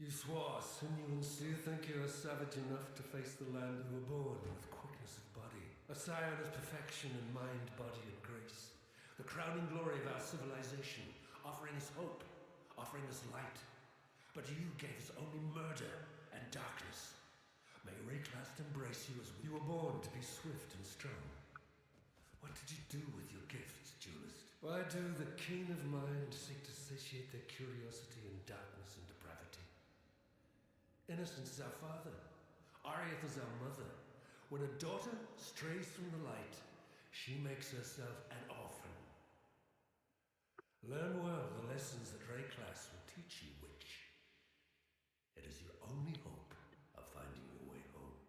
You swore, sinuous. Do you think you are savage enough to face the land you were born with quickness of body? A scion of perfection in mind, body, and grace. The crowning glory of our civilization, offering us hope, offering us light. But you gave us only murder and darkness. May Rayclast embrace you as you were born to be swift and strong. What did you do with your gifts, duelist? Why do the keen of mind seek to satiate their curiosity in darkness and depravity? Innocence is our father. Ariath is our mother. When a daughter strays from the light, she makes herself an orphan. Learn well the lessons that Rayclast will teach you, witch. It is your only hope of finding your way home.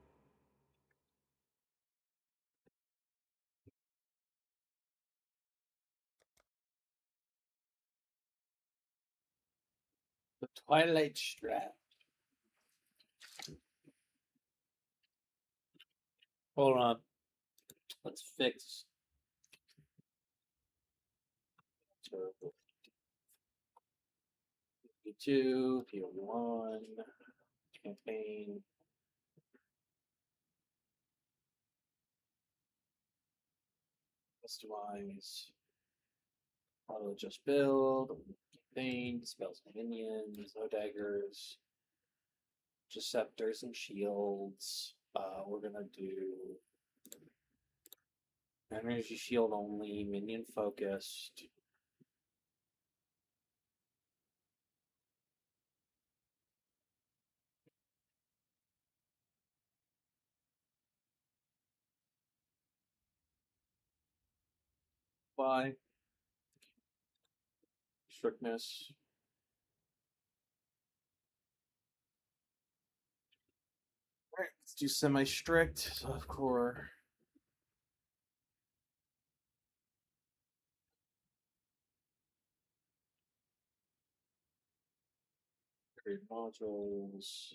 The Twilight Strap. Hold on. Let's fix. Turbo. P2, P1, campaign. Customize. Auto adjust build. Campaign. Spells and minions. No daggers. Just scepters and shields. We're gonna do energy shield only, minion focused. By strictness. Alright, let's do semi-strict, softcore. Create modules.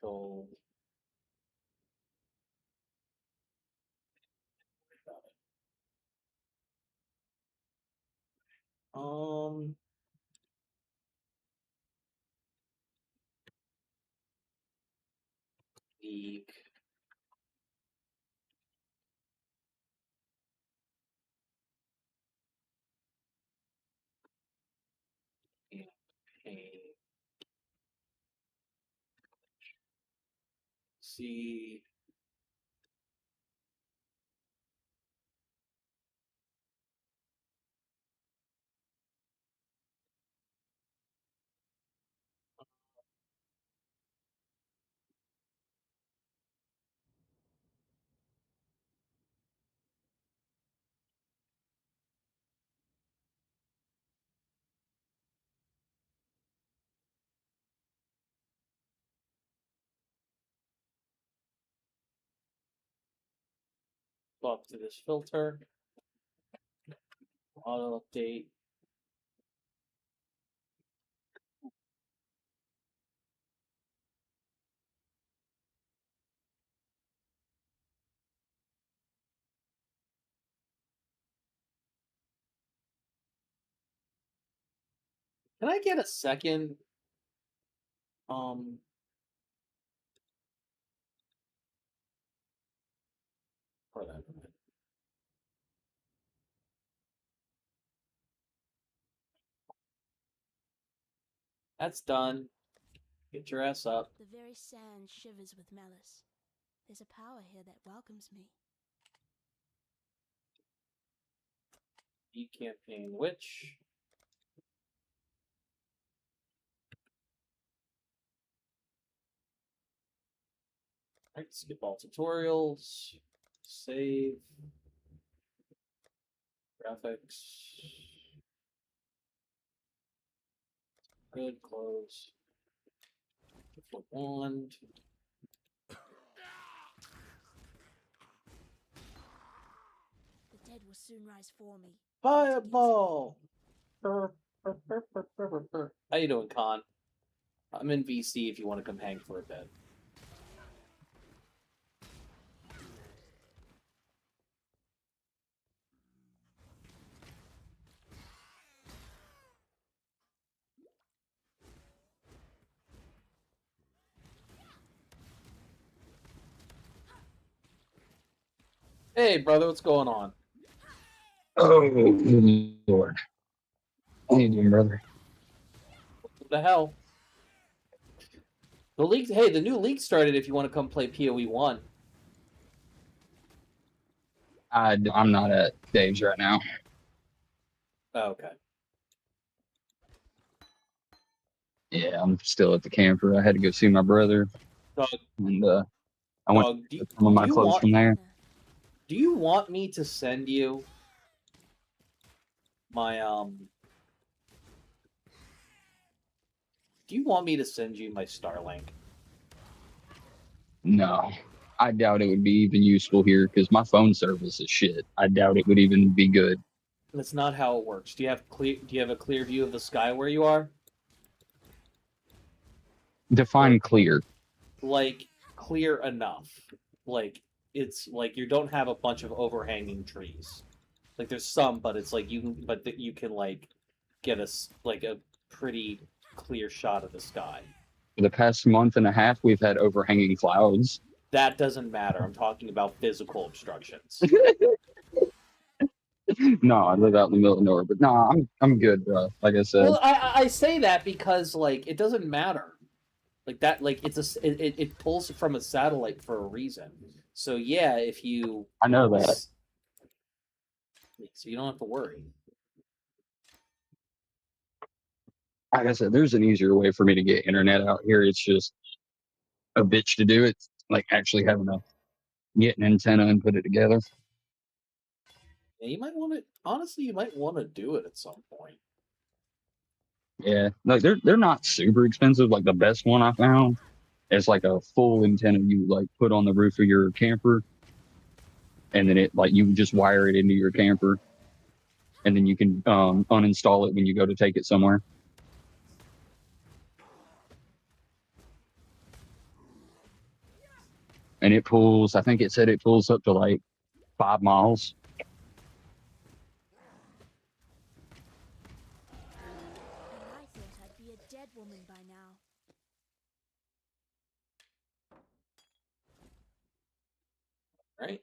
Control. Um, League. Campaign. See. Go up to this filter. Auto update. Can I get a second? For that. That's done. Get your ass up. The very sand shivers with malice. There's a power here that welcomes me. E campaign witch. Alright, skip all tutorials. Save. Graphics. Good, close. Flip wand. The dead will soon rise for me. Fireball! How you doing, Con? I'm in VC if you want to come hang for a bit. Hey, brother, what's going on? Oh, Lord. How you doing, brother? What the hell? The league. Hey, the new league started. If you want to come play PoE 1. I'm not at Dave's right now. Oh, okay. Yeah, I'm still at the camper. I had to go see my brother, Dog, and I went dog, to some of my clothes from there. do you want me to send you my Do you want me to send you my Starlink? No, I doubt it would be even useful here because my phone service is shit. I doubt it would even be good. That's not how it works. Do you have a clear view of the sky where you are? Define clear. Like clear enough. Like it's like you don't have a bunch of overhanging trees. Like there's some, but it's like you can like get a pretty clear shot of the sky. For the past month and a half, we've had overhanging clouds. That doesn't matter. I'm talking about physical obstructions. No, I live out in the middle of nowhere, but no, I'm good, bro. Like I said. Well, I say that because like it doesn't matter. Like that, like it pulls from a satellite for a reason. So yeah, if you I know that. So you don't have to worry. Like I said, there's an easier way for me to get internet out here. It's just a bitch to do it. Like actually having to get an antenna and put it together. Yeah, you might want to. Honestly, you might want to do it at some point. Yeah, like they're not super expensive. Like the best one I found is like a full antenna you like put on the roof of your camper, and then it like you just wire it into your camper, and then you can uninstall it when you go to take it somewhere. And it pulls. I think it said it pulls up to like 5 miles. I thought I'd be a dead woman by now. Right?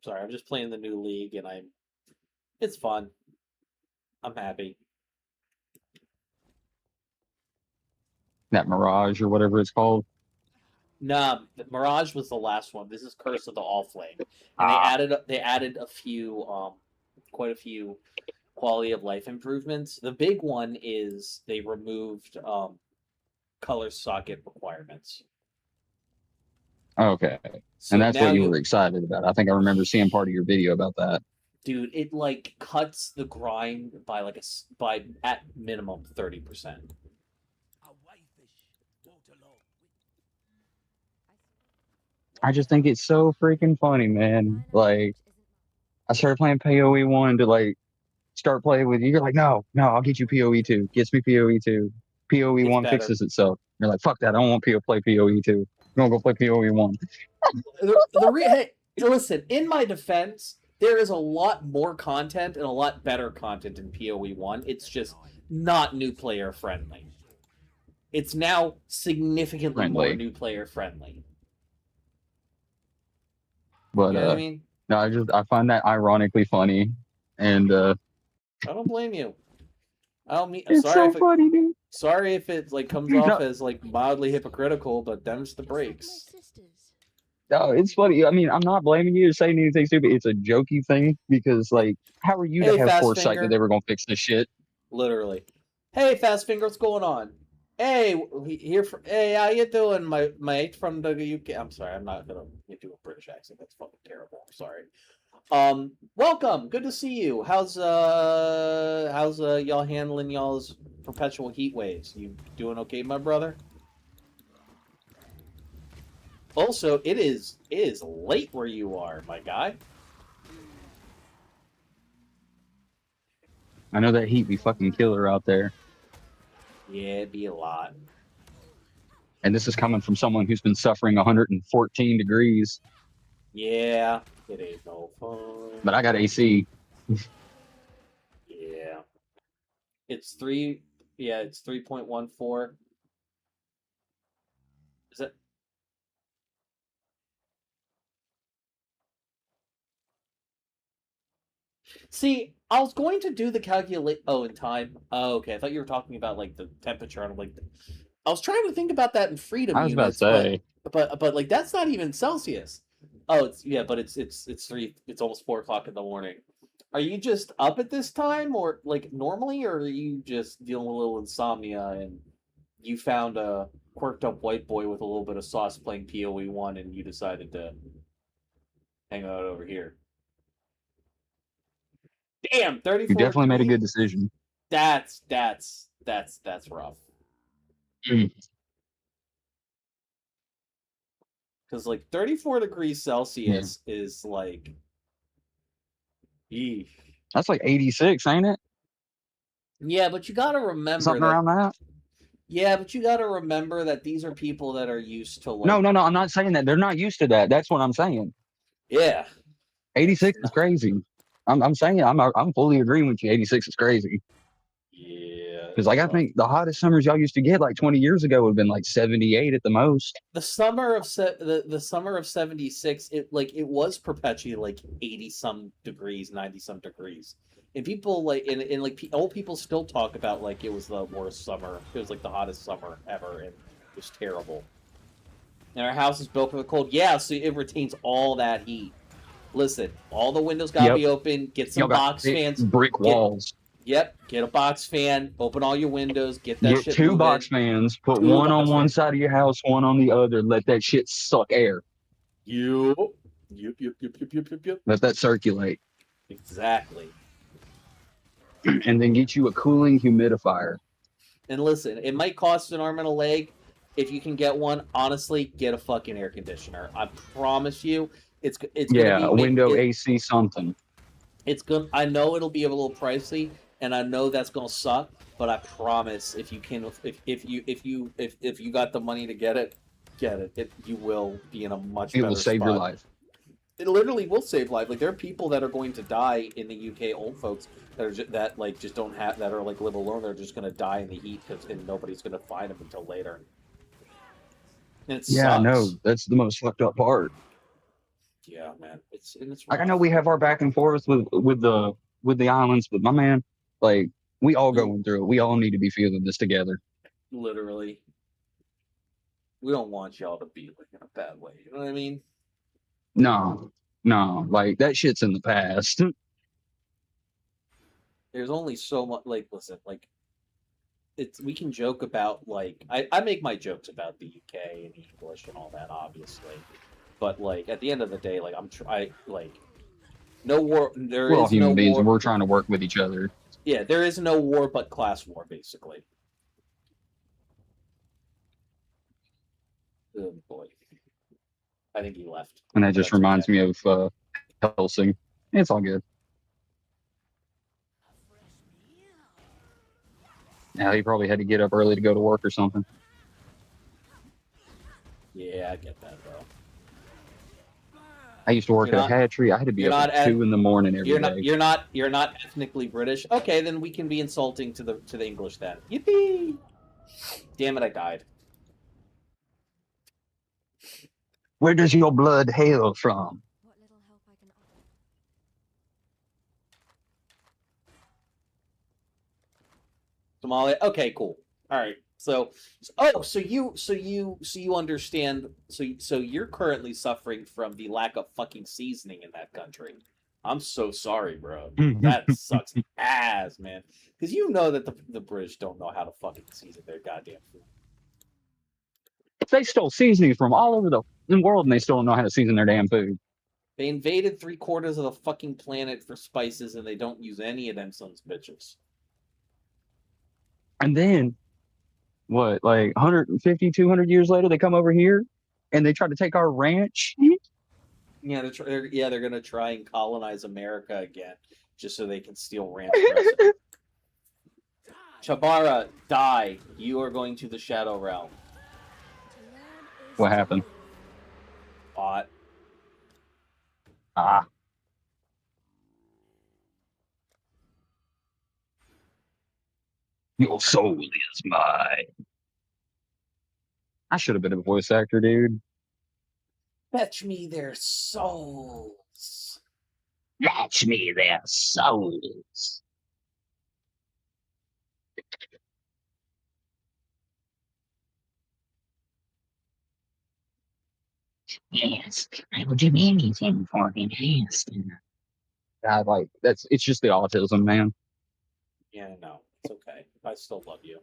Sorry, I'm just playing the new league, and it's fun. I'm happy. That Mirage or whatever it's called. Nah, Mirage was the last one. This is Curse of the Allflame, and they added a few, quite a few quality of life improvements. The big one is they removed color socket requirements. Okay, So and that's now what you were excited about. I think I remember seeing part of your video about that. Dude, it like cuts the grind by by at minimum 30%. I just think it's so freaking funny, man. Like, I started playing PoE 1 to like start playing with you. You're like, no, I'll get you PoE 2. Gets me PoE 2. PoE 1 fixes itself. You're like, fuck that. I don't want to play PoE 2. I'm gonna go play PoE 1. Hey, listen, in my defense, there is a lot more content and a lot better content in PoE 1. It's just not new player friendly. It's now significantly more new player friendly. But you know what I mean? No, I find that ironically funny, and I don't blame you. I don't mean. It's so funny, dude. Sorry if it like comes off as like mildly hypocritical, but them's the breaks. No, it's funny. I mean, I'm not blaming you or saying anything stupid. It's a jokey thing because, like, how are you to have foresight that they were gonna fix this shit? Literally. Hey, Fastfinger, what's going on? Hey, hey, how you doing, my mate from the UK? I'm sorry, I'm not gonna do a British accent. That's fucking terrible. I'm sorry. Welcome. Good to see you. How's y'all handling y'all's perpetual heat waves? You doing okay, my brother? Also, it is late where you are, my guy. I know that heat be fucking killer out there. Yeah, it'd be a lot. And this is coming from someone who's been suffering 114 degrees. Yeah, it ain't no fun. But I got AC. Yeah. It's 3.14. Is it? See, I was going to do the calculate. Oh, in time. Oh, okay. I thought you were talking about like the temperature. And I'm like, I was trying to think about that in freedom I was about to units, say. but like that's not even Celsius. Oh, it's yeah, but it's 3. It's almost 4 o'clock in the morning. Are you just up at this time, or like normally, or are you just dealing with a little insomnia and you found a quirked up white boy with a little bit of sauce playing PoE1, and you decided to hang out over here? Damn, You 34 definitely made a degrees. good decision. That's rough. Mm. Because like 34 degrees Celsius is like, eesh. That's like 86, ain't it? Yeah, but you got to remember Something that. around that. Yeah, but you got to remember that these are people that are used to like. No. I'm not saying that. They're not used to that. That's what I'm saying. Yeah. 86 is crazy. I'm saying I'm fully agreeing with you. 86 is crazy. Yeah. Because like I think the hottest summers y'all used to get like 20 years ago would have been like 78 at the most. The summer of the summer of 76, it was perpetually like 80 some degrees, 90 some degrees. And people like and like old people still talk about like it was the worst summer. It was like the hottest summer ever, and it was terrible. And our house is built for the cold. Yeah, so it retains all that heat. Listen, all the windows gotta be open. Get some box fans. Brick walls. Get a box fan. Open all your windows. Get that shit. Get 2 box fans. Put one on one side of your house, one on the other. Let that shit suck air. Yup. Let that circulate. Exactly. And then get you a cooling humidifier. And listen, it might cost an arm and a leg. If you can get one, honestly, get a fucking air conditioner. I promise you, it's yeah, gonna be a window AC something. It's good. I know it'll be a little pricey, and I know that's gonna suck. But I promise, if you can, if you got the money to get it, you will be in a much better spot. It will save your life. It literally will save life. Like there are people that are going to die in the UK, old folks that are just don't have that are like live alone. They're just gonna die in the heat and nobody's gonna find them until later. And it sucks. No, that's the most fucked up part. Yeah, man. It's like I know we have our back and forth with the islands, but my man, like we all going through it. We all need to be feeling this together. Literally. We don't want y'all to be like in a bad way. You know what I mean? No, like that shit's in the past. There's only so much. Like, listen, like we can joke about like I make my jokes about the UK and English and all that, obviously. But like at the end of the day, like no war. We're all human beings, war, and we're trying to work with each other. Yeah, there is no war but class war, basically. Oh boy, I think he left. And that just reminds me of Helsing. It's all good. Yeah, he probably had to get up early to go to work or something. Yeah, I get that, bro. I used to work at a hatchery. I had to be up at 2 in the morning every day. You're not ethnically British. Okay, then we can be insulting to the English then. Yippee! Damn it, I died. Where does your blood hail from? What little help I can offer. Somalia. Okay, cool. All right. So you understand. So you're currently suffering from the lack of fucking seasoning in that country. I'm so sorry, bro. That sucks ass, man. Because you know that the British don't know how to fucking season their goddamn food. They stole seasoning from all over the world, and they still don't know how to season their damn food. They invaded 3/4 of the fucking planet for spices, and they don't use any of them sons bitches. And then, what, like 150, 200 years later, they come over here, and they try to take our ranch? Yeah, they're gonna try and colonize America again, just so they can steal ranch. Chabara, die. You are going to the Shadow Realm. What happened? Bot. Ah. Your soul is mine. I should have been a voice actor, dude. Fetch me their souls. Fetch me their souls. Yes, I will do anything for the Aston. God, like it's just the autism, man. Yeah, no, it's okay. I still love you.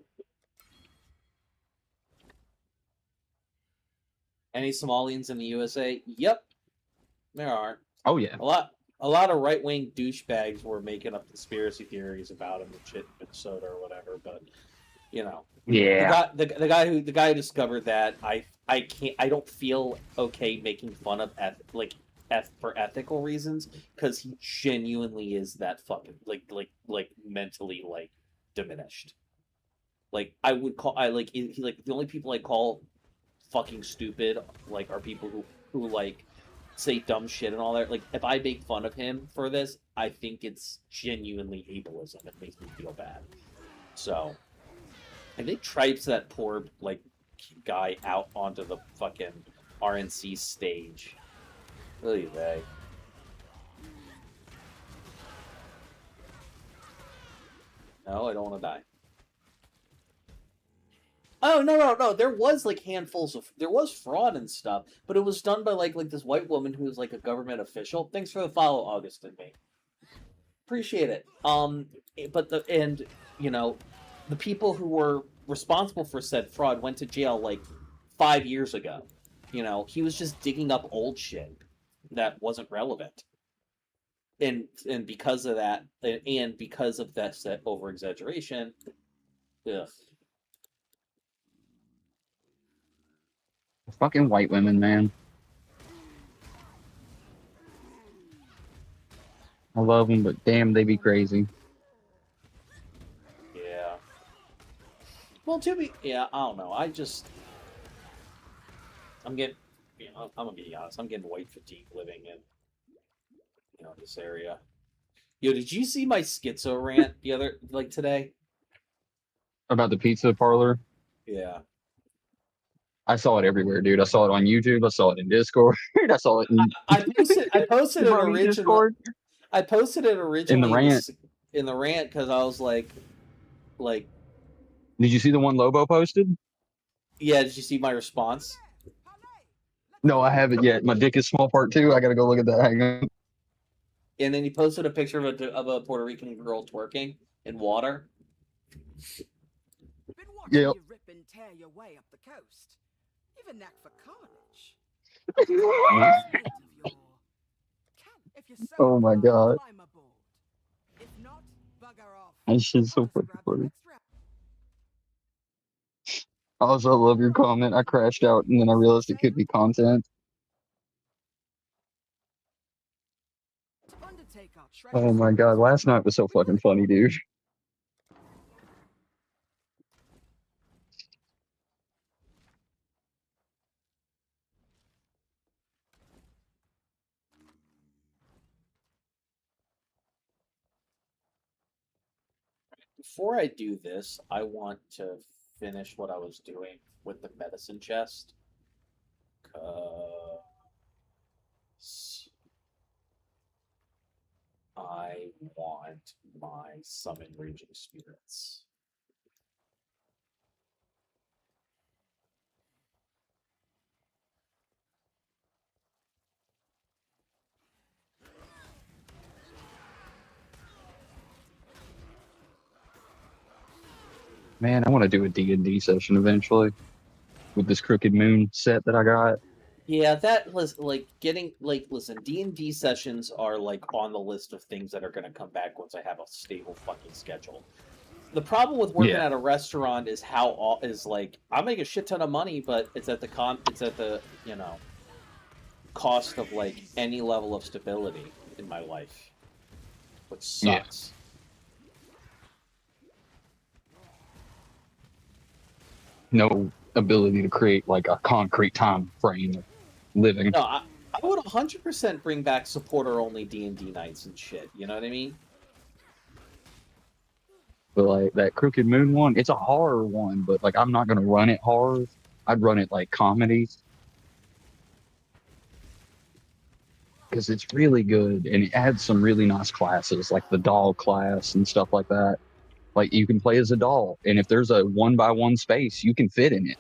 Any Somalians in the USA? Yep, there are. Oh yeah. A lot of right wing douchebags were making up conspiracy theories about him and shit in Minnesota or whatever. But you know, Yeah. the guy who discovered that I don't feel okay making fun of for ethical reasons because he genuinely is that fucking like mentally like diminished. Like I would call the only people I call fucking stupid like are people who like say dumb shit and all that. Like if I make fun of him for this, I think it's genuinely ableism. It makes me feel bad. So and they tripes that poor like guy out onto the fucking RNC stage. Really they. No, I don't want to die. Oh no! There was like there was fraud and stuff, but it was done by like this white woman who was like a government official. Thanks for the follow, August and me. Appreciate it. But the people who were responsible for said fraud went to jail like 5 years ago. You know, he was just digging up old shit that wasn't relevant. And because of that, and because of that over exaggeration, ugh. Fucking white women, man. I love them, but damn, they be crazy. Yeah. Well, I don't know. I'm getting, I'm gonna be honest. I'm getting white fatigue living in, this area. Yo, did you see my schizo rant today? About the pizza parlor? Yeah. I saw it everywhere, dude. I saw it on YouTube. I saw it in Discord. I saw it in... I posted it originally. Discord? I posted it originally in the rant. In the rant because I was like. Did you see the one Lobo posted? Yeah. Did you see my response? No, I haven't yet. My dick is small part 2. I gotta go look at that. Hang on. And then he posted a picture of a Puerto Rican girl twerking in water. Been watching you rip and tear your way up the coast. You've a knack for carnage. Oh my god. That shit's so fucking funny. I also love your comment. I crashed out and then I realized it could be content. Oh my god, last night was so fucking funny, dude. Before I do this, I want to finish what I was doing with the medicine chest. I want my summon raging spirits. Man, I want to do a D&D session eventually with this Crooked Moon set that I got. Yeah, that was listen, D&D sessions are like on the list of things that are going to come back once I have a stable fucking schedule. The problem with working at a restaurant is I make a shit ton of money, but it's at the cost of like any level of stability in my life, which sucks. No ability to create like a concrete time frame of living. No, I would 100% bring back supporter only D&D nights and shit. You know what I mean? But like that Crooked Moon one, it's a horror one, but like I'm not gonna run it horror. I'd run it like comedies. because it's really good and it adds some really nice classes like the doll class and stuff like that. Like you can play as a doll, and if there's a 1x1 space, you can fit in it.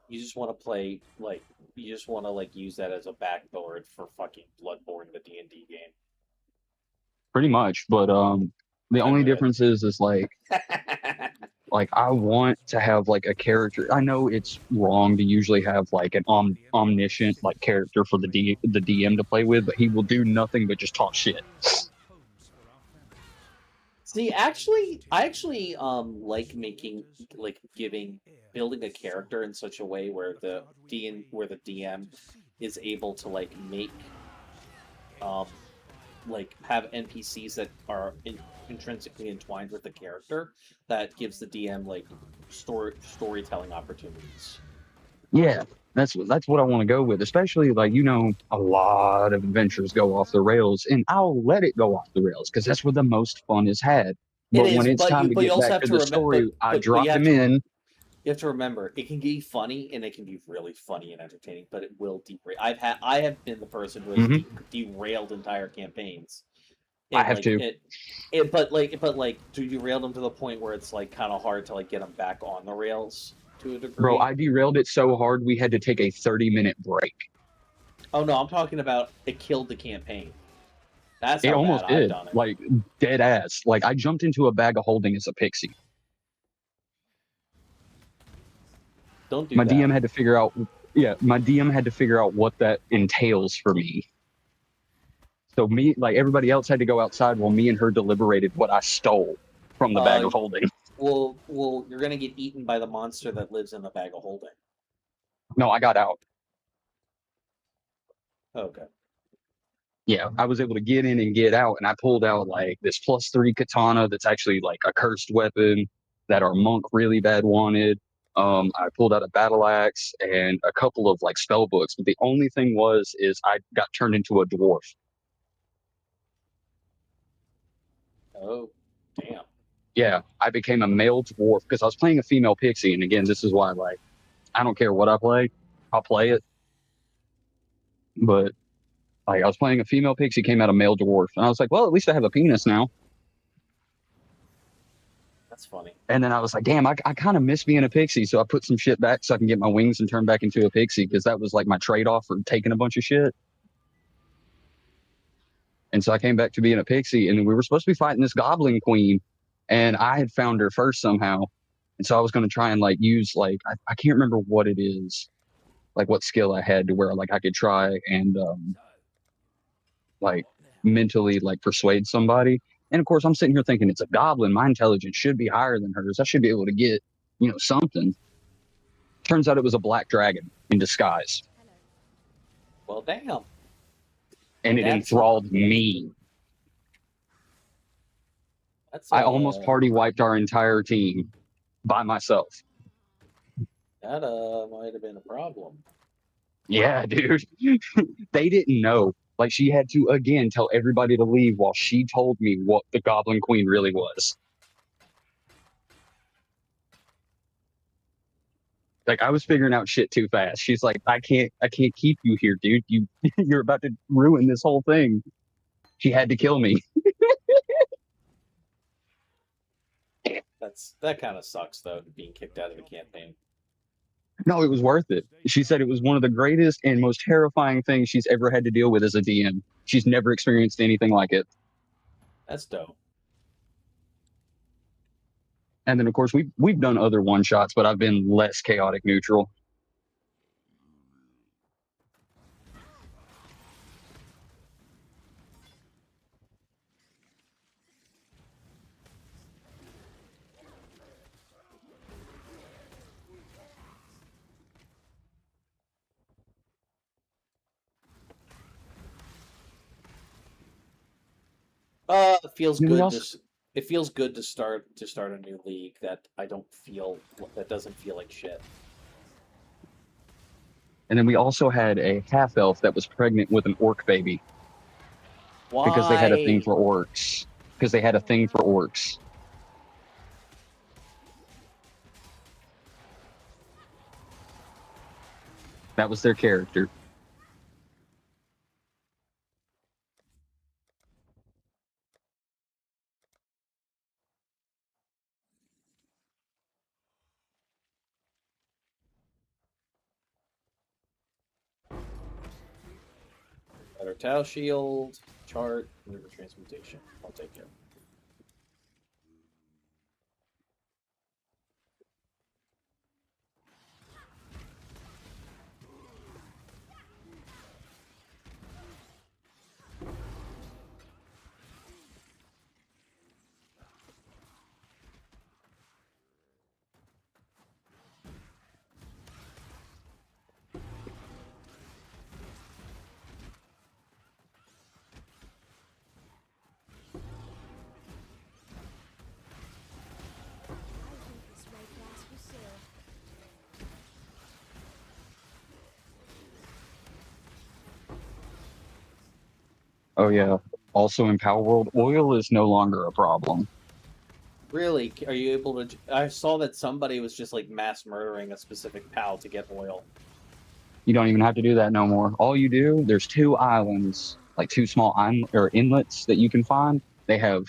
You just want to play like you just want to like use that as a backboard for fucking Bloodborne, the D&D game. Pretty much, but the only difference is like I want to have like a character. I know it's wrong to usually have like an omniscient like character for the DM to play with, but he will do nothing but just talk shit. See, I actually like building a character in such a way where the DM is able to like make like have NPCs that are intrinsically entwined with the character that gives the DM like storytelling opportunities. Yeah, that's what I want to go with, especially like a lot of adventures go off the rails, and I'll let it go off the rails because that's where the most fun is had. But when it's time to get back to the story, I drop them in. You have to remember, it can be funny and it can be really funny and entertaining, but it will derail. I have been the person who has derailed entire campaigns. I have to. But do you derail them to the point where it's like kind of hard to like get them back on the rails to a degree? Bro, I derailed it so hard we had to take a 30-minute break. Oh no, I'm talking about it killed the campaign. That's it how almost bad I've did. done it. Like dead ass. Like I jumped into a bag of holding as a pixie. Don't do my that. DM had to figure out. Yeah, my DM had to figure out what that entails for me. So me, like everybody else, had to go outside while me and her deliberated what I stole from the bag of holding. Well, you're gonna get eaten by the monster that lives in the bag of holding. No, I got out. Okay. Yeah, I was able to get in and get out, and I pulled out like this +3 katana that's actually like a cursed weapon that our monk really bad wanted. I pulled out a battle axe and a couple of like spell books, but the only thing is I got turned into a dwarf. Oh, damn. Yeah, I became a male dwarf because I was playing a female pixie, and again, this is why like I don't care what I play, I'll play it. But like I was playing a female pixie, came out a male dwarf, and I was like, well, at least I have a penis now. That's funny. And then I was like, damn, I kind of miss being a pixie, so I put some shit back so I can get my wings and turn back into a pixie because that was like my trade-off for taking a bunch of shit. And so I came back to being a pixie, and we were supposed to be fighting this goblin queen, and I had found her first somehow. And so I was going to try and like use like I can't remember what it is, like what skill I had to where like I could try and like mentally like persuade somebody. And of course I'm sitting here thinking it's a goblin. My intelligence should be higher than hers. I should be able to get, something. Turns out it was a black dragon in disguise. Well, damn. And it enthralled me. I almost party wiped our entire team by myself. That might have been a problem. Yeah, dude. They didn't know. Like she had to again tell everybody to leave while she told me what the Goblin Queen really was. Like I was figuring out shit too fast. She's like, I can't keep you here, dude. You're about to ruin this whole thing. She had to kill me. That kind of sucks though, being kicked out of the campaign. No, it was worth it. She said it was one of the greatest and most terrifying things she's ever had to deal with as a DM. She's never experienced anything like it. That's dope. And then, of course, we've done other one-shots, but I've been less chaotic neutral. It feels good. It feels good to start a new league that doesn't feel like shit. And then we also had a half-elf that was pregnant with an orc baby. Why? Because they had a thing for orcs. That was their character. Better Tau Shield, Chart, Liver Transmutation. I'll take care. I think this red glass will serve. Oh yeah. Also in Power World, oil is no longer a problem. Really? Are you able to... I saw that somebody was just, like, mass murdering a specific PAL to get oil. You don't even have to do that no more. All you do, there's 2 islands, like 2 small inlets that you can find. They have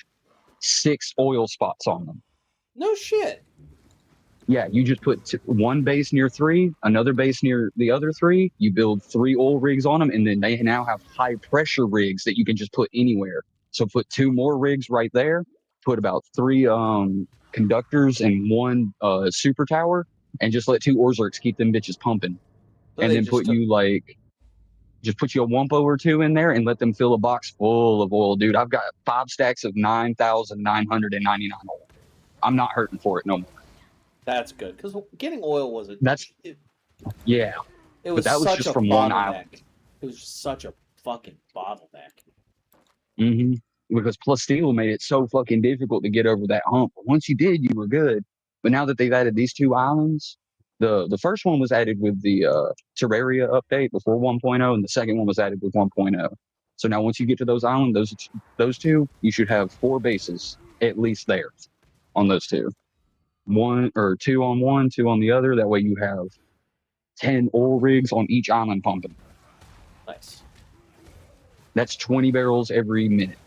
6 oil spots on them. No shit. Yeah, you just put one base near 3, another base near the other 3. You build 3 oil rigs on them, and then they now have high pressure rigs that you can just put anywhere. So put 2 more rigs right there. Put about 3 conductors and 1 super tower, and just let 2 Orzerks keep them bitches pumping. So And they then just just put you a Wumpo or 2 in there and let them fill a box full of oil, dude. I've got 5 stacks of 9,999 oil. I'm not hurting for it no more. That's good, because getting oil was Yeah. it was that was such just a from one bottleneck. island. It was just such a fucking bottleneck. Mm-hmm. Because Plus Steel made it so fucking difficult to get over that hump. Once you did, you were good. But now that they've added these 2 islands, the first one was added with the Terraria update before 1.0, and the second one was added with 1.0. So now once you get to those islands, those 2, you should have 4 bases at least there on those 2. 1 or 2 on one, 2 on the other. That way you have 10 oil rigs on each island pumping. Nice. That's 20 barrels every minute.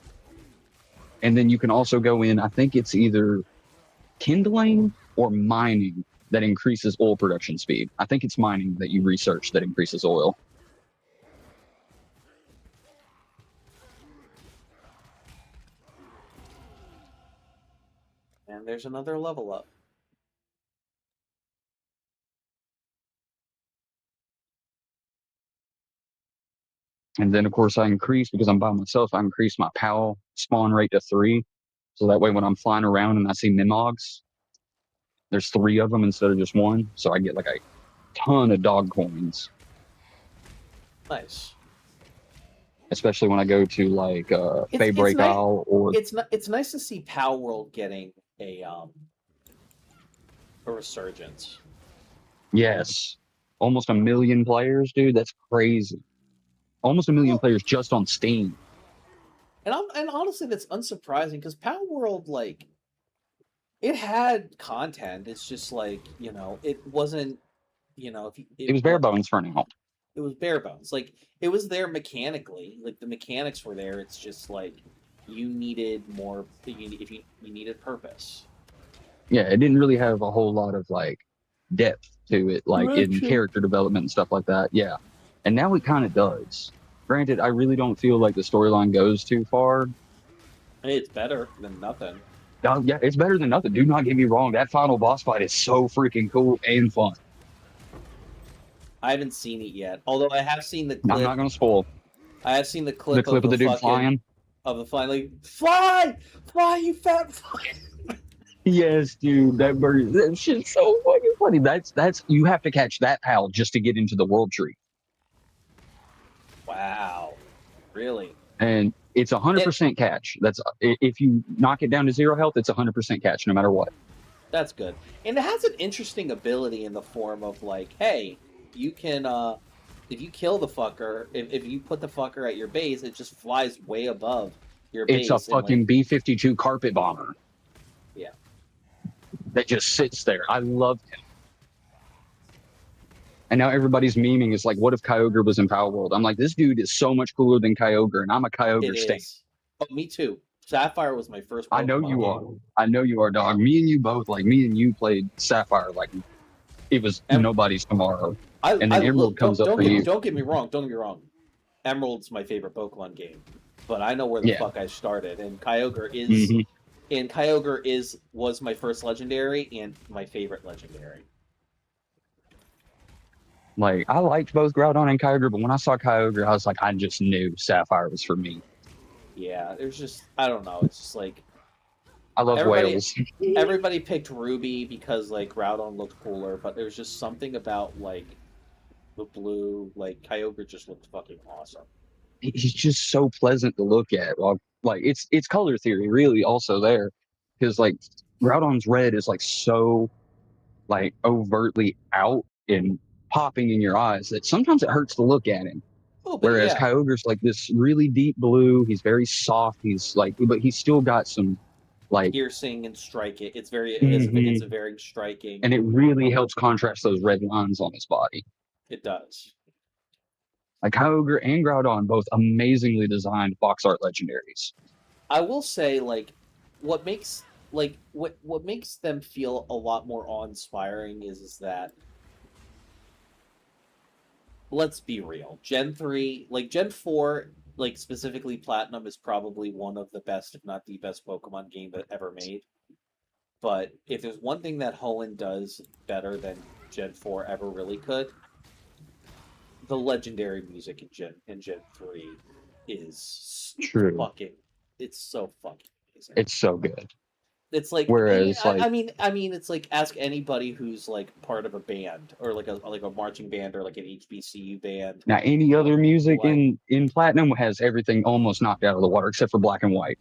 And then you can also go in, I think it's either kindling or mining that increases oil production speed. I think it's mining that you research that increases oil. And there's another level up. And then, of course, I increase, because I'm by myself, I increase my PAL spawn rate to 3. So that way when I'm flying around and I see Mimogs, there's 3 of them instead of just 1. So I get like a ton of dog coins. Nice. Especially when I go to like Faybreak Isle or... It's nice to see Power World getting a resurgence. Yes. Almost 1 million players, dude. That's crazy. Almost 1 million players just on Steam. And honestly, that's unsurprising, because Power World, like, it had content. It's just like, you know, it wasn't, you know, it was bare bones for now. It was bare bones. Like, it was there mechanically. Like, the mechanics were there. It's just like you needed more. If you needed purpose. Yeah, it didn't really have a whole lot of like depth to it, like in character development and stuff like that. Yeah. And now it kind of does. Granted, I really don't feel like the storyline goes too far. Hey, it's better than nothing. Yeah, it's better than nothing. Do not get me wrong. That final boss fight is so freaking cool and fun. I haven't seen it yet. Although I have seen the clip. I'm not going to spoil. I have seen the clip of the dude flying. Of the flying, like, fly, you fat fly. Yes, dude, that shit's so fucking funny. That's you have to catch that PAL just to get into the world tree. Wow, really? And it's 100% catch. That's if you knock it down to 0 health, it's 100% catch no matter what. That's good, and it has an interesting ability in the form of like, hey, you can if you kill the fucker, if you put the fucker at your base, it just flies way above your base. It's a fucking like, B-52 carpet bomber. Yeah. That just sits there. I loved him. And now everybody's memeing is like, what if Kyogre was in Power World? I'm like, this dude is so much cooler than Kyogre, and I'm a Kyogre stan. Oh, me too. Sapphire was my first Pokemon I know you game. are. I know you are, dog. Me and you both, like, me and you played Sapphire like it was nobody's tomorrow. And then Emerald comes up for you. Don't get me wrong. Emerald's my favorite Pokemon game, but I know where the fuck I started, and Kyogre is, was my first legendary and my favorite legendary. Like, I liked both Groudon and Kyogre, but when I saw Kyogre, I was like, I just knew Sapphire was for me. Yeah, there's just, I don't know, it's just like... I love whales. Everybody picked Ruby because, like, Groudon looked cooler, but there's just something about, like, the blue, like, Kyogre just looked fucking awesome. He's just so pleasant to look at. Like, it's color theory, really, also there. Because, like, Groudon's red is, like, so, like, overtly out and popping in your eyes that sometimes it hurts to look at him. Whereas Kyogre's, like, this really deep blue. He's very soft. He's, like, but he's still got some, like, piercing and striking. It's very, it's a very striking, and it really helps contrast those red lines on his body. It does. Like Kyogre and Groudon, both amazingly designed box art legendaries. I will say, like, what makes them feel a lot more awe-inspiring is that, let's be real, Gen 3, like Gen 4, like specifically Platinum, is probably one of the best, if not the best, Pokemon game that ever made. But if there's one thing that Hoenn does better than Gen 4 ever really could, the legendary music in Gen 3 is true. It's so fucking amazing. It's so good. It's like, whereas, I mean, it's like, ask anybody who's like part of a band or like a marching band or like an HBCU band. Now, any other music in Platinum has everything almost knocked out of the water except for Black and White.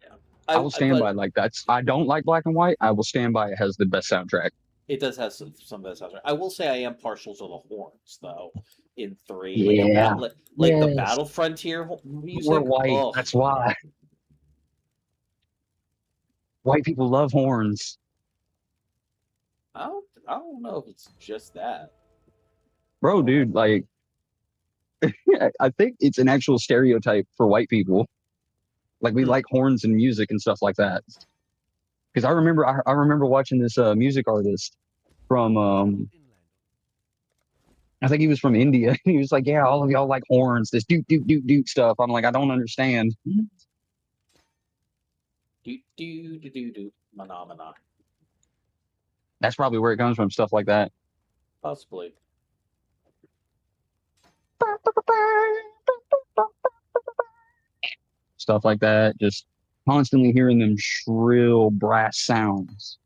Yeah, I will stand by, like, that's. I don't like Black and White. I will stand by it has the best soundtrack. It does have some of that soundtrack. I will say I am partial to the horns though. In 3, yeah, the Battle Frontier music. We're white. That's why. White people love horns. I don't know if it's just that. Bro, dude, like, I think it's an actual stereotype for white people. Like, we like horns and music and stuff like that. Because I remember watching this music artist from, I think he was from India. He was like, yeah, all of y'all like horns, this doot, doot, doot, doot stuff. I'm like, I don't understand. Doot, doot, doot, doot, doot, phenomena. That's probably where it comes from, stuff like that. Possibly. Stuff like that. Just constantly hearing them shrill brass sounds.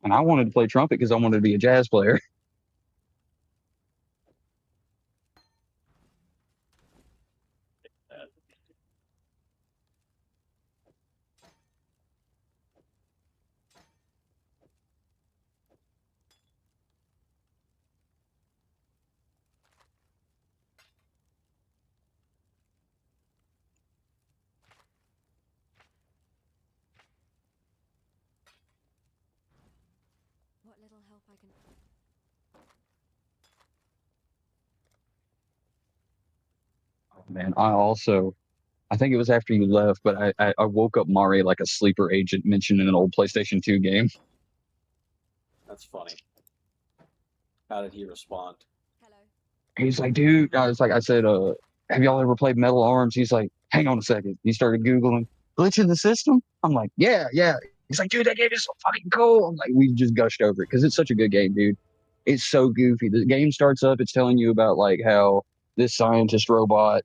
And I wanted to play trumpet because I wanted to be a jazz player. What little help I can... Man, I think it was after you left, but I woke up Mari like a sleeper agent mentioned in an old PlayStation 2 game. That's funny. How did he respond? Hello. He's like, dude, I said, have y'all ever played Metal Arms? He's like, hang on a second. He started Googling, glitch in the system? I'm like, yeah. He's like, dude, that game is so fucking cool. I'm like, we just gushed over it because it's such a good game, dude. It's so goofy. The game starts up, it's telling you about like how this scientist robot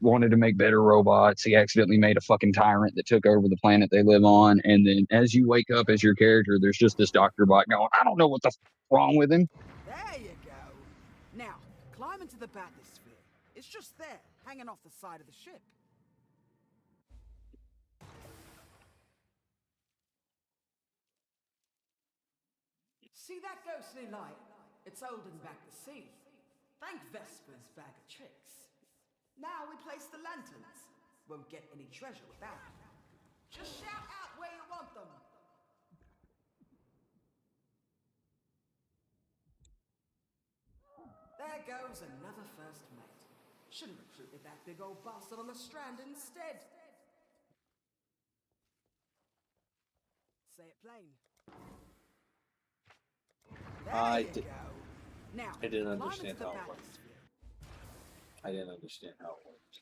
wanted to make better robots. He accidentally made a fucking tyrant that took over the planet they live on. And then as you wake up as your character, there's just this doctor bot going, I don't know what the wrong with him. There you go. Now, climb into the bathysphere. It's just there, hanging off the side of the ship. See that ghostly light? It's holding back the sea. Thank Vesper's bag of tricks. Now we place the lanterns. Won't get any treasure without them. Just shout out where you want them. There goes another first mate. Should've recruited that big old bastard on the strand instead. Say it plain. I you did. go. Now, I didn't climb understand into the how it worked. bathysphere. I didn't understand how it worked.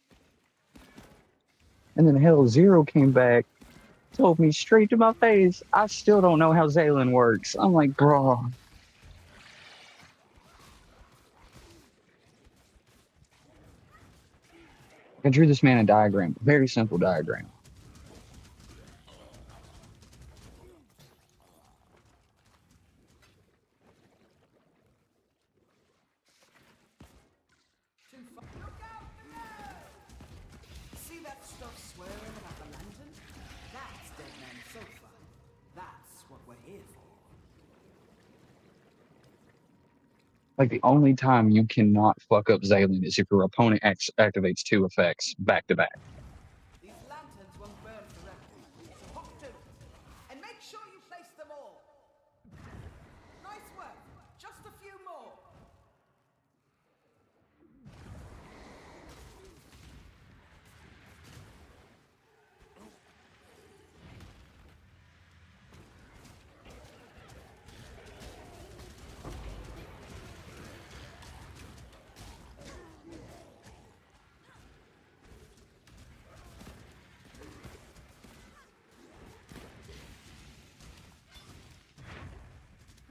And then hell, Zero came back, told me straight to my face, I still don't know how Zalen works. I'm like, bro. I drew this man a diagram, very simple diagram. Too far. Look out below! See that stuff swirling about the lantern? That's Dead Man's Sofa. That's what we're here for. Like, the only time you cannot fuck up Zalen is if your opponent activates 2 effects back to back. These lanterns won't burn forever, so hook to it. And make sure you place them all. Nice work. Just a few more.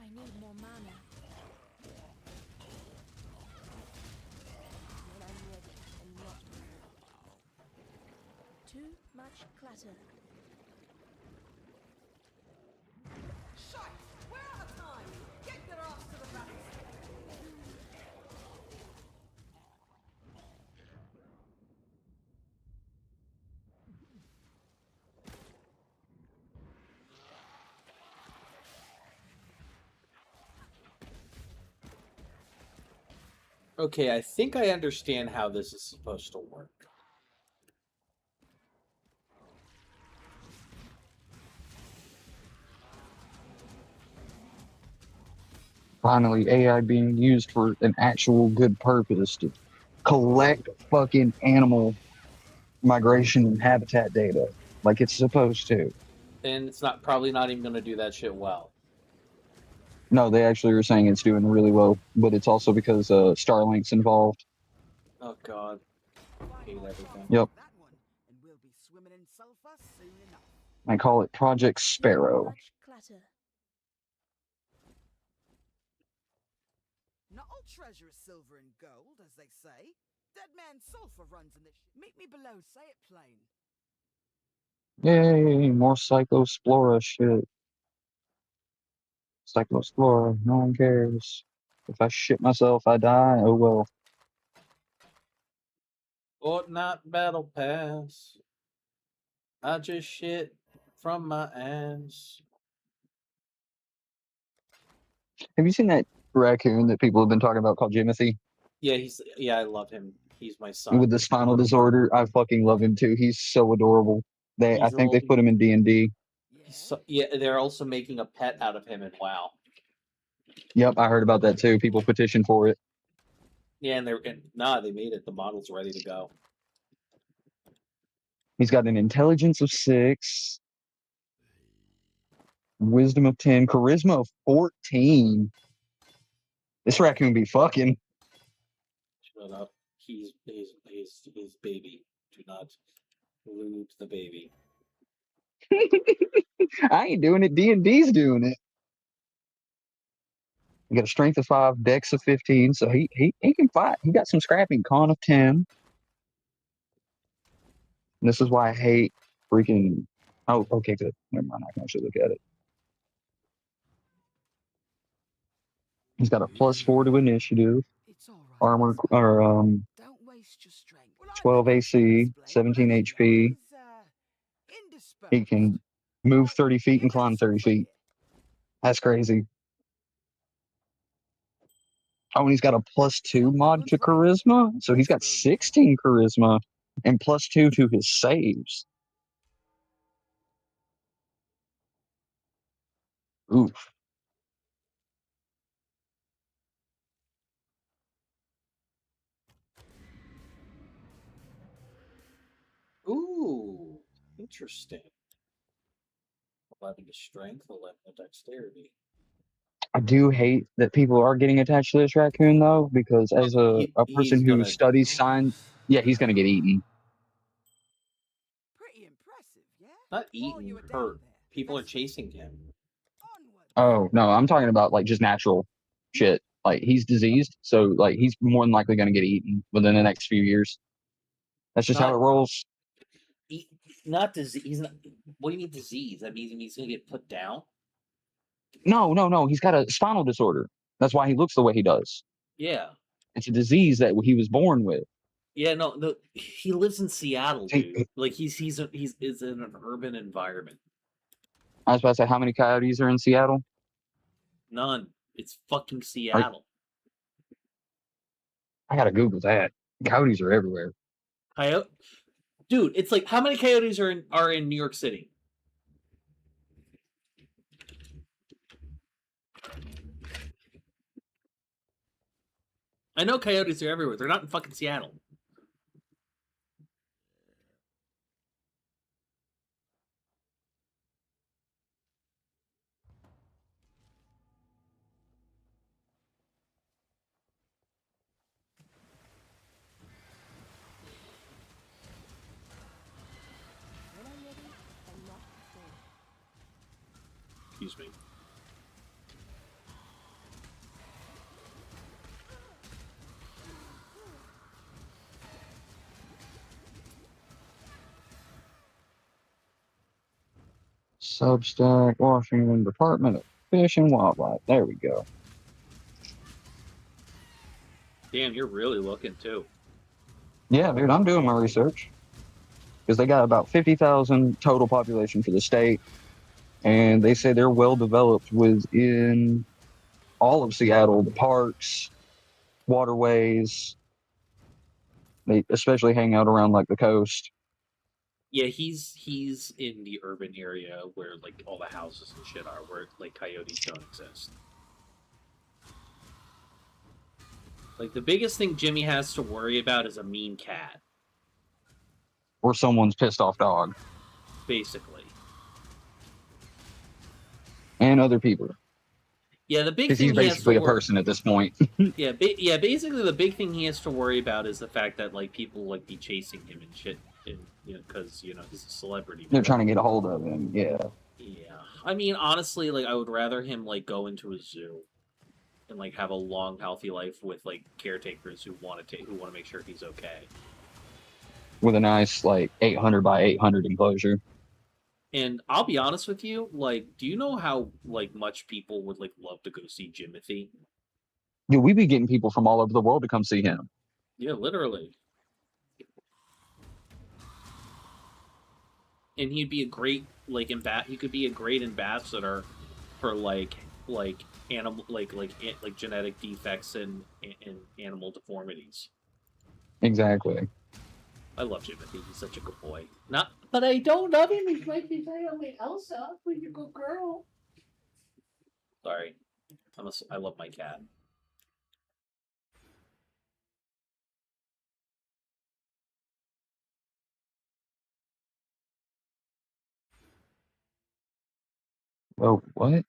I need more mana. When I'm ready and not before. Too much clutter. Shite! We're out of time! Get your ass to the bathysphere! Okay, I think I understand how this is supposed to work. Finally, AI being used for an actual good purpose to collect fucking animal migration and habitat data like it's supposed to. And it's not probably not even going to do that shit well. No, they actually are saying it's doing really well, but it's also because Starlink's involved. Oh god. I hate everything. Yep. That one, and we'll be swimming in sulfur soon enough. I call it Project Too Sparrow. much clutter. Not all treasure is silver and gold, as they say. Dead Man's Sulfur runs in this. Meet me below, say it plain. Yay, more Psychospora shit. Psychospora, no one cares. If I shit myself, I die. Oh well. Fortnite Battle Pass. I just shit from my ass. Have you seen that raccoon that people have been talking about called Jimothy Yeah, I love him. He's my son. with the spinal disorder? I fucking love him too. He's so adorable. I He's think they old. put him in D&D. Yeah, they're also making a pet out of him in WoW. Yep, I heard about that too. People petitioned for it. Yeah, they made it. The model's ready to go. He's got an intelligence of 6, wisdom of 10, charisma of 14. This raccoon be fucking. Shut up. He's baby. Do not lewd the baby. I ain't doing it. D&D's doing it. He got a strength of 5, dex of 15, so he can fight. He got some scrapping, con of 10. And this is why I hate freaking. Oh, okay, good. Never mind. I can actually look at it. He's got a +4 to initiative, It's all right. armor, or Don't waste your strength. 12 AC, 17 HP. He can move 30 feet and climb 30 feet. That's crazy. Oh, and he's got a +2 mod to charisma, so he's got 16 charisma and +2 to his saves. Oof. Ooh, interesting. 11 to strength, 11 to dexterity. do hate that people are getting attached to this raccoon, though, because as a He's person who gonna studies signs, yeah, he's going to get eaten. Pretty impressive, yeah? not While you eaten, were down hurt. there, People are Vespers chasing him. onward. Oh, no, I'm talking about, like, just natural shit. Like, he's diseased, so, like, he's more than likely going to get eaten within the next few years. That's just how Not it rolls. Not disease. He's not. What do you mean disease? That means he's gonna get put down. No. He's got a spinal disorder. That's why he looks the way he does. Yeah. It's a disease that he was born with. Yeah. No. He lives in Seattle, Hey, dude. Like he's is in an urban environment. I was about to say, how many coyotes are in Seattle? None. It's fucking Are- Seattle. I gotta Google that. Coyotes are everywhere. Coyote, dude. It's like how many coyotes are in New York City? I know coyotes are everywhere. They're not in fucking Seattle. When I'm ready and not before. Excuse me. Substack, Washington Department of Fish and Wildlife. There we go. Damn, you're really looking too. Yeah, dude, I'm doing my research. Because they got about 50,000 total population for the state. And they say they're well developed within all of Seattle, the parks, waterways. They especially hang out around like the coast. Yeah, he's in the urban area where like all the houses and shit are, where like coyotes don't exist. Like the biggest thing Jimmy has to worry about is a mean cat, Or someone's pissed off dog. basically. And other people. Yeah, the big Because he's thing he has to basically a worry. person at this point. Yeah, basically the big thing he has to worry about is the fact that like people like be chasing him and shit, and because he's a celebrity. They're trying to get a hold of him, yeah. Yeah, I mean honestly, like I would rather him like go into a zoo and like have a long, healthy life with like caretakers who want to make sure he's okay. With a nice, like, 800 by 800 enclosure. And I'll be honest with you, like, do you know how like much people would like love to go see Jimothy? Dude, we be getting people from all over the world to come see him. Yeah, literally. And he'd be a great like he could be a great ambassador for like animal like genetic defects and animal deformities. Exactly. I love Jimothy. He's such a good boy. Not, but I don't love him. He's like he's only Elsa. He's a good girl. Sorry, I love my cat. Oh, what?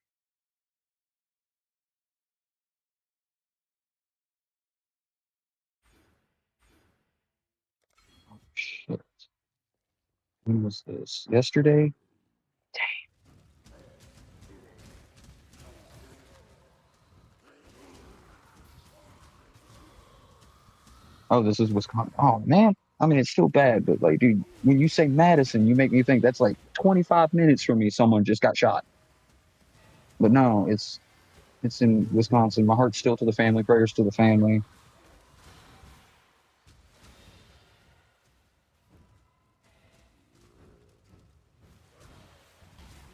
Oh, shit. When was this? Yesterday? Oh, this is Wisconsin. Oh, man. I mean, it's still bad, but, like, dude, when you say Madison, you make me think that's like 25 minutes from me, someone just got shot. But no, it's in Wisconsin. My heart's still to the family. Prayers to the family.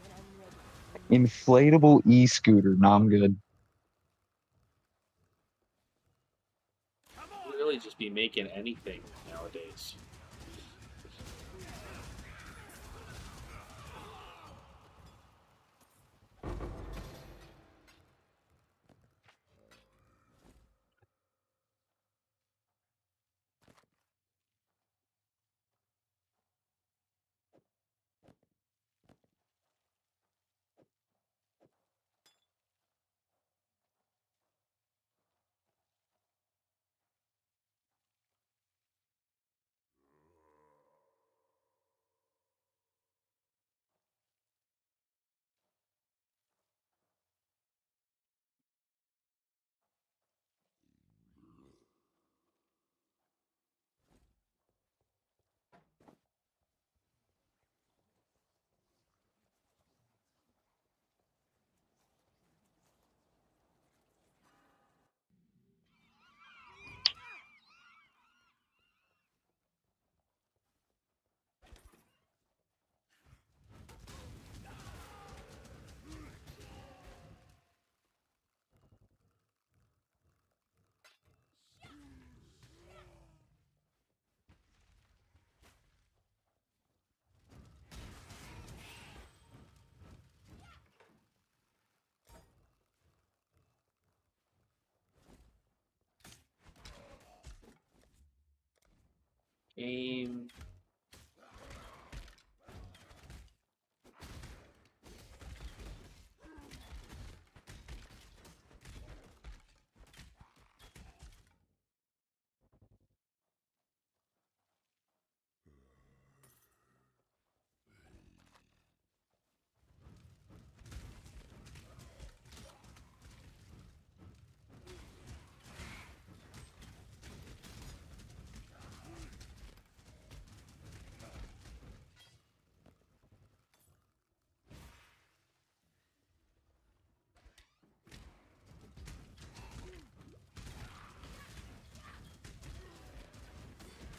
When I'm ready. Inflatable e-scooter. No, I'm good. Really, just be making anything nowadays. Aim.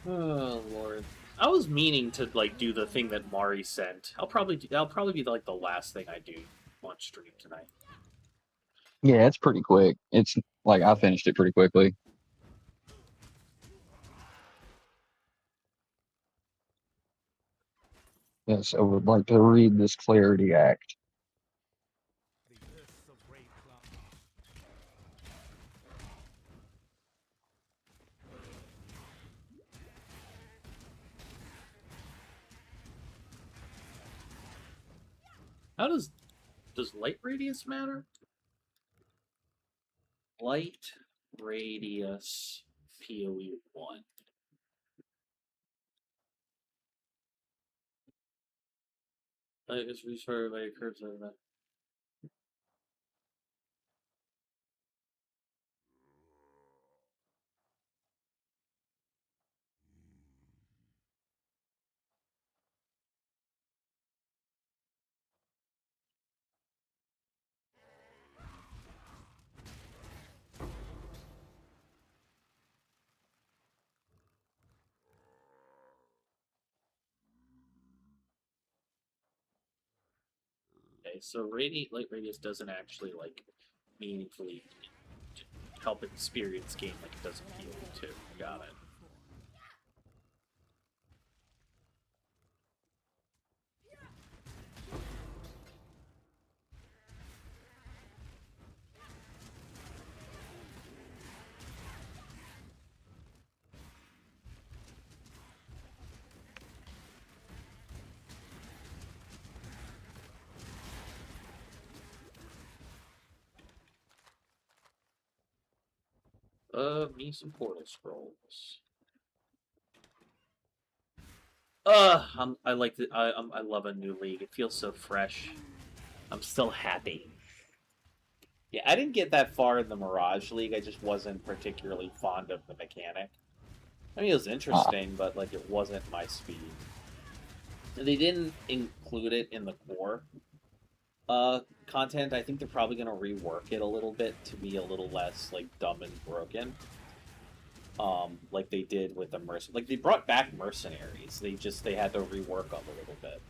Oh Lord. I was meaning to like do the thing that Mari sent. That'll probably be like the last thing I do on stream tonight. Yeah, it's pretty quick. It's like I finished it pretty quickly. Yes, I would like to read this Clarity Act. How does light radius matter? Light radius PoE 1. Light is restarted by a cursor event. Okay, so light radius doesn't actually like meaningfully help experience game like it does in PoE 2. Got it. Me some portal scrolls. I like the I love a new league. It feels so fresh. I'm still happy. Yeah, I didn't get that far in the Mirage League. I just wasn't particularly fond of the mechanic. I mean, it was interesting, but like it wasn't my speed. They didn't include it in the core content. I think they're probably going to rework it a little bit to be a little less like dumb and broken. Like they did with the like they brought back mercenaries. They had to rework them a little bit.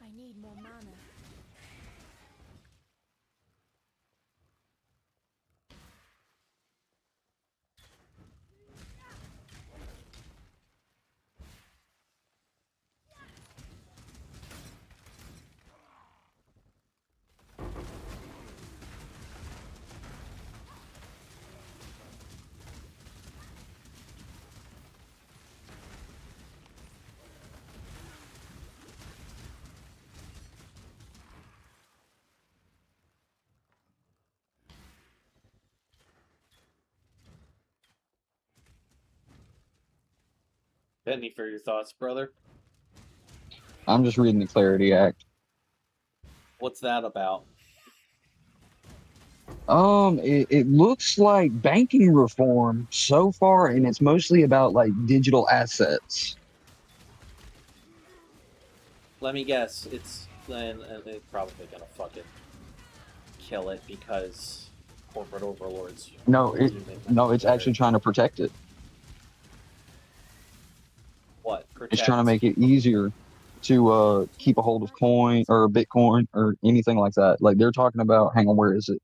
I need more mana. Benny, for your thoughts, brother. I'm just reading the Clarity Act. What's that about? It looks like banking reform so far, and it's mostly about like digital assets. let me guess. It's then they're probably gonna fucking kill it because corporate overlords. No, it's actually trying to protect it. What? Protect? It's trying to make it easier to keep a hold of coin or Bitcoin or anything like that. Like they're talking about, hang on, where is it?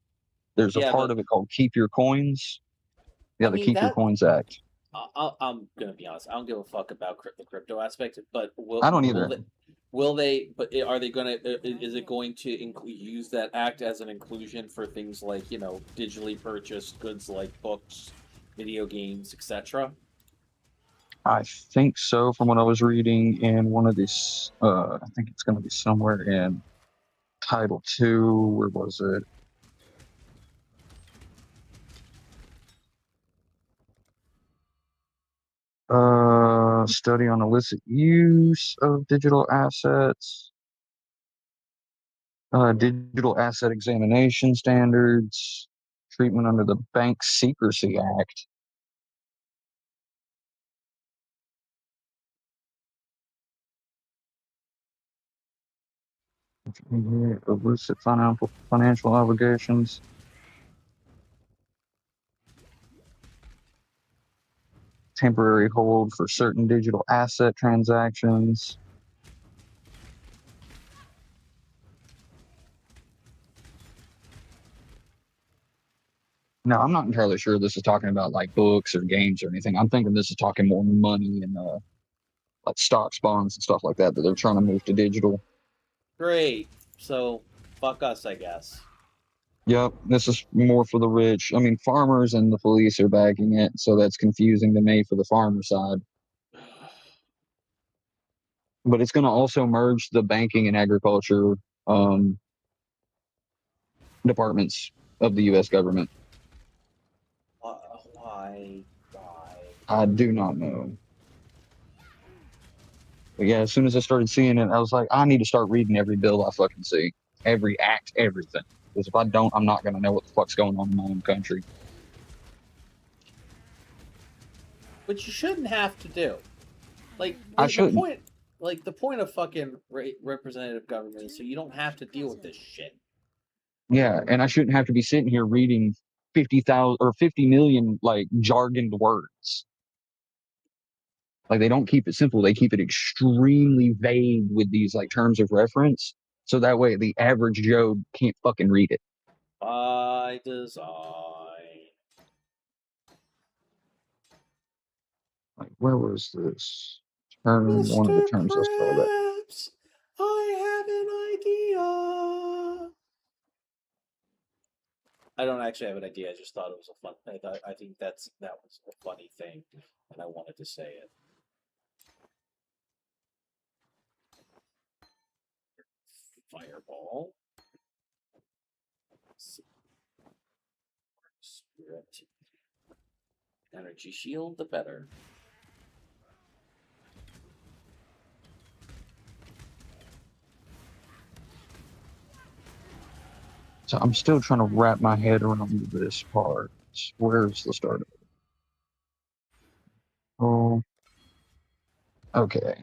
There's a part of it called Keep Your Coins. Yeah, the Keep Your Coins Act. I'm gonna be honest. I don't give a fuck about the crypto aspect, but I don't either. Will they? But are they gonna? Is it going to use that act as an inclusion for things like digitally purchased goods like books, video games, etc.? I think so. From what I was reading in one of these, I think it's going to be somewhere in Title 2. Where was it? Study on illicit use of digital assets. Digital asset examination standards. Treatment under the Bank Secrecy Act. Illicit financial obligations. Temporary hold for certain digital asset transactions. No, I'm not entirely sure this is talking about like books or games or anything. I'm thinking this is talking more money and like stocks, bonds, and stuff like that they're trying to move to digital. Great. So fuck us, I guess. Yep, this is more for the rich. I mean, farmers and the police are backing it, so that's confusing to me for the farmer side. But it's going to also merge the banking and agriculture departments of the U.S. government. Why? I do not know. But yeah, as soon as I started seeing it, I was like, I need to start reading every bill I fucking see. Every act, everything. Because if I don't, I'm not going to know what the fuck's going on in my own country. Which you shouldn't have to do. Like, I shouldn't. The point of fucking representative government is so you don't have to deal with this shit. Yeah, and I shouldn't have to be sitting here reading 50,000 or 50 million like jargoned words. Like they don't keep it simple; they keep it extremely vague with these like terms of reference, so that way the average Joe can't fucking read it. By design. Like, where was this term? One of the terms I saw that. I have an idea. I don't actually have an idea. I just thought it was a fun. I think that was a funny thing, and I wanted to say it. Fireball. Spirit. Energy shield, the better. So I'm still trying to wrap my head around this part. Where's the start of it? Oh, okay.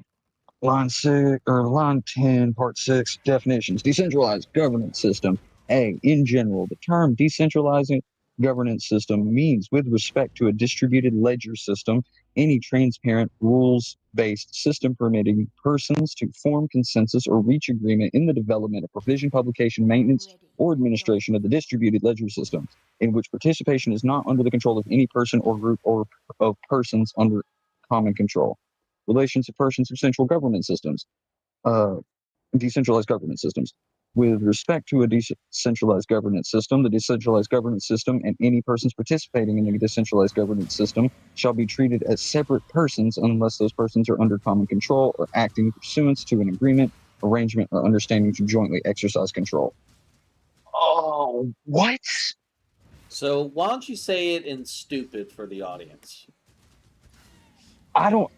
Line 10, part 6, definitions. Decentralized governance system. A, in general, the term decentralizing governance system means with respect to a distributed ledger system, any transparent, rules-based system permitting persons to form consensus or reach agreement in the development of provision, publication, maintenance, or administration of the distributed ledger system, in which participation is not under the control of any person or group or of persons under common control. Relations of persons of central government systems, decentralized government systems. With respect to a decentralized governance system, the decentralized governance system and any persons participating in the decentralized governance system shall be treated as separate persons unless those persons are under common control or acting pursuant to an agreement, arrangement, or understanding to jointly exercise control. Oh, what? So why don't you say it in stupid for the audience? I don't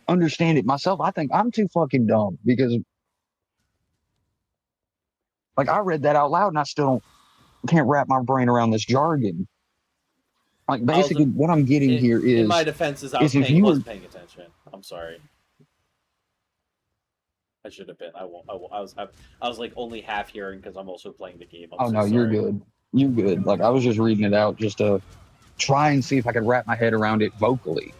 understand it myself. I think I'm too fucking dumb because like I read that out loud and I still can't wrap my brain around this jargon. Like basically what I'm getting here is in my defense is I wasn't paying attention. I'm sorry. I should have been. I won't. I was like only half hearing because I'm also playing the game. Oh no, you're good. You're good. Like I was just reading it out just to try and see if I could wrap my head around it vocally.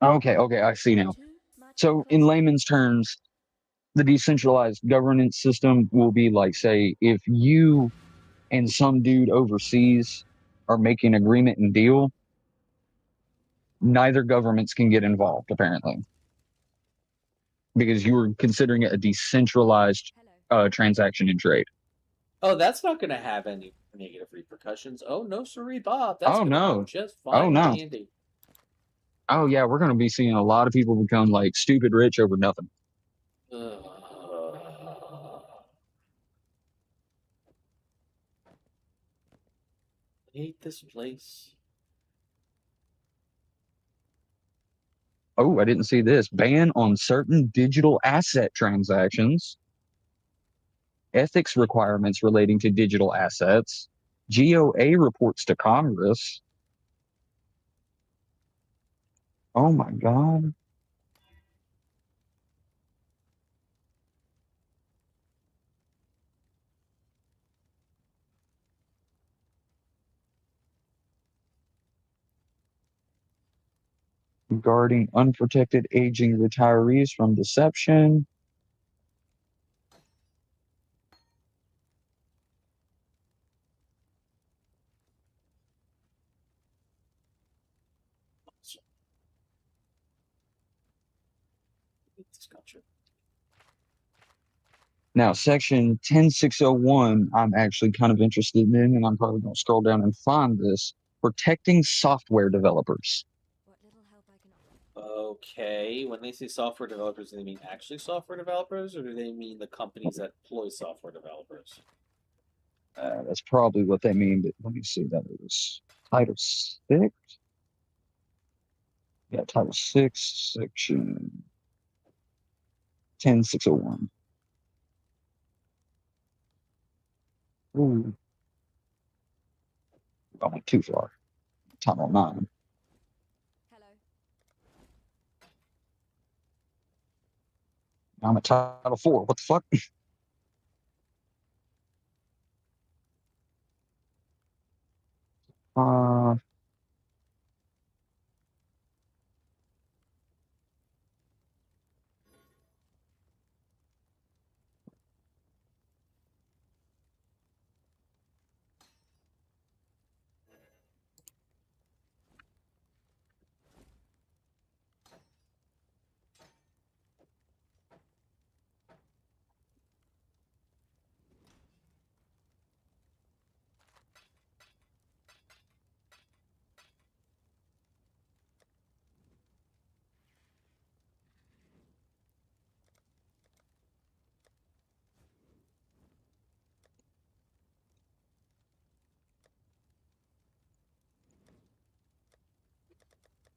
Okay, I see now. Too much So in clutter. layman's terms, the decentralized governance system will be like, say, if you and some dude overseas are making an agreement and deal, neither governments can get involved, apparently. Because you were considering it a decentralized Hello. transaction and trade. Oh, that's not going to have any negative repercussions. Oh no, sorry, Bob. That's Oh, going to no. work just Oh, fine, no. Andy. Oh yeah, we're going to be seeing a lot of people become like stupid rich over nothing. I hate this place. Oh, I didn't see this. Ban on certain digital asset transactions. Ethics requirements relating to digital assets. GOA reports to Congress. Oh my God. Guarding unprotected aging retirees from deception. This country. Now, section 10601, I'm actually kind of interested in, and I'm probably going to scroll down and find this. Protecting software developers. What little help I can offer. Okay, when they say software developers, do they mean actually software developers, or do they mean the companies that employ software developers? That's probably what they mean, but let me see. That is Title 6. Yeah, Title 6, section 10601. Ooh. I went too far. Title 9. Hello. I'm at Title 4. What the fuck? uh,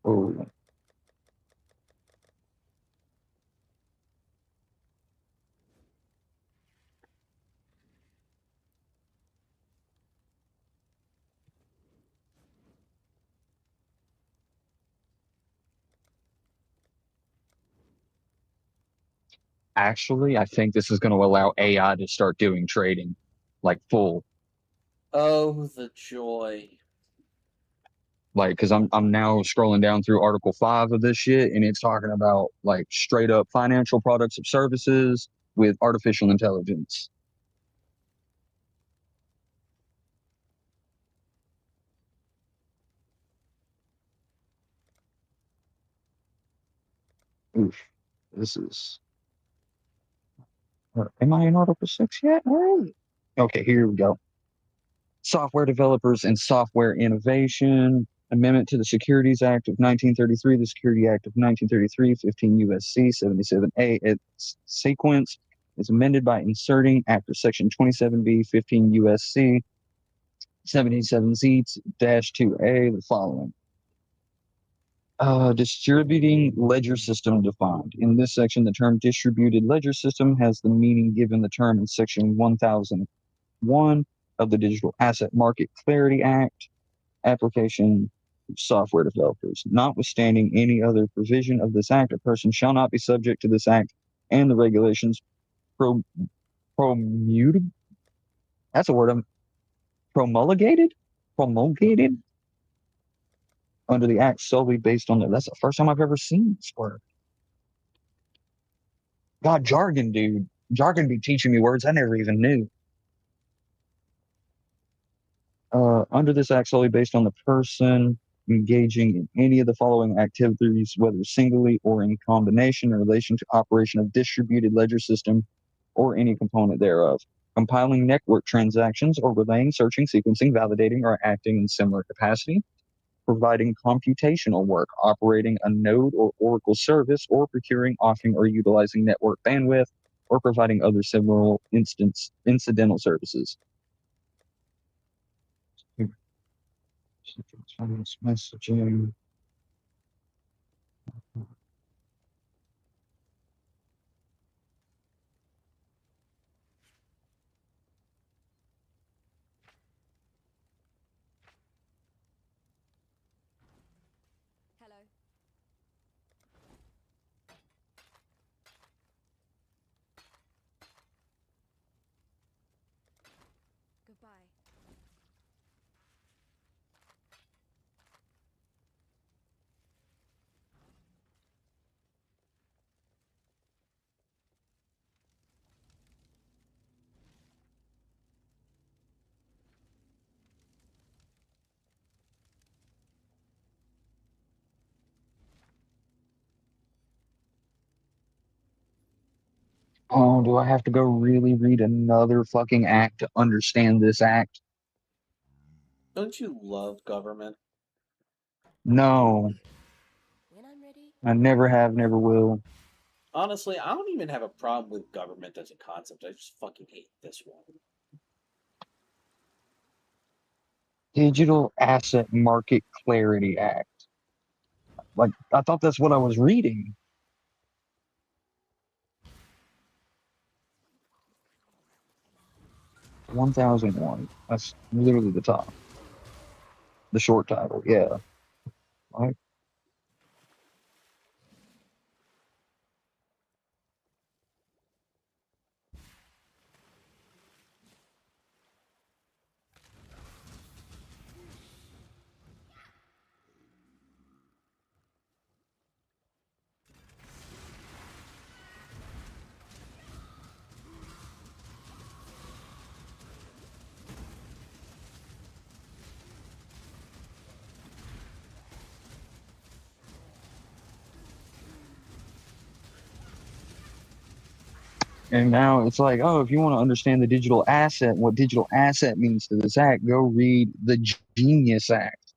oh. Actually, I think this is going to allow AI to start doing trading, like full. Oh, the joy. Like, because I'm now scrolling down through Article 5 of this shit, and it's talking about like straight up financial products or services with artificial intelligence. Oof, this is. Am I in Article 6 yet? All right. Okay, here we go. Software developers and software innovation. Amendment to the Securities Act of 1933, the Security Act of 1933, 15 U.S.C. 77A. Its sequence is amended by inserting after Section 27B, 15 U.S.C. 77Z-2A the following. Distributing ledger system defined. In this section, the term distributed ledger system has the meaning given the term in Section 1001 of the Digital Asset Market Clarity Act, application software developers. Notwithstanding any other provision of this act, a person shall not be subject to this act and the regulations promulgated. That's a word. Promulgated under the act solely based on that's the first time I've ever seen this word. God, jargon, dude. Jargon be teaching me words I never even knew. Under this act solely based on the person engaging in any of the following activities, whether singly or in combination in relation to operation of distributed ledger system or any component thereof. Compiling network transactions or relaying, searching, sequencing, validating, or acting in similar capacity. Providing computational work, operating a node or Oracle service, or procuring, offering, or utilizing network bandwidth, or providing other similar incidental services. Messaging. Hello. Goodbye. Oh, do I have to go really read another fucking act to understand this act? Don't you love government? No, When I'm ready. I never have, never will. Honestly, I don't even have a problem with government as a concept. I just fucking hate this one. Digital Asset Market Clarity Act. Like, I thought that's what I was reading. 1001. That's literally the top. The short title, yeah. Right. And now it's like, oh, if you want to understand the digital asset, what digital asset means to this act, go read the Genius Act.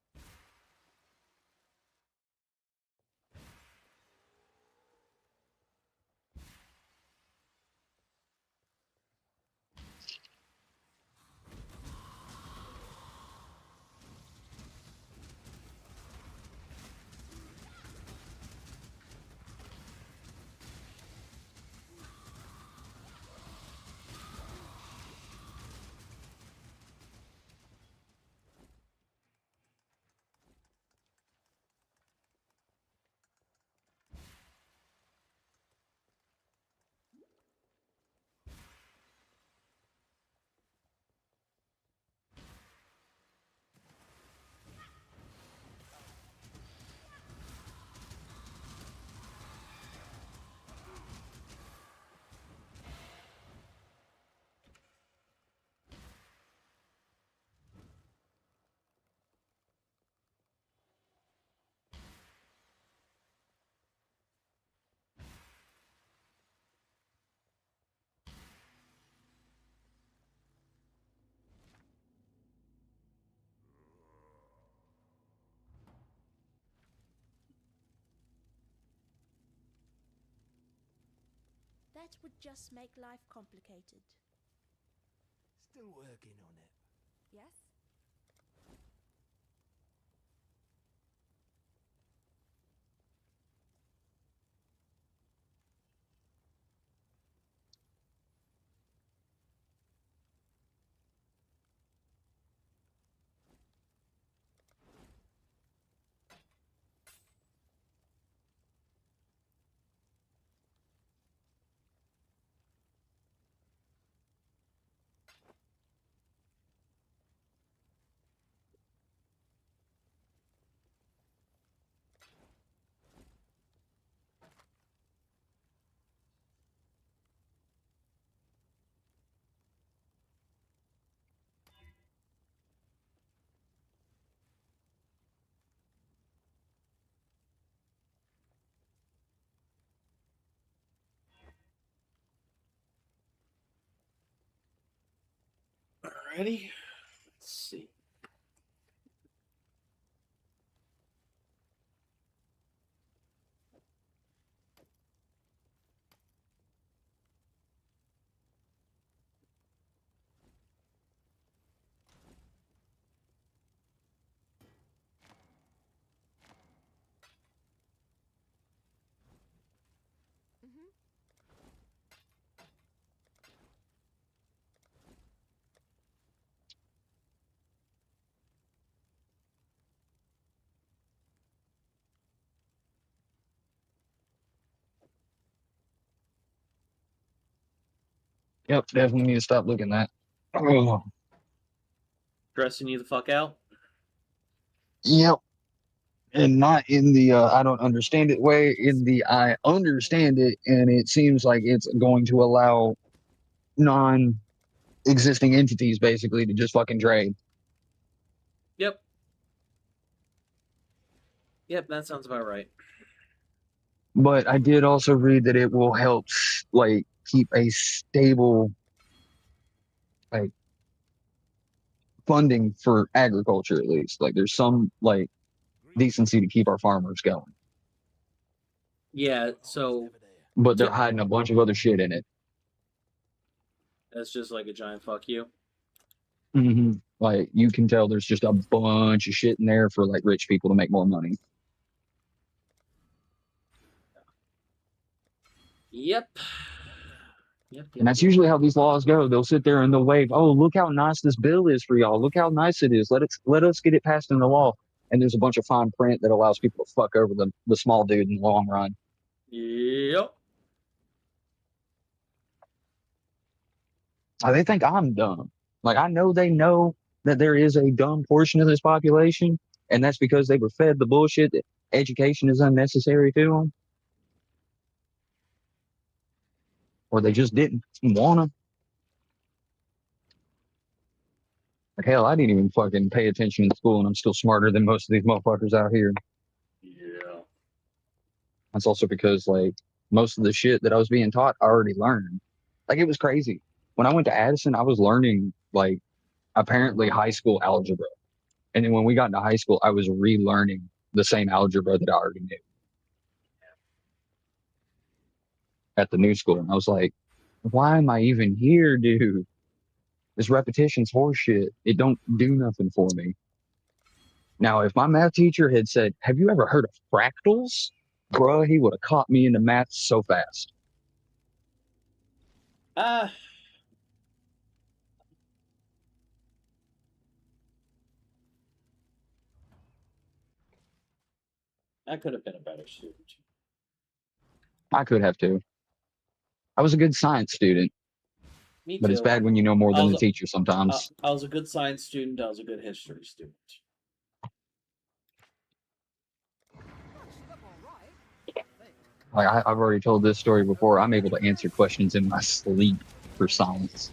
That would just make life complicated. Still working on it. Yes? Alrighty. Let's see. Yep, definitely need to stop looking at that. Oh, Stressing you the fuck out? yep. And not in the I don't understand it way, in the I understand it, and it seems like it's going to allow non-existing entities basically to just fucking trade. Yep. Yep, that sounds about right. But I did also read that it will help like keep a stable like funding for agriculture at least. Like there's some like decency to keep our farmers going. Yeah, so But they're hiding a bunch of other shit in it. that's just like a giant fuck you. Mm-hmm. Like you can tell there's just a bunch of shit in there for like rich people to make more money. Yep. And that's usually how these laws go. They'll sit there and they'll wave, "Oh, look how nice this bill is for y'all. Look how nice it is. Let us get it passed in the law." And there's a bunch of fine print that allows people to fuck over the small dude in the long run. Yep. They think I'm dumb. Like I know they know that there is a dumb portion of this population, and that's because they were fed the bullshit that education is unnecessary to them, or they just didn't want to. Like hell, I didn't even fucking pay attention in school, and I'm still smarter than most of these motherfuckers out here. Yeah. That's also because like most of the shit that I was being taught, I already learned. Like it was crazy. When I went to Addison, I was learning like apparently high school algebra. And then when we got into high school, I was relearning the same algebra that I already knew at the new school. And I was like, why am I even here, dude? This repetition's horseshit. It don't do nothing for me. Now, if my math teacher had said, have you ever heard of fractals? Bruh, he would have caught me into math so fast. Ah. I could have been a better student. I could have too. I was a good science student, Me but too. it's bad when you know more than the teacher sometimes. I was a good science student. I was a good history student. Like I've already told this story before. I'm able to answer questions in my sleep for science.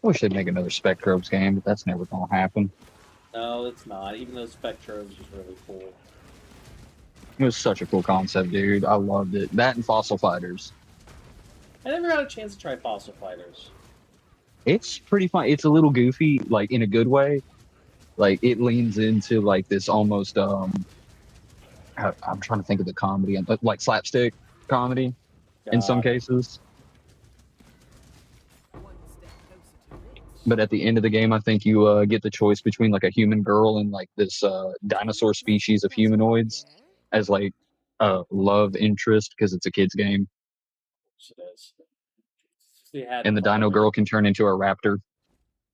wish they'd make another Spectrobes game, but that's never gonna happen. No, it's not. Even though Spectrobes is really cool. It was such a cool concept, dude. I loved it. That and Fossil Fighters. I never got a chance to try Fossil Fighters. It's pretty fun. It's a little goofy, like in a good way. Like it leans into like this almost I'm trying to think of the comedy, but like slapstick comedy in some cases. But at the end of the game, I think you get the choice between like a human girl and like this dinosaur species of humanoids as like a love interest because it's a kid's game. It is. They had And the dino girl can turn into a raptor.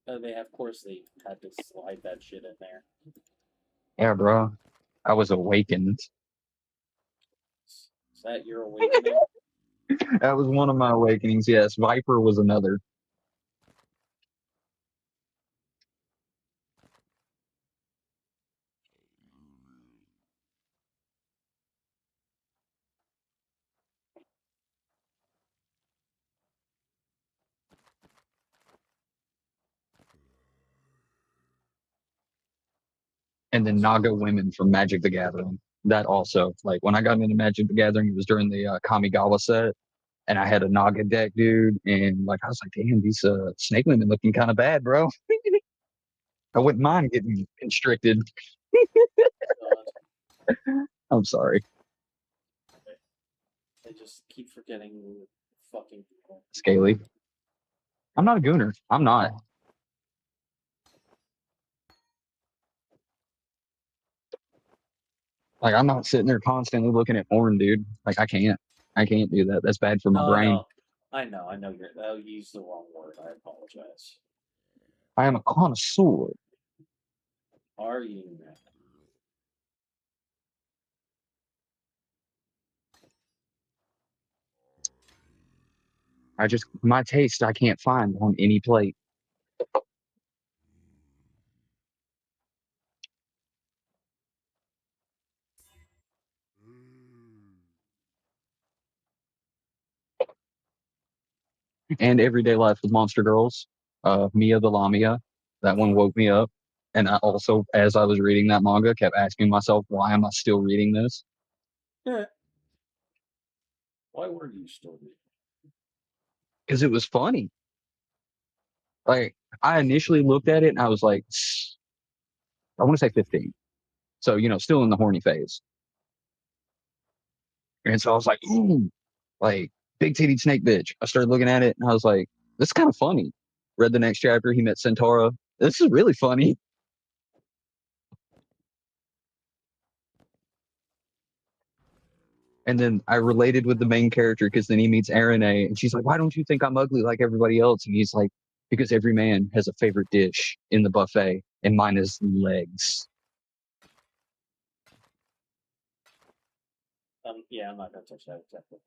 Of course, they had to slide that shit in there. Yeah, bro. I was awakened. Is that your awakening? That was one of my awakenings, yes. Viper was another. And then Naga women from Magic the Gathering. That also, like when I got into Magic the Gathering, it was during the Kamigawa set, and I had a Naga deck, dude. And like I was like, damn, these snake women looking kind of bad, bro. I wouldn't mind getting constricted. I'm sorry. I just keep forgetting fucking people. Scaly. I'm not a gooner. I'm not. Like I'm not sitting there constantly looking at porn, dude. Like I can't do that. That's bad for my brain. I know. I used the wrong word. I apologize. I am a connoisseur. Are you, man? My taste I can't find on any plate. And Everyday Life with Monster Girls, Mia the Lamia. That one woke me up. And I also, as I was reading that manga, kept asking myself, why am I still reading this? Yeah. Why were you still reading? Because it was funny. Like, I initially looked at it and I was like, I want to say 15. So, still in the horny phase. And so I was like, ooh, like, big titty snake bitch. I started looking at it and I was like, this is kind of funny. Read the next chapter. He met Centaura. This is really funny. And then I related with the main character because then he meets Arane and she's like, why don't you think I'm ugly like everybody else? And he's like, because every man has a favorite dish in the buffet and mine is legs. Yeah, I'm not going to touch that exactly.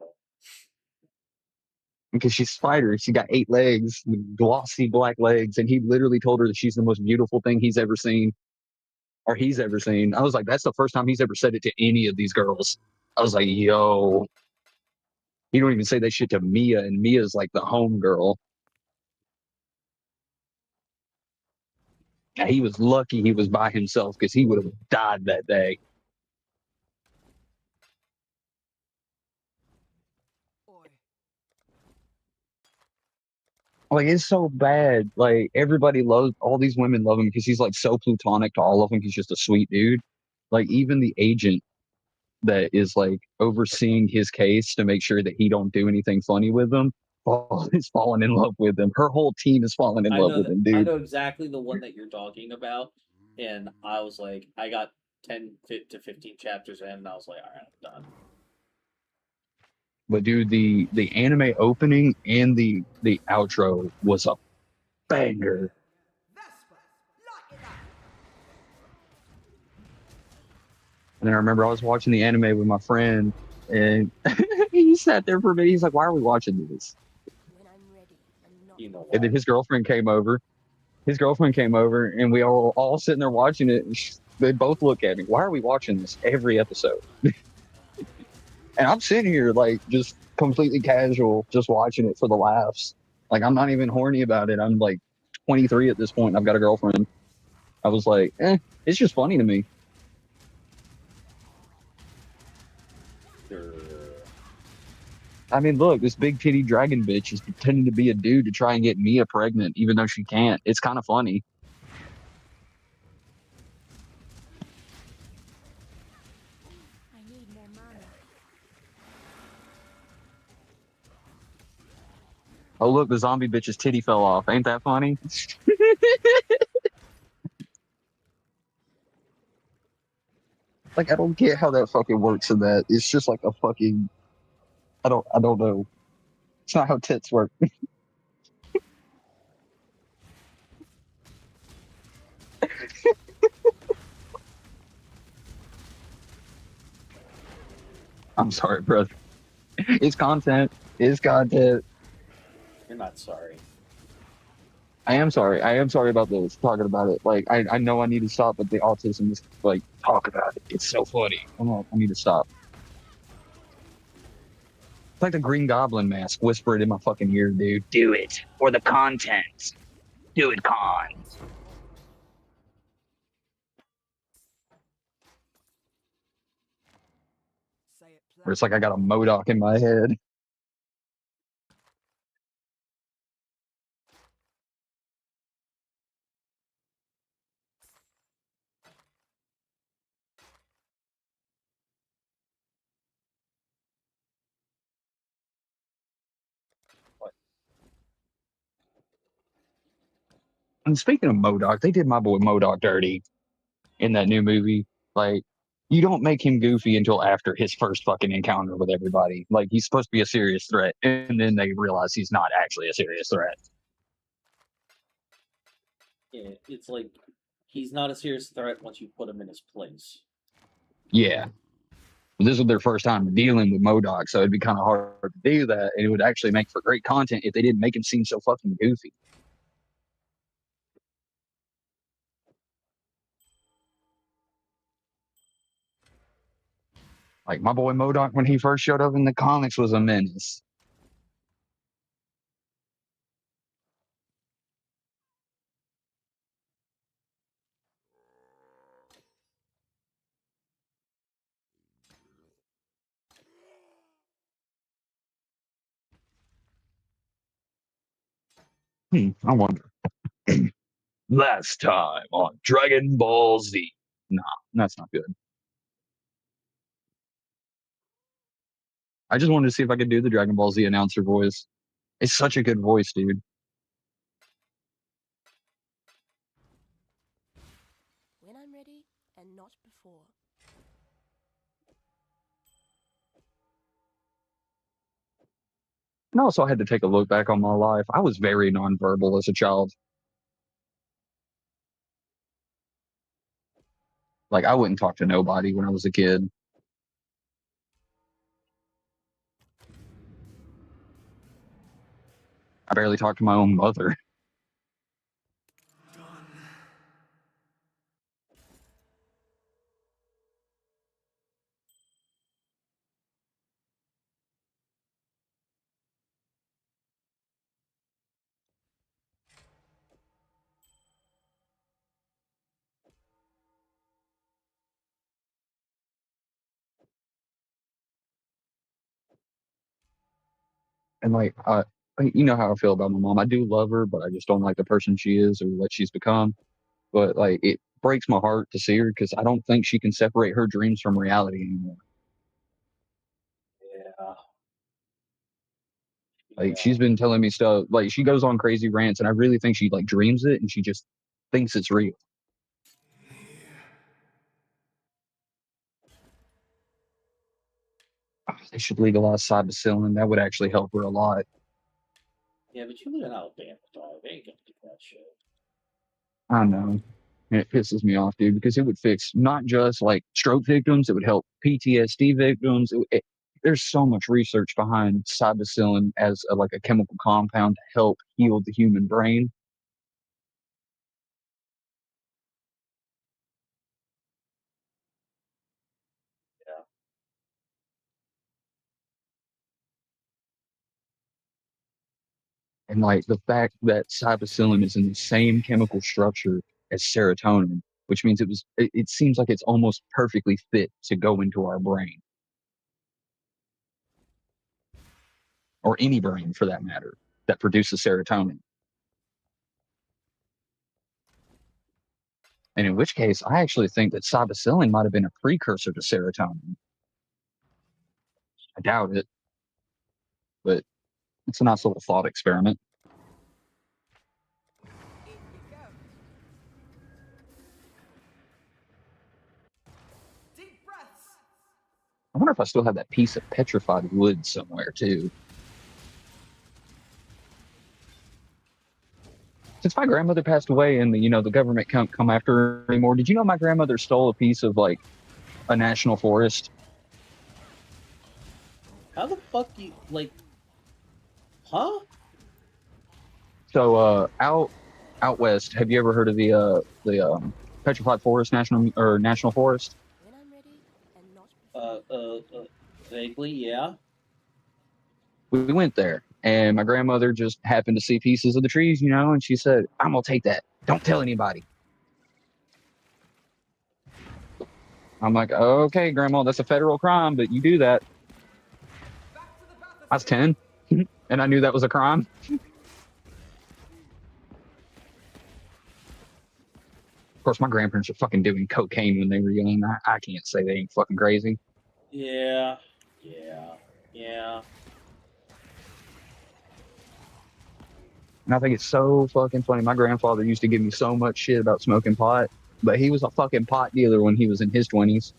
Because she's spider. She got 8 legs, glossy black legs. And he literally told her that she's the most beautiful thing he's ever seen. Or he's ever seen. I was like, that's the first time he's ever said it to any of these girls. I was like, yo. He don't even say that shit to Mia, and Mia's like the home girl. And he was lucky he was by himself because he would have died that day. Like, it's so bad. Like, everybody loves, all these women love him because he's like so plutonic to all of them. He's just a sweet dude. Like, even the agent that is like overseeing his case to make sure that he don't do anything funny with him is falling in love with him. Her whole team is falling in love with him, dude. I know exactly the one that you're talking about. And I was like, I got 10 to 15 chapters in, and I was like, all right, I'm done. But dude, the anime opening and the outro was a banger. And then I remember I was watching the anime with my friend, and he sat there for a minute. He's like, "Why are we watching this?" And then his girlfriend came over. And we all sitting there watching it. And they both look at me. Why are we watching this every episode? And I'm sitting here like just completely casual, just watching it for the laughs. Like I'm not even horny about it. I'm like 23 at this point. And I've got a girlfriend. I was like, it's just funny to me. I mean, look, this big titty dragon bitch is pretending to be a dude to try and get Mia pregnant, even though she can't. It's kind of funny. I need more mana. Oh, look, the zombie bitch's titty fell off. Ain't that funny? Like, I don't get how that fucking works in that. It's just like a fucking, I don't know. It's not how tits work. I'm sorry, brother. It's content. It's content. You're not sorry. I am sorry. I am sorry about this, talking about it. Like, I know I need to stop, but the autism is, like, talk about it. It's so funny. Come on, I need to stop. It's like the Green Goblin mask. Whisper it in my fucking ear, dude. Do it. For the content. Do it, cons. Say it Where it's like I got a MODOK in my head. And speaking of MODOK, they did my boy MODOK dirty in that new movie. Like, you don't make him goofy until after his first fucking encounter with everybody. Like, he's supposed to be a serious threat, and then they realize he's not actually a serious threat. Yeah, it's like he's not a serious threat once you put him in his place. Yeah. This was their first time dealing with MODOK, so it'd be kind of hard to do that, and it would actually make for great content if they didn't make him seem so fucking goofy. Like, my boy MODOK, when he first showed up in the comics, was a menace. I wonder. Last time on Dragon Ball Z. Nah, that's not good. I just wanted to see if I could do the Dragon Ball Z announcer voice. It's such a good voice, dude. When I'm ready, and not before. And also, I had to take a look back on my life. I was very nonverbal as a child. Like, I wouldn't talk to nobody when I was a kid. I barely talked to my own mother. And like, you know how I feel about my mom. I do love her, but I just don't like the person she is or what she's become. But like, it breaks my heart to see her because I don't think she can separate her dreams from reality anymore. Yeah. Like, she's been telling me stuff. Like, she goes on crazy rants, and I really think she like dreams it, and she just thinks it's real. They should legalize cybacillin. That would actually help her a lot. Yeah, but you live in Alabama, dog. They ain't gonna do that shit. I know. And it pisses me off, dude, because it would fix not just like stroke victims, it would help PTSD victims. There's so much research behind cybacillin as like a chemical compound to help heal the human brain. Yeah. And like the fact that cybacillin is in the same chemical structure as serotonin, which means it seems like it's almost perfectly fit to go into our brain. Or any brain for that matter, that produces serotonin. And in which case, I actually think that cybacillin might have been a precursor to serotonin. I doubt it, but it's a nice little thought experiment. In you go. Deep breaths. I wonder if I still have that piece of petrified wood somewhere too. Since my grandmother passed away and the government can't come after her anymore, did you know my grandmother stole a piece of like a national forest? How the fuck you like? Huh? So out west, have you ever heard of the Petrified Forest National Forest? When I'm ready and not Vaguely, yeah. We went there, and my grandmother just happened to see pieces of the trees, and she said, "I'm gonna take that. Don't tell anybody." I'm like, "Okay, Grandma, that's a federal crime, but you do that." Back to the battlefield. I was 10, and I knew that was a crime. Of course, my grandparents are fucking doing cocaine when they were young. I can't say they ain't fucking crazy. Yeah. And I think it's so fucking funny. My grandfather used to give me so much shit about smoking pot, but he was a fucking pot dealer when he was in his 20s.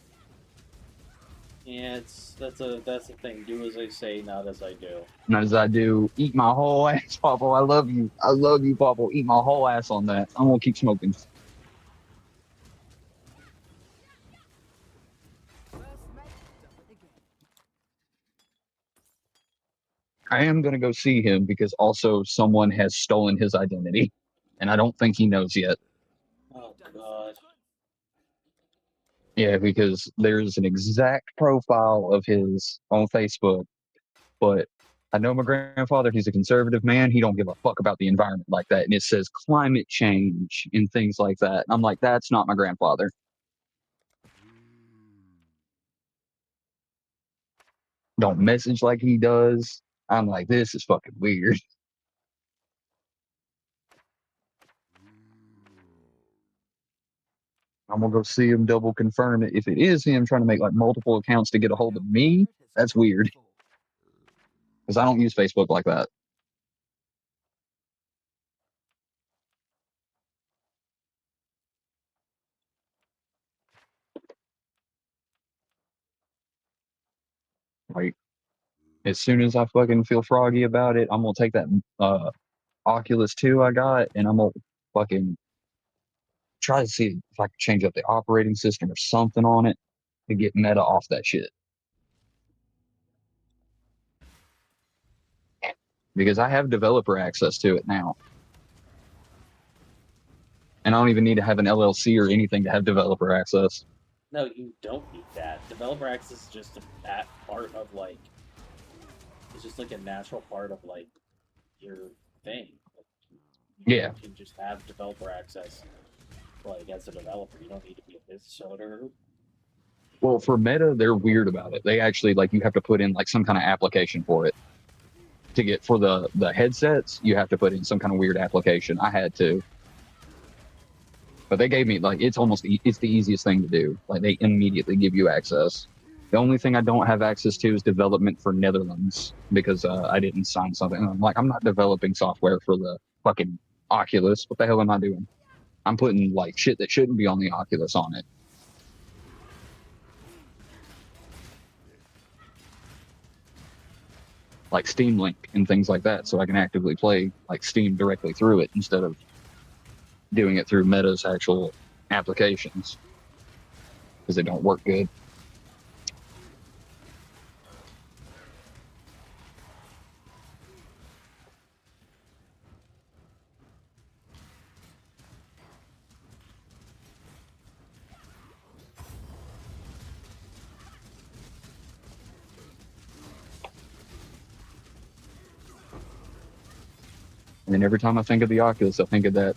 Yeah, that's the thing. Do as I say, not as I do. Not as I do. Eat my whole ass, Papa. I love you. I love you, Papa. Eat my whole ass on that. I'm gonna keep smoking. First mate, done it again. I am gonna go see him because also someone has stolen his identity, and I don't think he knows yet. Oh god. Yeah, because there's an exact profile of his on Facebook, but I know my grandfather, he's a conservative man. He don't give a fuck about the environment like that. And it says climate change and things like that. And I'm like, that's not my grandfather. Don't message like he does. I'm like, this is fucking weird. I'm gonna go see him, double confirm it. If it is him trying to make like multiple accounts to get a hold of me, that's weird. Because I don't use Facebook like that. Like, as soon as I fucking feel froggy about it, I'm gonna take that Oculus 2 I got, and I'm gonna fucking try to see if I can change up the operating system or something on it to get Meta off that shit. Because I have developer access to it now. And I don't even need to have an LLC or anything to have developer access. No, you don't need that. Developer access is just that part of like. It's just like a natural part of like your thing. Yeah. You can just have developer access. Like as a developer, you don't need to be a business owner. Well, for Meta, they're weird about it. They actually like you have to put in like some kind of application for it. To get for the headsets, you have to put in some kind of weird application. I had to. But they gave me like it's the easiest thing to do. Like they immediately give you access. The only thing I don't have access to is development for Netherlands because I didn't sign something. And I'm like, I'm not developing software for the fucking Oculus. What the hell am I doing? I'm putting like shit that shouldn't be on the Oculus on it. Like Steam Link and things like that, so I can actively play like Steam directly through it instead of doing it through Meta's actual applications because they don't work good. And then every time I think of the Oculus, I think of that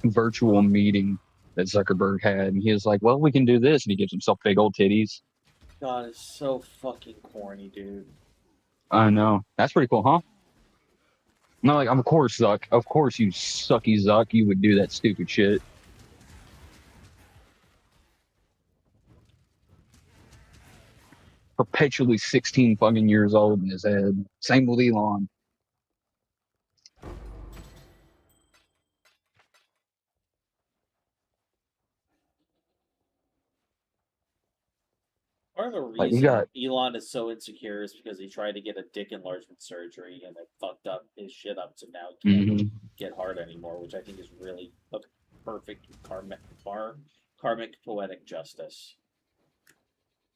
virtual meeting that Zuckerberg had, and he was like, "Well, we can do this," and he gives himself big old titties. God, it's so fucking corny, dude. I know. That's pretty cool, huh? No, like, of course, Zuck. Of course, you sucky Zuck. You would do that stupid shit. Perpetually 16 fucking years old in his head. Same with Elon. Part of the Like, you reason got Elon is so insecure is because he tried to get a dick enlargement surgery and it fucked up his shit up, so now he can't get hard anymore, which I think is really a perfect karmic poetic justice.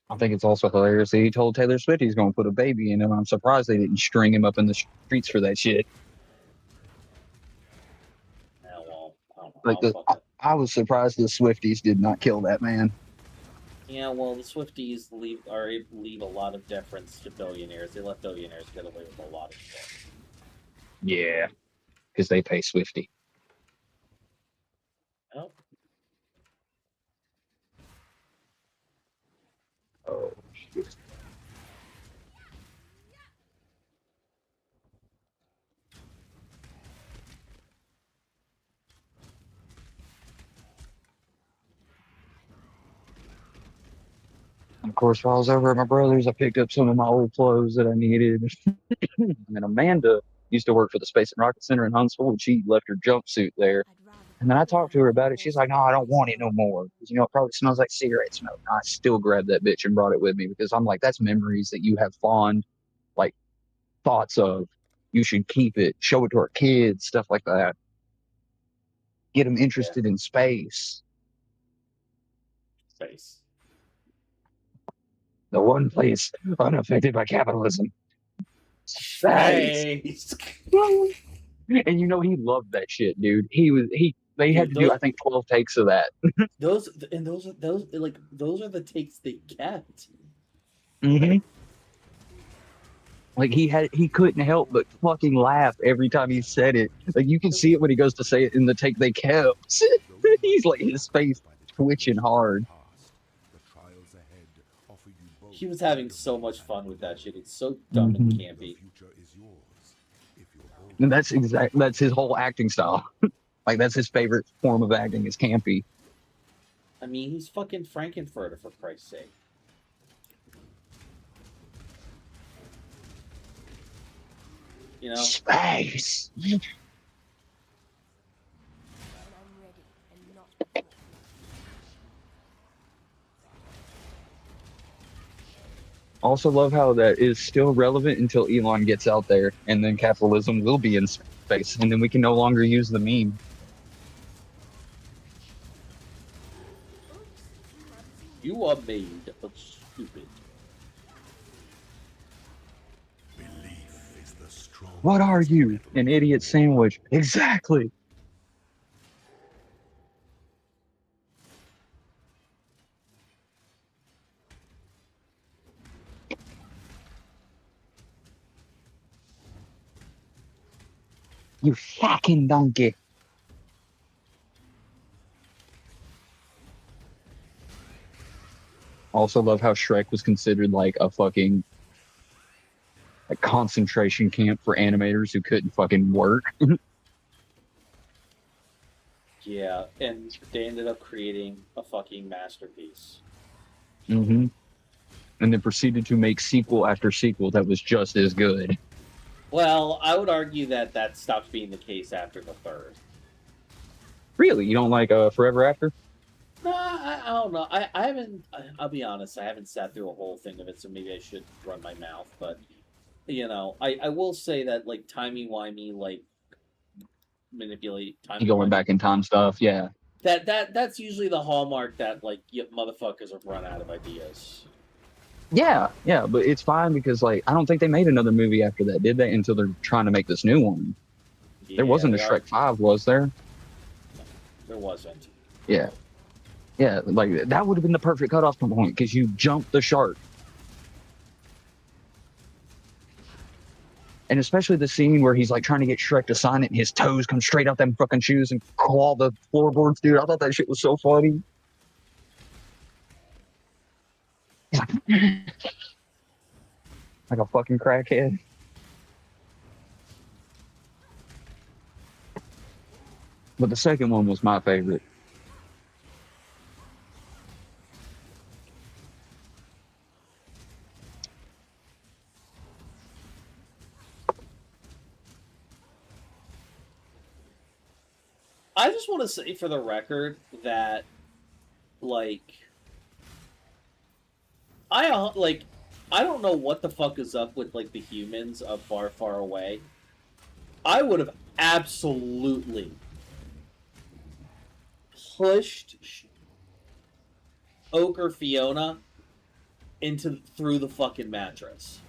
I think it's also hilarious that he told Taylor Swift he's going to put a baby in him. I'm surprised they didn't string him up in the streets for that shit. Yeah, well, I don't know. Like, I was surprised the Swifties did not kill that man. Yeah, well, the Swifties are able to leave a lot of deference to billionaires. They let billionaires get away with a lot of shit. Yeah, because they pay Swifty. Oh. Oh, shit. Of course, while I was over at my brother's, I picked up some of my old clothes that I needed. And then Amanda used to work for the Space and Rocket Center in Huntsville, and she left her jumpsuit there. And then I talked to her about it. She's like, "No, I don't want it no more. You know, it probably smells like cigarette smoke." And I still grabbed that bitch and brought it with me because I'm like, that's memories that you have fond, like, thoughts of. You should keep it, show it to our kids, stuff like that. Get them interested in space. Space. The one place unaffected by capitalism. Space. And you know he loved that shit, dude. They had to do, I think, 12 takes of that. those are the takes they kept. Mm-hmm. Like he couldn't help but fucking laugh every time he said it. Like you can see it when he goes to say it in the take they kept. He's like his face twitching hard. He was having so much fun with that shit. It's so dumb and campy. And that's his whole acting style. Like that's his favorite form of acting is campy. I mean, he's fucking Frankenfurter, for Christ's sake. You know? Space. Also love how that is still relevant until Elon gets out there, and then capitalism will be in space, and then we can no longer use the meme. You are made of stupid. What are you? An idiot sandwich. Exactly. You fucking donkey. Also love how Shrek was considered like a fucking concentration camp for animators who couldn't fucking work. Yeah, and they ended up creating a fucking masterpiece. Mm-hmm. And then proceeded to make sequel after sequel that was just as good. Well, I would argue that stopped being the case after the third. Really? You don't like Forever After? No, I don't know. I haven't. I'll be honest. I haven't sat through a whole thing of it, so maybe I should run my mouth. But you know, I will say that like timey-wimey, like manipulate time. Going back in time stuff, yeah. That's usually the hallmark that like motherfuckers have run out of ideas. Yeah, but it's fine because like I don't think they made another movie after that, did they? Until they're trying to make this new one. Yeah, there wasn't a Shrek 5, was there? No, there wasn't. Yeah, like that would have been the perfect cutoff point because you jumped the shark. And especially the scene where he's like trying to get Shrek to sign it and his toes come straight out them fucking shoes and claw the floorboards, dude. I thought that shit was so funny. He's like a fucking crackhead. But the second one was my favorite. I just want to say for the record that, like, I don't know what the fuck is up with, like, the humans of Far, Far Away. I would have absolutely pushed Ochre Fiona through the fucking mattress.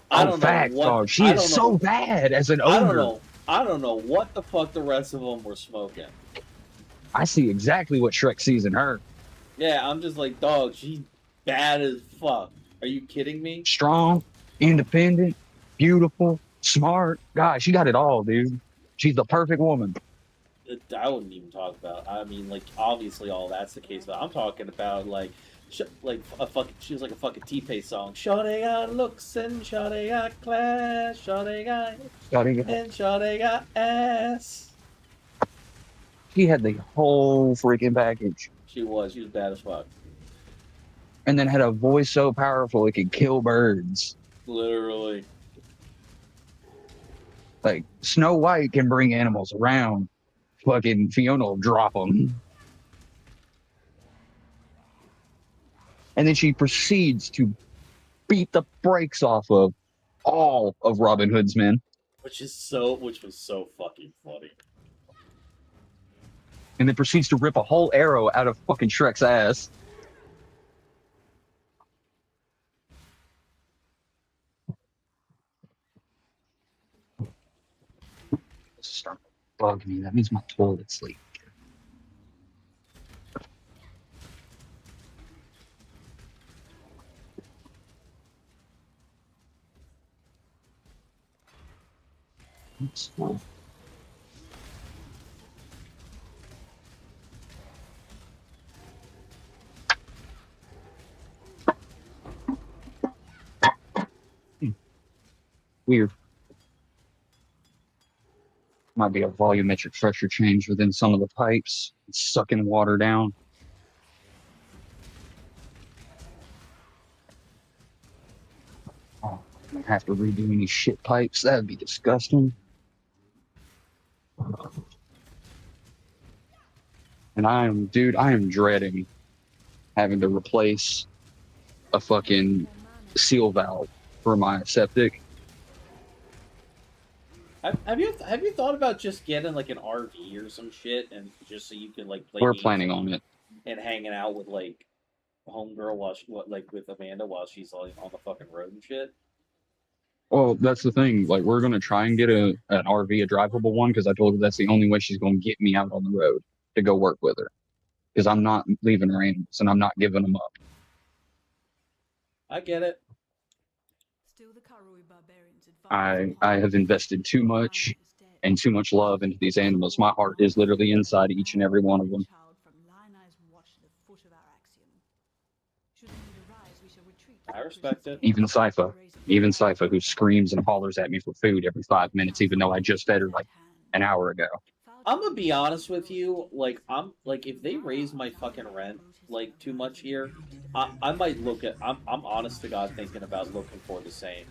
I don't know what. Dog. She is so bad as an ogre. I don't know what the fuck the rest of them were smoking. I see exactly what Shrek sees in her. Yeah, I'm just like, dog, she's bad as fuck. Are you kidding me? Strong, independent, beautiful, smart. God, she got it all, dude. She's the perfect woman. I wouldn't even talk about. I mean, like, obviously all that's the case, but I'm talking about like a fucking. She was like a fucking T-Pace song. Shawty got looks and shawty got class. Shawty got and shawty got ass. She had the whole freaking package. She was bad as fuck. And then had a voice so powerful it could kill birds. Literally. Like, Snow White can bring animals around. Fucking Fiona will drop them. And then she proceeds to beat the brakes off of all of Robin Hood's men. Which was so fucking funny. And then proceeds to rip a whole arrow out of fucking Shrek's ass. This is starting to bug me. That means my toilet's leaking. Oops. Weird. Might be a volumetric pressure change within some of the pipes. It's sucking water down. Oh, I'm gonna have to redo any shit pipes. That'd be disgusting. And I am dreading having to replace a fucking seal valve for my septic. Have you thought about just getting like an RV or some shit, and just so you can like play? We're planning on it. And hanging out with like homegirl with Amanda while she's like on the fucking road and shit. Well, that's the thing. Like, we're gonna try and get an RV, a drivable one, because I told her that's the only way she's gonna get me out on the road to go work with her. Because I'm not leaving her animals, and I'm not giving them up. I get it. I have invested too much and too much love into these animals. My heart is literally inside each and every one of them. I respect it. Even Sypha, who screams and hollers at me for food every 5 minutes, even though I just fed her like an hour ago. I'm gonna be honest with you. Like, if they raise my fucking rent like too much here, I might look at. I'm honest to God thinking about looking for the same.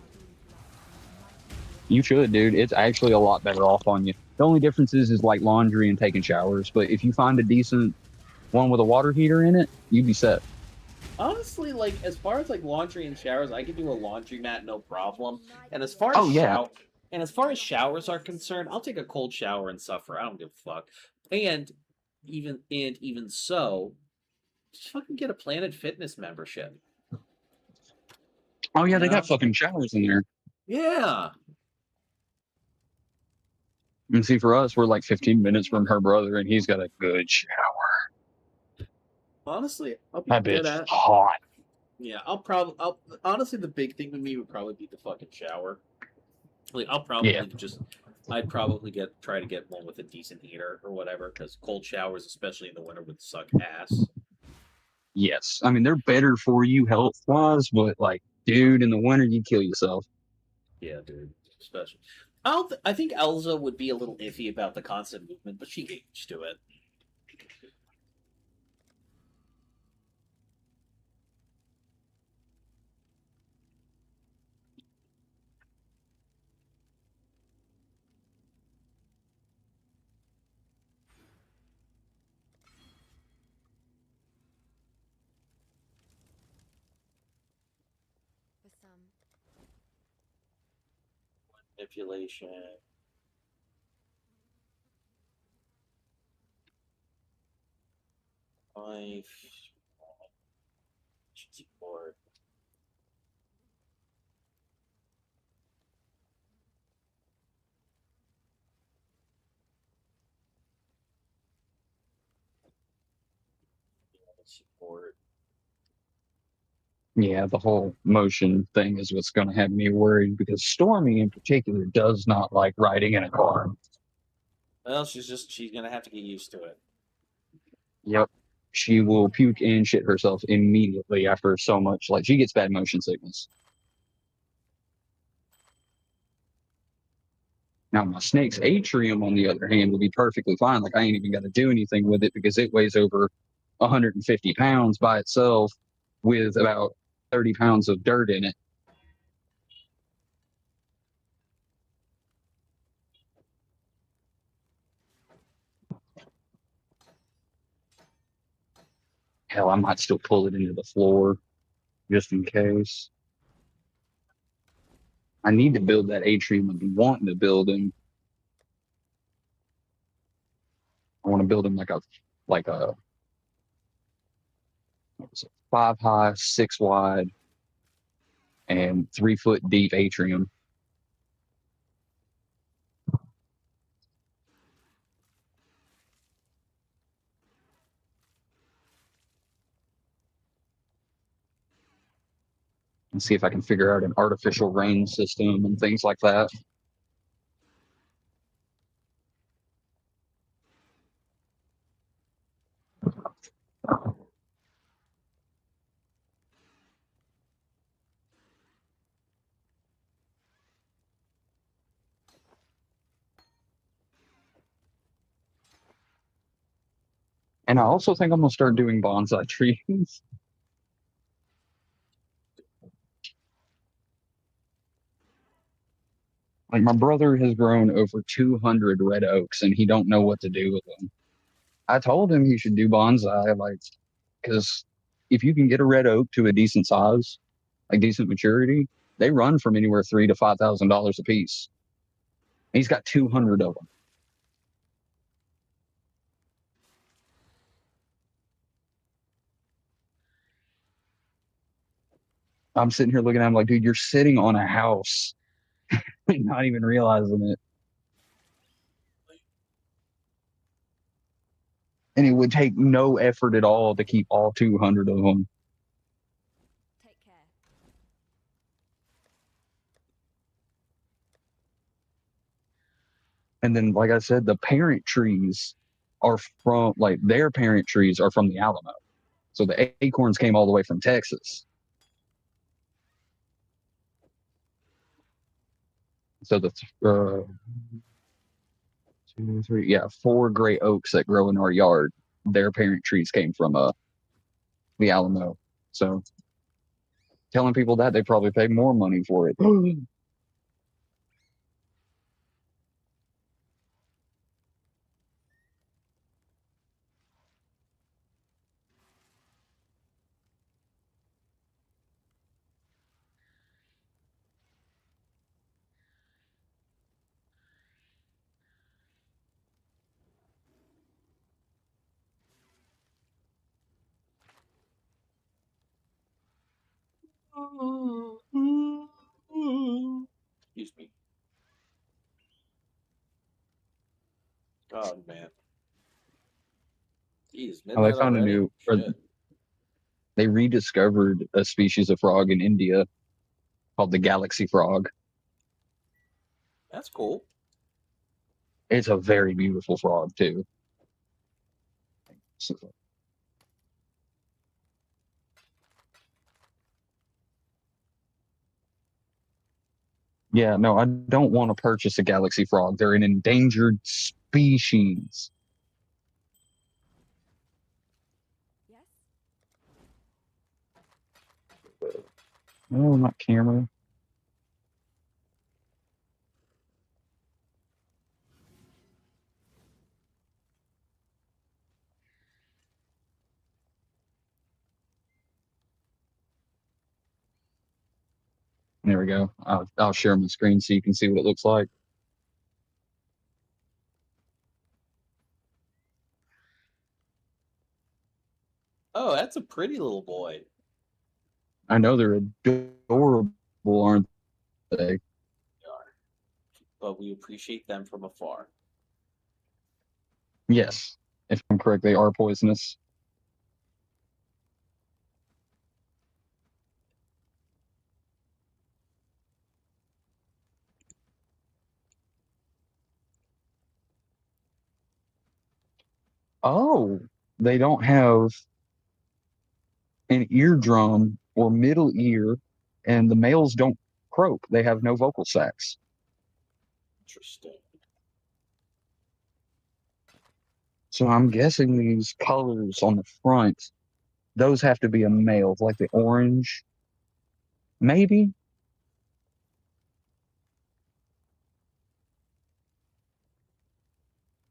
You should, dude. It's actually a lot better off on you. The only difference is like laundry and taking showers. But if you find a decent one with a water heater in it, you'd be set. Honestly, like, as far as like laundry and showers, I can do a laundromat no problem. And as far as showers are concerned, I'll take a cold shower and suffer. I don't give a fuck. And even so, just fucking get a Planet Fitness membership. Oh yeah, they got fucking showers in there. Yeah. And see, for us, we're like 15 minutes from her brother, and he's got a good shower. Honestly, I'll be that good bitch at. Hot. Yeah, honestly, the big thing with me would probably be the fucking shower. Like, I'll probably Yeah. I'd probably try to get one with a decent heater or whatever, because cold showers, especially in the winter, would suck ass. Yes. I mean, they're better for you health-wise, but, like, dude, in the winter, you kill yourself. Yeah, dude. Especially. I think Elza would be a little iffy about the constant movement, but she get used to it. For some, Manipulation. Life. Board. Support. Yeah, the whole motion thing is what's going to have me worried because Stormy, in particular, does not like riding in a car. Well, she's gonna have to get used to it. Yep. She will puke and shit herself immediately after so much. Like, she gets bad motion sickness. Now, my snake's atrium, on the other hand, will be perfectly fine. Like, I ain't even got to do anything with it because it weighs over 150 pounds by itself with about 30 pounds of dirt in it. Hell, I might still pull it into the floor just in case. I need to build that atrium. I've been wanting to build him. I want to build him like a what was it, 5 high, 6 wide, and 3 foot deep atrium. And see if I can figure out an artificial rain system and things like that. And I also think I'm going to start doing bonsai trees. Like, my brother has grown over 200 red oaks, and he don't know what to do with them. I told him he should do bonsai, like, because if you can get a red oak to a decent size, like decent maturity, they run from anywhere $3,000 to $5,000 a piece. He's got 200 of them. I'm sitting here looking at him like, dude, you're sitting on a house, not even realizing it. And it would take no effort at all to keep all 200 of them. take care. And then, like I said, the parent trees are from, like, their parent trees are from the Alamo. So the acorns came all the way from Texas. So the 2, 3, yeah, 4 great oaks that grow in our yard, their parent trees came from the Alamo. So telling people that, they probably pay more money for it. Excuse me. God, man. Jeez, Oh, they midnight found a already? new, or Shit. they rediscovered a species of frog in India called the galaxy frog. That's cool. It's a very beautiful frog too. So, yeah, no, I don't want to purchase a galaxy frog. They're an endangered species. Yes? Oh, not camera. There we go. I'll share my screen so you can see what it looks like. Oh, that's a pretty little boy. I know they're adorable, aren't they? They are. But we appreciate them from afar. Yes, if I'm correct, they are poisonous. Oh, they don't have an eardrum or middle ear, and the males don't croak. They have no vocal sacs. Interesting. So I'm guessing these colors on the front, those have to be a male, like the orange. Maybe?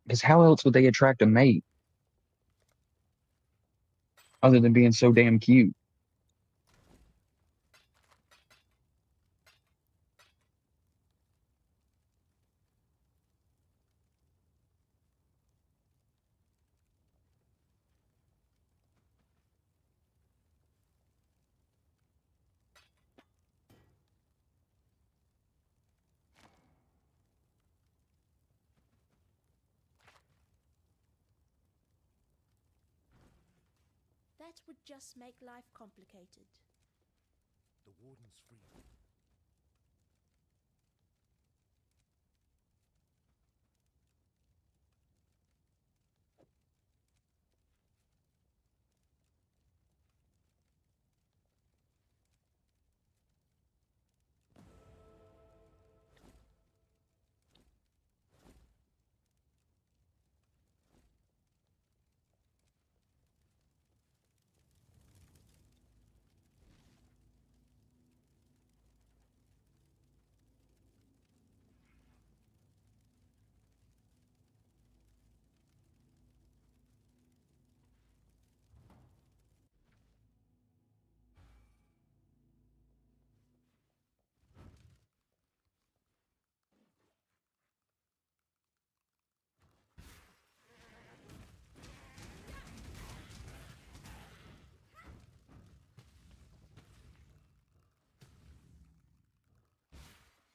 Because how else would they attract a mate? Other than being so damn cute. That would just make life complicated. The warden's free.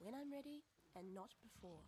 When I'm ready, and not before.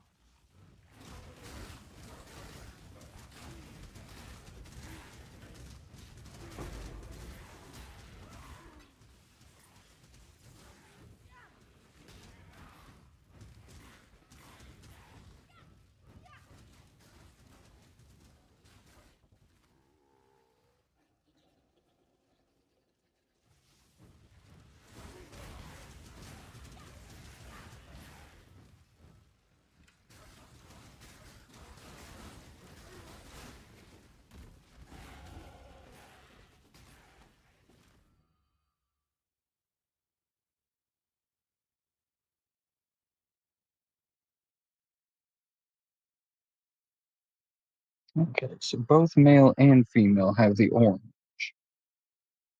Okay, so both male and female have the orange.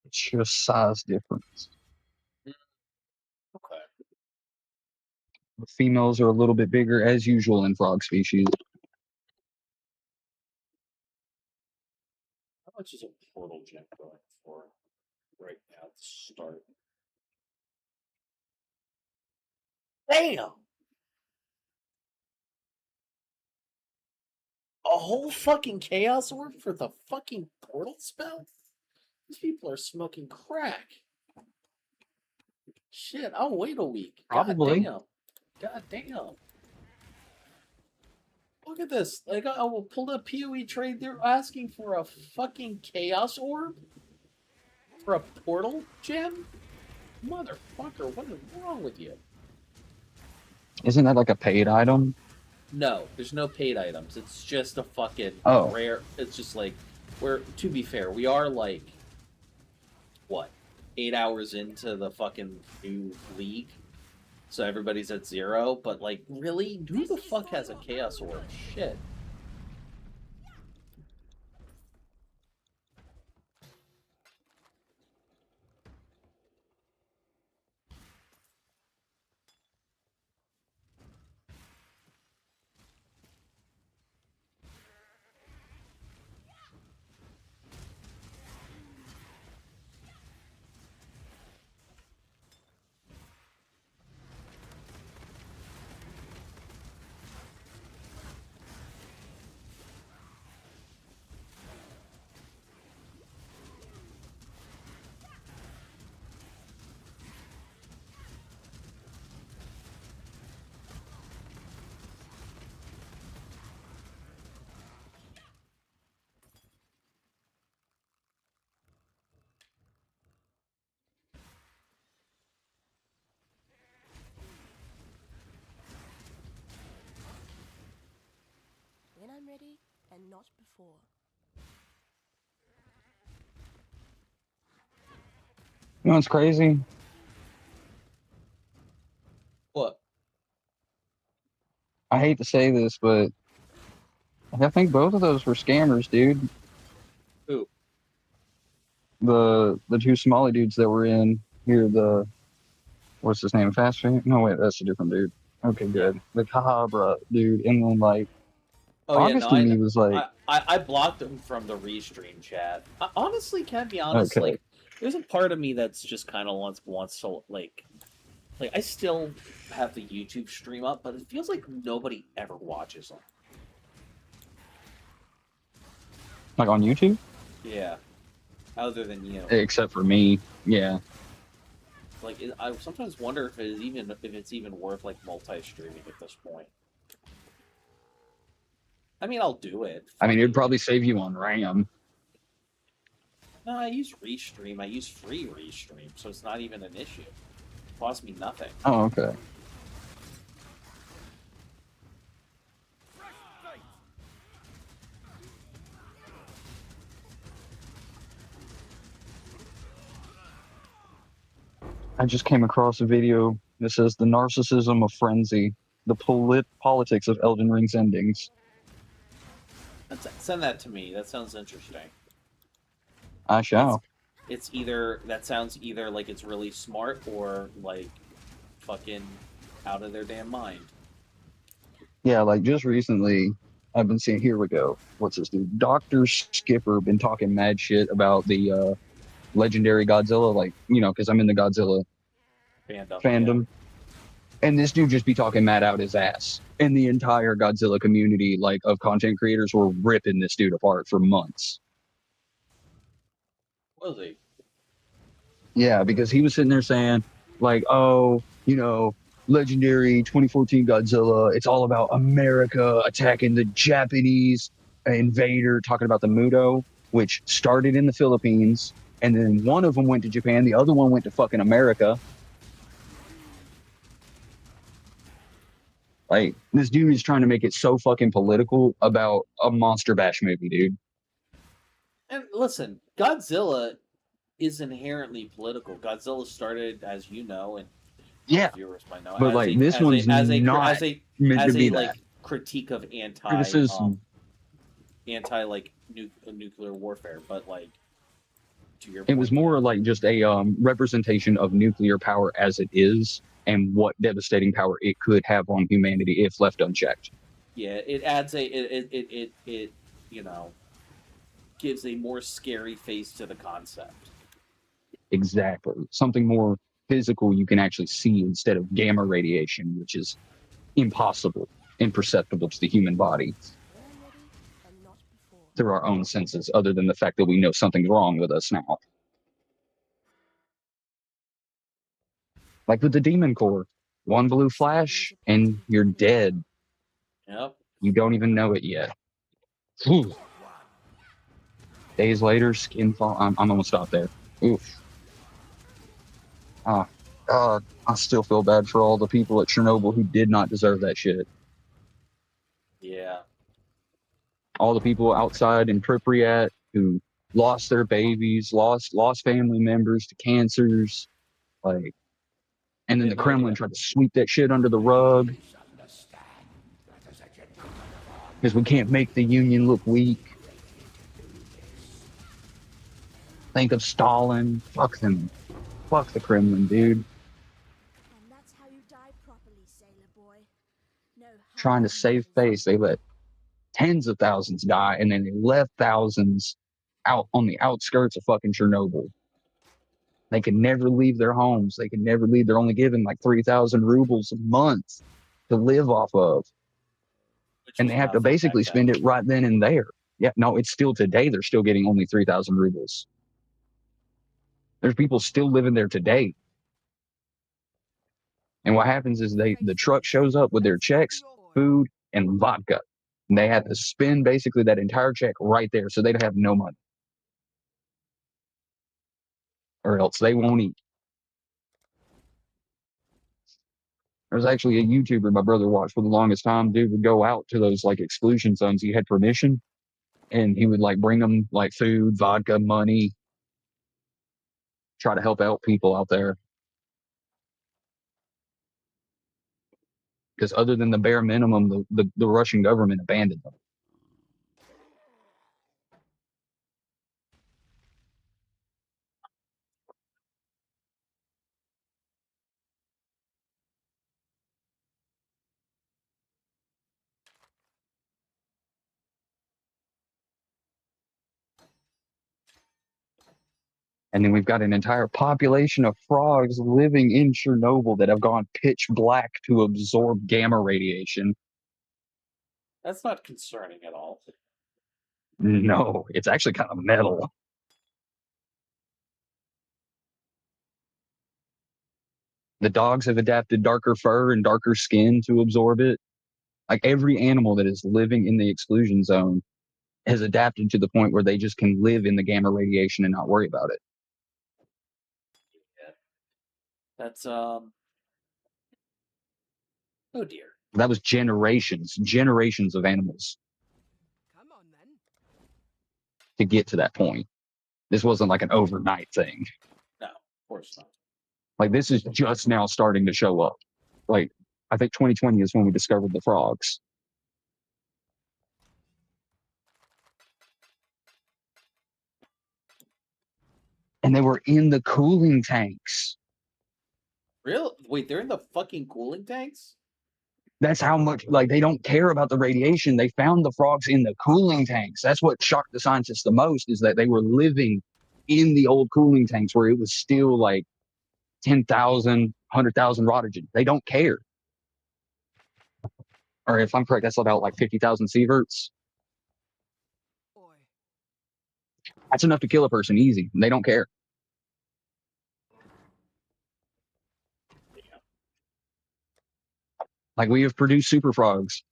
It's just size difference. Okay. The females are a little bit bigger, as usual in frog species. How much is a portal gem going for right now to start? Damn! A whole fucking chaos orb for the fucking portal spell? These people are smoking crack. Shit, I'll wait a week. Probably. God damn. God damn. Look at this. Like, I will pull the PoE trade. They're asking for a fucking Chaos Orb? For a portal gem? Motherfucker, what is wrong with you? Isn't that like a paid item? No, there's no paid items. It's just a fucking Oh. rare. It's just like, to be fair, we are like, what, 8 hours into the fucking new league? So everybody's at 0, but like, really? Who the fuck has a Chaos Orb? Shit. When I'm ready, and not before. You know what's crazy? What? I hate to say this, but I think both of those were scammers, dude. Who? The two Somali dudes that were in here, what's his name? Fast Food? No, wait, that's a different dude. Okay, good. The Kahabra dude, and then like August to me was like, I blocked him from the restream chat. I, honestly, can't be honest. Okay. Like, there's a part of me that's just kind of wants to like I still have the YouTube stream up, but it feels like nobody ever watches them. like on YouTube, Yeah, other than you. except for me. Yeah. Like, I sometimes wonder if it's even worth like multi-streaming at this point. I mean, I'll do it. I mean, it'd probably save you on RAM. No, I use Restream. I use free Restream, so it's not even an issue. It costs me nothing. Oh, okay. I just came across a video that says the narcissism of frenzy, the politics of Elden Ring's endings. Send that to me. That sounds interesting. I shall. It's either that sounds either like it's really smart or like fucking out of their damn mind. Yeah, like just recently, I've been seeing. Here we go. What's this dude? Dr. Skipper been talking mad shit about the legendary Godzilla, like, you know, because I'm in the Godzilla fandom. Yeah. And this dude just be talking mad out his ass. And the entire Godzilla community, like, of content creators were ripping this dude apart for months. Was he? Yeah, because he was sitting there saying, like, oh, you know, legendary 2014 Godzilla, it's all about America attacking the Japanese invader, talking about the Muto, which started in the Philippines, and then one of them went to Japan, the other one went to fucking America. Like, this dude is trying to make it so fucking political about a Monster Bash movie, dude. And listen, Godzilla is inherently political. Godzilla started, as you know, and yeah, viewers might know, but like this one's not meant to be like that critique of criticism, anti like nuclear warfare. But like, to your it point, was more like just a representation of nuclear power as it is, and what devastating power it could have on humanity if left unchecked. Yeah, it adds it you know, gives a more scary face to the concept. Exactly. Something more physical you can actually see instead of gamma radiation, which is impossible, imperceptible to the human body through our own senses, other than the fact that we know something's wrong with us now. Like with the Demon Core, one blue flash and you're dead. Yep. You don't even know it yet. Whew. Days later, skin fall. I'm almost stopped there. Oof. Oh, God. I still feel bad for all the people at Chernobyl who did not deserve that shit. Yeah. All the people outside in Pripyat who lost their babies, lost family members to cancers, like, and then the Kremlin tried to sweep that shit under the rug because we can't make the Union look weak. Think of Stalin. Fuck them. Fuck the Kremlin, dude. And that's how you die properly, sailor boy. No Trying to save face, they let tens of thousands die, and then they left thousands out on the outskirts of fucking Chernobyl. They can never leave their homes. They can never leave. They're only given like 3,000 rubles a month to live off of. And they have to basically spend it right then and there. Yeah, no, it's still today. They're still getting only 3,000 rubles. There's people still living there today. And what happens is the truck shows up with their checks, food, and vodka. And they have to spend basically that entire check right there, so they don't have no money. Or else they won't eat. There's actually a YouTuber my brother watched for the longest time. Dude would go out to those like exclusion zones. He had permission, and he would like bring them like food, vodka, money, try to help out people out there. Because other than the bare minimum, the Russian government abandoned them. And then we've got an entire population of frogs living in Chernobyl that have gone pitch black to absorb gamma radiation. That's not concerning at all. No, it's actually kind of metal. The dogs have adapted darker fur and darker skin to absorb it. Like every animal that is living in the exclusion zone has adapted to the point where they just can live in the gamma radiation and not worry about it. Yeah. That's oh dear. That was generations of animals Come on, then. to get to that point. This wasn't like an overnight thing. No, of course not. Like this is just now starting to show up. Like I think 2020 is when we discovered the frogs. And they were in the cooling tanks. Real? Wait, they're in the fucking cooling tanks? That's how much, like, they don't care about the radiation. They found the frogs in the cooling tanks. That's what shocked the scientists the most, is that they were living in the old cooling tanks where it was still like 10,000, 100,000 rotogen. They don't care. Or if I'm correct, that's about like 50,000 sieverts. Oi. That's enough to kill a person easy. They don't care. Like, we have produced super frogs.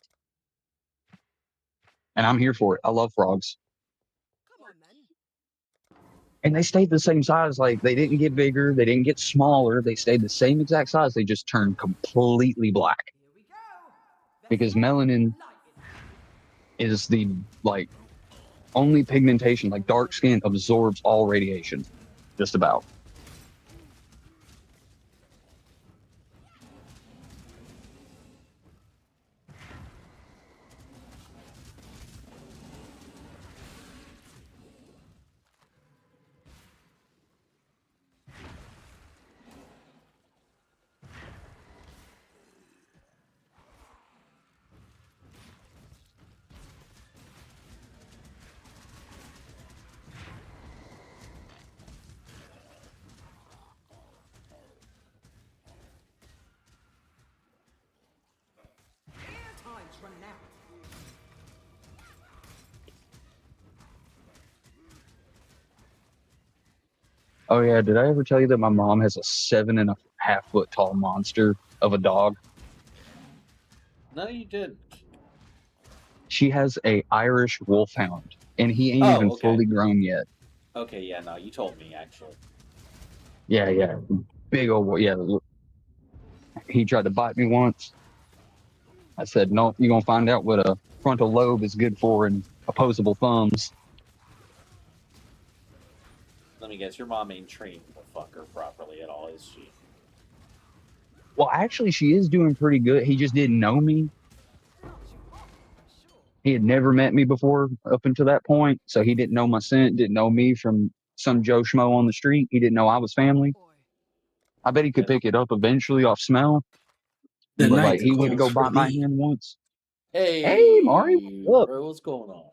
And I'm here for it. I love frogs. Come on, then. And they stayed the same size. Like, they didn't get bigger. They didn't get smaller. They stayed the same exact size. They just turned completely black. Here we go. Because melanin is the, like, only pigmentation. Like, dark skin absorbs all radiation. Just about. Time's running out. Oh, yeah. Did I ever tell you that my mom has a 7.5 foot tall monster of a dog? No, you didn't. She has a Irish wolfhound, and he ain't Oh, even okay. fully grown yet. Okay, yeah, no, you told me actually. Yeah, big old boy. Yeah, he tried to bite me once. I said, "No, you're gonna find out what a frontal lobe is good for in opposable thumbs." Let me guess, your mom ain't trained the fucker properly at all, is she? Well, actually, she is doing pretty good. He just didn't know me. He had never met me before up until that point, so he didn't know my scent, didn't know me from some Joe Schmo on the street. He didn't know I was family. I bet he could pick it up eventually off smell. The But night like, he went to go calls for bite my thee. hand once. Hey, Mari, what's up? bro, what's going on?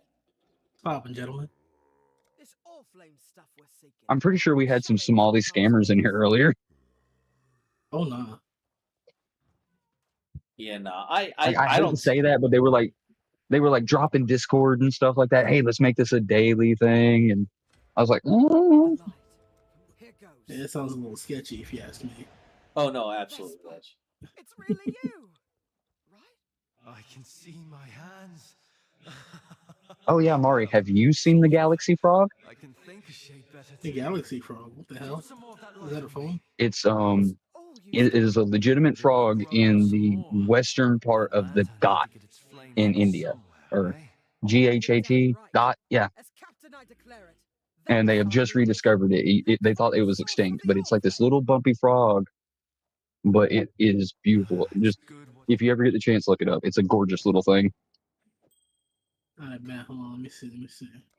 Poppin', gentlemen. This all flame stuff we're seeking. I'm pretty sure we had some Somali scammers in here earlier. Oh, nah. Yeah, no, I I hate don't to say that, but they were like dropping Discord and stuff like that. Hey, let's make this a daily thing. And I was like, oh. Here goes. Yeah, it sounds a little sketchy if you ask me. Oh no, absolutely. Rich. It's really you, right? I can see my hands. Oh yeah, Mari, have you seen the Galaxy Frog? I can think a shade better. The Galaxy Frog. What the hell? Is that a phone? It's it is a legitimate frog in the western part of the Ghat in India, or GHAT Ghat, yeah. As captain, I declare it. And they have just rediscovered it. They thought it was extinct, but it's like this little bumpy frog. But it is beautiful. Just if you ever get the chance, look it up. It's a gorgeous little thing. Alright, man, hold on. Let me see.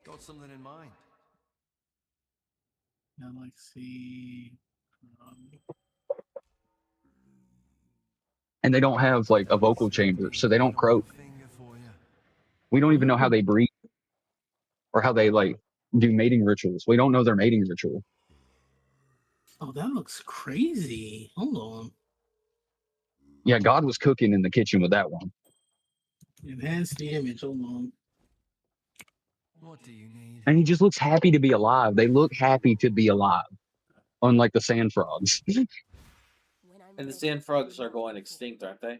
Got something in mind. Galaxy. And they don't have like a vocal chamber, so they don't croak. We don't even know how they breathe or how they like do mating rituals. We don't know their mating ritual. Oh, that looks crazy. Hold on. Yeah, God was cooking in the kitchen with that one. Enhance the image. Hold on. What do you need? And he just looks happy to be alive. They look happy to be alive, unlike the sand frogs. And the sand frogs are going extinct, aren't they?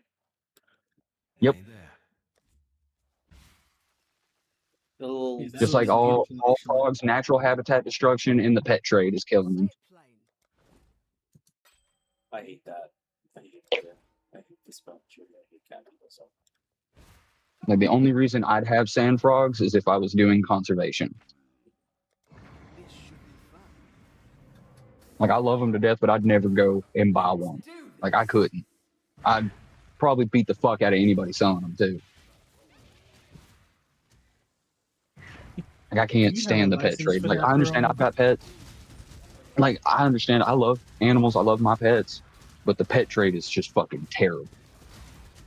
Yep. The little, Yeah, that Just like looks all beautiful, actually. frogs, natural habitat destruction in the pet trade is killing them. I hate that. I hate that. I hate this bunch. I hate cat people so. Like the only reason I'd have sand frogs is if I was doing conservation. Like I love them to death, but I'd never go and buy one. Like I couldn't. I'd probably beat the fuck out of anybody selling them too. Like I can't stand the pet trade. Like I understand I've got pets. Like I understand I love animals. I love my pets, but the pet trade is just fucking terrible.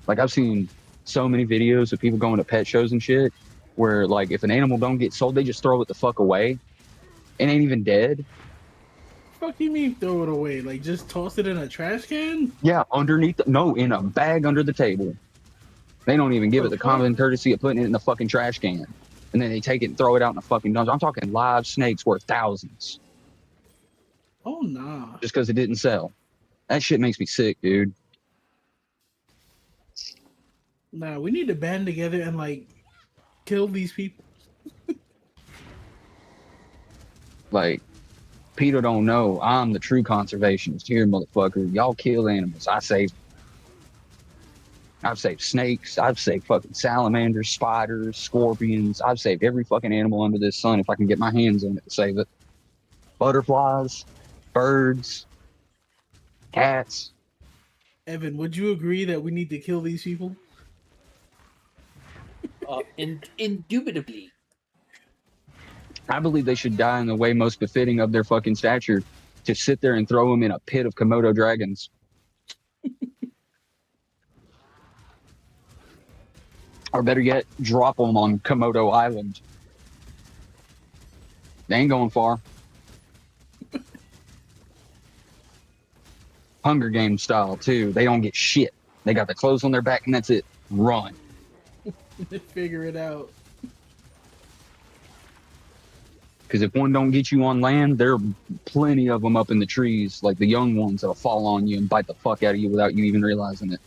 Like I've seen so many videos of people going to pet shows and shit where like if an animal don't get sold, they just throw it the fuck away. It ain't even dead. Fuck you mean throw it away? Like just toss it in a trash can? Yeah, underneath no, in a bag under the table. They don't even give it the common courtesy of putting it in the fucking trash can. And then they take it and throw it out in the fucking dumpster. I'm talking live snakes worth thousands. Oh nah. Just because it didn't sell. That shit makes me sick, dude. Nah, we need to band together and like kill these people. Like, Peter don't know I'm the true conservationist here, motherfucker. Y'all kill animals. I've saved snakes. I've saved fucking salamanders, spiders, scorpions. I've saved every fucking animal under this sun if I can get my hands on it to save it. Butterflies, birds, cats. Evan, would you agree that we need to kill these people? Indubitably. I believe they should die in the way most befitting of their fucking stature, to sit there and throw them in a pit of Komodo dragons. Or better yet, drop them on Komodo Island. They ain't going far. Hunger Games style, too. They don't get shit. They got the clothes on their back and that's it. Run. Figure it out. Because if one don't get you on land, there are plenty of them up in the trees, like the young ones that'll fall on you and bite the fuck out of you without you even realizing it.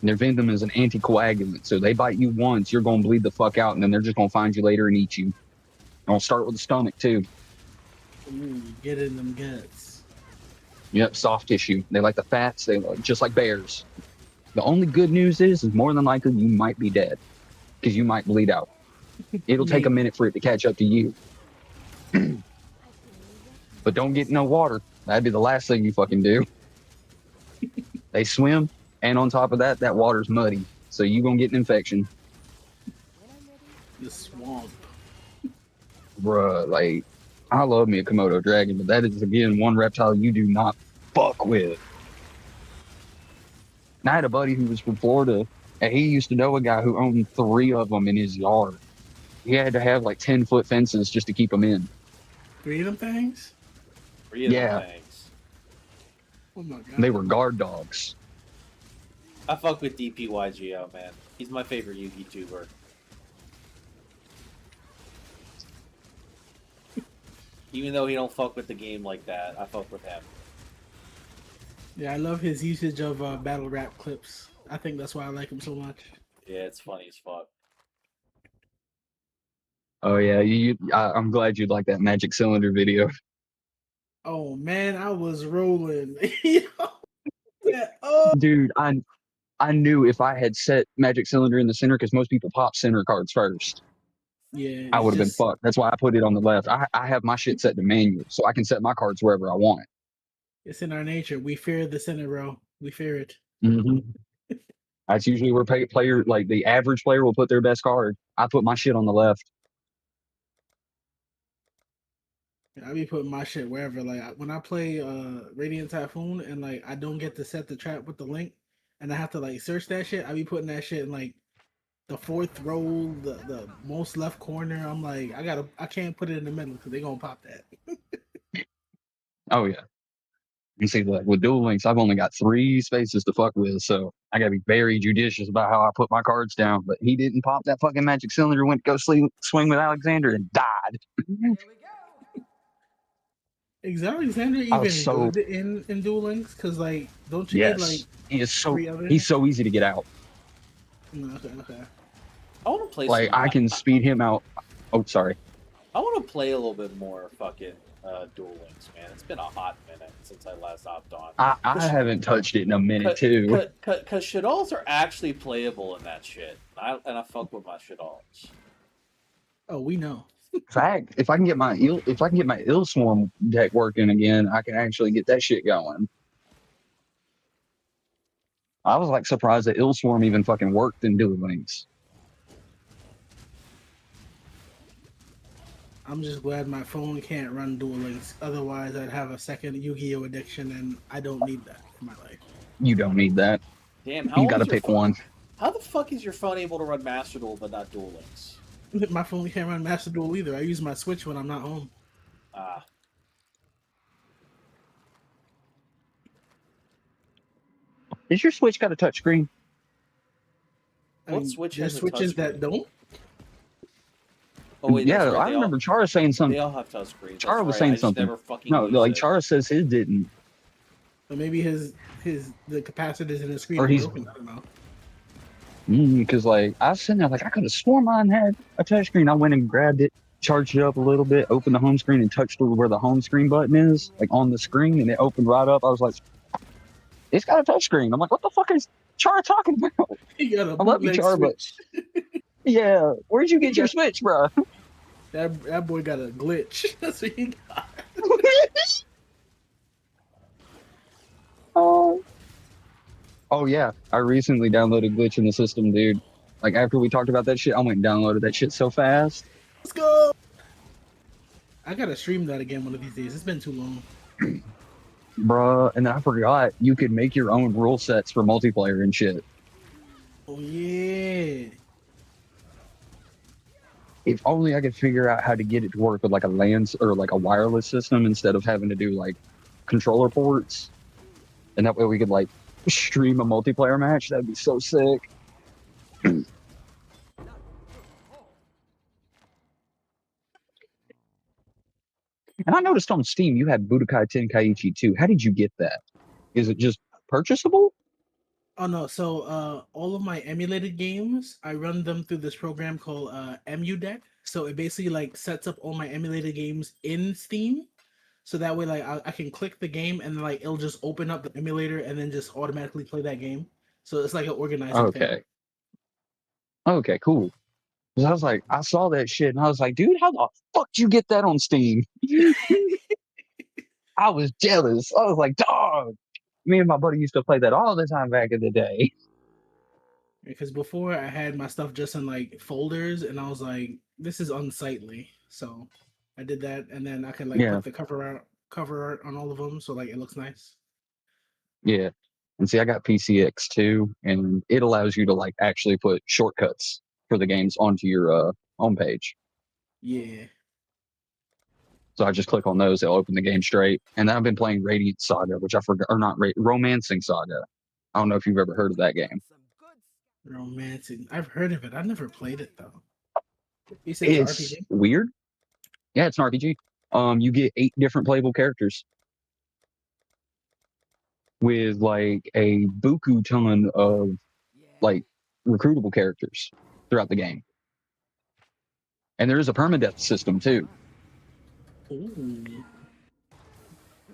And their venom is an anticoagulant, so they bite you once, you're gonna bleed the fuck out, and then they're just gonna find you later and eat you. I'll start with the stomach too. Ooh, get in them guts. Yep, soft tissue. They like the fats. They like, just like bears. The only good news is more than likely you might be dead because you might bleed out. It'll take a minute for it to catch up to you. But don't get in no water. That'd be the last thing you fucking do. They swim, and on top of that, that water's muddy, so you gonna get an infection. The swamp. Bruh, like, I love me a Komodo dragon, but that is, again, one reptile you do not fuck with. And I had a buddy who was from Florida, and he used to know a guy who owned 3 of them in his yard. He had to have like 10-foot fences just to keep them in. 3 of them things? 3 of Yeah. them things. Oh my god. They were guard dogs. I fuck with DPYGO, man. He's my favorite Yugi tuber. Even though he don't fuck with the game like that, I fuck with him. Yeah, I love his usage of battle rap clips. I think that's why I like him so much. Yeah, it's funny as fuck. Oh yeah, I'm glad you like that magic cylinder video. Oh man, I was rolling. Yeah, oh. Dude, I knew if I had set magic cylinder in the center, because most people pop center cards first, Yeah, I would have been fucked. That's why I put it on the left. I have my shit set to manual, so I can set my cards wherever I want. It's in our nature. We fear the center row. We fear it. Mm-hmm. That's usually where player, like the average player, will put their best card. I put my shit on the left. I be putting my shit wherever. Like when I play Radiant Typhoon and like I don't get to set the trap with the link, and I have to like search that shit. I be putting that shit in like the 4th row, the most left corner. I'm like, I can't put it in the middle because they gonna pop that. Oh yeah. You see, like with dual links, I've only got 3 spaces to fuck with, so I gotta be very judicious about how I put my cards down. But he didn't pop that fucking magic cylinder, went to go swing with Alexander and died. Here we go. Is Alexander I even was so- good in Duel Links? Because like, don't you Yes, need like he is so 3 others? he's so easy to get out. No, okay. I want to play. Like I can speed him out. Oh, sorry. I want to play a little bit more fucking Duel Links, man. It's been a hot minute since I last hopped on. I haven't touched it in a minute too. Because shitals are actually playable in that shit. I fuck with my shitals. Oh, we know. In fact, if I can get my ill swarm deck working again, I can actually get that shit going. I was like surprised that ill swarm even fucking worked in Duel Links. I'm just glad my phone can't run Duel Links. Otherwise, I'd have a second Yu-Gi-Oh addiction, and I don't need that in my life. You don't need that. Damn, how You gotta is your pick phone? one. How the fuck is your phone able to run Master Duel but not Duel Links? My phone can't run Master Duel either. I use my Switch when I'm not home. Ah. Is your Switch got a touchscreen? What Switch there's has a switches that touchscreen? don't? Oh wait, Yeah, that's right. I remember Chara saying They something. all have touchscreens. Chara was That's right, saying I just something. never fucking No, use like it. Chara says his didn't. Or maybe the capacitors in the screen Or are he's- broken. I don't know. Because like I was sitting there like I could have sworn mine had a touchscreen. I went and grabbed it, charged it up a little bit, opened the home screen, and touched where the home screen button is, like on the screen, and it opened right up. I was like, "It's got a touchscreen." I'm like, "What the fuck is Chara talking about?" You got a I love you, bootleg Char, but- Switch. Yeah, where'd you get your Switch, bro? That boy got a glitch. That's what he got. Oh yeah, I recently downloaded Glitch in the System, dude. Like after we talked about that shit, I went and downloaded that shit so fast. Let's go. I gotta stream that again one of these days. It's been too long. Bruh, and then I forgot you could make your own rule sets for multiplayer and shit. Oh yeah. If only I could figure out how to get it to work with like a LAN or like a wireless system instead of having to do like controller ports. And that way we could like stream a multiplayer match. That'd be so sick. And I noticed on Steam you had Budokai Tenkaichi 2. How did you get that? Is it just purchasable? Oh no, so all of my emulated games, I run them through this program called EmuDeck. So it basically like sets up all my emulated games in Steam. So that way like I can click the game and like it'll just open up the emulator and then just automatically play that game. So it's like an organizing thing. Okay. Okay, cool. 'Cause I was like, I saw that shit and I was like, dude, how the fuck did you get that on Steam? I was jealous. I was like, dog. Me and my buddy used to play that all the time back in the day. Because before I had my stuff just in like folders and I was like, this is unsightly. So I did that and then I can like Yeah. put the cover art on all of them so like it looks nice. Yeah. And see, I got PCX too, and it allows you to like actually put shortcuts for the games onto your homepage. Yeah. So I just click on those, it'll open the game straight. And then I've been playing Radiant Saga, which I forgot, or not, Romancing Saga. I don't know if you've ever heard of that game. Romancing. I've heard of it. I've never played it though. You said it's It's RPG? weird. Yeah, it's an RPG. You get 8 different playable characters with like a buku ton of like recruitable characters throughout the game. And there is a permadeath system too. Ooh.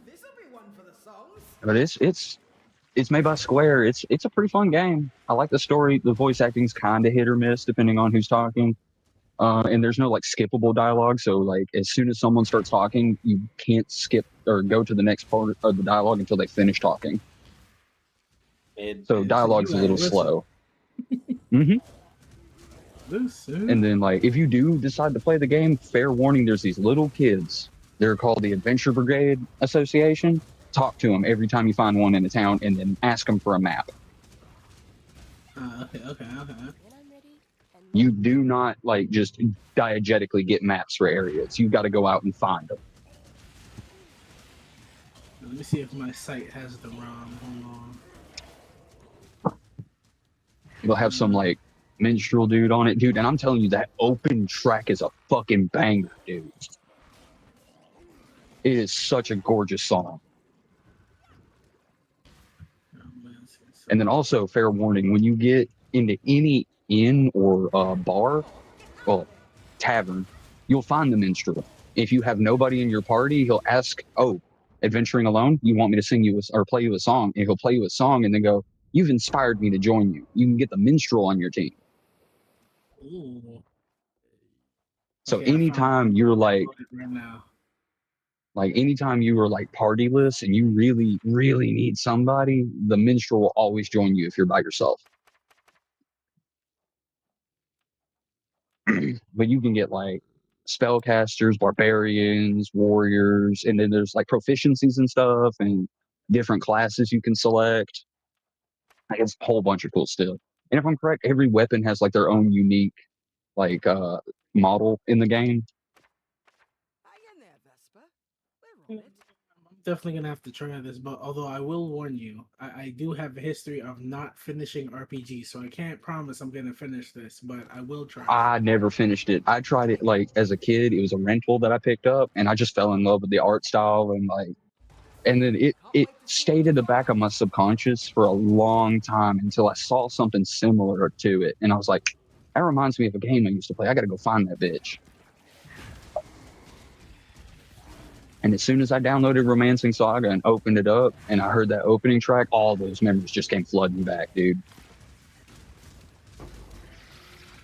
This'll be one for the songs. But it's made by Square. It's a pretty fun game. I like the story. The voice acting's kind of hit or miss depending on who's talking. And there's no like skippable dialogue. So like as soon as someone starts talking, you can't skip or go to the next part of the dialogue until they finish talking. So dialogue's a little slow. Mm-hmm. And then like if you do decide to play the game, fair warning, there's these little kids. They're called the Adventure Brigade Association. Talk to them every time you find one in a town and then ask them for a map. Okay. When I'm ready, and You do not like just diegetically get maps for areas. You've got to go out and find them. Let me see if my site has the ROM. Hold on. They'll have some like minstrel dude on it, dude. And I'm telling you, that open track is a fucking banger, dude. It is such a gorgeous song. And then also, fair warning, when you get into any inn or bar, well, tavern, you'll find the minstrel. If you have nobody in your party, he'll ask, "Oh, adventuring alone? You want me to sing you or play you a song?" And he'll play you a song and then go, "You've inspired me to join you. You can get the minstrel on your team." Ooh. So Okay, I found anytime it. you're like, Right now. anytime you are like partyless and you really, really need somebody, the minstrel will always join you if you're by yourself. But you can get like spellcasters, barbarians, warriors, and then there's like proficiencies and stuff and different classes you can select. Like, it's a whole bunch of cool stuff. And if I'm correct, every weapon has like their own unique like model in the game. Hang in there, Vesper. We're on it. I'm definitely gonna have to try this, but although I will warn you, I do have a history of not finishing RPGs, so I can't promise I'm gonna finish this, but I will try. I never finished it. I tried it like as a kid. It was a rental that I picked up, and I just fell in love with the art style and like, and then it stayed in the back of my subconscious for a long time until I saw something similar to it, and I was like, that reminds me of a game I used to play. I got to go find that bitch. And as soon as I downloaded Romancing Saga and opened it up, and I heard that opening track, all those memories just came flooding back, dude.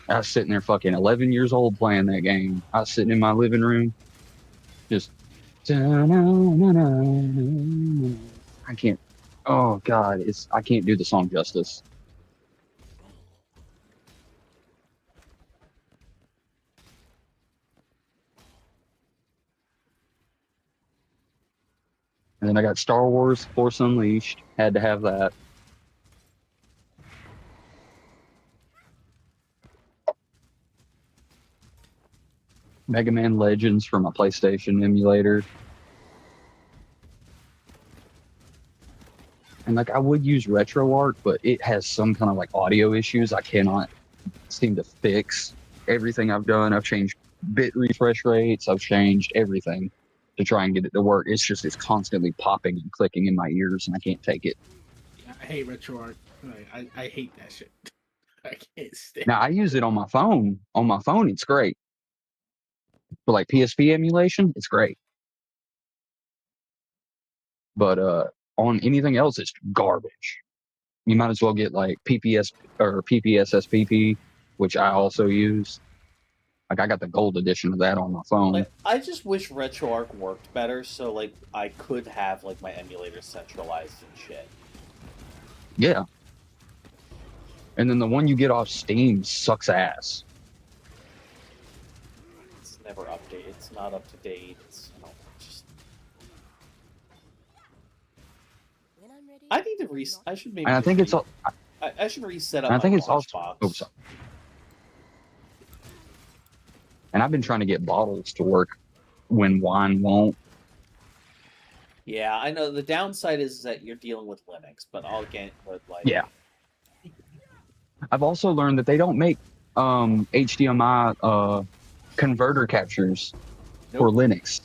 I was sitting there fucking 11 years old playing that game. I was sitting in my living room, just. I can't. Oh God, I can't do the song justice. And then I got Star Wars Force Unleashed. Had to have that. Mega Man Legends for my PlayStation emulator. And like I would use RetroArch, but it has some kind of like audio issues I cannot seem to fix. Everything I've done, I've changed bit refresh rates, I've changed everything to try and get it to work. It's constantly popping and clicking in my ears and I can't take it. I hate RetroArch. Like, I hate that shit. I can't stand. Now I use it on my phone. On my phone, it's great. For like PSP emulation, it's great. But on anything else, it's garbage. You might as well get like PPS or PPSSPP, which I also use. Like I got the gold edition of that on my phone. Like, I just wish RetroArch worked better, so like I could have like my emulator centralized and shit. Yeah. And then the one you get off Steam sucks ass. It's never updated. It's not up to date. It's, you know, just. When I'm ready, I need to I should maybe. And I think it's all. I should reset up. I think my it's also. box. Oh, sorry. And I've been trying to get bottles to work when wine won't. Yeah, I know. The downside is that you're dealing with Linux, but I'll get with like. Yeah. I've also learned that they don't make HDMI converter captures for Linux.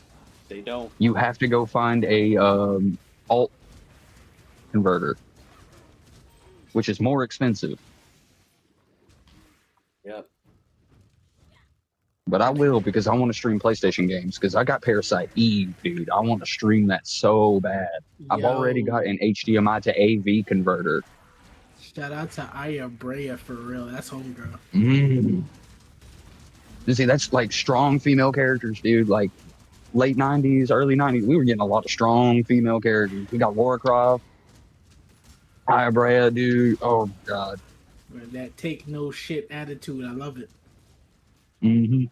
They don't. You have to go find a alt converter, which is more expensive. Yep. But I will, because I want to stream PlayStation games, because I got Parasite Eve, dude. I want to stream that so bad. I've already got an HDMI to AV converter. Shout out to Aya Brea for real. That's homegirl. You see, that's like strong female characters, dude. Like late 90s, early 90s, we were getting a lot of strong female characters. We got Lara Croft, Aya Brea, dude. Oh, God. That take no shit attitude. I love it. And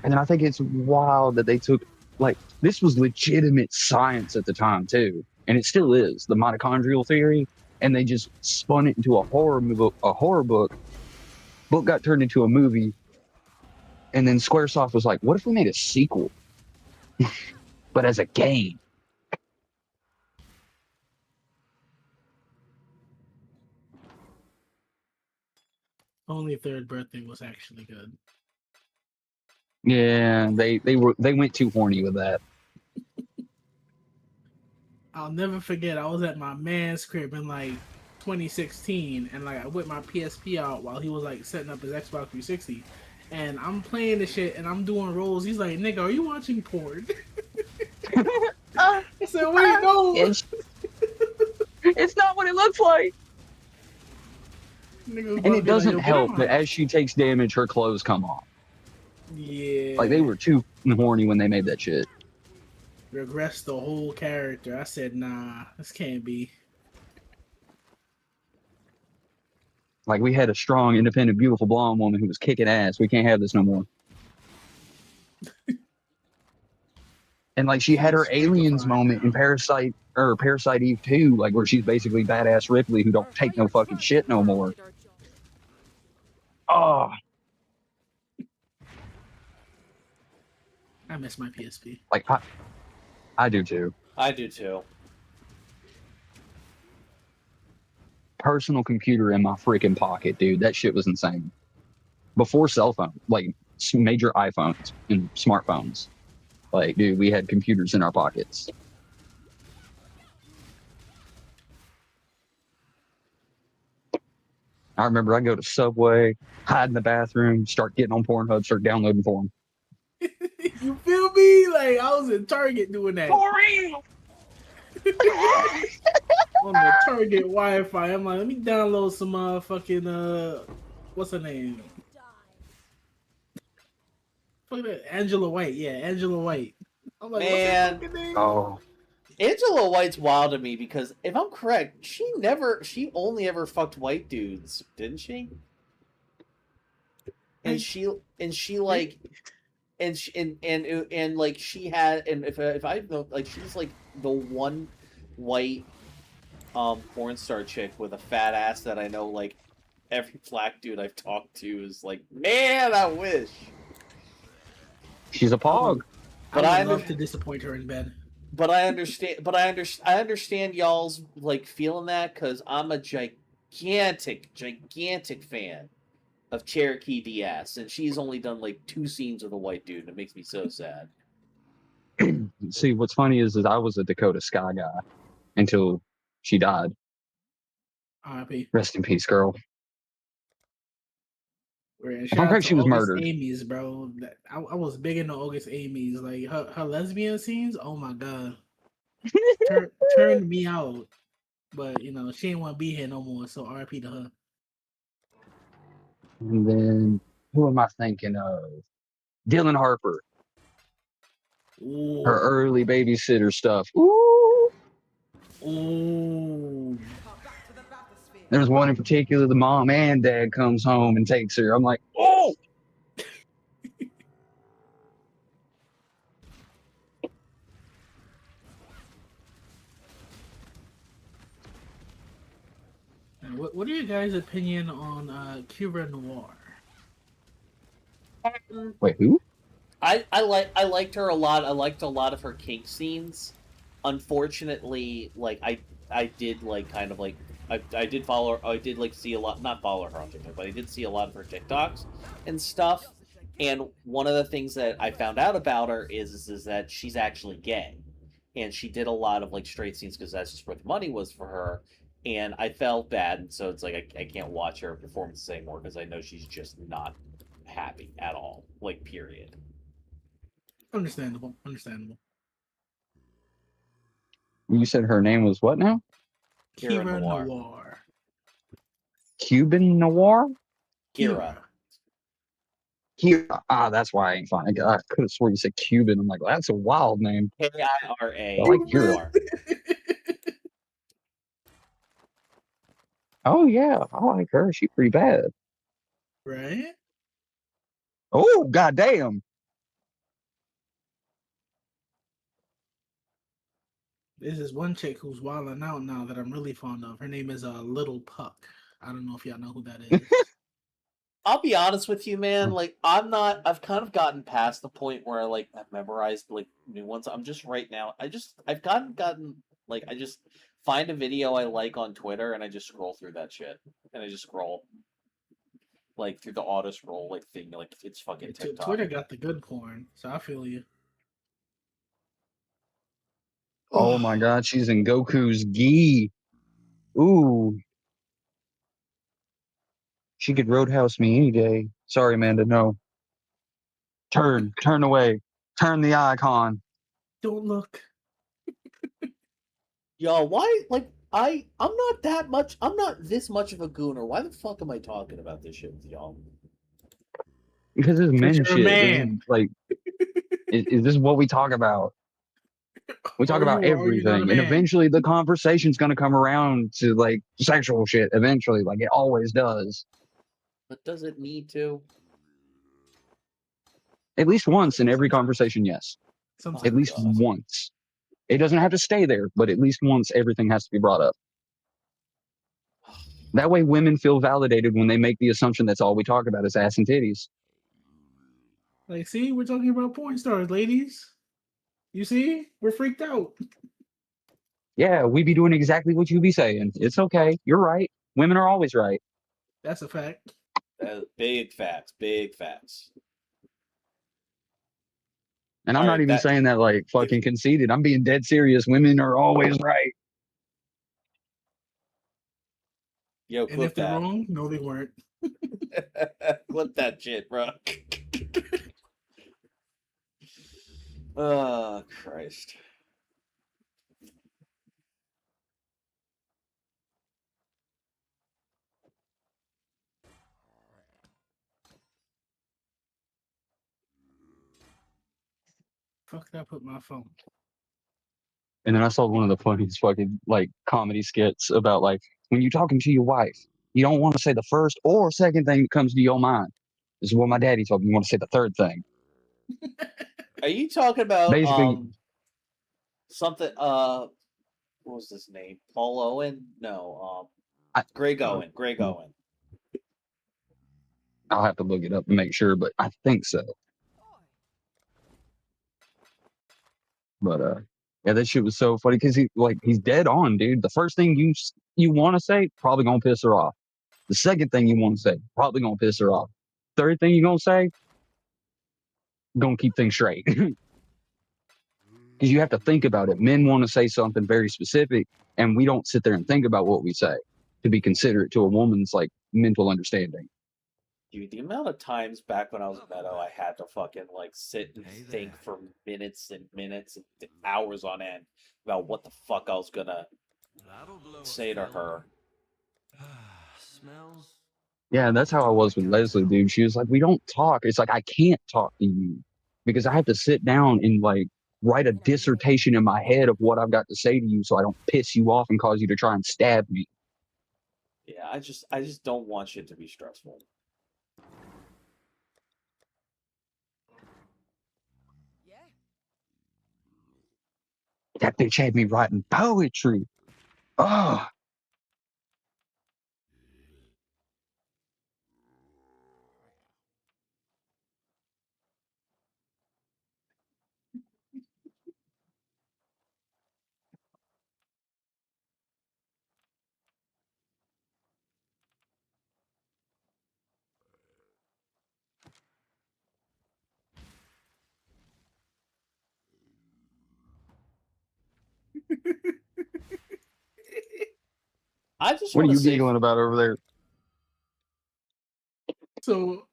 then I think it's wild that they took, like, this was legitimate science at the time, too. And it still is, the mitochondrial theory. And they just spun it into a horror book. Book got turned into a movie. And then Squaresoft was like, what if we made a sequel? But as a game? Only Third Birthday was actually good. Yeah, they went too horny with that. I'll never forget. I was at my man's crib in like 2016, and like I whipped my PSP out while he was like setting up his Xbox 360, and I'm playing the shit and I'm doing rolls. He's like, "Nigga, are you watching porn?" I said, "Wait, no, it's not what it looks like." Nigga, And it doesn't like, help that as she takes damage, her clothes come off. Yeah, Like they were too horny when they made that shit. regress the whole character. I said, "Nah, this can't be." Like we had a strong, independent, beautiful blonde woman who was kicking ass. We can't have this no more. And like she had her aliens moment in Parasite Eve 2, like where she's basically badass Ripley who don't take no fucking shit no more. Oh, I miss my PSP. like I do too. I do too. Personal computer in my freaking pocket, dude. That shit was insane. Before cell phone, like major iPhones and smartphones. Like, dude, we had computers in our pockets. I remember I go to Subway, hide in the bathroom, start getting on Pornhub, start downloading porn. You feel me? Like I was in Target doing that. For real? On the Target Wi-Fi. I'm like, let me download some fucking what's her name? Fuck that, Angela White. Yeah, Angela White. I'm like, Man. what's her fucking name? Oh, Angela White's wild to me because if I'm correct, she only ever fucked white dudes, didn't she? And she like, and like she had, and if I know, like she's like the one white porn star chick with a fat ass that I know, like every black dude I've talked to is like, man, I wish. she's a pog. But I would love to disappoint her in bed. But I understand. But I understand y'all's like feeling that because I'm a gigantic fan of Cherokee DS, and she's only done like 2 scenes with a white dude, and it makes me so sad. See, what's funny is I was a Dakota Sky guy. until she died. R.I.P. Rest in peace, girl. Shout If I'm out correct, to she was August murdered. Amy's, bro. I was big into August Amy's. Like her lesbian scenes. Oh my god, turned me out. But you know she ain't want to be here no more. So R.I.P. to her. And then who am I thinking of? Dylan Harper. Ooh. Her early babysitter stuff. Ooh. Ooh. There's one in particular, the mom and dad comes home and takes her. I'm like, oh! What are your guys' opinion on Cuba Noir? Wait, who? I liked her a lot. I liked a lot of her kink scenes. Unfortunately, like I did like kind of like I did follow her. I did like see a lot, not follow her on TikTok, but I did see a lot of her TikToks and stuff. And one of the things that I found out about her is that she's actually gay, and she did a lot of like straight scenes because that's just where the money was for her. And I felt bad, and so it's like I can't watch her performances anymore because I know she's just not happy at all. Like, period. Understandable. Understandable. You said her name was what now? Kira Noir. Cuban Noir? Kira. Kira. Ah, that's why I ain't fine. I could have swore you said Cuban. I'm like, well, that's a wild name. Kira. I like Kira. Oh, yeah. I like her. She's pretty bad. Right? Oh, goddamn. There's this one chick who's wilding out now that I'm really fond of. Her name is Little Puck. I don't know if y'all know who that is. I'll be honest with you, man. Like, I've kind of gotten past the point where like I've memorized like new ones. I'm just right now. I've gotten like I just find a video I like on Twitter and I just scroll through that shit and I just scroll like through the auto scroll like thing like it's fucking TikTok. Twitter got the good porn, so I feel you. Oh my god, she's in Goku's gi. Ooh. She could roadhouse me any day. Sorry, Amanda, no. Turn away. Turn the icon. Don't look. Yo, why like I'm not this much of a gooner. Why the fuck am I talking about this shit with y'all? Because it's men you're a shit. man. Like, is this what we talk about? We talk about everything, and eventually the conversation's gonna come around to like sexual shit. Eventually, like it always does. But does it need to? At least once in every conversation, yes. Sometimes. At least once. It doesn't have to stay there, but at least once everything has to be brought up. That way, women feel validated when they make the assumption that's all we talk about is ass and titties. Like, see, we're talking about porn stars, ladies. You see, we're freaked out. Yeah, we be doing exactly what you be saying. It's okay. You're right. Women are always right. That's a fact. Big facts. Big facts. And I'm not even saying that like fucking conceited. I'm being dead serious. Women are always right. Yo, and if they're wrong, no, they weren't. Clip that shit, bro. Oh, Christ. Fuck that, put my phone. And then I saw one of the funniest fucking like comedy skits about like when you're talking to your wife, you don't want to say the first or second thing that comes to your mind. This is what my daddy told me. You want to say the third thing. Are you talking about basically something what was his name? Paul Owen? No, Greg Owen. Greg Owen. I'll have to look it up and make sure, but I think so. But yeah, that shit was so funny because he's dead on, dude. The first thing you want to say probably gonna piss her off. The second thing you want to say probably gonna piss her off. Third thing you gonna say gonna keep things straight. because you have to think about it. Men want to say something very specific, and we don't sit there and think about what we say to be considerate to a woman's like mental understanding. Dude, the amount of times back when I was in Meadow, I had to fucking like sit and Hey think there. for minutes and minutes and hours on end about what the fuck I was gonna That'll blow a say to film. her. Smells. Yeah, that's how I was with Leslie, dude. She was like, we don't talk. It's like, I can't talk to you because I have to sit down and like write a dissertation in my head of what I've got to say to you so I don't piss you off and cause you to try and stab me. Yeah, I just don't want shit to be stressful. Yeah. That bitch had me writing poetry. Oh, I just what are want you to say, giggling about over there? So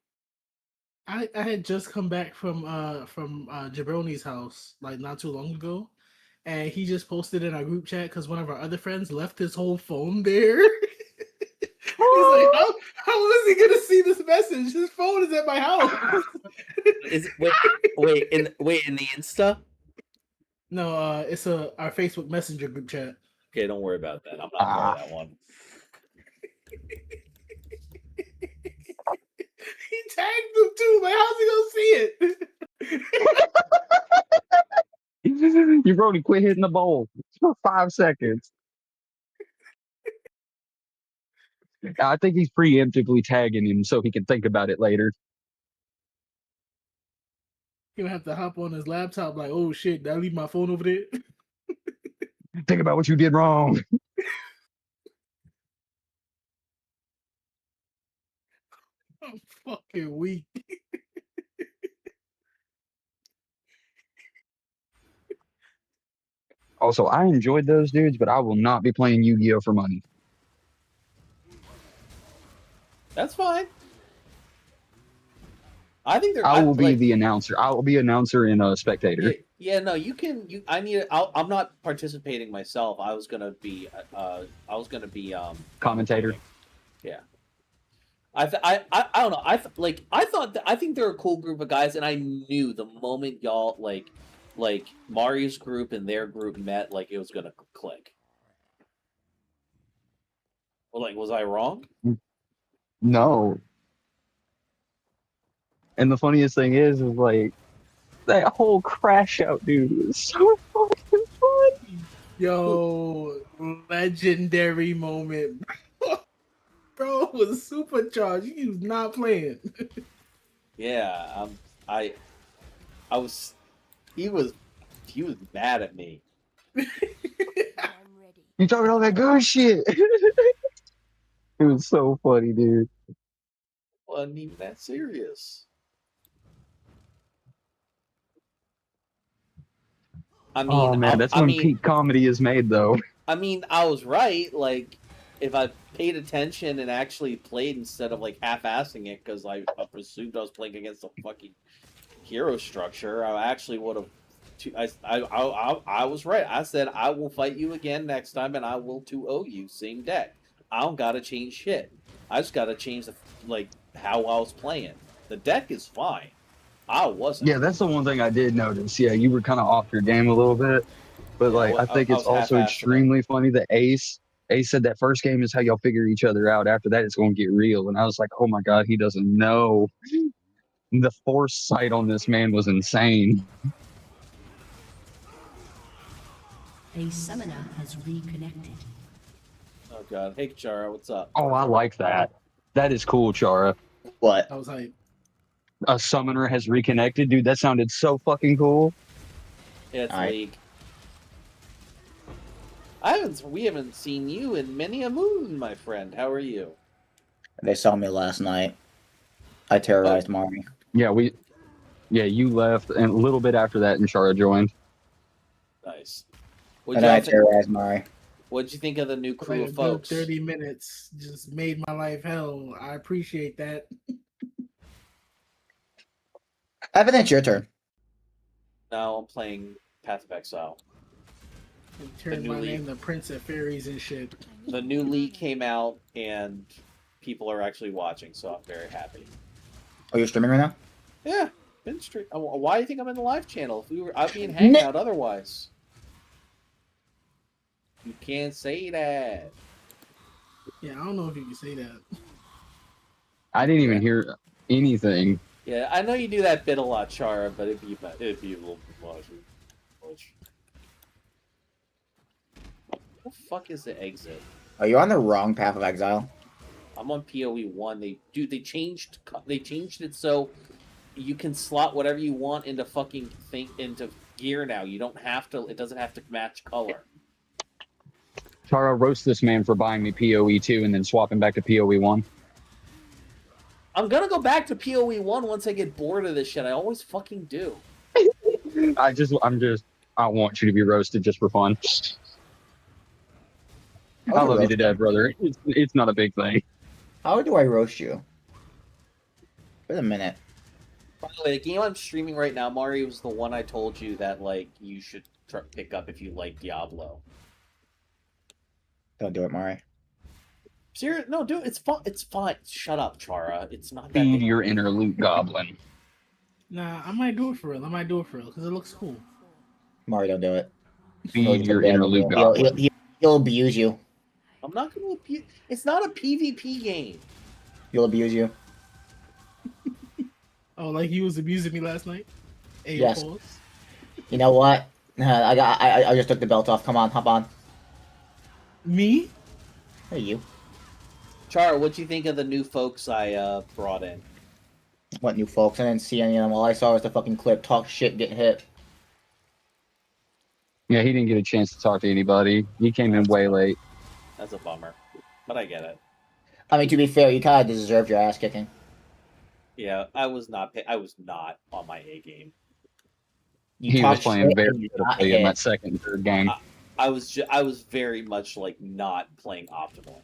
I had just come back from Jabroni's house like not too long ago, and he just posted in our group chat because one of our other friends left his whole phone there. He's like, how is he gonna see this message? His phone is at my house. is in the Insta? No, it's our Facebook Messenger group chat. Okay, don't worry about that. I'm not part of that one. He tagged him too. Like, how's he gonna see it? You Brody, quit hitting the bowl for 5 seconds. I think he's preemptively tagging him so he can think about it later. He'll have to hop on his laptop like, oh shit, did I leave my phone over there? Think about what you did wrong. I'm fucking weak. Also, I enjoyed those dudes, but I will not be playing Yu-Gi-Oh for money. That's fine. I think they're. I will be like, the announcer. I will be announcer and a spectator. Yeah, no, you can. I need. I'm not participating myself. I was gonna be. Commentator. Yeah. I don't know. I think they're a cool group of guys, and I knew the moment y'all like Mario's group and their group met, like it was gonna click. Well, like, was I wrong? No. And the funniest thing is like that whole crash out dude was so fucking fun. Yo, legendary moment. Bro was supercharged. He was not playing. Yeah, I was. He was mad at me. I'm ready. You talking all that good shit. It was so funny, dude. Wasn't even that serious. I mean, Oh man, that's when peak comedy is made, though. I mean, I was right. Like, if I paid attention and actually played instead of like half-assing it, because I presumed I was playing against a fucking hero structure, I actually would have. I was right. I said I will fight you again next time, and I will 2-0 you. Same deck. I don't gotta change shit. I just gotta change how I was playing. The deck is fine. I wasn't. Yeah, that's the one thing I did notice. Yeah, you were kind of off your game a little bit, but like I think it's also extremely funny that Ace said that first game is how y'all figure each other out. After that, it's going to get real. And I was like, oh my god, he doesn't know. The foresight on this man was insane. A summoner has reconnected. Oh god, hey Chara, what's up? Oh, I like that. That is cool, Chara. What? I was like, A summoner has reconnected, dude. That sounded so fucking cool. Yeah, it's Alright. League. We haven't seen you in many a moon, my friend. How are you? They saw me last night. I terrorized Mari. Yeah, you left, and a little bit after that, and Chara joined. Nice. And then I terrorized Mari. What'd you think of the new crew Like of a good folks? 30 minutes just made my life hell. I appreciate that. Evan, it's your turn. Now I'm playing Path of Exile. And turned my name to Prince of Fairies and shit. The new league came out, and people are actually watching, so I'm very happy. Oh, you're streaming right now? Yeah, been stream. Why do you think I'm in the live channel? If I'd be in Hangout otherwise. You can't say that. Yeah, I don't know if you can say that. I didn't even hear anything. Yeah, I know you do that bit a lot, Chara, but it'd be a little bit much. What the fuck is the exit? Oh, you're on the wrong Path of Exile. I'm on PoE 1. They changed it so you can slot whatever you want into into gear now. You don't have to. It doesn't have to match color. Tara, roast this man for buying me PoE 2 and then swapping back to PoE 1. I'm gonna go back to PoE 1 once I get bored of this shit. I always fucking do. I want you to be roasted just for fun. I love you to death, brother. It's not a big thing. How do I roast you? Wait a minute. By the way, the game I'm streaming right now, Mario, was the one I told you that like you should pick up if you like Diablo. Don't do it, Mari. Serious? No, dude, it's fun. It's fine. Shut up, Chara. It's not that Feed big. your inner loot goblin. Nah, I might do it for real. Because it looks cool. Mari, don't do it. Feed your inner loot goblin. He'll abuse you. I'm not gonna abuse. It's not a PvP game. He'll abuse you. Oh, like he was abusing me last night? Hey, yes. Pause. You know what? I just took the belt off. Come on, hop on. Me? Hey, you. Chara, what'd you think of the new folks I brought in? What new folks? I didn't see any of them. All I saw was the fucking clip. Talk shit, get hit. Yeah, he didn't get a chance to talk to anybody. He came in way late. That's a bummer, but I get it. I mean, to be fair, you kind of deserved your ass kicking. Yeah, I was not on my A game. He was playing very poorly in that second and third game. I was very much like not playing optimally.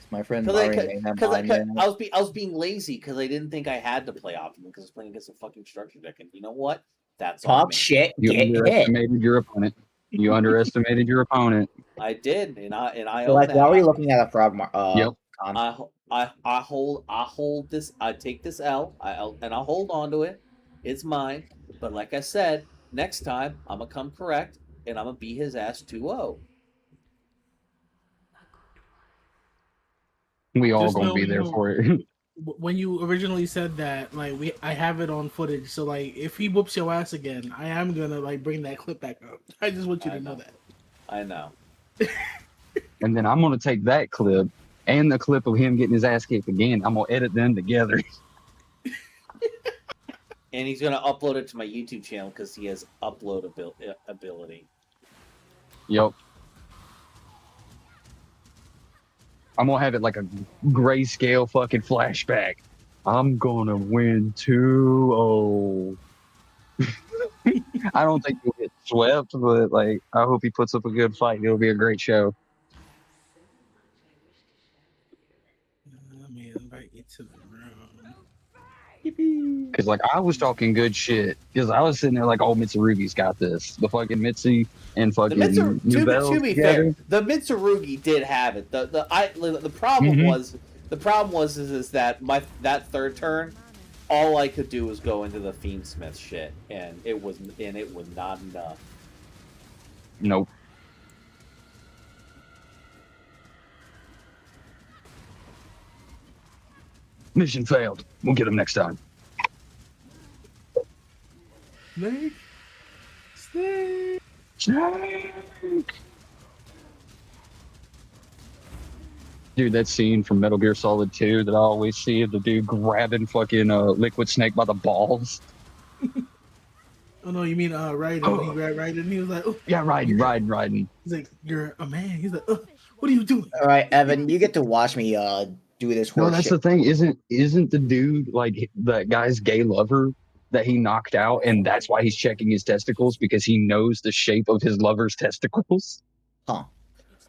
My friend I was being lazy because I didn't think I had to play optimal because I was playing against a fucking structure deck, and you know what? That's talk shit. You underestimated your opponent. You underestimated your opponent. I did, and I. So like, why are we looking at a frog? Yep. I hold this. I take this L. I'll hold on to it. It's mine. But like I said, next time I'm gonna come correct, and I'm gonna beat his ass 2-0. We all gonna be there for it. When you originally said that, like I have it on footage, so like if he whoops your ass again, I am gonna like bring that clip back up. I just want you to know that. I know. And then I'm gonna take that clip and the clip of him getting his ass kicked again. I'm gonna edit them together. And he's gonna upload it to my YouTube channel because he has upload ability. Yep. I'm gonna have it like a grayscale fucking flashback. I'm gonna win 2-0. I don't think he'll get swept, but like I hope he puts up a good fight. It'll be a great show. Let me invite you to the room. Because like I was talking good shit. Because I was sitting there like, oh, Mitsurugi's got this. The fucking Mitzi and fucking to be together. fair, the Mitsurugi did have it. The problem was that that third turn, all I could do was go into the Fiendsmith shit, and it was not enough. Nope. Mission failed. We'll get him next time. Snake. Dude, that scene from Metal Gear Solid 2 that I always see of the dude grabbing fucking Liquid Snake by the balls. Oh no, you mean Raiden? He grabbed Raiden and he was like, oh. Yeah, Raiden. He's like, you're a man. He's like, what are you doing? All right, Evan, you get to watch me do this. No, that's the thing. Isn't the dude like that guy's gay lover that he knocked out, and that's why he's checking his testicles, because he knows the shape of his lover's testicles. Huh.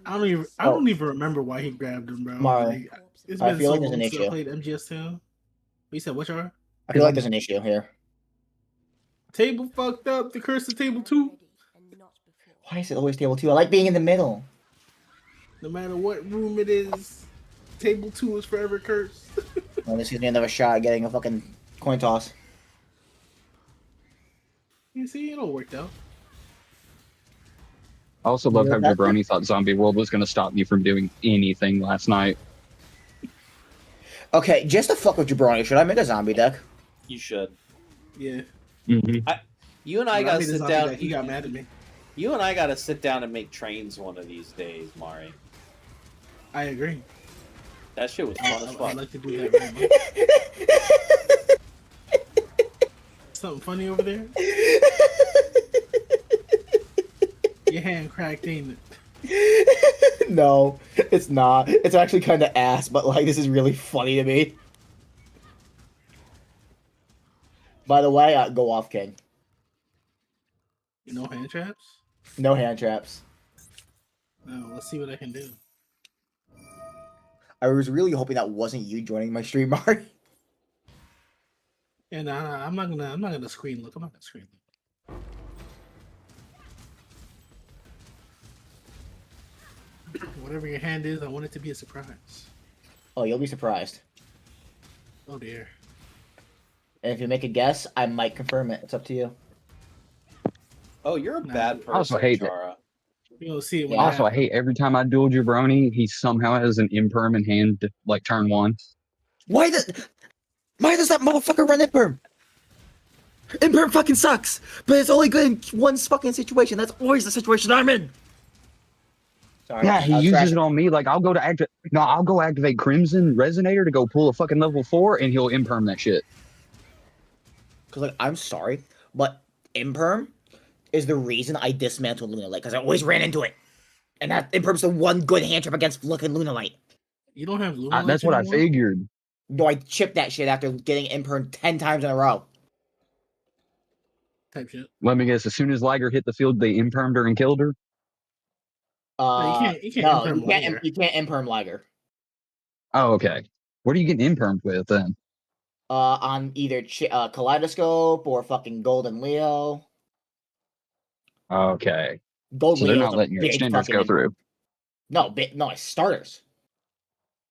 I don't even remember why he grabbed him, bro. Mario, Like, it's I been feel so like there's an long since I issue. played MGS2. You said what, Char? I feel like there's an issue here. Table fucked up. The curse of table 2. Why is it always table 2? I like being in the middle. No matter what room it is, table 2 is forever cursed. Well, this gives me another shot at getting a fucking coin toss. You see, it all worked out. I also love how Yeah, Jabroni thought Zombie World was going to stop me from doing anything last night. Okay, just to fuck with Jabroni, should I make a zombie deck? You should. Yeah. Mm-hmm. You and I When gotta made the sit zombie down. deck, he got mad at me. You and I gotta sit down and make trains one of these days, Mari. I agree. That shit was fun as I'd fuck. like to do that very much. Something funny over there? Your hand cracked, ain't it? No, it's not. It's actually kind of ass, but like this is really funny to me. By the way, go off, King. You know hand traps? No hand traps. No, let's see what I can do. I was really hoping that wasn't you joining my stream, Mark. Yeah, nah, I'm not gonna screen look. I'm not gonna screen look. Whatever your hand is, I want it to be a surprise. Oh, you'll be surprised. Oh dear. And if you make a guess, I might confirm it. It's up to you. Oh, you're a Nah. bad person, I also hate that. Chara. You're gonna see it when Yeah. it Also, I happens. hate every time I duel Jabroni, he somehow has an imperm in hand, like turn 1. Why does that motherfucker run Imperm? Imperm fucking sucks, but it's only good in one fucking situation. That's always the situation I'm in. Sorry, Yeah, he I was uses trash- it on me. Like, I'll go activate Crimson Resonator to go pull a fucking level 4, and he'll imperm that shit. Cause like I'm sorry, but Imperm is the reason I dismantled Luna Light, because I always ran into it. And that Imperm's the one good hand trap against fucking Luna Light. You don't have Luna That's lights what I anymore? figured. No, I chipped that shit after getting Imperm 10 times in a row. Type shit. Let me guess, as soon as Liger hit the field, they impermed her and killed her? You can't No, Imperm Liger. you can't Imperm Liger. Oh, okay. What are you getting impermed with then? On either Kaleidoscope or fucking Golden Leo. Okay. Golden So they're Leo's not a letting your big extenders go fucking- through. No, it's starters.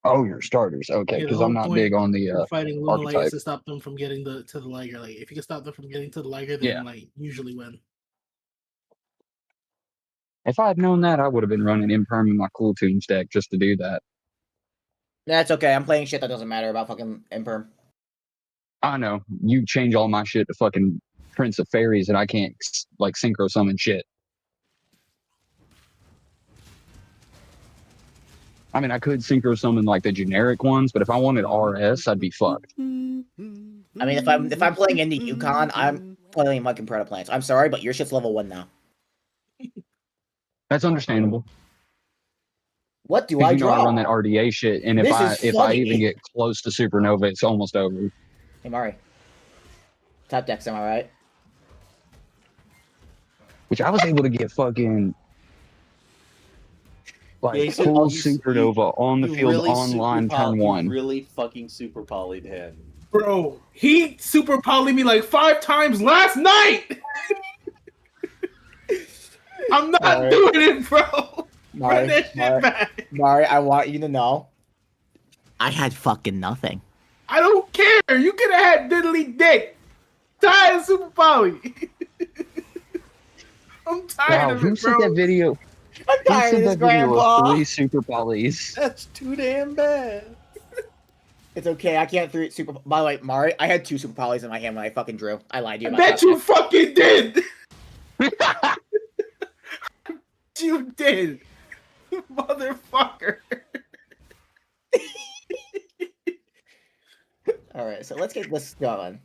Oh, your starters. Okay, Yeah, the because whole I'm not point big on the of fighting Luna Light is archetype. to stop them from getting to the Liger. Like, if you can stop them from getting to the Liger, then Yeah. like usually win. If I had known that, I would have been running imperm in my Cool Tunes deck just to do that. That's okay. I'm playing shit that doesn't matter about fucking Imperm. I know. You change all my shit to fucking Prince of Fairies, and I can't, like, synchro summon shit. I mean, I could synchro summon, like, the generic ones, but if I wanted RS, I'd be fucked. I mean, if I'm playing into Yukon, I'm playing Mike and Predator Plants. I'm sorry, but your shit's level 1 now. That's understandable. What do Because I you know draw? I run that RDA shit, and if This I is if I funny. even get close to Supernova, it's almost over. Hey, Mari. Top decks, am I right? Which I was able to get fucking like Yeah, full you- Supernova on the You field really online super turn you 1. really fucking super polyed him. Bro, he super polyed me like 5 times last night. I'm not Alright. doing it, bro. Bring that shit Mari, back. Mari, I want you to know. I had fucking nothing. I don't care. You could have had diddly dick. Tired of super poly. I'm tired Wow, of who it, sent bro. that video? I'm Who tired sent of this, that video Grandpa. of 3 super polys? That's too damn bad. It's okay. I can't three super. By the way, Mari, I had 2 super polys in my hand when I fucking drew. I lied to you I about bet that. you fucking did. You did, motherfucker. All right, so let's get this going.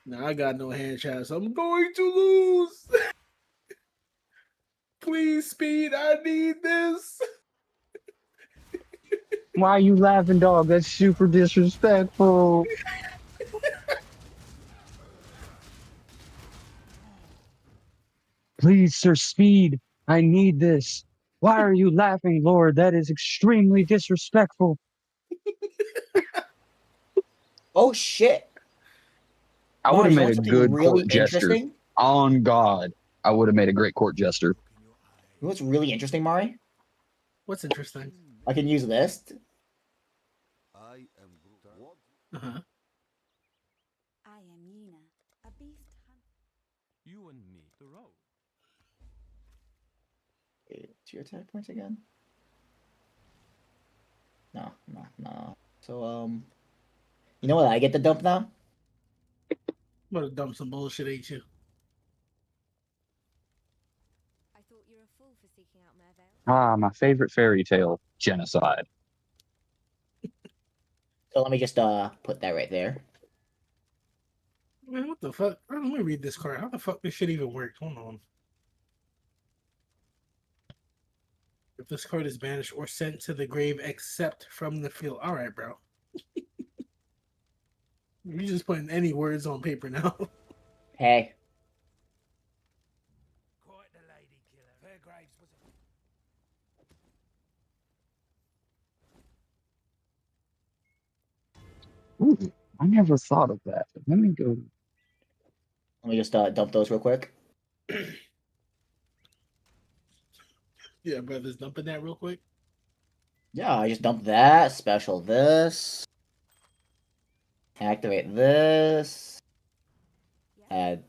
Now I got no hand traps. I'm going to lose. Please, Speed. I need this. Why are you laughing, dog? That's super disrespectful. Please, sir, speed. I need this. Why are you laughing, Lord? That is extremely disrespectful. Oh shit! I would have Mars, you made want a something good really court jester. interesting? On God, I would have made a great court jester. You know what's really interesting, Mari? What's interesting? I can use this. Uh-huh. I am Nina, a beast hunter. You and me, the road. What's your attack points again? No. So, you know what I get to dump now? I'm gonna dump some bullshit, ain't you? I thought you were a fool for seeking out Mervale. Ah, my favorite fairy tale, genocide. So let me just put that right there. Man, what the fuck? Let me read this card. How the fuck this shit even work? Hold on. If this card is banished or sent to the grave except from the field. Alright, bro. You just putting any words on paper now. Hey. Quite the lady killer. Fairgraves was a... Ooh, I never thought of that. Let me go. Let me just dump those real quick. Yeah, brothers, dumping that real quick. Yeah, I just dumped that. Special this. Activate this. Add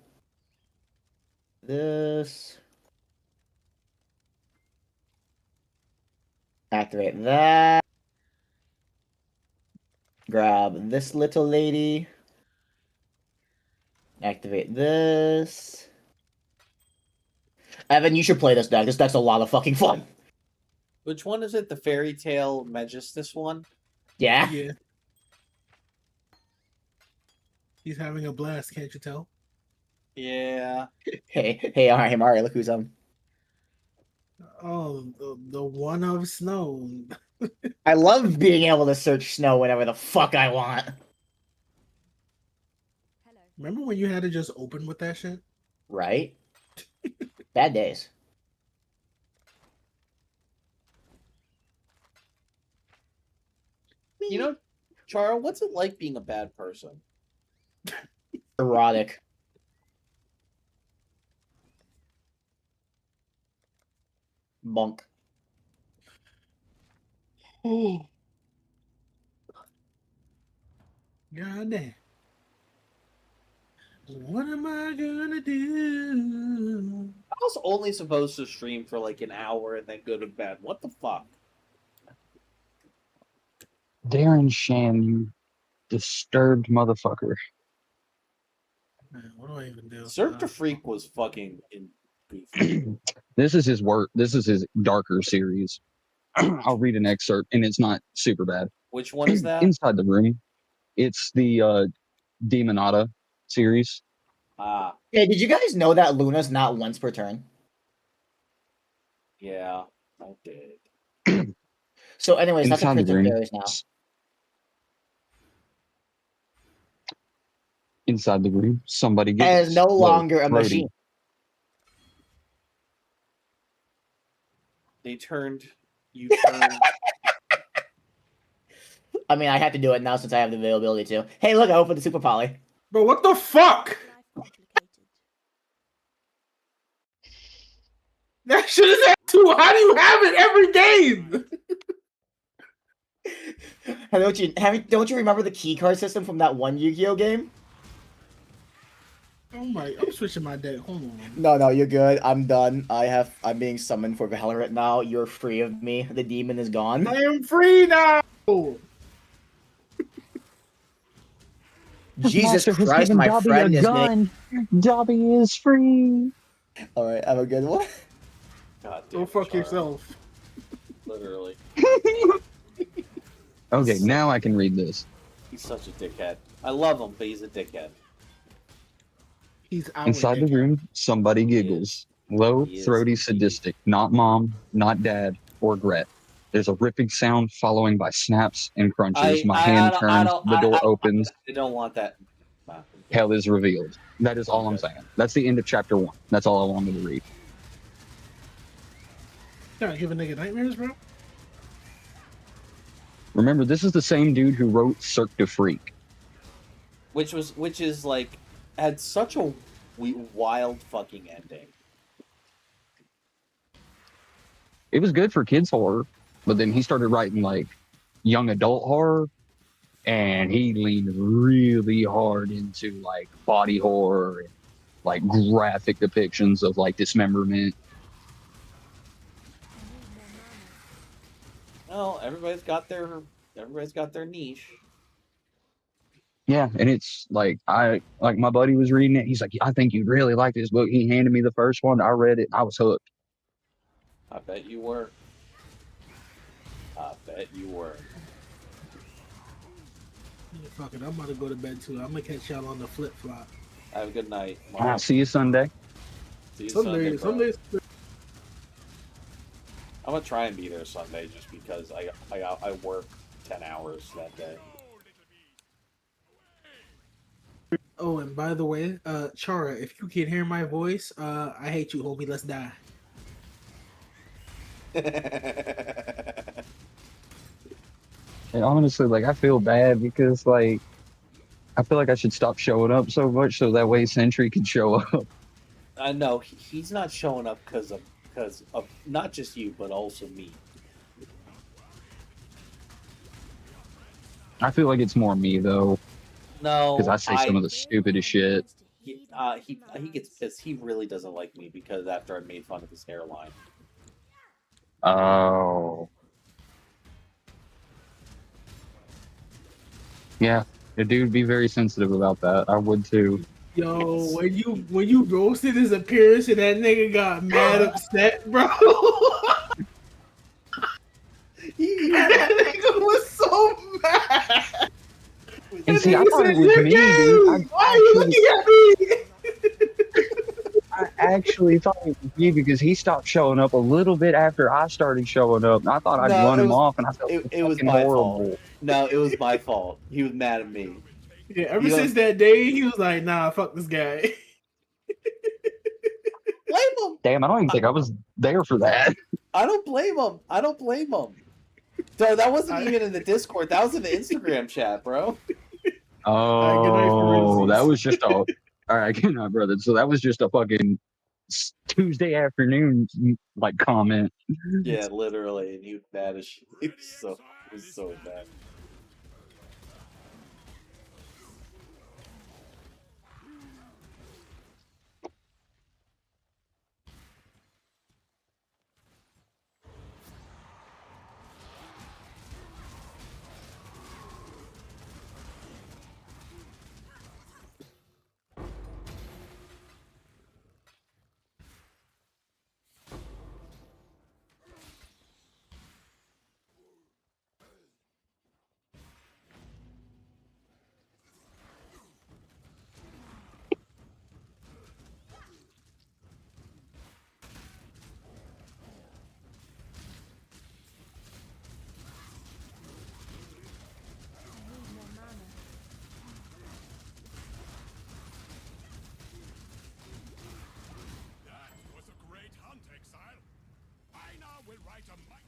this. Activate that. Grab this little lady. Activate this. Evan, you should play this deck. This deck's a lot of fucking fun. Which one is it? The Fairy Tale Magistus one? Yeah? Yeah. He's having a blast, can't you tell? Yeah. Hey, alright, Mario, look who's Oh, the one of snow. I love being able to search snow whenever the fuck I want. Hello. Remember when you had to just open with that shit? Right? Bad days. You know, Charo, what's it like being a bad person? Erotic. Monk. Oh. God damn. What am I gonna do? I was only supposed to stream for like an hour and then go to bed. What the fuck? Darren Shan, you disturbed motherfucker. Man, what do I even do? Cirque du Freak was fucking in goofy. This is his work. This is his darker series. I'll read an excerpt, and it's not super bad. Which one is that? Inside the Room. It's the Demonata series. Ah, Hey, did you guys know that Luna's not once per turn? yeah, I did. So anyways, that's a Inside the Prince of Room. Fairies now. Inside the Room. Somebody And gets is no longer a Brody. machine. You turned. I mean, I have to do it now since I have the availability to. Hey, look, I opened the Super Poly. Bro, what the fuck? Life complicated. That shit is at 2. How do you have it every game? Don't you remember the key card system from that one Yu-Gi-Oh game? Oh my, I'm switching my deck. Hold on. No, you're good. I'm done. I'm being summoned for Valorant now. You're free of me. The demon is gone. I am free now. Jesus Master has Christ, given my Dobby friend a is gun. Dobby is free. Alright, have a good one. God damn Go it, fuck Charo. yourself. Literally. Okay, now I can read this. He's such a dickhead. I love him, but he's a dickhead. He's out. Inside the room, somebody giggles. Low, He is throaty, indeed. sadistic. Not mom, not dad, or Gret. There's a ripping sound following by snaps and crunches. My hand turns, the door opens, I don't want that. hell is revealed. That is all I'm saying. That's the end of chapter 1. That's all I wanted to read. Trying to give a nigga nightmares, bro. Remember, this is the same dude who wrote Cirque du Freak. Which is like had such a wild fucking ending. It was good for kids horror, but then he started writing like young adult horror, and he leaned really hard into like body horror and like graphic depictions of like dismemberment. Well, everybody's got their niche. Yeah, and it's like my buddy was reading it. He's like, I think you'd really like this book. He handed me the first one. I read it. I was hooked. I bet you were. I bet you were. Yeah, fuck it, I'm about to go to bed too. I'm gonna catch y'all on the flip flop. Have a good night. I'll see you Sunday. See you Sunday. bro. I'm gonna try and be there Sunday just because I work 10 hours that day. Oh, and by the way, Chara, if you can hear my voice, I hate you, homie. Let's die. And honestly, like I feel bad because like I feel like I should stop showing up so much so that way Sentry can show up. I know he's not showing up because of not just you but also me. I feel like it's more me though, No, because I say some of the stupidest shit. He gets pissed. He really doesn't like me because after I made fun of his hairline. Oh. Yeah, the dude be very sensitive about that. I would too. Yo, when you roasted his appearance and that nigga got mad upset, bro. That nigga was so mad. And see, I thought it was me, dude. Why are you looking at me? I actually thought it was me because he stopped showing up a little bit after I started showing up. And I thought I'd run him off, and I felt it was my fault. No, it was my fault. He was mad at me. Yeah, ever since that day, he was like, "Nah, fuck this guy." Blame him. Damn, I don't even think I was there for that. I don't blame him. So that wasn't even in the Discord. That was in the Instagram chat, bro. Oh, that was just a. All right, good night, brother. So that was just a fucking Tuesday afternoon like comment. Yeah, literally, and he was mad as shit. He was so bad.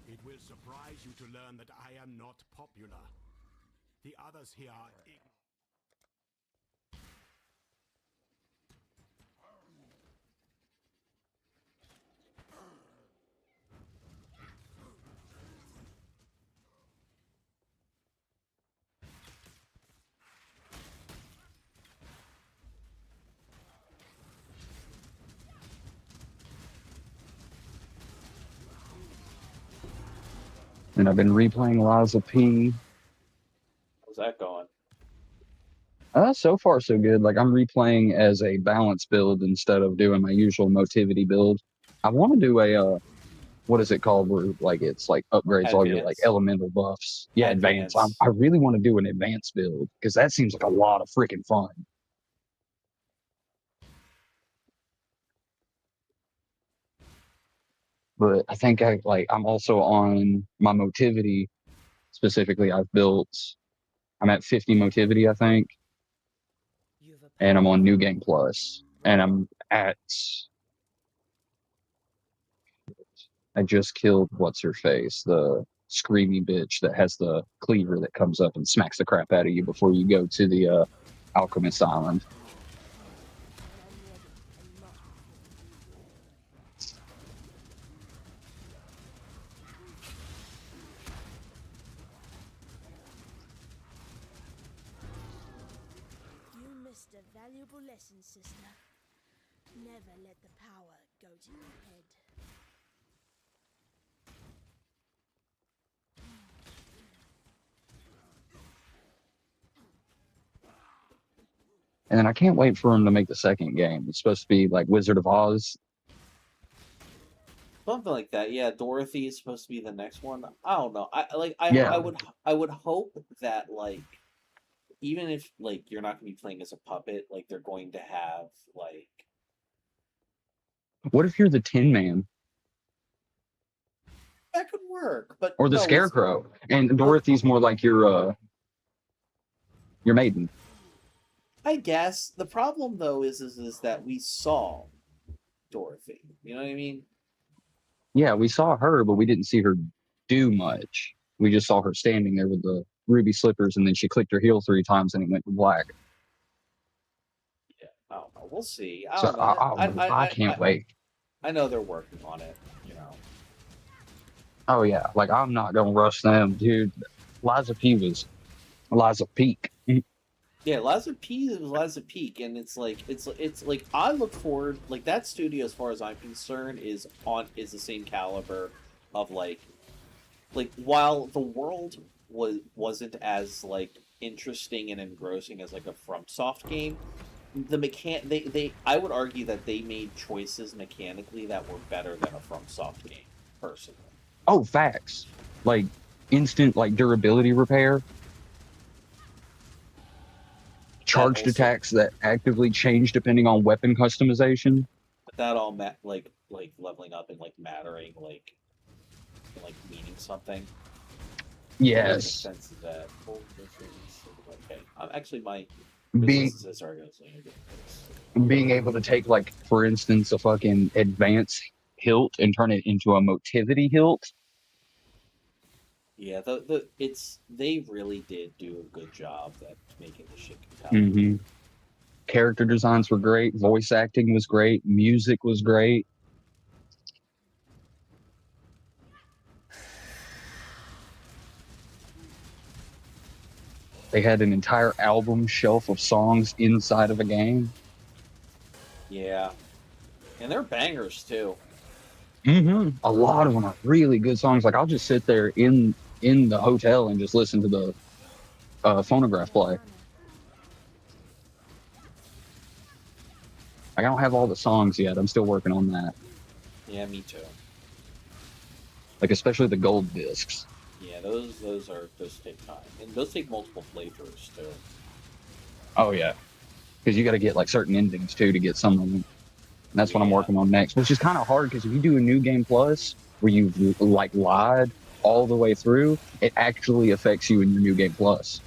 It will surprise you to learn that I am not popular. The others here are ignorant. And I've been replaying Liza P. How's that going? So far so good. Like I'm replaying as a balance build instead of doing my usual motivity build. I want to do a what is it called? Where like it's like upgrades all your like elemental buffs. Yeah, advanced. I really want to do an advanced build because that seems like a lot of freaking fun. But I think I'm also on my motivity specifically. I'm at 50 motivity, I think. And I'm on New Game Plus. And I'm at I just killed what's her face, the screamy bitch that has the cleaver that comes up and smacks the crap out of you before you go to the Alchemist Island. You missed a valuable lesson, sister. Never let the power go to your head. And then I can't wait for him to make the second game. It's supposed to be like Wizard of Oz. Something like that. Yeah, Dorothy is supposed to be the next one. I don't know. I would hope that like even if like you're not gonna be playing as a puppet, like they're going to have like What if you're the Tin Man that could work, but or the no, Scarecrow, and Dorothy's more like your maiden? I guess the problem though is that we saw Dorothy. You know what I mean? Yeah, we saw her, but we didn't see her do much. We just saw her standing there with the ruby slippers, and then she clicked her heel 3 times, and it went to black. Yeah, I don't know. We'll see. I So don't know. I can't wait. I know they're working on it. You know. Oh yeah, like I'm not gonna rush them, dude. Liza P was Liza Peak. Yeah, Liza P is Liza Peak, and it's like I look forward like that studio as far as I'm concerned is the same caliber of like while the world wasn't as like interesting and engrossing as like a FromSoft game, they I would argue that they made choices mechanically that were better than a FromSoft game, personally. Oh, facts. Like instant like durability repair. Charged attacks that actively change depending on weapon customization. That all like leveling up and like mattering like meaning something. Yes. Sense of that. Okay. Actually, my Being able to take like, for instance, a fucking advanced hilt and turn it into a motivity hilt. Yeah, they really did do a good job at making the shit compelling. Mm-hmm. Character designs were great. Voice acting was great. Music was great. They had an entire album shelf of songs inside of a game. Yeah, and they're bangers too. Mm-hmm. A lot of them are really good songs. Like I'll just sit there in the hotel and just listen to the phonograph play. I don't have all the songs yet. I'm still working on that. Yeah, me too. Like especially the gold discs. Yeah, those take time, and those take multiple playthroughs too. Oh yeah, because you got to get like certain endings too to get some of them. And that's what I'm working on next, which is kind of hard because if you do a new game plus where you've like lied all the way through, it actually affects you in your new game plus.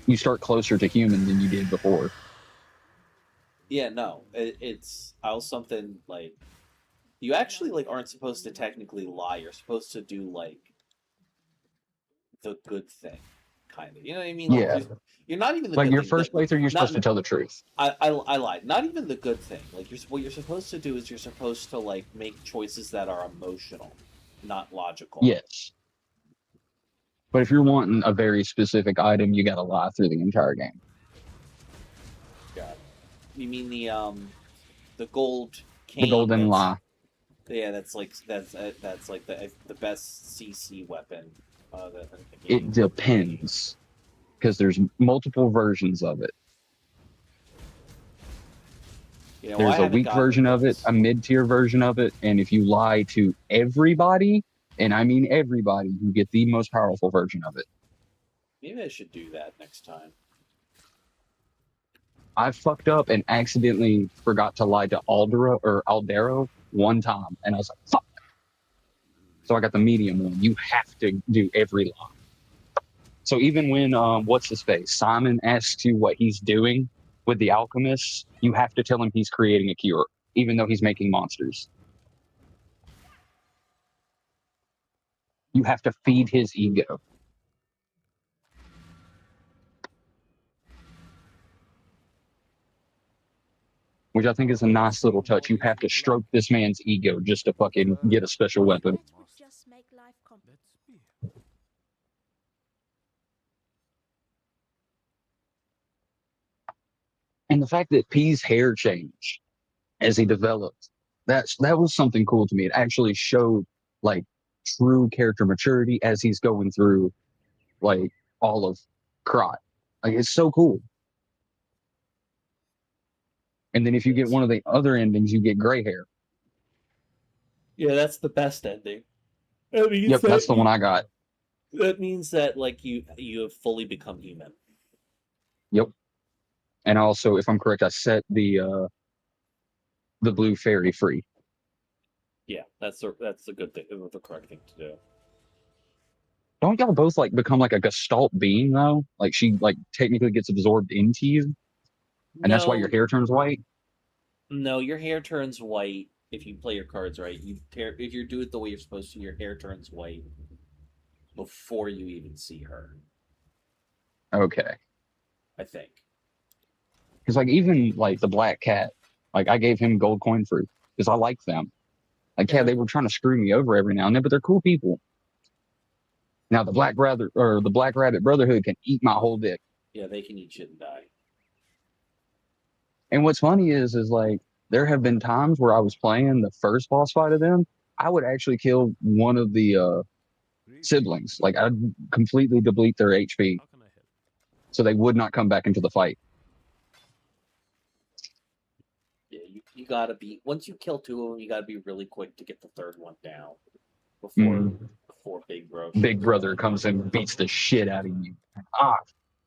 You start closer to human than you did before. Yeah, no, it's something like you actually like aren't supposed to technically lie. You're supposed to do like the good thing, kind of. You know what I mean? Like, Yeah. You're not even the like good your thing. first playthrough. You're supposed to tell the truth. I lied. Not even the good thing. Like what you're supposed to do is you're supposed to like make choices that are emotional, not logical. Yes. But if you're wanting a very specific item, you got to lie through the entire game. Got it. You mean the gold cane? The golden lie. Yeah, that's like the best CC weapon. It depends, because there's multiple versions of it. You know, there's a weak version of it, a mid-tier version of it, and if you lie to everybody, and I mean everybody, you get the most powerful version of it. Maybe I should do that next time. I fucked up and accidentally forgot to lie to Aldero one time, and I was like, fuck. So I got the medium one. You have to do every lie. So even when, what's his face? Simon asks you what he's doing with the alchemists, you have to tell him he's creating a cure, even though he's making monsters. You have to feed his ego. Which I think is a nice little touch. You have to stroke this man's ego just to fucking get a special weapon. That would just make life complicated. And the fact that P's hair changed as he developed, that was something cool to me. It actually showed like true character maturity as he's going through like all of Krot. Like it's so cool. And then if you get one of the other endings, you get gray hair. Yeah, that's the best ending. That means Yep, that's the one I got. That means that like you have fully become human. Yep. And also, if I'm correct, I set the blue fairy free. Yeah, that's the good thing, the correct thing to do. Don't y'all both like become like a gestalt being though? Like she like technically gets absorbed into you, and that's why your hair turns white. No, your hair turns white if you play your cards right. If you do it the way you're supposed to, your hair turns white before you even see her. Okay. I think. Because like even like the black cat, like I gave him gold coin fruit because I like them. Like yeah, they were trying to screw me over every now and then, but they're cool people. Now the Black Rabbit Brotherhood can eat my whole dick. Yeah, they can eat shit and die. And what's funny is like there have been times where I was playing the first boss fight of them, I would actually kill one of the siblings. Like I'd completely deplete their HP, so they would not come back into the fight. Yeah, you gotta be, once you kill two of them, you gotta be really quick to get the third one down before Big Brother comes in and beats the shit out of you.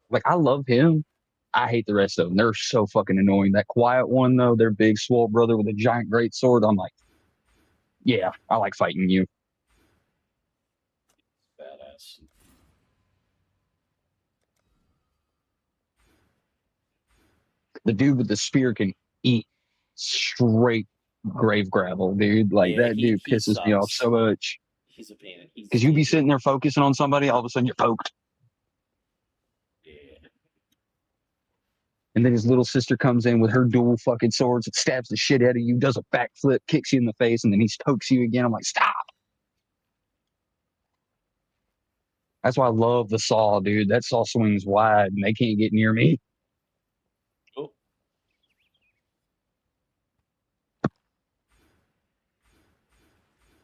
Like I love him. I hate the rest of them. They're so fucking annoying. That quiet one though, their big swole brother with a giant great sword. I'm like, yeah, I like fighting you. Badass. The dude with the spear can eat straight grave gravel, dude. Like Yeah, that dude pisses me off so much. He's a pain. Because you be sitting there focusing on somebody, all of a sudden you're poked. Yeah. And then his little sister comes in with her dual fucking swords and stabs the shit out of you, does a backflip, kicks you in the face, and then he pokes you again. I'm like, stop. That's why I love the saw, dude. That saw swings wide and they can't get near me. Oh.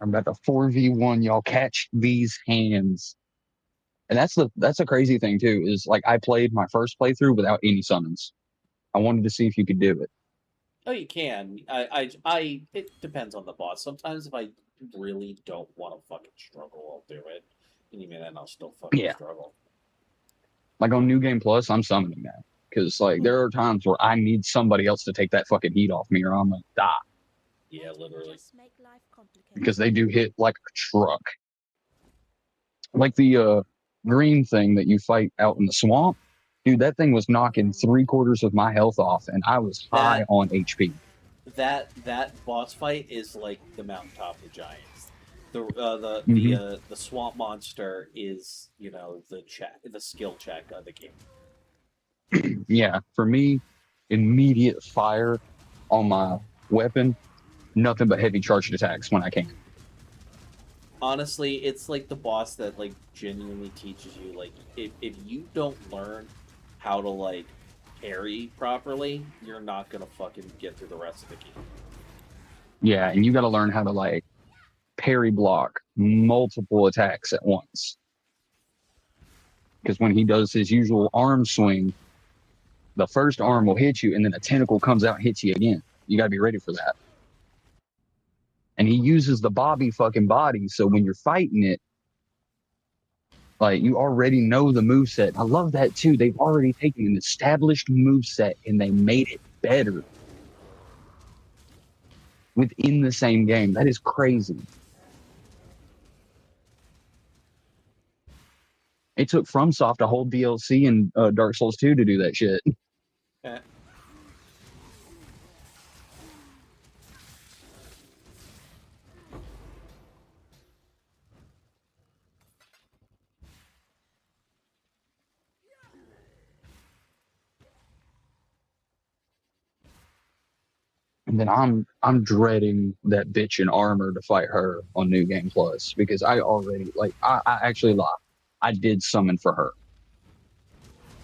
I'm about to 4v1 y'all. Catch these hands. And that's a crazy thing too, is like I played my first playthrough without any summons. I wanted to see if you could do it. Oh, you can. It depends on the boss. Sometimes if I really don't want to fucking struggle, I'll do it. And even then, I'll still fucking struggle. Like on New Game Plus, I'm summoning that. Because like there are times where I need somebody else to take that fucking heat off me or I'm gonna die. Yeah, literally. Because they do hit like a truck. Like the green thing that you fight out in the swamp. Dude, that thing was knocking 3/4 of my health off, and I was high on HP. That boss fight is like the mountaintop of giants. The swamp monster is, you know, the skill check of the game. Yeah, for me, immediate fire on my weapon, nothing but heavy charged attacks when I can. Honestly, it's like the boss that like genuinely teaches you, like if you don't learn how to like parry properly, you're not gonna fucking get through the rest of the game. Yeah, and you got to learn how to like parry block multiple attacks at once. Because when he does his usual arm swing, the first arm will hit you, and then a tentacle comes out and hits you again. You got to be ready for that. And he uses the Bobby fucking body, so when you're fighting it, like, you already know the moveset. I love that, too. They've already taken an established moveset, and they made it better within the same game. That is crazy. It took FromSoft a whole DLC in Dark Souls 2 to do that shit. Yeah. And then I'm dreading that bitch in armor to fight her on New Game Plus because I already I actually lie. I did summon for her.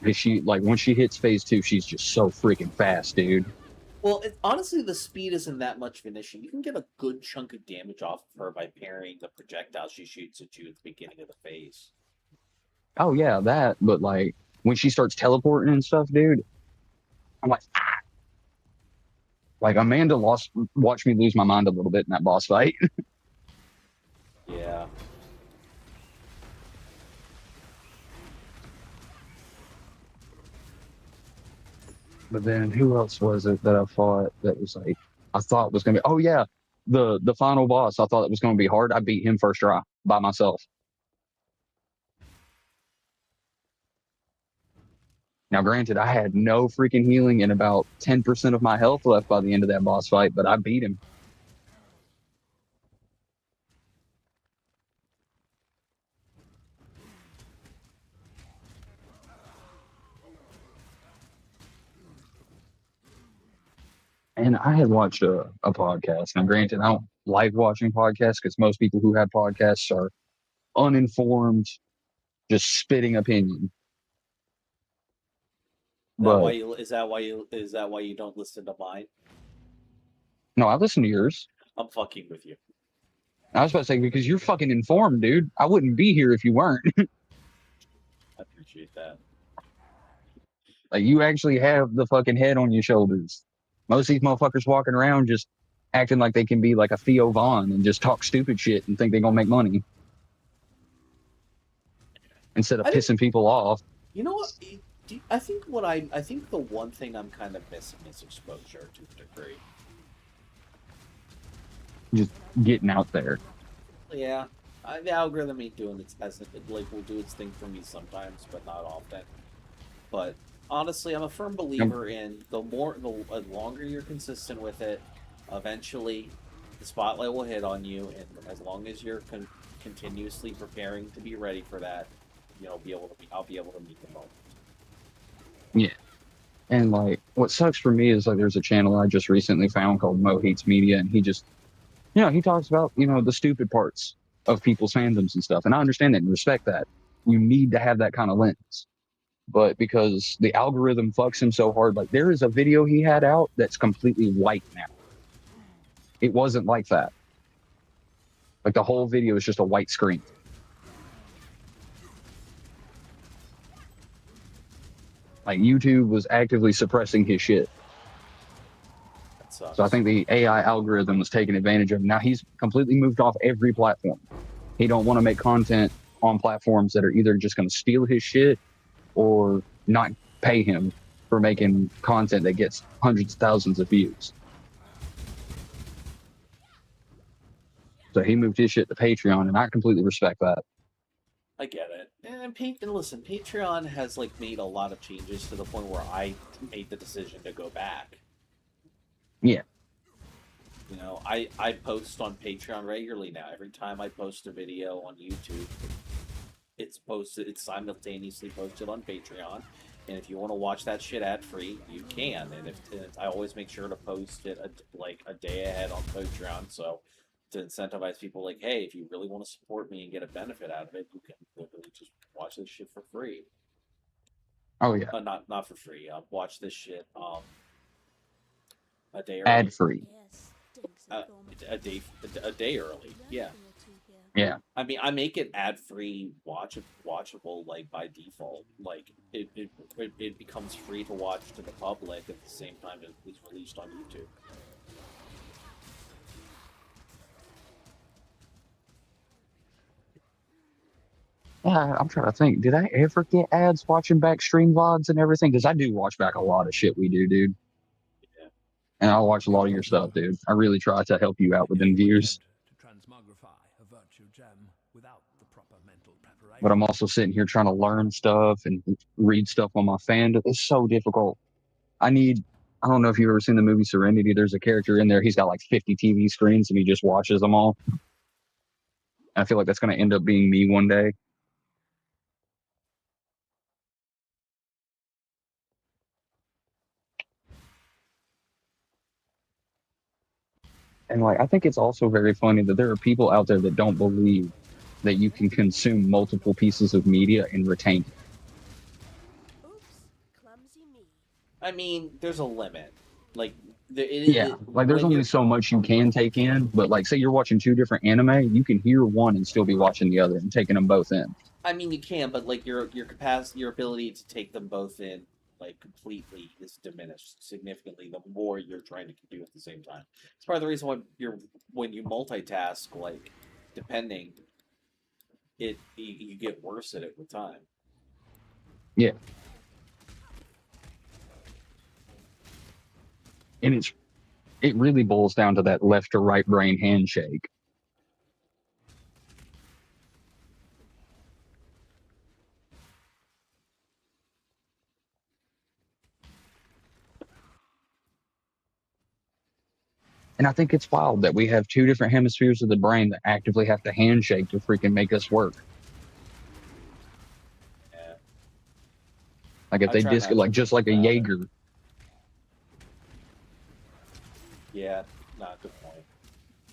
Because she when she hits phase 2, she's just so freaking fast, dude. Well, honestly, the speed isn't that much of an issue. You can get a good chunk of damage off of her by parrying the projectile she shoots at you at the beginning of the phase. Oh yeah, that. But when she starts teleporting and stuff, dude, I'm like, ah. Like Amanda watched me lose my mind a little bit in that boss fight. Yeah. But then who else was it that I fought that was I thought was gonna be? Oh yeah, the final boss. I thought it was gonna be hard. I beat him first try by myself. Now, granted, I had no freaking healing and about 10% of my health left by the end of that boss fight, but I beat him. And I had watched a podcast. Now, granted, I don't like watching podcasts because most people who have podcasts are uninformed, just spitting opinion. Is that why you don't listen to mine? No, I listen to yours. I'm fucking with you. I was about to say, because you're fucking informed, dude. I wouldn't be here if you weren't. I appreciate that. You actually have the fucking head on your shoulders. Most of these motherfuckers walking around just acting like they can be like a Theo Vaughn and just talk stupid shit and think they're gonna make money. Instead of pissing people off. You know what? I think the one thing I'm kind of missing is exposure to a degree. Just getting out there. Yeah, the algorithm ain't doing its will do its thing for me sometimes, but not often. But honestly, I'm a firm believer in the longer you're consistent with it, eventually the spotlight will hit on you, and as long as you're continuously preparing to be ready for that, I'll be able to meet the moment. Yeah. And what sucks for me is there's a channel I just recently found called Mo Hates Media, and he just he talks about, the stupid parts of people's fandoms and stuff. And I understand that and respect that. You need to have that kind of lens. But because the algorithm fucks him so hard, there is a video he had out that's completely white now. It wasn't like that. The whole video is just a white screen. YouTube was actively suppressing his shit. So I think the AI algorithm was taking advantage of him. Now he's completely moved off every platform. He don't want to make content on platforms that are either just going to steal his shit or not pay him for making content that gets hundreds of thousands of views. So he moved his shit to Patreon, and I completely respect that. I get it. And listen, Patreon has made a lot of changes to the point where I made the decision to go back. Yeah. I post on Patreon regularly now. Every time I post a video on YouTube, it's simultaneously posted on Patreon. And if you want to watch that shit ad-free, you can. And I always make sure to post it a day ahead on Patreon, so to incentivize people hey, if you really want to support me and get a benefit out of it, you can literally just watch this shit for free. Oh yeah. Not for free. Watch this shit a day early. Ad free. A day early. Yeah. Yeah. I mean, I make it ad free, watchable by default. It becomes free to watch to the public at the same time it was released on YouTube. Yeah, I'm trying to think. Did I ever get ads watching back stream VODs and everything? Because I do watch back a lot of shit we do, dude. Yeah. And I'll watch a lot of your stuff, dude. I really try to help you out with them views. But I'm also sitting here trying to learn stuff and read stuff on my fandom. It's so difficult. I don't know if you've ever seen the movie Serenity. There's a character in there. He's got 50 TV screens and he just watches them all. I feel like that's going to end up being me one day. And like, I think it's also very funny that there are people out there that don't believe that you can consume multiple pieces of media and retain it. Oops, clumsy me. I mean, there's a limit. Like, Yeah, like there's when only you're, so much you can take in, but like say you're watching two different anime, you can hear one and still be watching the other and taking them both in. I mean, you can, but like your capacity, your ability to take them both in like completely is diminished significantly the more you're trying to do at the same time. It's part of the reason why when you multitask, like depending, you get worse at it with time. Yeah. And it really boils down to that left to right brain handshake. And I think it's wild that we have two different hemispheres of the brain that actively have to handshake to freaking make us work. Yeah. Like if they like just like a Jaeger. Yeah, not a good point.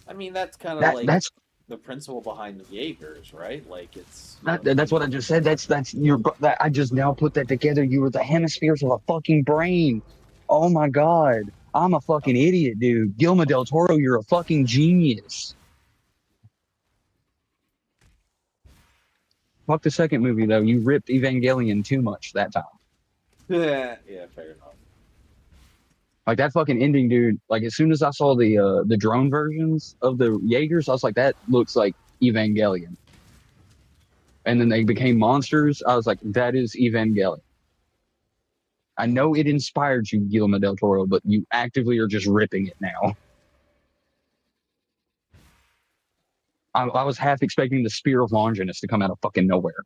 I mean, that's kind of that's the principle behind the Jaegers, right? Like it's that's what I just said. That's that I just now put that together. You were the hemispheres of a fucking brain. Oh my god. I'm a fucking idiot, dude. Guillermo del Toro, you're a fucking genius. Fuck the second movie though. You ripped Evangelion too much that time. Yeah, fair enough. Like that fucking ending, dude. Like as soon as I saw the drone versions of the Jaegers, I was like, that looks like Evangelion. And then they became monsters. I was like, that is Evangelion. I know it inspired you, Guillermo del Toro, but you actively are just ripping it now. I was half expecting the Spear of Longinus to come out of fucking nowhere.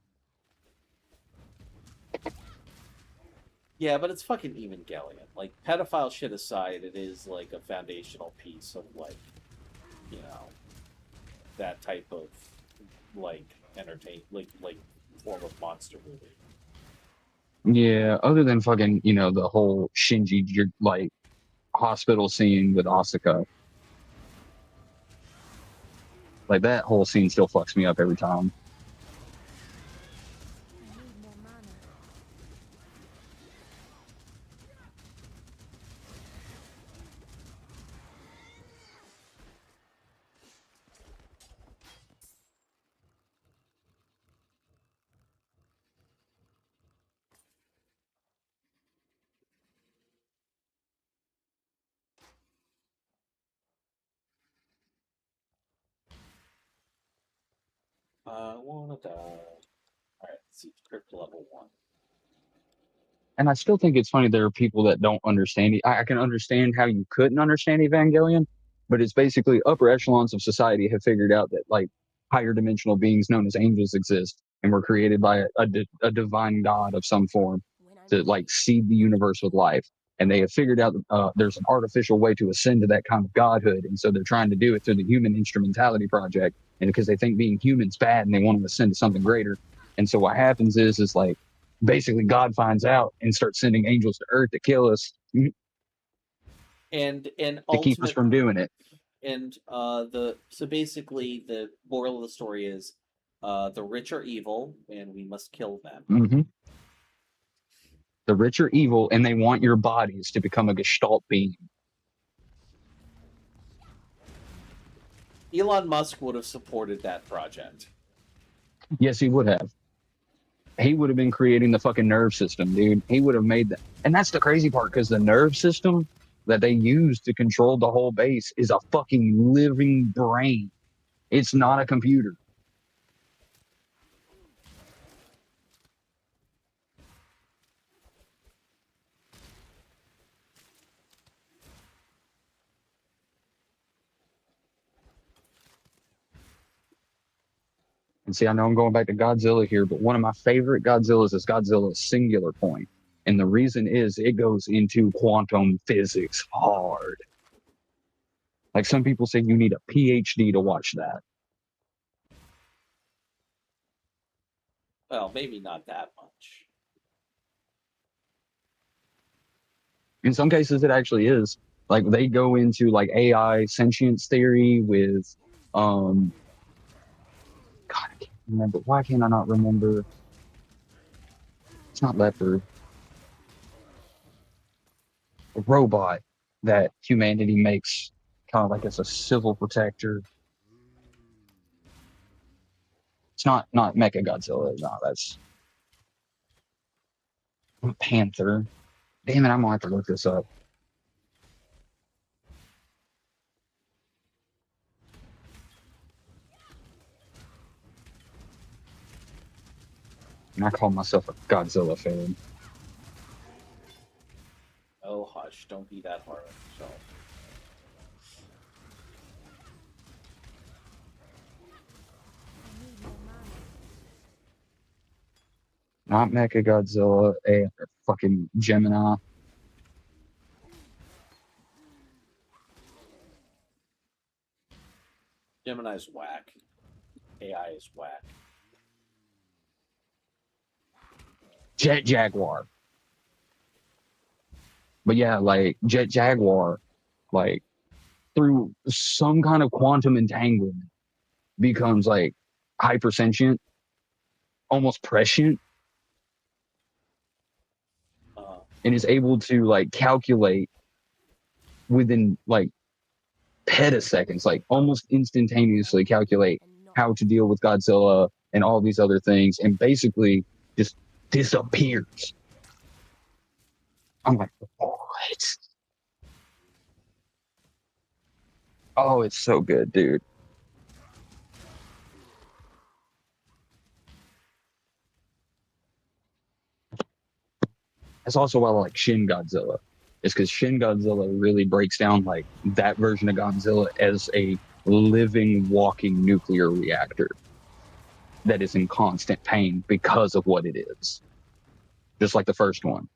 Yeah, but it's fucking Evangelion. Like, pedophile shit aside, it is like a foundational piece of like, you know, that type of like like form of monster movie. Yeah, other than fucking, you know, the whole Shinji like hospital scene with Asuka. Like that whole scene still fucks me up every time. I need more mana. I wanna die. Alright, let's see. Crypt level 1. And I still think it's funny there are people that don't understand it. I can understand how you couldn't understand Evangelion, but it's basically upper echelons of society have figured out that like higher dimensional beings known as angels exist and were created by a divine god of some form to like seed the universe with life. And they have figured out there's an artificial way to ascend to that kind of godhood. And so they're trying to do it through the Human Instrumentality Project. And because they think being human's bad and they want to ascend to something greater. And so what happens is like, basically God finds out and starts sending angels to Earth to kill us and to keep us from doing it. And so basically the moral of the story is the rich are evil and we must kill them. Mm-hmm. The rich are evil and they want your bodies to become a Gestalt being. Elon Musk would have supported that project. Yes, he would have. He would have been creating the fucking nerve system, dude. He would have made that. And that's the crazy part, because the nerve system that they use to control the whole base is a fucking living brain. It's not a computer. And see, I know I'm going back to Godzilla here, but one of my favorite Godzillas is Godzilla's Singular Point. And the reason is it goes into quantum physics hard. Like some people say you need a PhD to watch that. Well, maybe not that much. In some cases, it actually is. Like they go into like AI sentience theory with God, I can't remember. Why can I not remember? It's not leopard. A robot that humanity makes kind of like as a civil protector. It's not Mecha Godzilla. No, that's Panther. Damn it, I'm gonna have to look this up. And I call myself a Godzilla fan. Oh, hush. Don't be that hard on yourself. Not Mecha Godzilla, a fucking Gemini. Gemini's whack. AI is whack. Jet Jaguar. But yeah, like Jet Jaguar, like through some kind of quantum entanglement, becomes like hypersentient, almost prescient, and is able to like calculate within like petaseconds, like almost instantaneously calculate how to deal with Godzilla and all these other things, and basically just disappears. I'm like, what? Oh, it's so good, dude. That's also why I like Shin Godzilla. It's because Shin Godzilla really breaks down like that version of Godzilla as a living, walking nuclear reactor that is in constant pain because of what it is. Just like the first one.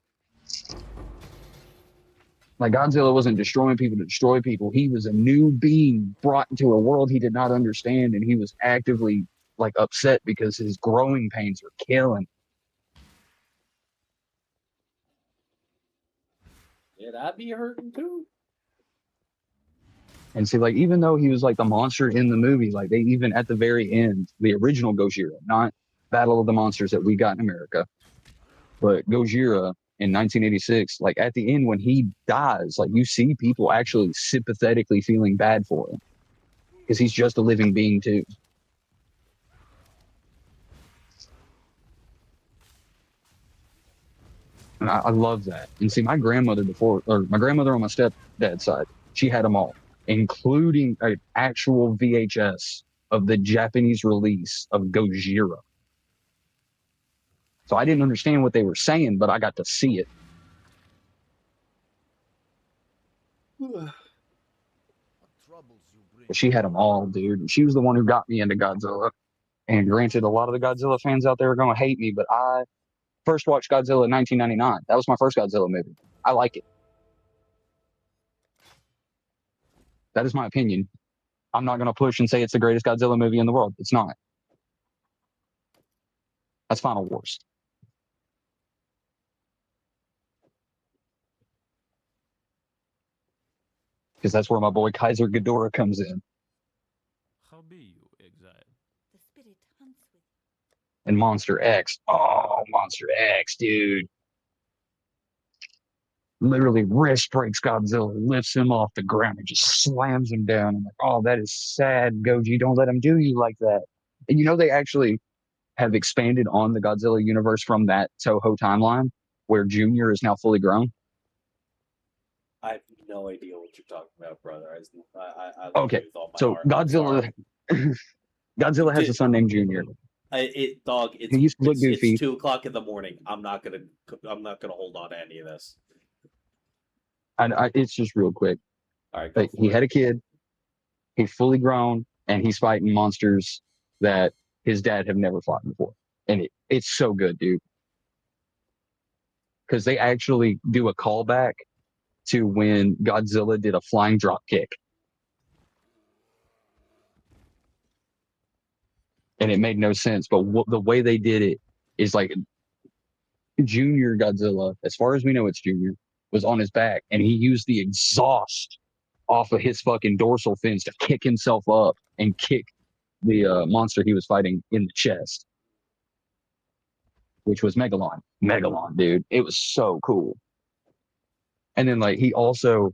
Like Godzilla wasn't destroying people to destroy people. He was a new being brought into a world he did not understand, and he was actively like upset because his growing pains were killing. Yeah, I'd be hurting too. And see, like, even though he was like the monster in the movie, like they even at the very end, the original Gojira, not Battle of the Monsters that we got in America, but Gojira in 1986, like at the end when he dies, like you see people actually sympathetically feeling bad for him because he's just a living being too. And I love that. And see, my grandmother on my stepdad's side, she had them all, including an actual VHS of the Japanese release of Gojira. So I didn't understand what they were saying, but I got to see it. But she had them all, dude. And she was the one who got me into Godzilla. And granted, a lot of the Godzilla fans out there are going to hate me, but I first watched Godzilla in 1999. That was my first Godzilla movie. I like it. That is my opinion. I'm not going to push and say it's the greatest Godzilla movie in the world. It's not. That's Final Wars. Because that's where my boy Kaiser Ghidorah comes in. How be you, exile? The spirit hunts with And Monster X. Oh, Monster X, dude. Literally wrist breaks Godzilla, lifts him off the ground, and just slams him down. I'm like, oh, that is sad, Goji. Don't let him do you like that. And you know, they actually have expanded on the Godzilla universe from that Toho timeline where Junior is now fully grown. I have no idea what you're talking about, brother. I love Okay, you with all my so heart. I'm sorry. Godzilla has a son named Junior. It's He used to look goofy. It's 2:00 in the morning. I'm not gonna hold on to any of this. It's just real quick. All right, like, he had a kid. He's fully grown, and he's fighting monsters that his dad have never fought before. And it's so good, dude. Because they actually do a callback to when Godzilla did a flying drop kick. And it made no sense, but the way they did it is like Junior Godzilla, as far as we know, it's Junior. was on his back, and he used the exhaust off of his fucking dorsal fins to kick himself up and kick the monster he was fighting in the chest, which was Megalon. Megalon, dude. It was so cool. And then like he also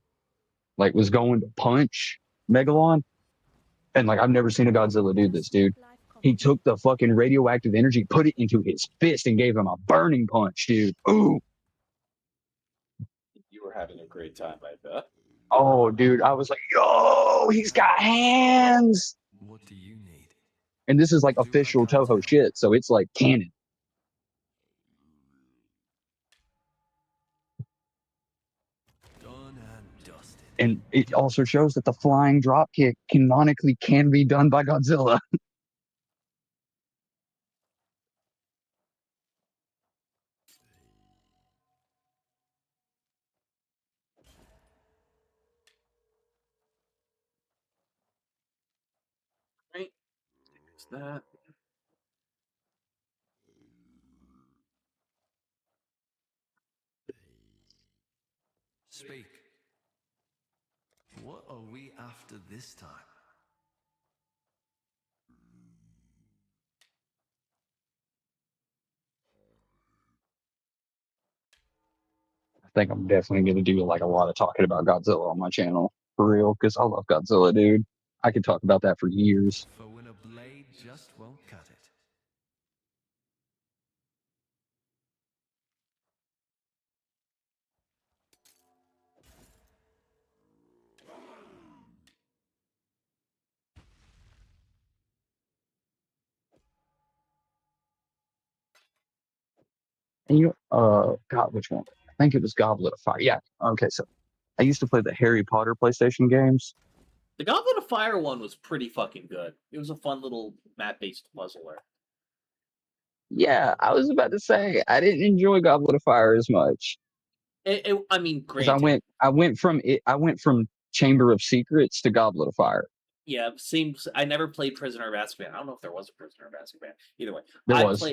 like was going to punch Megalon, and like I've never seen a Godzilla do this, dude. He took the fucking radioactive energy, put it into his fist, and gave him a burning punch, dude. Ooh. You were having a great time, I bet. Oh, dude, I was like, yo, he's got hands. What do you need? And this is like official Toho shit, so it's like canon. Done and dusted. And it also shows that the flying dropkick canonically can be done by Godzilla. Right. Is that? Speak. What are we after this time? I think I'm definitely going to do like a lot of talking about Godzilla on my channel, for real, because I love Godzilla, dude. I could talk about that for years. For when a blade just won't cut it. And God, which one? I think it was Goblet of Fire. Yeah. Okay, so I used to play the Harry Potter PlayStation games. The Goblet of Fire one was pretty fucking good. It was a fun little map-based puzzler. Yeah, I was about to say I didn't enjoy Goblet of Fire as much. I mean, Because granted, I went from Chamber of Secrets to Goblet of Fire. yeah, seems I never played Prisoner of Azkaban. I don't know if there was a Prisoner of Azkaban. Either way, There was.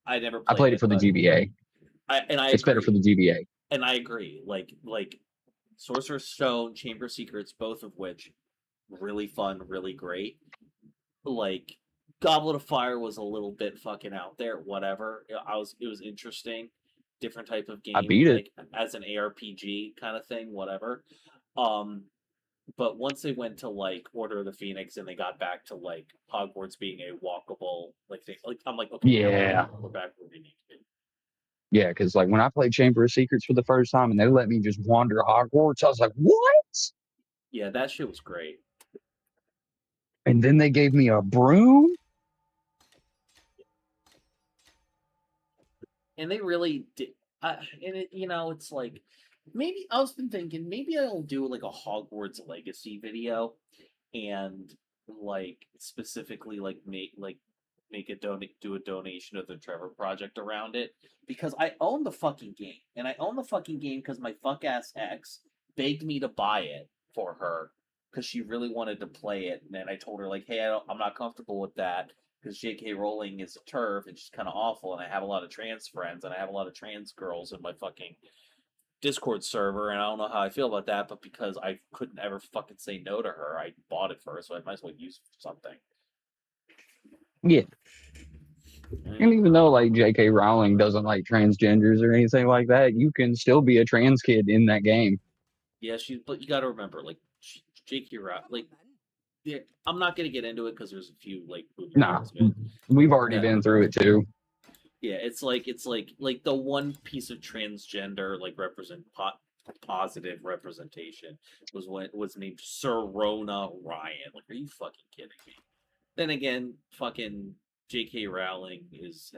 I never played. I played it for the GBA. It's better for the GBA. And I agree. Like Sorcerer's Stone, Chamber of Secrets, both of which really fun, really great. Like Goblet of Fire was a little bit fucking out there. Whatever. It was interesting, different type of game. I beat it like, as an ARPG kind of thing. Whatever. But once they went to like Order of the Phoenix and they got back to like Hogwarts being a walkable like thing, like I'm like, okay, yeah, we're back where we need to be. Yeah, because like when I played Chamber of Secrets for the first time and they let me just wander Hogwarts, I was like, what? Yeah, that shit was great. And then they gave me a broom. And they really did. And it, it's like maybe I was been thinking maybe I'll do like a Hogwarts Legacy video, and like specifically like make a do a donation to the Trevor Project around it, because I own the fucking game, and I own the fucking game because my fuck ass ex begged me to buy it for her because she really wanted to play it, and then I told her like, hey, I'm not comfortable with that because J.K. Rowling is a turf and she's kind of awful, and I have a lot of trans friends and I have a lot of trans girls in my fucking Discord server, and I don't know how I feel about that, but because I couldn't ever fucking say no to her, I bought it for her, so I might as well use it for something. Yeah. And even though like J.K. Rowling doesn't like transgenders or anything like that, you can still be a trans kid in that game. Yeah, but you got to remember, like J.K. Rowling, like, yeah, I'm not gonna get into it because there's a few like. Nah, we've already been through it too. Yeah, it's like the one piece of transgender like positive representation was named Serona Ryan. Like, are you fucking kidding me? Then again, fucking J.K. Rowling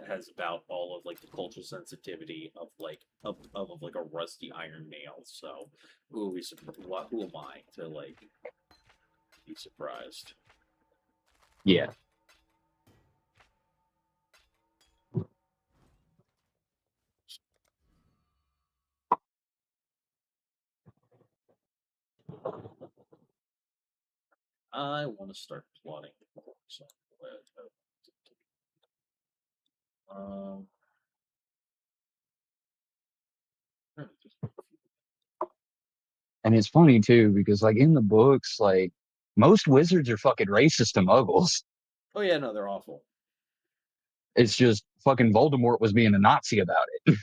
has about all of like the cultural sensitivity of like of like a rusty iron nail. So who am I to like be surprised? Yeah. I want to start plotting. So, And it's funny too, because like in the books, like most wizards are fucking racist to muggles. Oh yeah, no, they're awful. It's just fucking Voldemort was being a Nazi about it.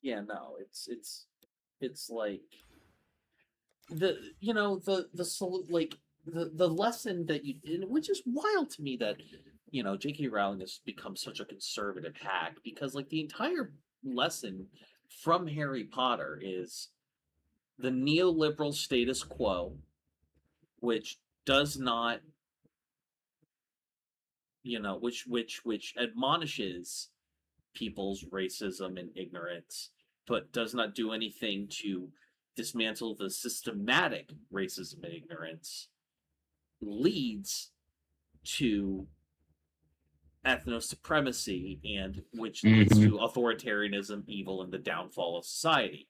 Yeah, no, it's like the lesson that which is wild to me that J.K. Rowling has become such a conservative hack, because like the entire lesson from Harry Potter is the neoliberal status quo, which does not which admonishes people's racism and ignorance, but does not do anything to dismantle the systematic racism and ignorance, leads to ethno-supremacy, and which leads to authoritarianism, evil, and the downfall of society.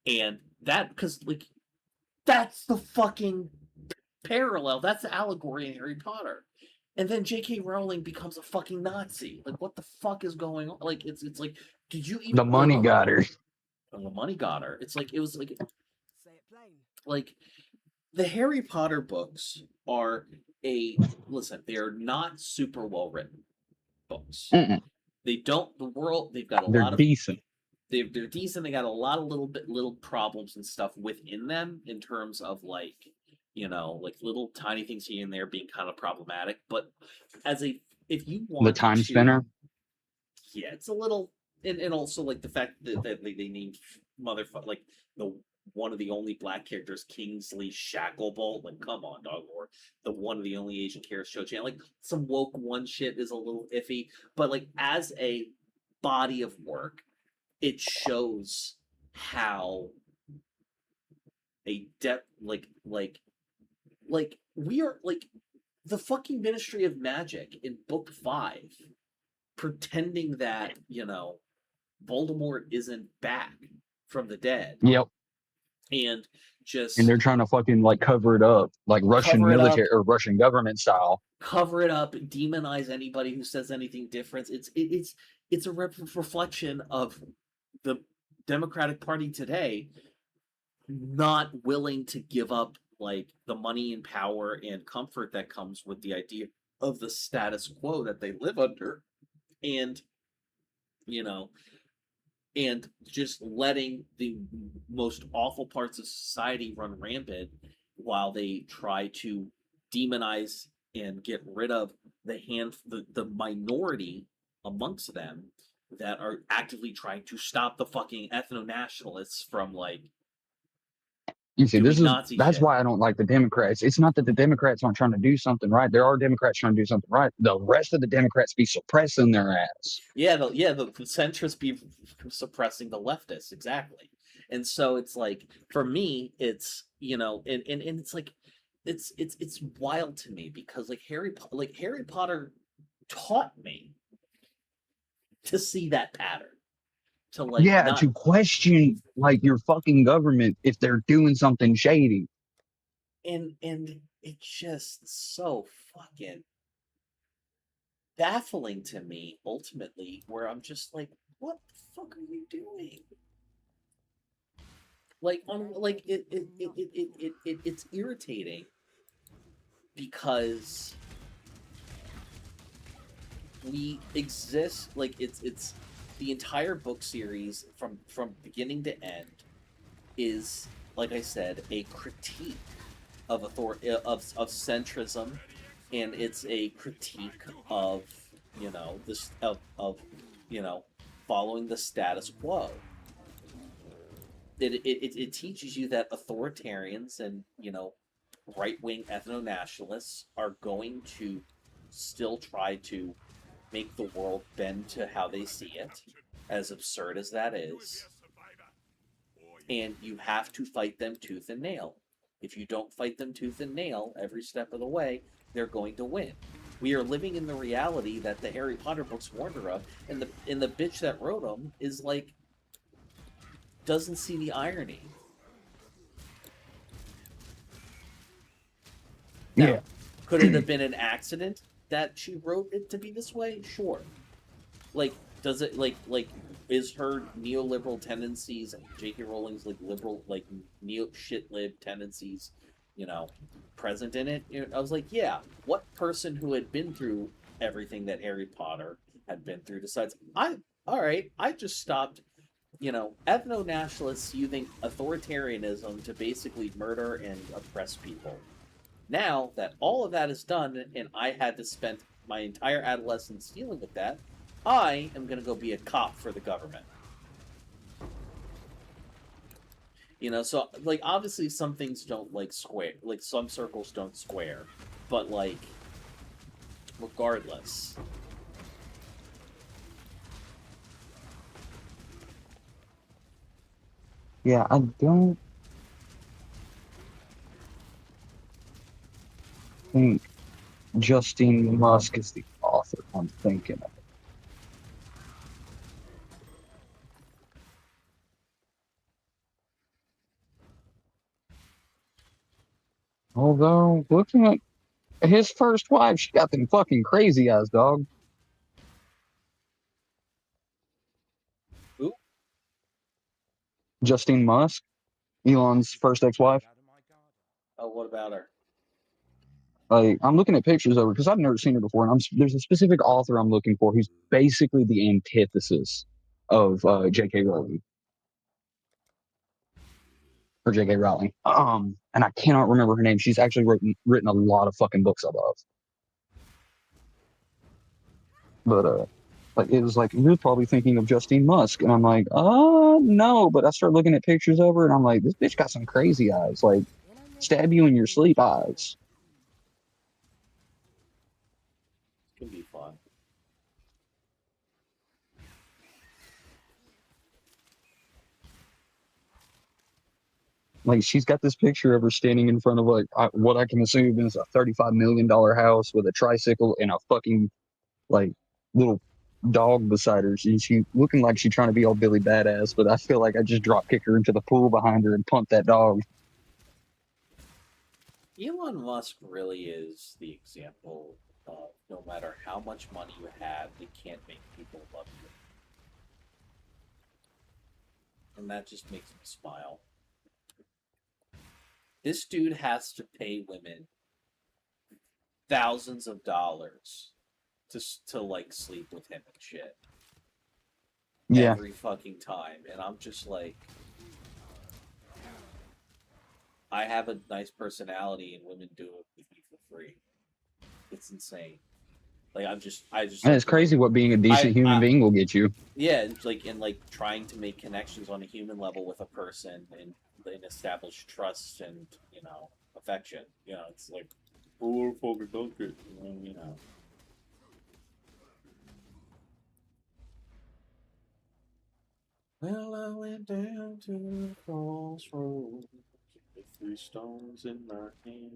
And that, because like that's the fucking parallel, that's the allegory in Harry Potter. And then J.K. Rowling becomes a fucking Nazi. Like, what the fuck is going on? Like, it's like, did you even... The money got her. The money got her. It's like, it was like... Say it plain. Like, the Harry Potter books are listen, they are not super well written books. They don't... The world, they've got a lot of... They're decent. They're decent. They got a lot of little problems and stuff within them in terms of, like... like little tiny things here and there being kind of problematic. But if you want the time spinner, yeah, it's a little, and also like the fact that they named motherfucker like one of the only black characters Kingsley Shacklebolt. Like, come on, dog. Or the one of the only Asian characters Cho-Chan. Like, some woke one shit is a little iffy, but like as a body of work, it shows how a depth like we are like the fucking Ministry of Magic in book 5 pretending that Voldemort isn't back from the dead. Yep. And they're trying to fucking like cover it up, like Russian military or Russian government style. Cover it up, demonize anybody who says anything different. It's a reflection of the Democratic Party today not willing to give up like the money and power and comfort that comes with the idea of the status quo that they live under, and and just letting the most awful parts of society run rampant while they try to demonize and get rid of the minority amongst them that are actively trying to stop the fucking ethno-nationalists from like... You see, that's why I don't like the Democrats. It's not that the Democrats aren't trying to do something right. There are Democrats trying to do something right. The rest of the Democrats be suppressing their ass. Yeah, the centrists be suppressing the leftists, exactly. And so it's like, for me, it's and it's like it's wild to me, because like Harry Potter taught me to see that pattern. To question like your fucking government if they're doing something shady. And it's just so fucking baffling to me, ultimately, where I'm just like, what the fuck are you doing? Like, it's irritating, because we exist, like it's the entire book series from beginning to end is, like I said, a critique of centrism, and it's a critique of following the status quo. It teaches you that authoritarians and right-wing ethno-nationalists are going to still try to make the world bend to how they see it, as absurd as that is. And you have to fight them tooth and nail. If you don't fight them tooth and nail every step of the way, they're going to win. We are living in the reality that the Harry Potter books warned her of, and the bitch that wrote them is like, doesn't see the irony. Now, yeah. Could it have been an accident that she wrote it to be this way? Sure. Like, Does it like is her neoliberal tendencies and J.K. Rowling's like liberal like neo shit lib tendencies, you know, present in it? I was like, yeah. What person who had been through everything that Harry Potter had been through decides all right, I just stopped, you know, ethno-nationalists using authoritarianism to basically murder and oppress people. Now that all of that is done and I had to spend my entire adolescence dealing with that, I am going to go be a cop for the government. You know, so, like, obviously some things don't, like, square. Like, some circles don't square. But, like, regardless. Yeah, I don't think Justine Musk is the author I'm thinking of. Although, looking at his first wife, she got them fucking crazy eyes, dog. Who? Justine Musk, Elon's first ex-wife. Oh, what about her? Like, I'm looking at pictures of her because I've never seen her before, and there's a specific author I'm looking for who's basically the antithesis of J.K. Rowling. Or J.K. Rowling. And I cannot remember her name. She's actually written a lot of fucking books I love. But like it was like, you're probably thinking of Justine Musk, and I'm like, no. But I start looking at pictures of her, and I'm like, this bitch got some crazy eyes, like stab you in your sleep eyes. It can be fun. Like, she's got this picture of her standing in front of like what I can assume is a $35 million house with a tricycle and a fucking like little dog beside her. She looking like she's trying to be all Billy Badass, but I feel like I just drop kick her into the pool behind her and punt that dog. Elon Musk really is the example of no matter how much money you have, you can't make people love you. And that just makes me smile. This dude has to pay women thousands of dollars to like sleep with him and shit. Yeah. Every fucking time. And I'm just like, I have a nice personality and women do it with me for free. It's insane. Like I just And it's crazy what being a decent human being will get you. Yeah, it's like trying to make connections on a human level with a person and establish trust and, you know, affection. You know, it's like, oh, fucking don't get, you know. Well, I went down to the crossroads with 3 stones in my hand.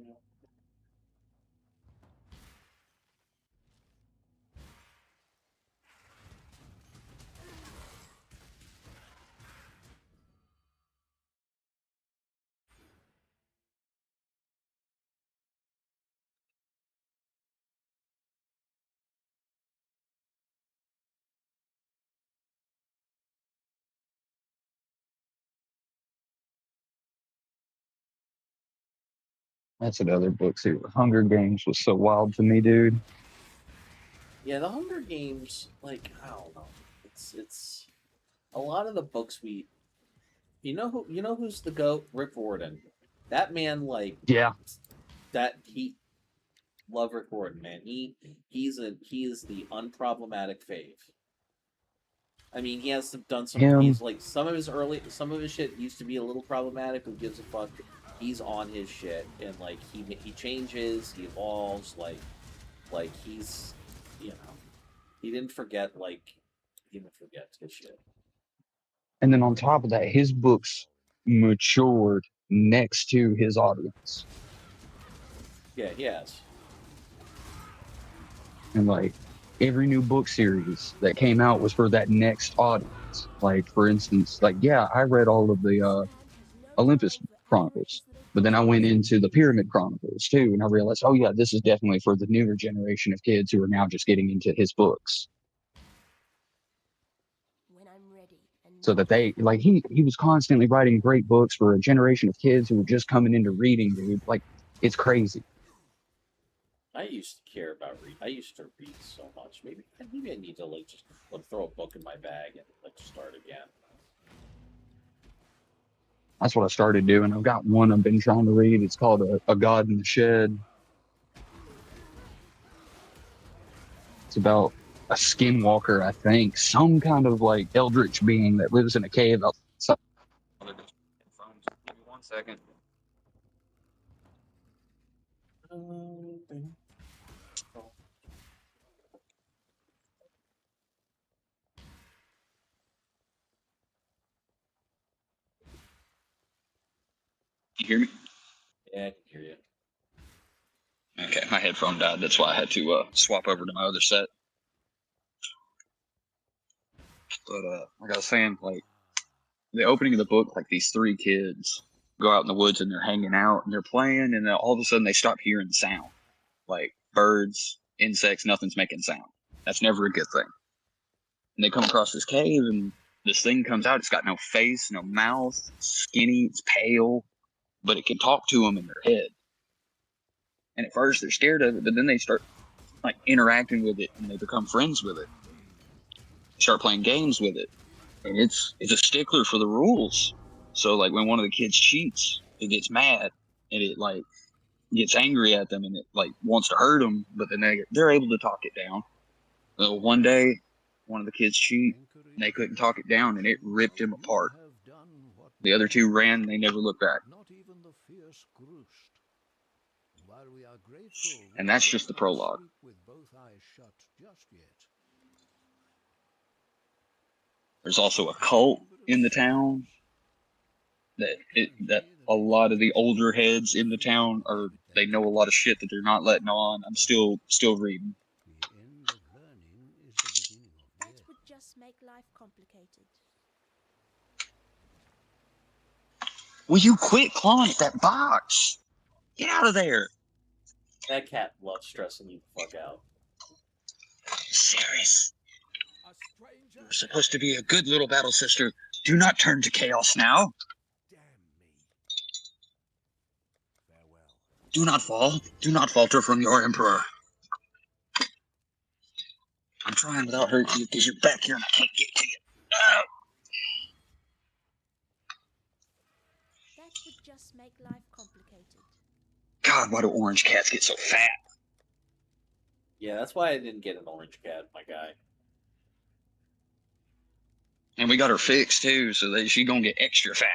That's another book series. Hunger Games was so wild to me, dude. Yeah, the Hunger Games, like, I don't know. It's a lot of the books you know who's the GOAT? Rick Warden. That man, like, yeah, he love Rick Warden, man. He is the unproblematic fave. I mean, he has done some. He's like some of his shit used to be a little problematic. Who gives a fuck? He's on his shit, and like he changes, he evolves. Like he's, you know, he didn't forget his shit. And then on top of that, his books matured next to his audience. Yeah, he has. And like every new book series that came out was for that next audience. Like, for instance, like, yeah, I read all of the Olympus Chronicles, but then I went into the Pyramid Chronicles too, and I realized, oh yeah, this is definitely for the newer generation of kids who are now just getting into his books. so that they like he was constantly writing great books for a generation of kids who were just coming into reading, dude. Like, it's crazy. I used to care about read. I used to read so much. Maybe I need to like just throw a book in my bag and like start again. That's what I started doing. I've got one I've been trying to read. It's called A God in the Shed. It's about a skinwalker, I think. Some kind of like eldritch being that lives in a cave outside. Give me 1 second. You hear me? Yeah, I can hear you. Okay, my headphone died. That's why I had to swap over to my other set. But like I was saying, like the opening of the book, like these 3 kids go out in the woods and they're hanging out and they're playing, and then all of a sudden they stop hearing sound, like birds, insects, nothing's making sound. That's never a good thing. And they come across this cave, and this thing comes out. It's got no face, no mouth, skinny, it's pale, but it can talk to them in their head. And at first they're scared of it, but then they start like interacting with it, and they become friends with it. They start playing games with it, and it's a stickler for the rules. So like when one of the kids cheats, it gets mad, and it like gets angry at them, and it like wants to hurt them. But then they're able to talk it down. One day, one of the kids cheat, and they couldn't talk it down, and it ripped him apart. The other 2 ran, and they never looked back. And that's just the prologue. There's also a cult in the town that a lot of the older heads in the town they know a lot of shit that they're not letting on. I'm still reading. That would just make life complicated. Will you quit clawing at that box? Get out of there. That cat loves stressing you the fuck out. Serious. You're supposed to be a good little battle sister. Do not turn to chaos now. Do not fall. Do not falter from your emperor. I'm trying without hurting you because you're back here and I can't get to you. That would just make life complicated. God, why do orange cats get so fat? Yeah, that's why I didn't get an orange cat, my guy. And we got her fixed too, so that she gonna get extra fat.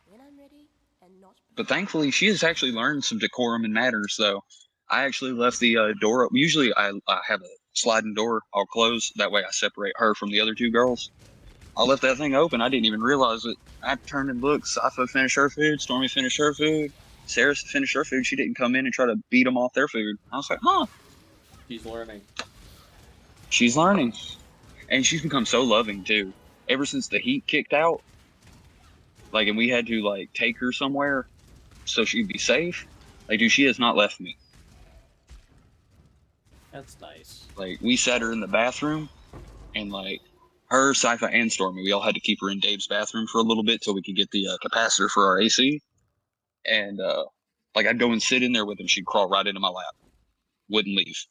When I'm ready and not. But thankfully, she has actually learned some decorum and manners, though. I actually left the door up. Usually, I have a sliding door I'll close. That way, I separate her from the other 2 girls. I left that thing open. I didn't even realize it. I turned and looked. Safa finished her food. Stormy finished her food. Sarah finished her food. She didn't come in and try to beat them off their food. I was like, huh. She's learning. She's learning. And she's become so loving, too. Ever since the heat kicked out, like, and we had to, like, take her somewhere so she'd be safe, like, dude, she has not left me. That's nice. Like, we sat her in the bathroom, and, like, her, Sypha, and Stormy, we all had to keep her in Dave's bathroom for a little bit till we could get the capacitor for our AC. And, like, I'd go and sit in there with him. She'd crawl right into my lap. Wouldn't leave.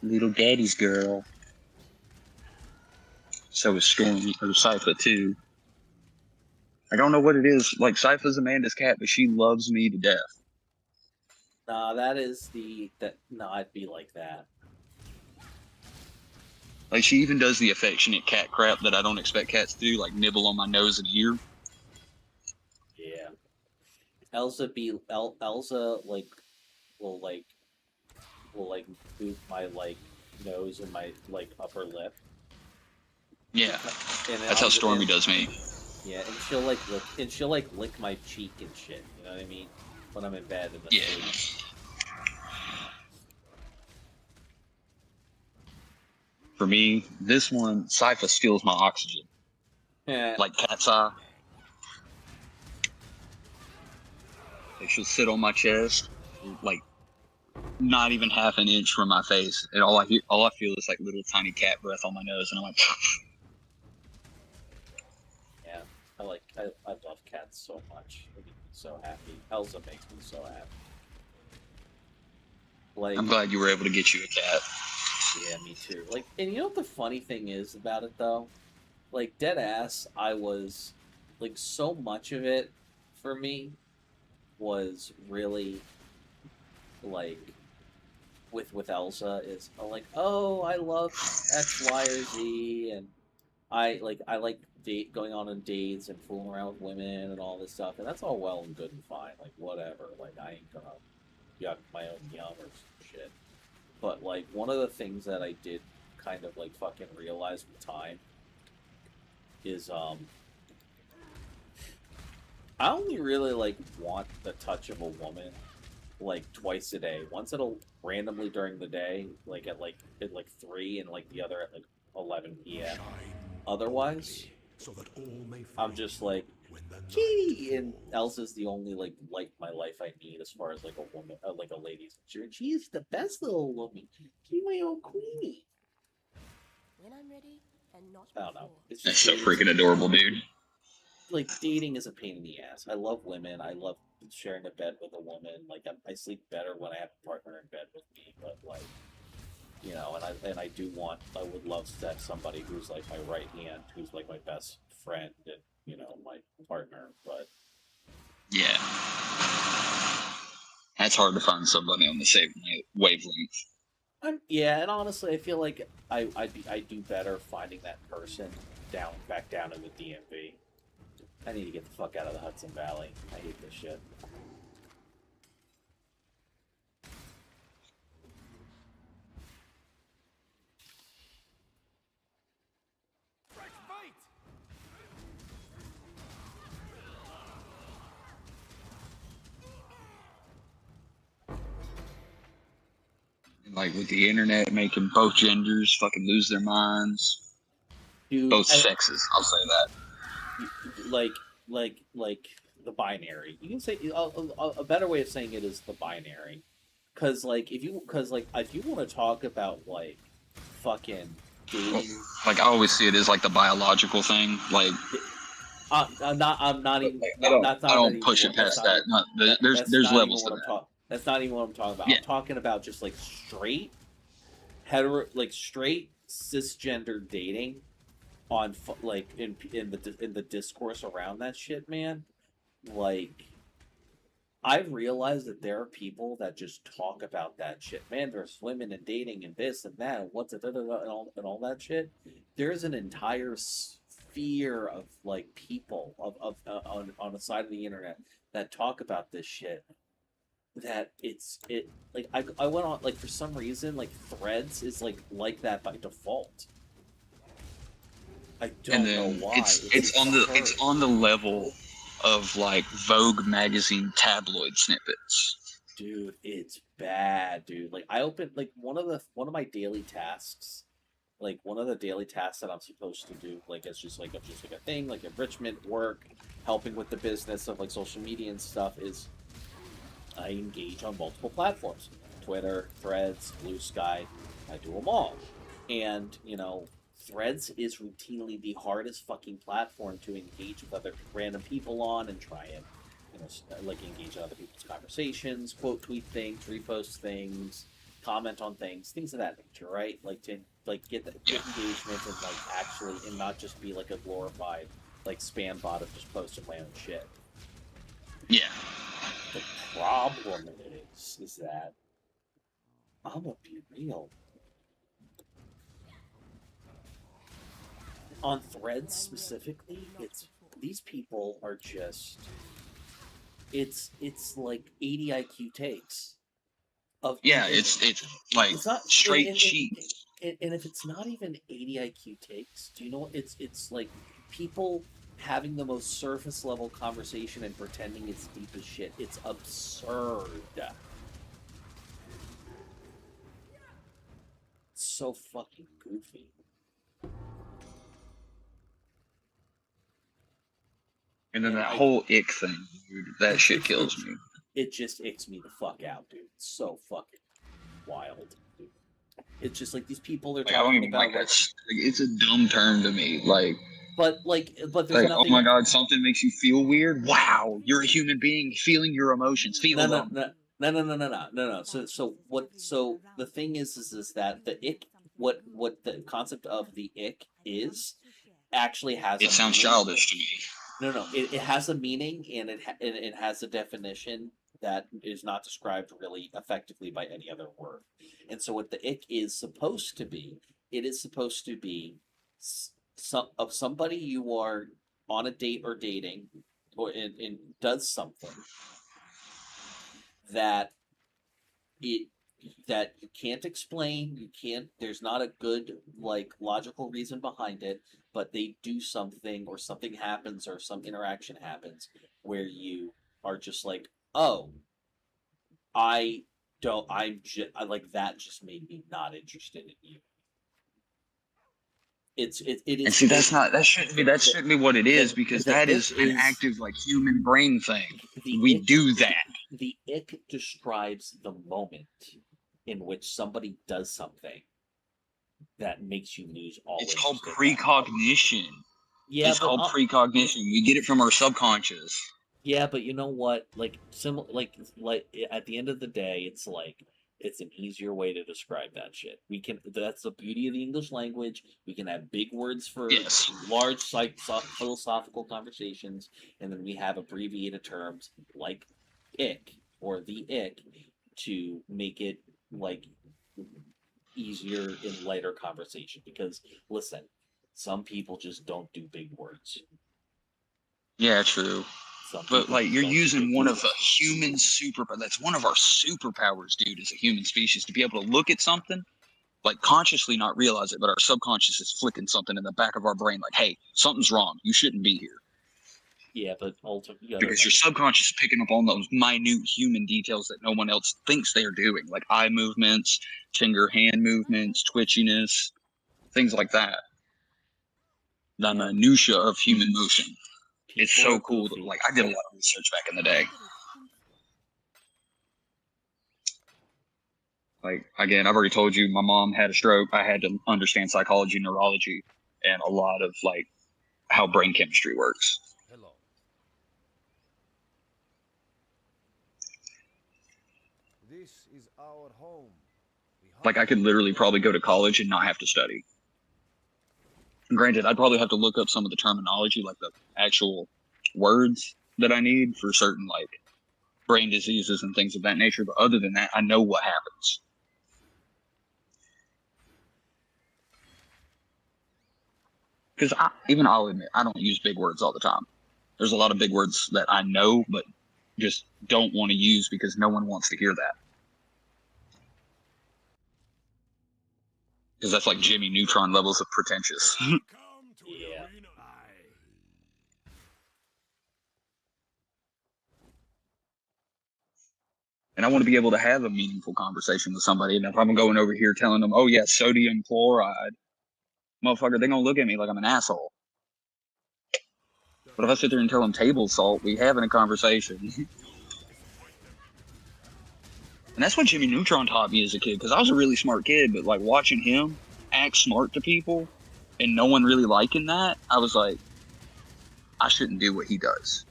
Little daddy's girl. So is Stormy, or Sypha, too. I don't know what it is. Like, Sypha's Amanda's cat, but she loves me to death. Nah, no, I'd be like that. Like, she even does the affectionate cat crap that I don't expect cats to do, like nibble on my nose and ear. Yeah. Elsa like will boot my like nose and my like upper lip. Yeah. And That's how Stormy does me. Yeah, and she'll lick my cheek and shit. You know what I mean? When I'm in bed and yeah. For me, this one, Sypha steals my oxygen. Yeah. Like cat's eye. Like she'll sit on my chest, like not even half an inch from my face, and all I feel is like little tiny cat breath on my nose, and I'm like, Yeah, I love cats so much. They make me so happy. Elsa makes me so happy. Like, I'm glad you were able to get you a cat. yeah, me too. Like, and you know what the funny thing is about it though? Like, dead ass, I was like, so much of it for me was really like with Elsa is like, oh, I love X, Y, or Z, and I like going on dates and fooling around with women and all this stuff, and that's all well and good and fine. Like, whatever. Like, I ain't gonna yuck my own yum or shit. But like, one of the things that I did kind of like fucking realize with time is I only really like want the touch of a woman like twice a day. Once it'll randomly during the day, like at 3, and like the other at like 11 p.m. Otherwise, I'm just like, Kitty, and Elsa's the only like my life I need as far as like a woman, like a lady's. She's the best little woman. She's my own queenie. When I'm ready and not I don't know. It's That's just so freaking adorable, dude. like dating is a pain in the ass. I love women. I love sharing a bed with a woman. Like I sleep better when I have a partner in bed with me. But like, you know, and I would love to have somebody who's like my right hand, who's like my best friend and, you know, my partner. But Yeah, that's hard to find somebody on the same wavelength. yeah, and honestly, I feel like I do better finding that person back down in the DMV. I need to get the fuck out of the Hudson Valley. I hate this shit. Like with the internet making both genders fucking lose their minds. Dude, both sexes, I'll say that. Like the binary. You can say a better way of saying it is the binary, because if you want to talk about like fucking dating, well, like I always see it as like the biological thing. Like I'm not even. I don't push it past that. No, there's levels to that. That's not even what I'm talking about. Yeah. I'm talking about just like straight cisgender dating on like in the discourse around that shit, man. Like, I've realized that there are people that just talk about that shit. Man, there's women and dating and this and that and what's it and all that shit. There's an entire sphere of like people on the side of the internet that talk about this shit. That I went on like for some reason like Threads is like that by default. I don't know why. It's on the level of like Vogue magazine tabloid snippets. Dude, it's bad, dude. Like I opened like one of my daily tasks, like one of the daily tasks that I'm supposed to do, like it's just like a thing, like enrichment work, helping with the business of like social media and stuff is I engage on multiple platforms. Twitter, Threads, Blue Sky, I do them all. And, you know, Threads is routinely the hardest fucking platform to engage with other random people on and try and, you know, like engage in other people's conversations, quote tweet things, repost things, comment on things of that nature, right? Like to like get engagement and like actually and not just be like a glorified like spam bot of just posting random shit. Yeah. The problem is that I'm gonna be real. On Threads specifically, it's these people are just it's like 80 IQ takes of it's like it's not straight cheats. And if it's not even 80 IQ takes, do you know what it's like people having the most surface level conversation and pretending it's deep as shit. It's absurd. It's so fucking goofy. And then that whole ick thing, dude, that shit kills me. it just icks me the fuck out, dude. It's so fucking wild, dude. It's just like these people are Like, I don't talking even about like that. Like, it's a dumb term to me. Like, but there's oh nothing. my god, something makes you feel weird. Wow, you're a human being feeling your emotions. Feel them. No. So what? So the thing is that the ick, what the concept of the ick is, actually has. It sounds childish to me. No. It has a meaning, and it has a definition that is not described really effectively by any other word. And so, what the ick is supposed to be, it is supposed to be of somebody you are on a date or dating, or and does something that it that you can't explain, there's not a good like logical reason behind it, but they do something, or something happens, or some interaction happens where you are just like, oh, I like that just made me not interested in you. It is. And see, that shouldn't be what it is, because that is an active like human brain thing. We do that. The ick describes the moment in which somebody does something that makes you lose all. It's called precognition. Yeah, it's called precognition. We get it from our subconscious. Yeah, but you know what? Like at the end of the day, it's like it's an easier way to describe that shit. That's the beauty of the English language. We can have big words for large philosophical conversations, and then we have abbreviated terms like ick or the ick to make it like easier in lighter conversation. Because listen, some people just don't do big words. Yeah, true. But like, you're using one of a human that's one of our superpowers, dude, as a human species, to be able to look at something, like consciously not realize it, but our subconscious is flicking something in the back of our brain, like, hey, something's wrong. You shouldn't be here. Yeah, but ultimately, because your subconscious is picking up on those minute human details that no one else thinks they're doing, like eye movements, finger hand movements, twitchiness, things like that. The minutia of human motion. It's so cool. Like, I did a lot of research back in the day. Like, again, I've already told you, my mom had a stroke. I had to understand psychology, neurology, and a lot of like how brain chemistry works. Hello. This is our home. Like, I could literally probably go to college and not have to study. Granted, I'd probably have to look up some of the terminology, like the actual words that I need for certain like brain diseases and things of that nature. But other than that, I know what happens. Because I'll admit, I don't use big words all the time. There's a lot of big words that I know, but just don't want to use because no one wants to hear that. Because that's like Jimmy Neutron levels of pretentious. Yeah. And I want to be able to have a meaningful conversation with somebody. And if I'm going over here telling them, oh yeah, sodium chloride, motherfucker, they're going to look at me like I'm an asshole. But if I sit there and tell them table salt, we having a conversation. And that's what Jimmy Neutron taught me as a kid, because I was a really smart kid, but like watching him act smart to people and no one really liking that, I was like, I shouldn't do what he does.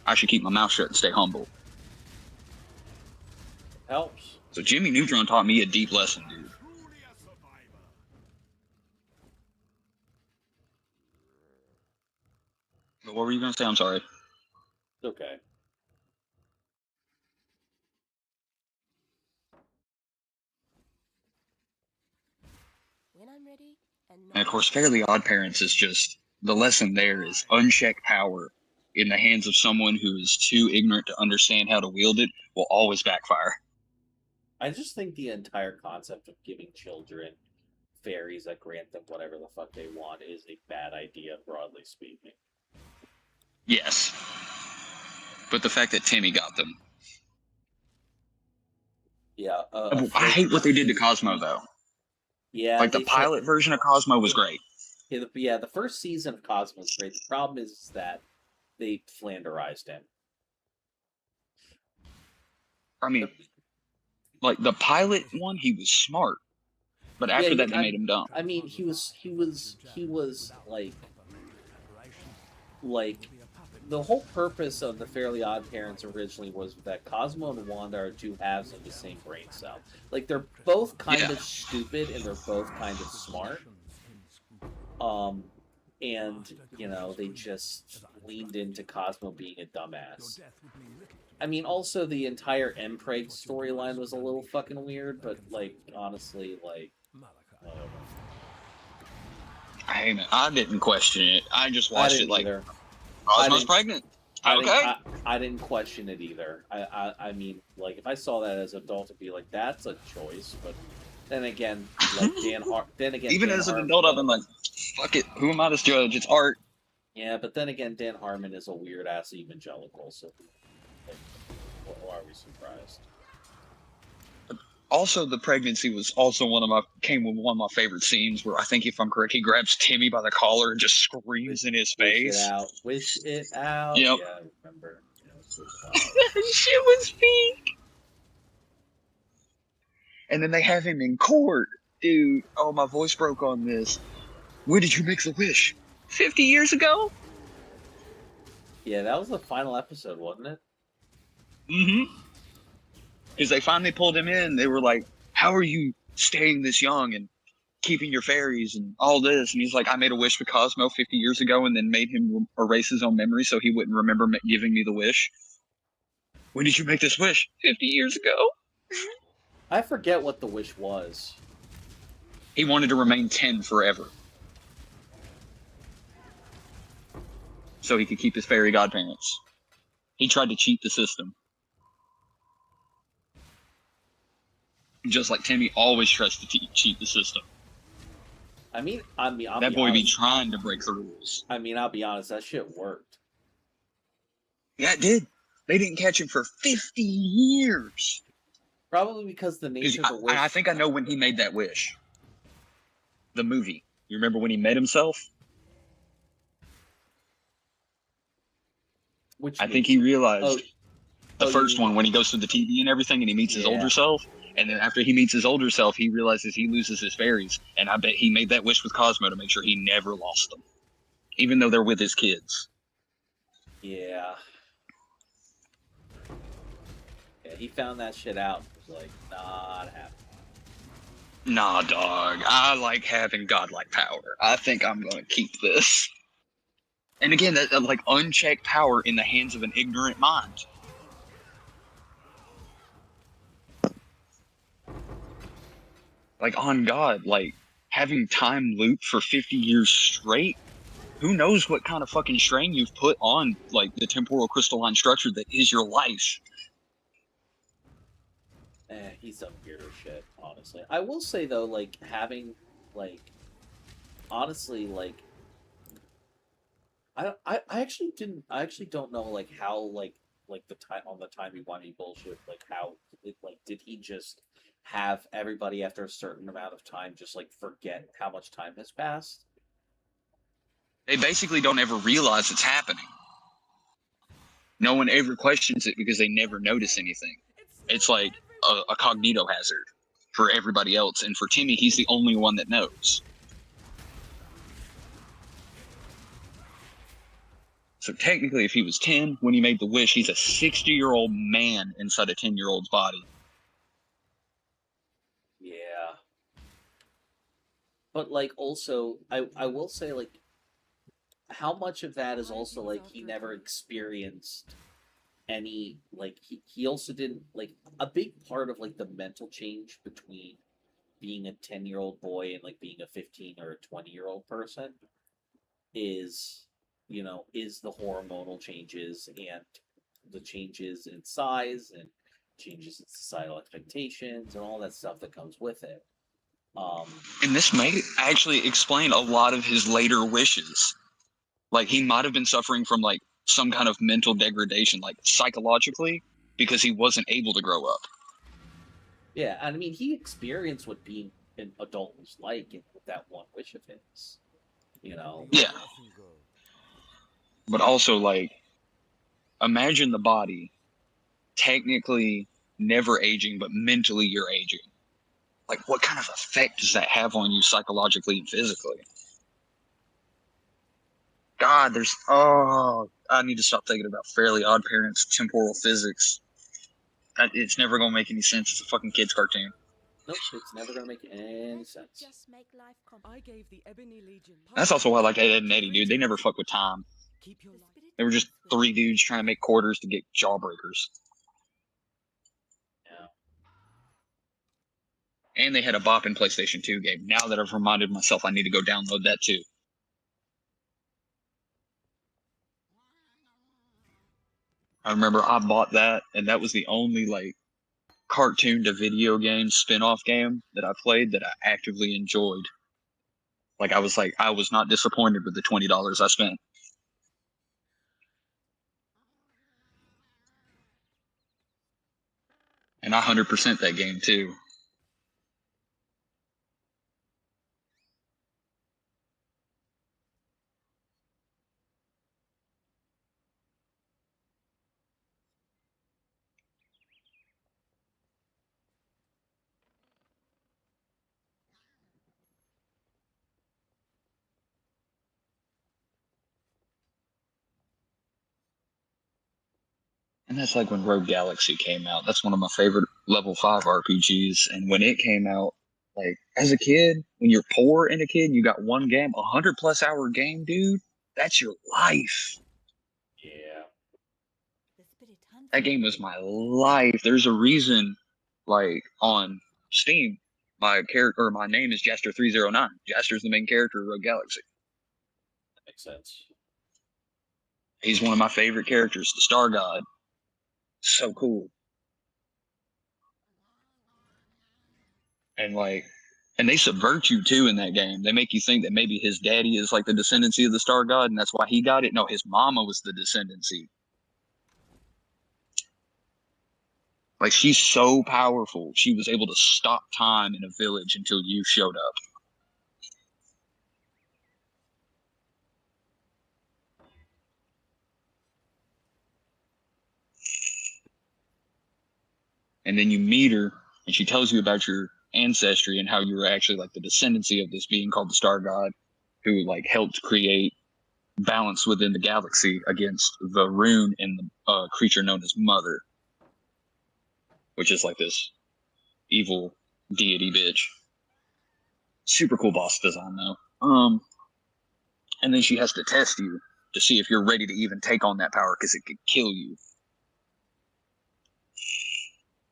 I should keep my mouth shut and stay humble. Helps. So Jimmy Neutron taught me a deep lesson, dude. But what were you going to say? I'm sorry. It's okay. When I'm ready, And of course, Fairly Odd Parents is just, the lesson there is unchecked power in the hands of someone who is too ignorant to understand how to wield it will always backfire. I just think the entire concept of giving children fairies that grant them whatever the fuck they want is a bad idea, broadly speaking. Yes. But the fact that Timmy got them. Yeah. I hate what they did to Cosmo, though. Yeah. Like, the pilot version of Cosmo was great. Yeah, the first season of Cosmo was great. The problem is that they flanderized him. I mean, like the pilot one, he was smart, but after that they made him dumb. I mean, he was like the whole purpose of the Fairly Odd Parents originally was that Cosmo and Wanda are two halves of the same brain cell. Like they're both kind of stupid and they're both kind of smart. And you know, they just leaned into Cosmo being a dumbass. I mean, also the entire Mpreg storyline was a little fucking weird, but like honestly, like whatever. I didn't question it. I just watched it like either. Cosmo's pregnant. I didn't question it either. I mean, like if I saw that as an adult, I'd be like, that's a choice. But then again, like even as an adult, I've been like, fuck it. Who am I to judge? It's art. Yeah, but then again, Dan Harmon is a weird ass evangelical, so like, why are we surprised? Also, the pregnancy was also came with one of my favorite scenes where I think, if I'm correct, he grabs Timmy by the collar and just screams in his face. Wish it out. Yep. Yeah, I remember. Shit was peak. And then they have him in court. Dude, oh, my voice broke on this. When did you make the wish? 50 years ago? Yeah, that was the final episode, wasn't it? Mm-hmm. Because they finally pulled him in. They were like, how are you staying this young and keeping your fairies and all this? And he's like, I made a wish for Cosmo 50 years ago and then made him erase his own memory so he wouldn't remember giving me the wish. When did you make this wish? 50 years ago? I forget what the wish was. He wanted to remain 10 forever. So he could keep his fairy godparents. He tried to cheat the system. Just like Timmy always tries to cheat the system. I mean, that boy be trying to break the rules. I mean, I'll be honest, that shit worked. Yeah, it did. They didn't catch him for 50 years. Probably because the nature of the wish. I think I know when he made that wish. The movie. You remember when he met himself? I think he realized the first one when he goes to the TV and everything and he meets his older self. And then after he meets his older self, he realizes he loses his fairies. And I bet he made that wish with Cosmo to make sure he never lost them. Even though they're with his kids. Yeah. Yeah, he found that shit out. It was like, not happening. Nah, dog. I like having godlike power. I think I'm going to keep this. And again, that like unchecked power in the hands of an ignorant mind. Like, on God, like, having time loop for 50 years straight, who knows what kind of fucking strain you've put on, like, the temporal crystalline structure that is your life. He's some weirder shit, honestly. I will say, though, like, having, like, honestly, like, I actually don't know, like, how, like the time on the timey-wimey bullshit, like, how, like, did he just have everybody after a certain amount of time just like forget how much time has passed? They basically don't ever realize it's happening. No one ever questions it because they never notice anything. It's like a cognito hazard for everybody else, and for Timmy, he's the only one that knows. So technically, if he was 10 when he made the wish, he's a 60-year-old man inside a 10-year-old's body. Yeah. But, like, also, I will say, like, how much of that is also, like, he never experienced any, like, he also didn't, like, a big part of, like, the mental change between being a 10-year-old boy and, like, being a 15 or a 20-year-old person is, you know, is the hormonal changes and the changes in size and changes in societal expectations and all that stuff that comes with it. And this may actually explain a lot of his later wishes. Like, he might have been suffering from, like, some kind of mental degradation, like, psychologically, because he wasn't able to grow up. Yeah, and I mean, he experienced what being an adult was like with that one wish of his, you know? Yeah. But also, like, imagine the body technically never aging, but mentally you're aging. Like, what kind of effect does that have on you psychologically and physically? God, I need to stop thinking about Fairly Odd Parents, temporal physics. It's never gonna make any sense. It's a fucking kid's cartoon. Nope, it's never gonna make any sense. Just make life I gave the Ebony Legion. That's also why I like Ed and Eddie, dude. They never fuck with time. Keep your life. They were just three dudes trying to make quarters to get jawbreakers. Yeah. And they had a bopping PlayStation 2 game. Now that I've reminded myself, I need to go download that too. I remember I bought that, and that was the only like cartoon to video game spin-off game that I played that I actively enjoyed. Like I was not disappointed with the $20 I spent. And I 100% that game too. And that's like when Rogue Galaxy came out. That's one of my favorite level 5 RPGs. And when it came out, like as a kid, when you're poor and a kid, you got one game, 100+ hour game, dude. That's your life. Yeah. That game was my life. There's a reason, like on Steam, my name is Jaster309. Jaster's the main character of Rogue Galaxy. That makes sense. He's one of my favorite characters, the Star God. So cool. And they subvert you too in that game. They make you think that maybe his daddy is like the descendancy of the Star God, and that's why he got it. No, his mama was the descendancy. Like, she's so powerful. She was able to stop time in a village until you showed up. And then you meet her, and she tells you about your ancestry and how you were actually like the descendancy of this being called the Star God, who like helped create balance within the galaxy against the rune and the creature known as Mother, which is like this evil deity bitch. Super cool boss design though. And then she has to test you to see if you're ready to even take on that power, because it could kill you.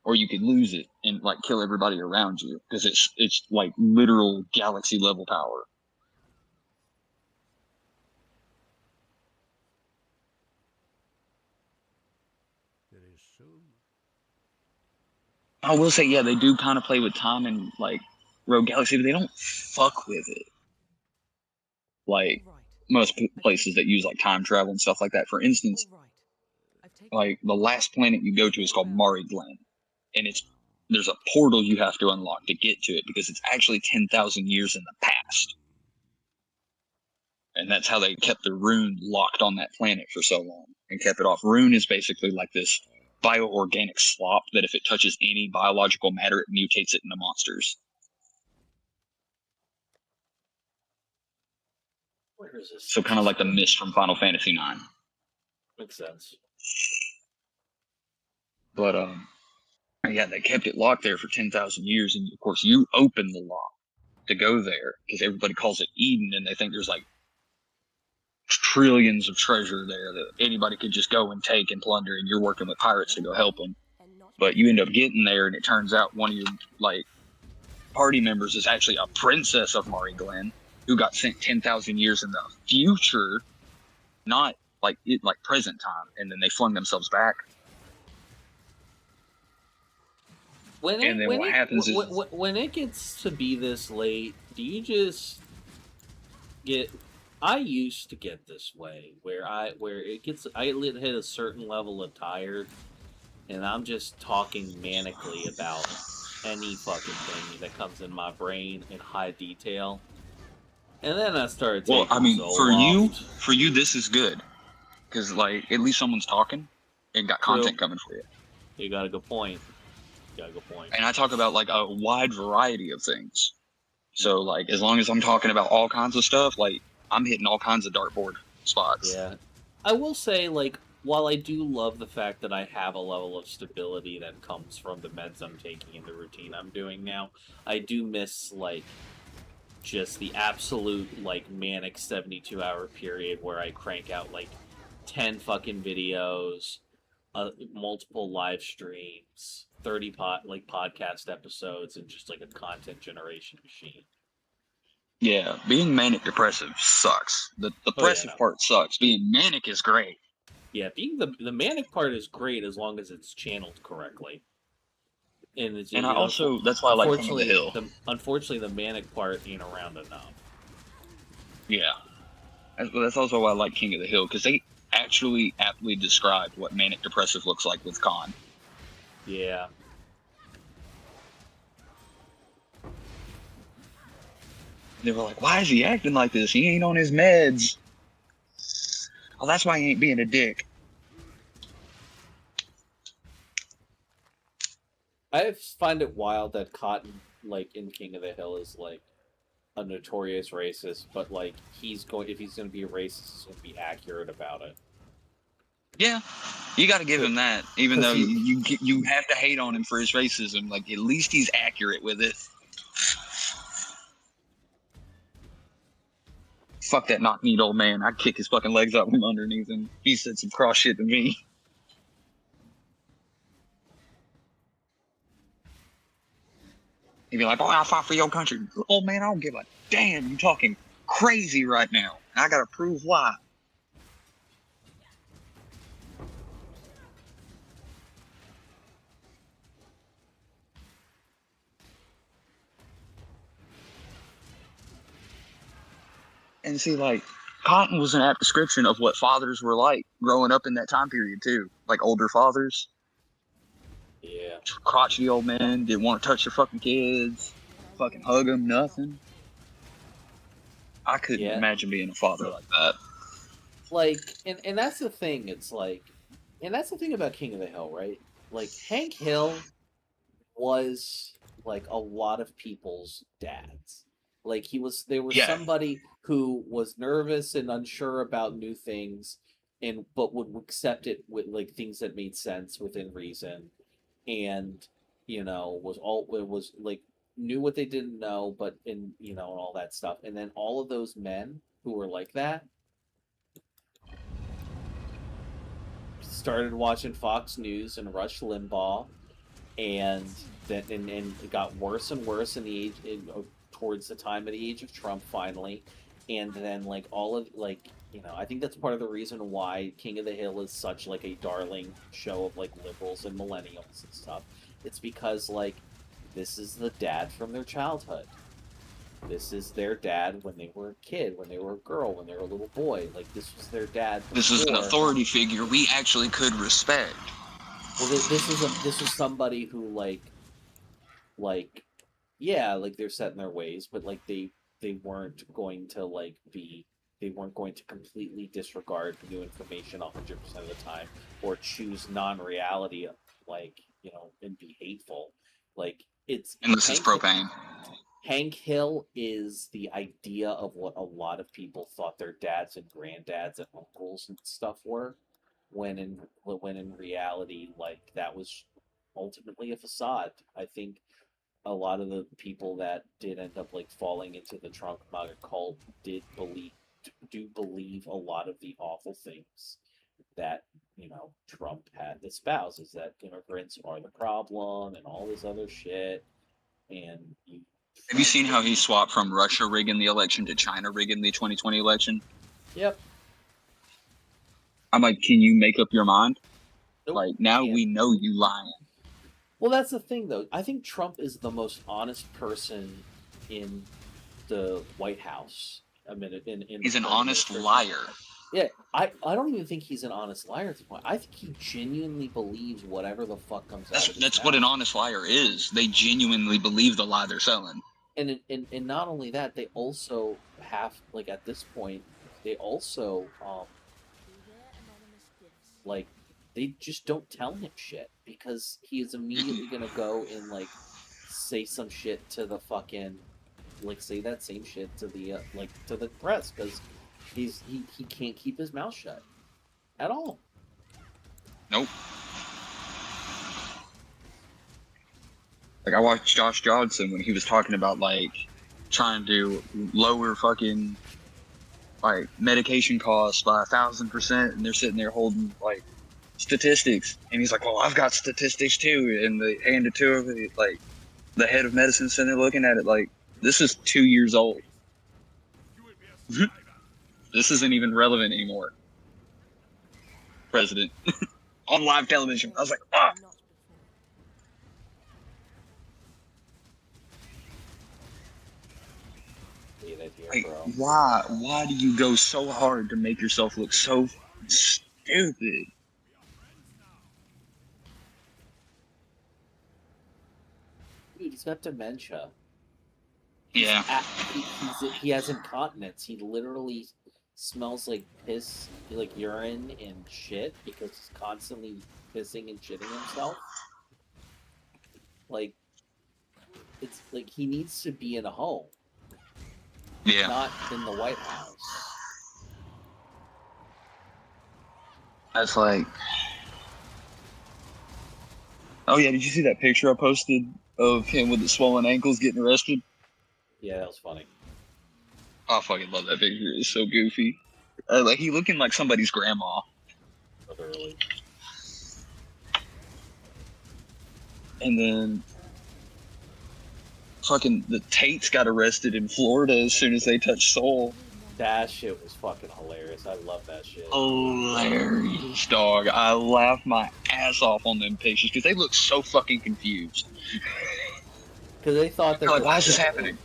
Or you could lose it and like kill everybody around you, because it's like literal galaxy level power. It is so. I will say, yeah, they do kind of play with time in like Rogue Galaxy, but they don't fuck with it. Like most places that use like time travel and stuff like that. For instance, like the last planet you go to is called Mari Glen. And there's a portal you have to unlock to get to it, because it's actually 10,000 years in the past. And that's how they kept the rune locked on that planet for so long and kept it off. Rune is basically like this bioorganic slop that if it touches any biological matter, it mutates it into monsters. Where is this? So kind of like the mist from Final Fantasy IX. Makes sense. But yeah, they kept it locked there for 10,000 years, and of course you open the lock to go there, because everybody calls it Eden, and they think there's like trillions of treasure there that anybody could just go and take and plunder, and you're working with pirates to go help them. But you end up getting there, and it turns out one of your like party members is actually a princess of Mari Glen, who got sent 10,000 years in the future, not like present time, and then they flung themselves back. When it gets to be this late, do you just get? I used to get this way where I hit a certain level of tired, and I'm just talking manically about any fucking thing that comes in my brain in high detail, and then I started. Well, I mean, for you, this is good, because like at least someone's talking and got content coming for you. You got a good point. Yeah, good point. And I talk about like a wide variety of things. So like as long as I'm talking about all kinds of stuff, like I'm hitting all kinds of dartboard spots. Yeah. I will say, like, while I do love the fact that I have a level of stability that comes from the meds I'm taking and the routine I'm doing now, I do miss, like, just the absolute, like, manic 72-hour period where I crank out, like, 10 fucking videos, multiple live streams, 30 podcast episodes, and just, like, a content generation machine. Yeah, being manic depressive sucks. The depressive part sucks. Being manic is great. Yeah, being the manic part is great as long as it's channeled correctly. And it's, And I also that's why I like King of the Hill. Unfortunately, the manic part ain't around enough. Yeah, that's also why I like King of the Hill, because they actually aptly described what manic depressive looks like with Khan. Yeah. They were like, why is he acting like this? He ain't on his meds. Oh, that's why he ain't being a dick. I find it wild that Cotton, like, in King of the Hill is, like, a notorious racist, but, like, if he's going to be a racist, he's going to be accurate about it. Yeah, you got to give him that. Even though you have to hate on him for his racism, like, at least he's accurate with it. Fuck that knock-kneed old man. I'd kick his fucking legs out from underneath him. He said some cross shit to me. He'd be like, "Boy, I'll fight for your country." Old man, I don't give a damn. You talking crazy right now. I gotta prove why. And see, like, Cotton was an apt description of what fathers were like growing up in that time period, too. Like, older fathers. Yeah. Crotchety old men, didn't want to touch their fucking kids, fucking hug them, nothing. I couldn't imagine being a father like that. Like, and that's the thing, it's like, and that's the thing about King of the Hill, right? Like, Hank Hill was, like, a lot of people's dads. Like, there was somebody who was nervous and unsure about new things, but would accept it with, like, things that made sense within reason, and, you know, was like, knew what they didn't know, but and all that stuff. And then all of those men who were like that started watching Fox News and Rush Limbaugh, and it got worse and worse in the age towards the time of the age of Trump finally, and then like all of I think that's part of the reason why King of the Hill is such like a darling show of like liberals and millennials and stuff. It's because like this is the dad from their childhood. This is their dad when they were a kid, when they were a girl, when they were a little boy. Like this was their dad. This is an authority figure we actually could respect. Well, this is somebody who yeah, like they're set in their ways, but like they weren't going to completely disregard new information 100% of the time, or choose non-reality, and be hateful. Like it's and this is propane. Hank Hill is the idea of what a lot of people thought their dads and granddads and uncles and stuff were, when in reality, like that was ultimately a facade. I think a lot of the people that did end up like falling into the Trump MAGA cult do believe a lot of the awful things that Trump had espoused, is that immigrants are the problem and all this other shit. And have you seen how he swapped from Russia rigging the election to China rigging the 2020 election? Yep. I'm like, can you make up your mind? Nope, like now we know you lying. Well, that's the thing, though. I think Trump is the most honest person in the White House. I mean, he's an honest liar. Yeah, I don't even think he's an honest liar at this point. I think he genuinely believes whatever the fuck comes out of his That's mouth. what an honest liar is. They genuinely believe the lie they're selling. And not only that, they also have, like, at this point, they also, they just don't tell him shit because he is immediately gonna go and like say some shit to the fucking like say that same shit to the to the press because he can't keep his mouth shut at all. Nope. Like I watched Josh Johnson when he was talking about like trying to lower fucking like medication costs by 1,000%, and they're sitting there holding like statistics, and he's like, "Well, I've got statistics too," and they hand it to him, like the head of medicine center looking at it like, "This is 2 years old. This isn't even relevant anymore." President on live television. I was like, "Ah." Like, why do you go so hard to make yourself look so stupid? Dude, he's got dementia. Yeah. He has incontinence. He literally smells like piss, like urine and shit because he's constantly pissing and shitting himself. Like, it's like he needs to be in a home. Yeah. Not in the White House. That's like, oh yeah, did you see that picture I posted of him with the swollen ankles getting arrested? Yeah, that was funny. I fucking love that picture. It's so goofy. Like he looking like somebody's grandma. Literally. And then fucking the Tates got arrested in Florida as soon as they touched Seoul. That shit was fucking hilarious. I love that shit. Hilarious, dog. I laughed my ass off on them pictures because they look so fucking confused. Because they thought that. Like, why is this happening?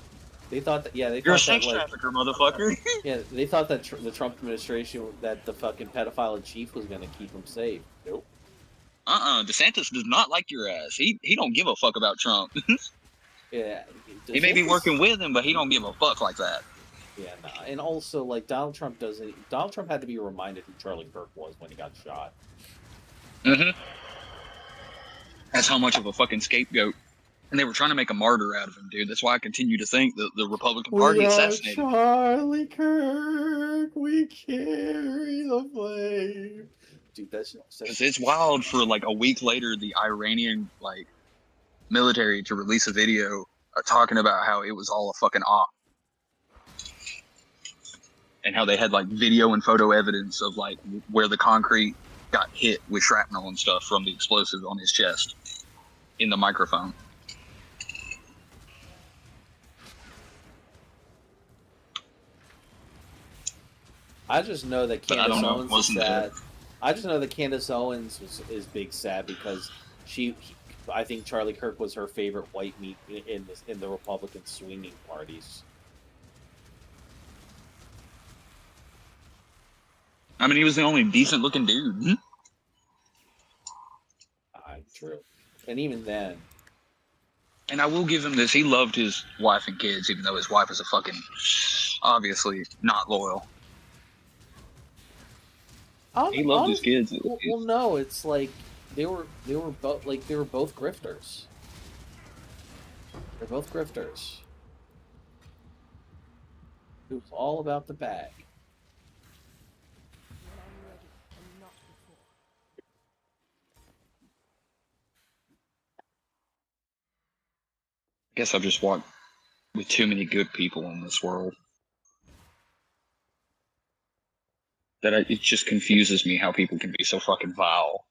They thought that. Yeah, they You're a thought sex that, trafficker, motherfucker. Yeah, they thought that the Trump administration, that the fucking pedophile in chief was gonna keep them safe. Nope. DeSantis does not like your ass. He don't give a fuck about Trump. Yeah. He may be working with him, but he don't give a fuck like that. Yeah, nah. And also, like, Donald Trump had to be reminded who Charlie Kirk was when he got shot. Mm-hmm. That's how much of a fucking scapegoat. And they were trying to make a martyr out of him, dude. That's why I continue to think that the Republican Party assassinated him. Charlie Kirk, we carry the flame. Dude, that's because it's wild for like a week later the Iranian like military to release a video talking about how it was all a fucking op. And how they had like video and photo evidence of like where the concrete got hit with shrapnel and stuff from the explosive on his chest in the microphone. I just know that Candace Owens is sad. I just know that Candace Owens is big sad because I think Charlie Kirk was her favorite white meat in the Republican swinging parties. I mean, he was the only decent-looking dude. True. And even then. And I will give him this. He loved his wife and kids, even though his wife was a fucking, obviously, not loyal. He loved his kids. Well, no, it's like they were both grifters. They're both grifters. It was all about the bag. I guess I've just walked with too many good people in this world. It just confuses me how people can be so fucking vile.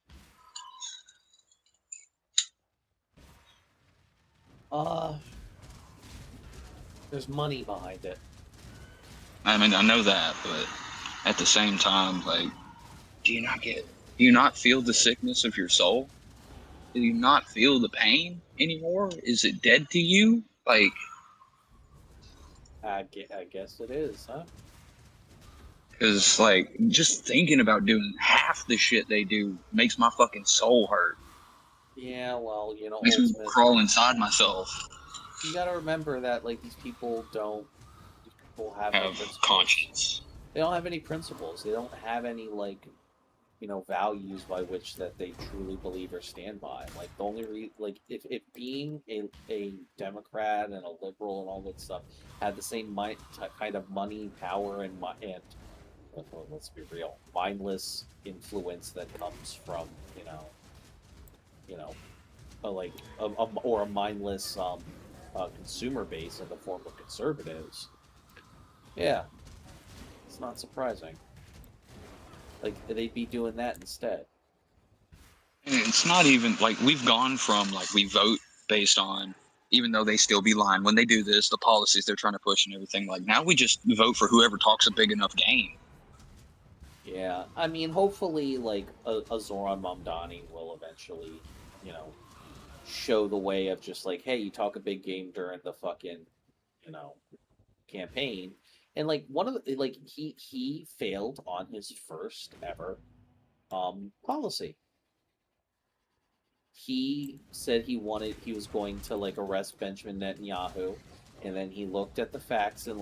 There's money behind it. I mean, I know that, but at the same time, like, do you not feel the sickness of your soul? Do you not feel the pain anymore? Is it dead to you? Like, I guess it is, huh? Because, like, just thinking about doing half the shit they do makes my fucking soul hurt. Yeah, well, you know, makes me crawl inside myself. You gotta remember that, like, these people have no conscience. They don't have any principles. They don't have any, like, values by which that they truly believe or stand by. Like the only if being a Democrat and a liberal and all that stuff had the same kind of money, power, and let's be real, mindless influence that comes from or a mindless consumer base in the form of conservatives. Yeah, it's not surprising. Like, they'd be doing that instead. It's not even like we've gone from like we vote based on, even though they still be lying when they do this, the policies they're trying to push and everything. Like now we just vote for whoever talks a big enough game. Yeah, I mean, hopefully, like a Zoran Mamdani will eventually, show the way of just like, hey, you talk a big game during the fucking, campaign, and like one of the he failed on his first ever policy. He said he was going to like arrest Benjamin Netanyahu, and then he looked at the facts and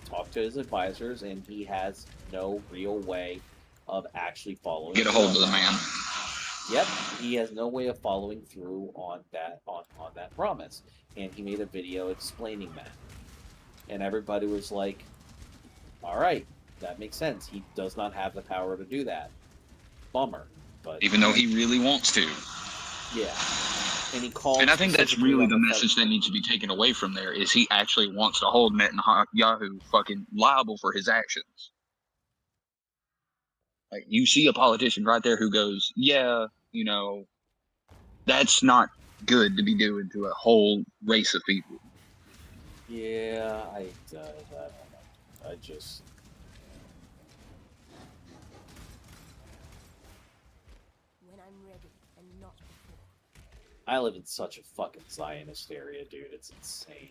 talked to his advisors, and he has no real way of actually following. Get a hold of the man. Yep, he has no way of following through on that promise, and he made a video explaining that, and everybody was like, "All right, that makes sense. He does not have the power to do that. Bummer." But even though he really wants to. Yeah, and he called. And I think that's really the message that needs to be taken away from there is he actually wants to hold Netanyahu fucking liable for his actions. Like you see a politician right there who goes, "Yeah, that's not good to be doing to a whole race of people." Yeah, I just. When I'm ready and not before. I live in such a fucking Zionist area, dude. It's insane.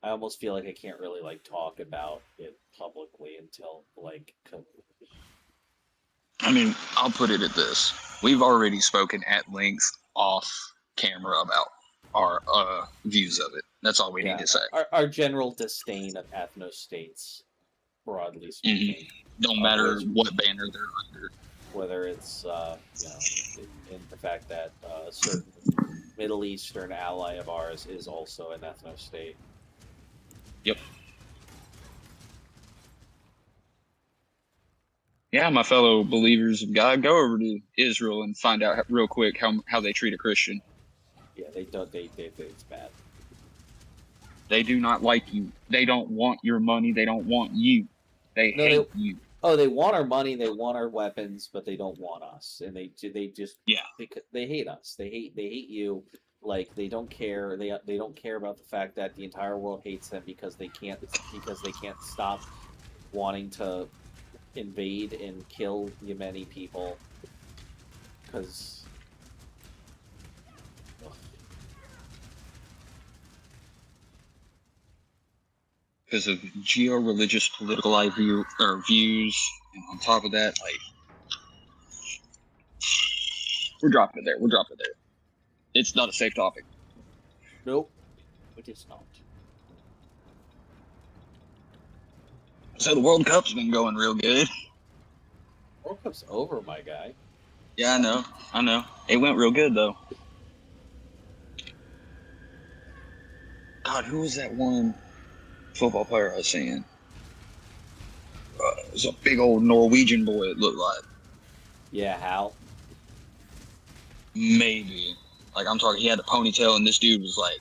I almost feel like I can't really like talk about it publicly until like. I mean, I'll put it at this: we've already spoken at length off camera about our views of it. That's all we need to say. Our general disdain of ethno-states, broadly speaking. Don't matter what banner they're under. Whether it's in the fact that a certain Middle Eastern ally of ours is also an ethno-state. Yep. Yeah, my fellow believers of God, go over to Israel and find out real quick how they treat a Christian. Yeah, they don't. They it's bad. They do not like you. They don't want your money. They don't want you. They hate you. Oh, they want our money. They want our weapons, but they don't want us. And they just they hate us. They hate you. Like they don't care. They don't care about the fact that the entire world hates them because they can't stop wanting to invade and kill Yemeni people because of geo-religious political views, and on top of that, like we're dropping it there. It's not a safe topic. Nope, it is not. So the World Cup's been going real good. World Cup's over, my guy. Yeah, I know. It went real good, though. God, who was that one football player I was seeing? It was a big old Norwegian boy, it looked like. Yeah, Hal? Maybe. Like, I'm talking, he had a ponytail, and this dude was, like,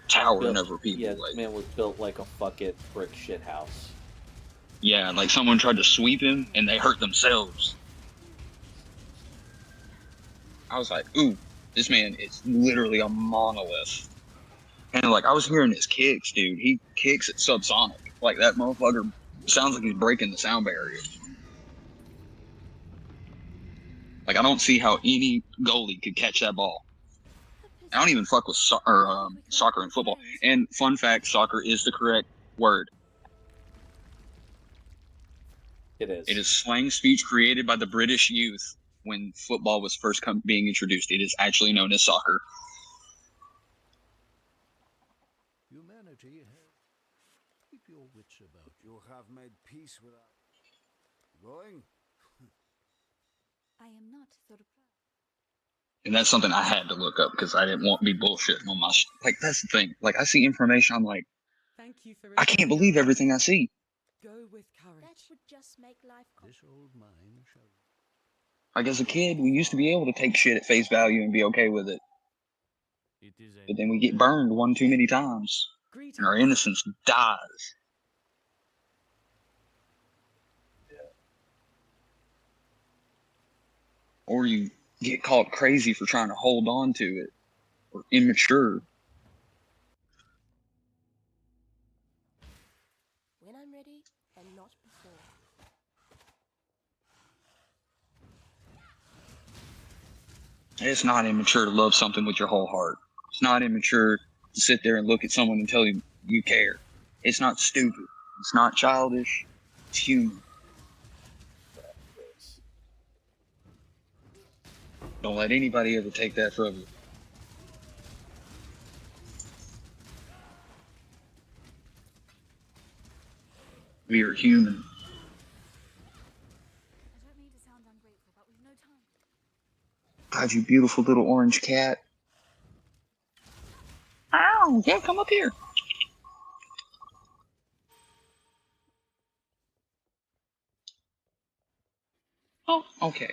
towering over people. Yeah, this man was built like a fucking brick shit house. Yeah, like someone tried to sweep him, and they hurt themselves. I was like, ooh, this man is literally a monolith. And, like, I was hearing his kicks, dude. He kicks at subsonic. Like, that motherfucker sounds like he's breaking the sound barrier. Like, I don't see how any goalie could catch that ball. I don't even fuck with soccer and football. And fun fact, soccer is the correct word. It is. It is slang speech created by the British youth when football was first being introduced. It is actually known as soccer. Humanity has... Keep your wits about you. You have made peace with us. Going? I am not surprised. And that's something I had to look up because I didn't want to be bullshitting on my like. That's the thing. Like, I see information, I'm like, Thank you for I can't believe everything I see. Go with courage. That would just make life This old mine shall. Like, as a kid, we used to be able to take shit at face value and be okay with it. It is a But then we get burned one too many times, and our innocence dies. Or you get called crazy for trying to hold on to it, or immature. when I'm ready and not before. It's not immature to love something with your whole heart. It's not immature to sit there and look at someone and tell you you care. It's not stupid. It's not childish. It's human. Don't let anybody ever take that from you. We are human. I don't mean to sound ungrateful, but we've no time. God, you beautiful little orange cat. Ow! Yeah, come up here. Oh, okay.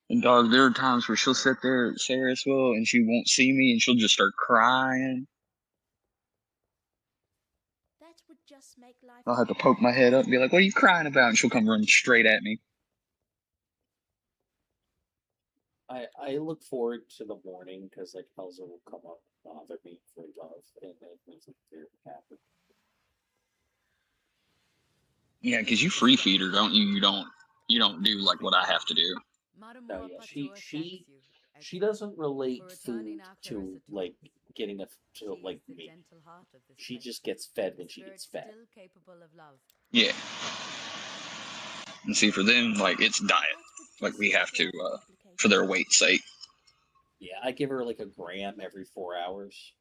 And dog, there are times where she'll sit there at Sarahsville and she won't see me and she'll just start crying. That would just make life. I'll have to poke my head up and be like, what are you crying about? And she'll come running straight at me. I look forward to the morning because like Elza will come up and bother me for love, and it makes me very happy. Yeah, because you free feed her, don't you? You don't do like what I have to do. No, yeah, she doesn't relate food to like getting to like me. She just gets fed when she gets fed. Yeah. And see, for them, like, it's diet. Like, we have to, for their weight's sake. Yeah, I give her like a gram every 4 hours.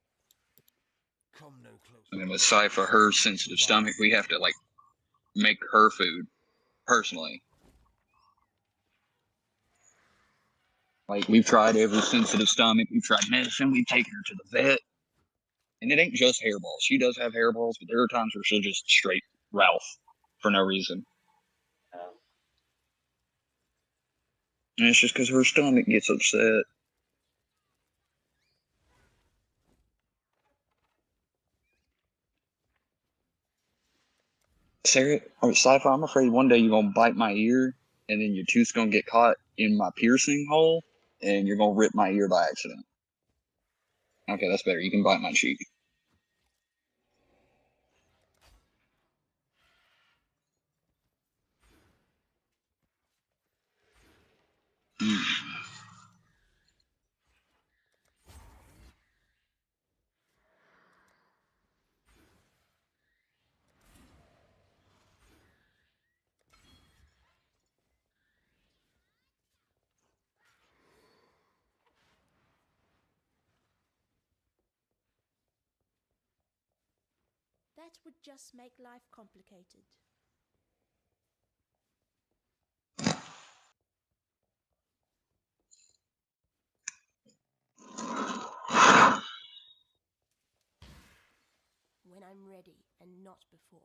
Come no closer. And then with Cypher, her sensitive stomach, we have to, like, make her food, personally. Like, we've tried every sensitive stomach, we've tried medicine, we've taken her to the vet. And it ain't just hairballs. She does have hairballs, but there are times where she'll just straight Ralph for no reason. And it's just because her stomach gets upset. Sarah, or Cypher, I'm afraid one day you're going to bite my ear, and then your tooth's going to get caught in my piercing hole, and you're going to rip my ear by accident. Okay, that's better. You can bite my cheek. That would just make life complicated. When I'm ready and not before.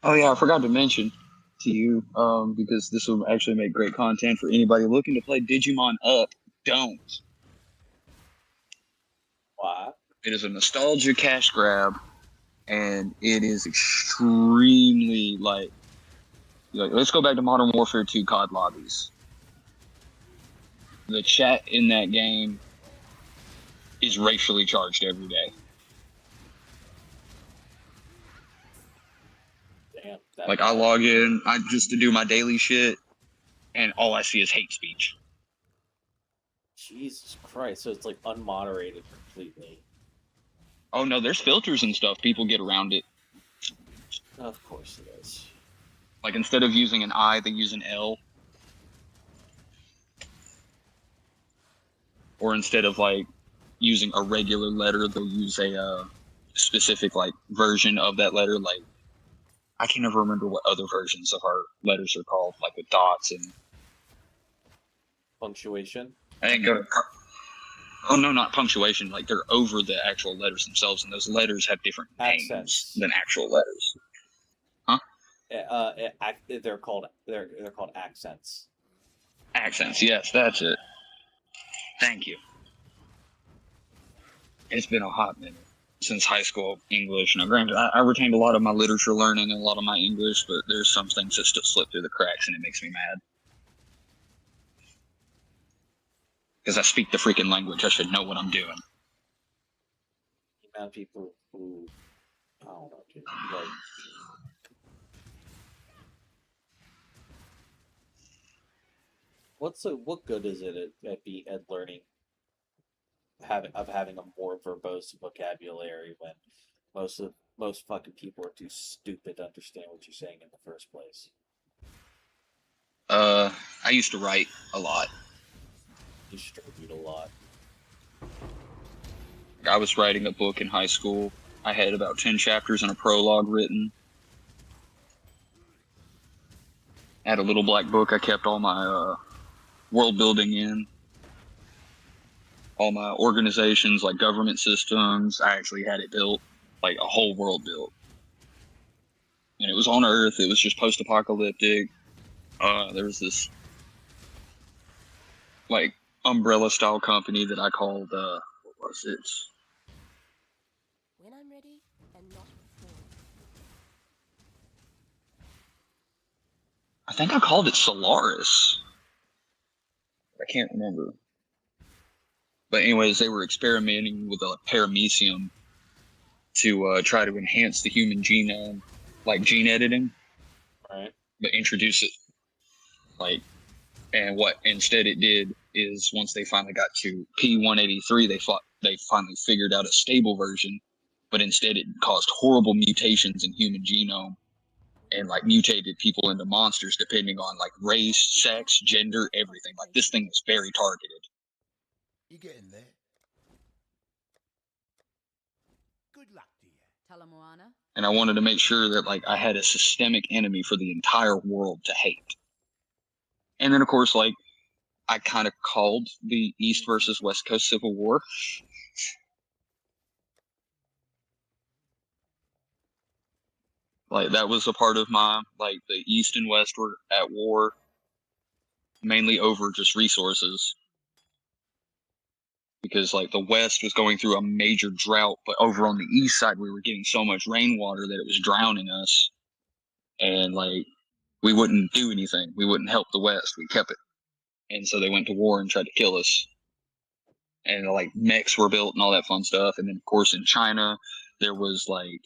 Oh yeah, I forgot to mention to you, because this will actually make great content for anybody looking to play Digimon Up. Don't. Why? It is a nostalgia cash grab, and it is extremely like let's go back to Modern Warfare 2 COD lobbies. The chat in that game is racially charged every day. Damn. Like, I log in, just to do my daily shit, and all I see is hate speech. Jesus Christ! So it's like unmoderated completely. Oh no, there's filters and stuff. People get around it. Of course it is. Like instead of using an I, they use an L. Or instead of like using a regular letter, they'll use a specific like version of that letter. Like I can never remember what other versions of our letters are called, like with dots and Punctuation. I think. Oh no, not punctuation. Like they're over the actual letters themselves, and those letters have different names Accents. than actual letters. They're called accents. Accents, yes, that's it. Thank you. It's been a hot minute since high school English. Now, granted, I retained a lot of my literature learning and a lot of my English, but there's some things that still slip through the cracks, and it makes me mad. Because I speak the freaking language, I should know what I'm doing. The amount of people who, I don't know, dude, like, what good is it at learning having a more verbose vocabulary when most fucking people are too stupid to understand what you're saying in the first place? I used to write a lot. Distribute a lot. I was writing a book in high school. I had about 10 chapters and a prologue written. I had a little black book I kept all my world building in. All my organizations, like government systems, I actually had it built, like a whole world built. And it was on Earth, it was just post-apocalyptic. There was this, like, umbrella-style company that I called, what was it? When I'm ready and not before. I think I called it Solaris. I can't remember. But anyways, they were experimenting with a paramecium to try to enhance the human genome, like gene editing. Right. But introduce it. Like, and what instead it did is once they finally got to P183, they finally figured out a stable version, but instead it caused horrible mutations in human genome and like mutated people into monsters depending on like race, sex, gender, everything. Like this thing was very targeted. You getting there? Good luck to you. Talamoana. And I wanted to make sure that like I had a systemic enemy for the entire world to hate. And then of course, like I kind of called the East versus West Coast Civil War. Like that was a part of my, like the East and West were at war mainly over just resources. Because like the West was going through a major drought, but over on the East side, we were getting so much rainwater that it was drowning us. And like, we wouldn't do anything. We wouldn't help the West. We kept it. And so they went to war and tried to kill us. And like mechs were built and all that fun stuff. And then of course in China, there was like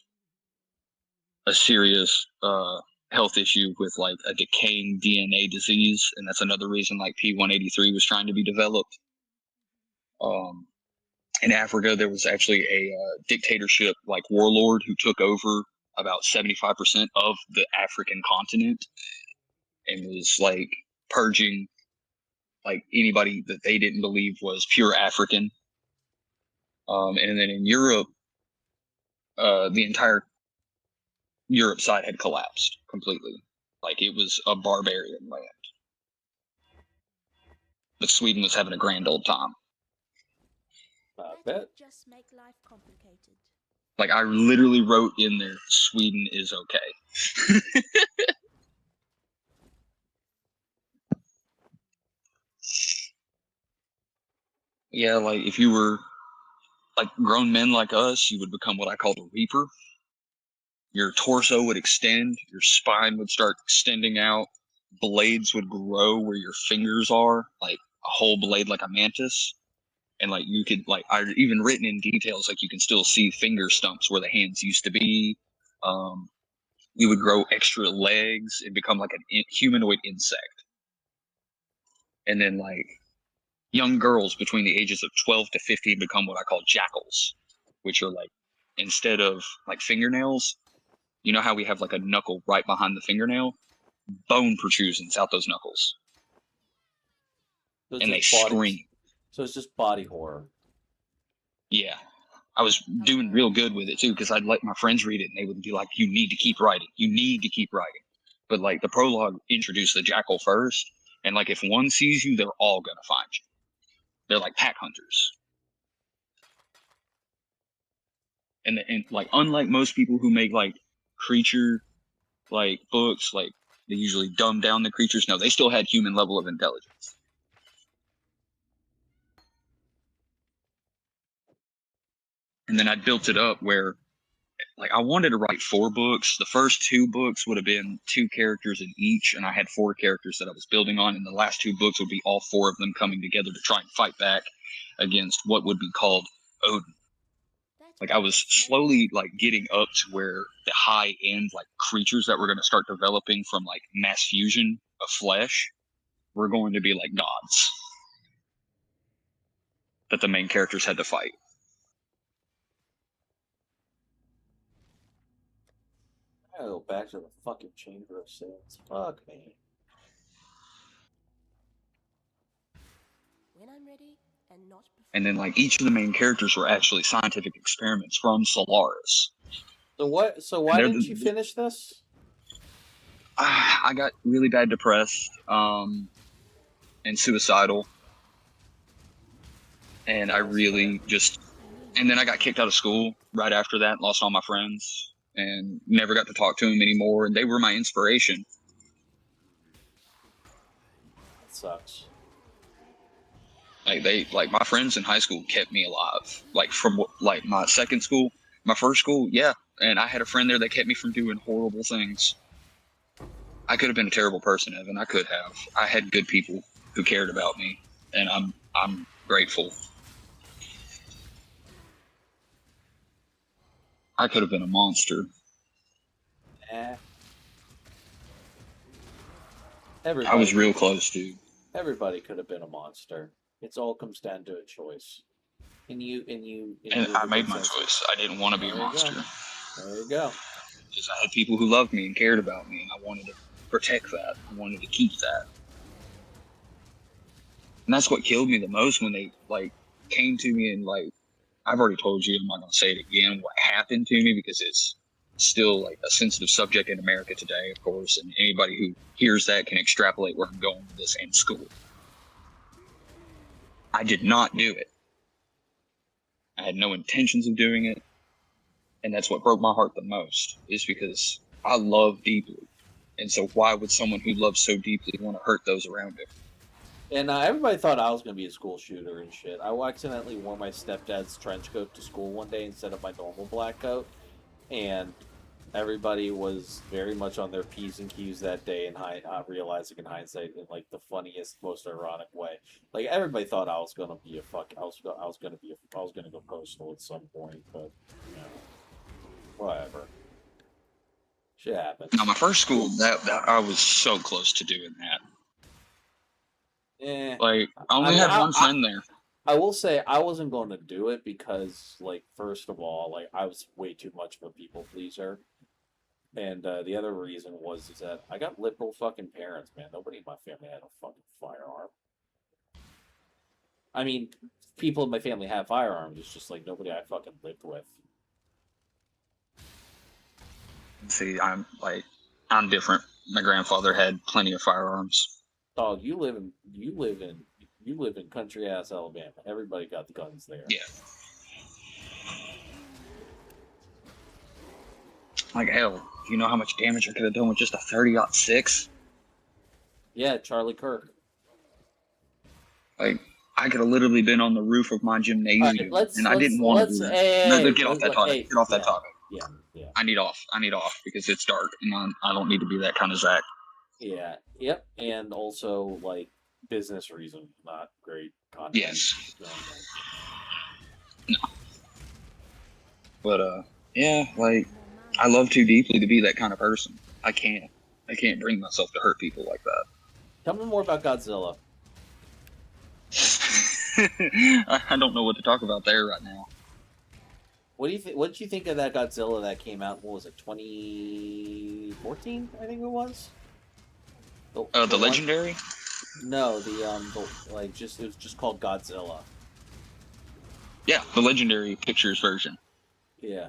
a serious health issue with like a decaying DNA disease. And that's another reason like P183 was trying to be developed. In Africa, there was actually a dictatorship like warlord who took over about 75% of the African continent and was like purging like anybody that they didn't believe was pure African. And then in Europe, the entire Europe side had collapsed completely. Like it was a barbarian land. But Sweden was having a grand old time. I bet. Just make life complicated. Like I literally wrote in there, Sweden is okay. Yeah, like if you were like grown men like us, you would become what I call a reaper. Your torso would extend, your spine would start extending out, blades would grow where your fingers are, like a whole blade like a mantis. And like you could like I even written in details like you can still see finger stumps where the hands used to be. You would grow extra legs and become like an humanoid insect. And then like young girls between the ages of 12 to 15 become what I call jackals, which are like, instead of like fingernails, you know how we have like a knuckle right behind the fingernail? Bone protrusions out those knuckles. So And they just body- scream. So it's just body horror. Yeah. I was doing real good with it too, because I'd let my friends read it and they would be like, you need to keep writing. You need to keep writing. But like the prologue introduced the jackal first, and like if one sees you, they're all gonna find you. They're like pack hunters. And like unlike most people who make like creature like books, like they usually dumb down the creatures. No, they still had human level of intelligence. And then I built it up where like I wanted to write 4 books. The first 2 books would have been 2 characters in each, and I had 4 characters that I was building on, and the last 2 books would be all 4 of them coming together to try and fight back against what would be called Odin. Like I was slowly like getting up to where the high end like creatures that were going to start developing from like mass fusion of flesh were going to be like gods that the main characters had to fight. I gotta go back to the fucking Chamber of Sins. Fuck me. When I'm ready and not before. And then like each of the main characters were actually scientific experiments from Solaris. So what? So why didn't you finish this? I got really bad depressed and suicidal. And I really just, and then I got kicked out of school right after that, lost all my friends, and never got to talk to them anymore. And they were my inspiration. It sucks. Like my friends in high school kept me alive. Like from like my second school, my first school, yeah. And I had a friend there that kept me from doing horrible things. I could have been a terrible person, Evan. I could have. I had good people who cared about me, and I'm grateful. I could have been a monster. I was real close, dude. Everybody could have been a monster. It all comes down to a choice. And I made my choice. I didn't want to be a monster. There you go. Because I had people who loved me and cared about me, and I wanted to protect that. I wanted to keep that. And that's what killed me the most when they like came to me and like, I've already told you, I'm not going to say it again, what happened to me, because it's still like a sensitive subject in America today, of course, and anybody who hears that can extrapolate where I'm going with this in school. I did not do it. I had no intentions of doing it, and that's what broke my heart the most, is because I love deeply. And so why would someone who loves so deeply want to hurt those around him? And everybody thought I was going to be a school shooter and shit. I accidentally wore my stepdad's trench coat to school one day instead of my normal black coat. And everybody was very much on their P's and Q's that day, and realizing in hindsight in like the funniest, most ironic way. Like everybody thought I was going to be a I was going to go postal at some point, but you know, whatever. Shit happens. Now, my first school, that I was so close to doing that. Like, I only had one friend there. I will say I wasn't going to do it because, like, first of all, like, I was way too much of a people pleaser. And the other reason is that I got liberal fucking parents, man. Nobody in my family had a fucking firearm. I mean, people in my family have firearms. It's just, like, nobody I fucking lived with. See, I'm different. My grandfather had plenty of firearms. Dog, you live in country ass Alabama. Everybody got the guns there. Yeah. Like hell, you know how much damage I could have done with just a 30-06? Yeah, Charlie Kirk. Like I could have literally been on the roof of my gymnasium, and I didn't want to do that. Get off that topic. Get off that topic. Yeah. I need off because it's dark, and I don't need to be that kind of Zach. Yeah. Yep. And also, like, business reason, not great content. Yes. No. But yeah, like I love too deeply to be that kind of person. I can't bring myself to hurt people like that. Tell me more about Godzilla. I don't know what to talk about there right now. What do you think? What did you think of that Godzilla that came out? What was it? 2014, I think it was. The one- legendary? No, like just it was just called Godzilla. Yeah, the legendary pictures version. Yeah.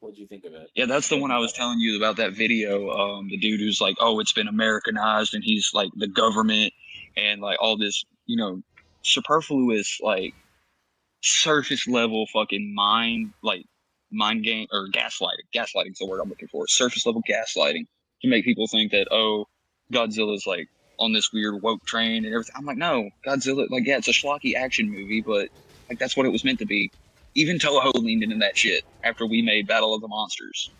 What did you think of it? Yeah, that's the one I was telling you about, that video. The dude who's like, oh, it's been Americanized, and he's like the government and like all this, you know, superfluous, like surface level fucking mind game or gaslighting. Gaslighting's the word I'm looking for. Surface level gaslighting to make people think that, oh, Godzilla's like on this weird woke train and everything. I'm like, no, Godzilla, like, yeah, it's a schlocky action movie, but like that's what it was meant to be. Even Toho leaned into that shit after we made Battle of the Monsters.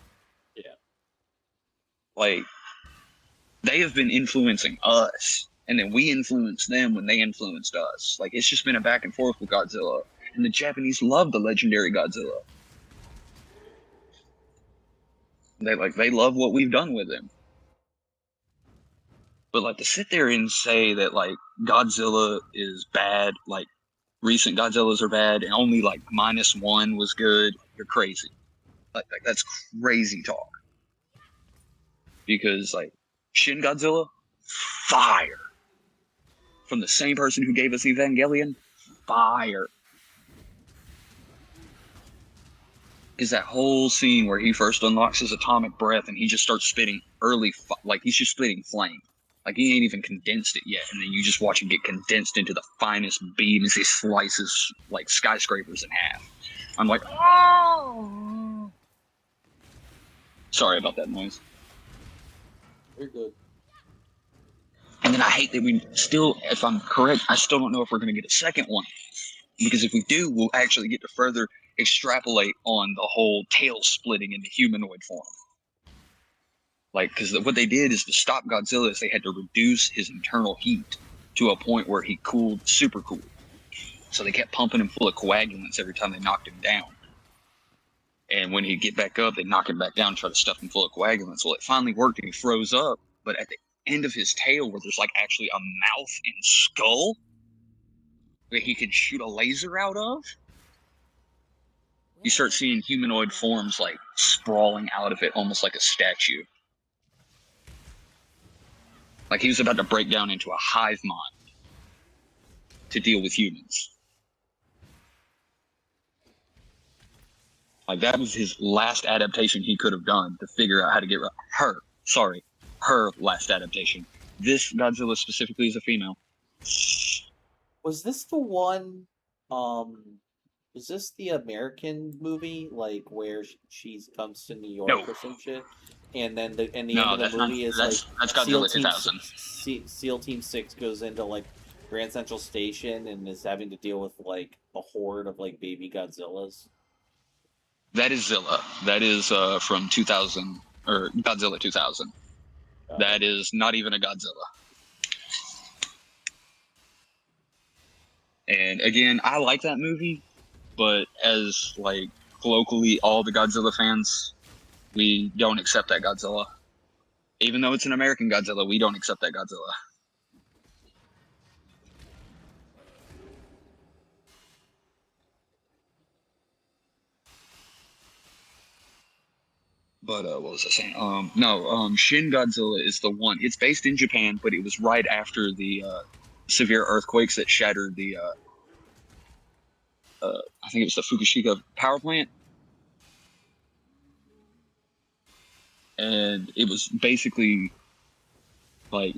Yeah. Like, they have been influencing us, and then we influenced them when they influenced us. Like, it's just been a back and forth with Godzilla. And the Japanese love the legendary Godzilla. They love what we've done with him. But like to sit there and say that like Godzilla is bad, like recent Godzillas are bad, and only like -1 was good, you're crazy. Like that's crazy talk. Because like Shin Godzilla, fire. From the same person who gave us Evangelion, fire. Is that whole scene where he first unlocks his atomic breath and he just starts spitting like he's just spitting flame. Like he ain't even condensed it yet, and then you just watch it get condensed into the finest beam as he slices like skyscrapers in half. I'm like, oh! Sorry about that noise. You're good. And then I hate that we still, if I'm correct, I still don't know if we're going to get a second one. Because if we do, we'll actually get to further extrapolate on the whole tail splitting into humanoid form. Like, because what they did is to stop Godzilla is they had to reduce his internal heat to a point where he cooled, super cooled. So they kept pumping him full of coagulants every time they knocked him down. And when he'd get back up, they'd knock him back down and try to stuff him full of coagulants. Well, it finally worked and he froze up. But at the end of his tail, where there's like actually a mouth and skull that he could shoot a laser out of, you start seeing humanoid forms like sprawling out of it, almost like a statue. Like he was about to break down into a hive mind to deal with humans. Like that was his last adaptation he could have done to figure out how to get her last adaptation. This Godzilla specifically is a female. Was this the one? Was this the American movie, like where she comes to New York or some shit? And then the end of the movie is that's SEAL Godzilla 2000. SEAL Team 6 goes into like Grand Central Station and is having to deal with like a horde of like baby Godzillas. That is Zilla. That is from 2000 or Godzilla 2000. That is not even a Godzilla. And again, I like that movie, but as like colloquially all the Godzilla fans, we don't accept that Godzilla. Even though it's an American Godzilla, we don't accept that Godzilla. But what was I saying? Shin Godzilla is the one. It's based in Japan, but it was right after the severe earthquakes that shattered the I think it was the Fukushima power plant. And it was basically like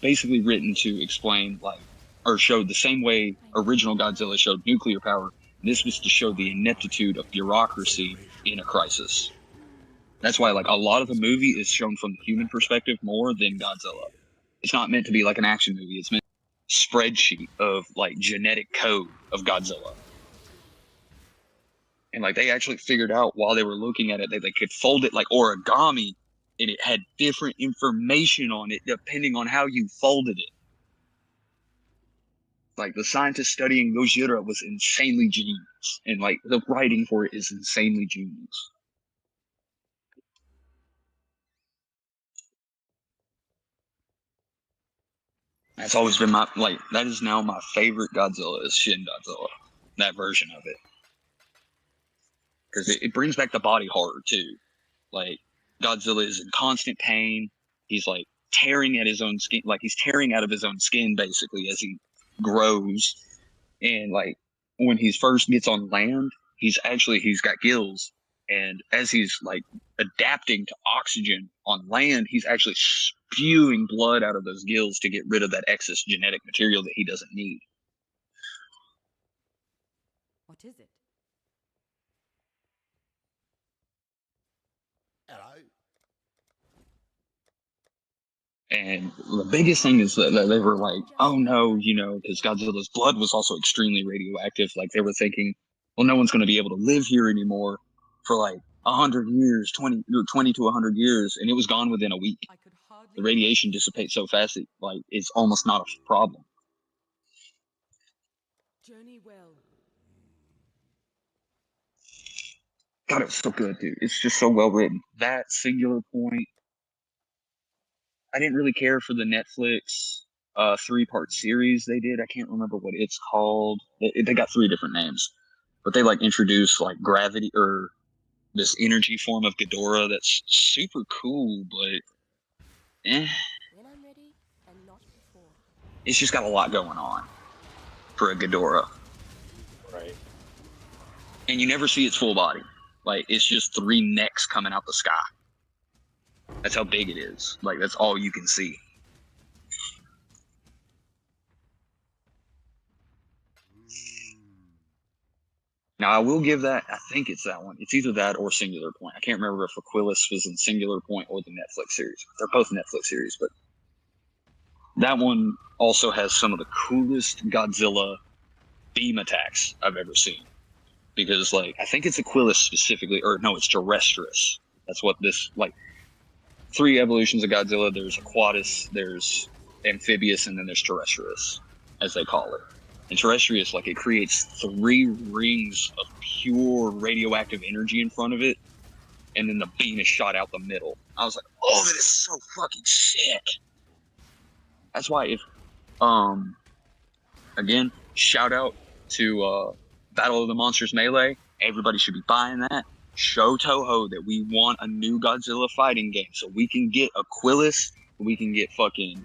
basically written to explain like or showed the same way original Godzilla showed nuclear power. This was to show the ineptitude of bureaucracy in a crisis. That's why like a lot of the movie is shown from the human perspective more than Godzilla. It's not meant to be like an action movie. It's meant to be a spreadsheet of like genetic code of Godzilla. And like they actually figured out while they were looking at it that they could fold it like origami and it had different information on it depending on how you folded it. Like the scientist studying Gojira was insanely genius. And like the writing for it is insanely genius. That's always been my, like, that is now my favorite Godzilla is Shin Godzilla. That version of it. Because it brings back the body horror, too. Like, Godzilla is in constant pain. He's, like, tearing at his own skin. Like, he's tearing out of his own skin, basically, as he grows. And, like, when he first gets on land, he's got gills. And as he's, like, adapting to oxygen on land, he's actually spewing blood out of those gills to get rid of that excess genetic material that he doesn't need. What is it? Hello. And the biggest thing is that they were like, oh no, you know, because Godzilla's blood was also extremely radioactive. Like they were thinking, well, no one's going to be able to live here anymore for like 100 years, 20 to 100 years. And it was gone within a week. The radiation dissipates so fast that like it's almost not a problem. Journey well. God, it was so good, dude. It's just so well written. That Singular Point. I didn't really care for the Netflix 3-part series they did. I can't remember what it's called. They got 3 different names, but they like introduced like gravity or this energy form of Ghidorah that's super cool, but When I'm ready and not before. it's just got a lot going on for a Ghidorah. Right. And you never see its full body. Like it's just 3 necks coming out the sky. That's how big it is. Like that's all you can see. Now I will give that. I think it's that one. It's either that or Singular Point. I can't remember if Aquilus was in Singular Point or the Netflix series. They're both Netflix series, but that one also has some of the coolest Godzilla beam attacks I've ever seen. Because like I think it's Aquilus specifically, or no, it's Terrestrius. That's what this like. 3 evolutions of Godzilla. There's Aquatus, there's Amphibious, and then there's Terrestrius, as they call it. And Terrestrius, like, it creates 3 rings of pure radioactive energy in front of it, and then the beam is shot out the middle. I was like, oh, that is so fucking sick. That's why if, again, shout out to Battle of the Monsters Melee. Everybody should be buying that. Show Toho that we want a new Godzilla fighting game so we can get Aquilus, we can get fucking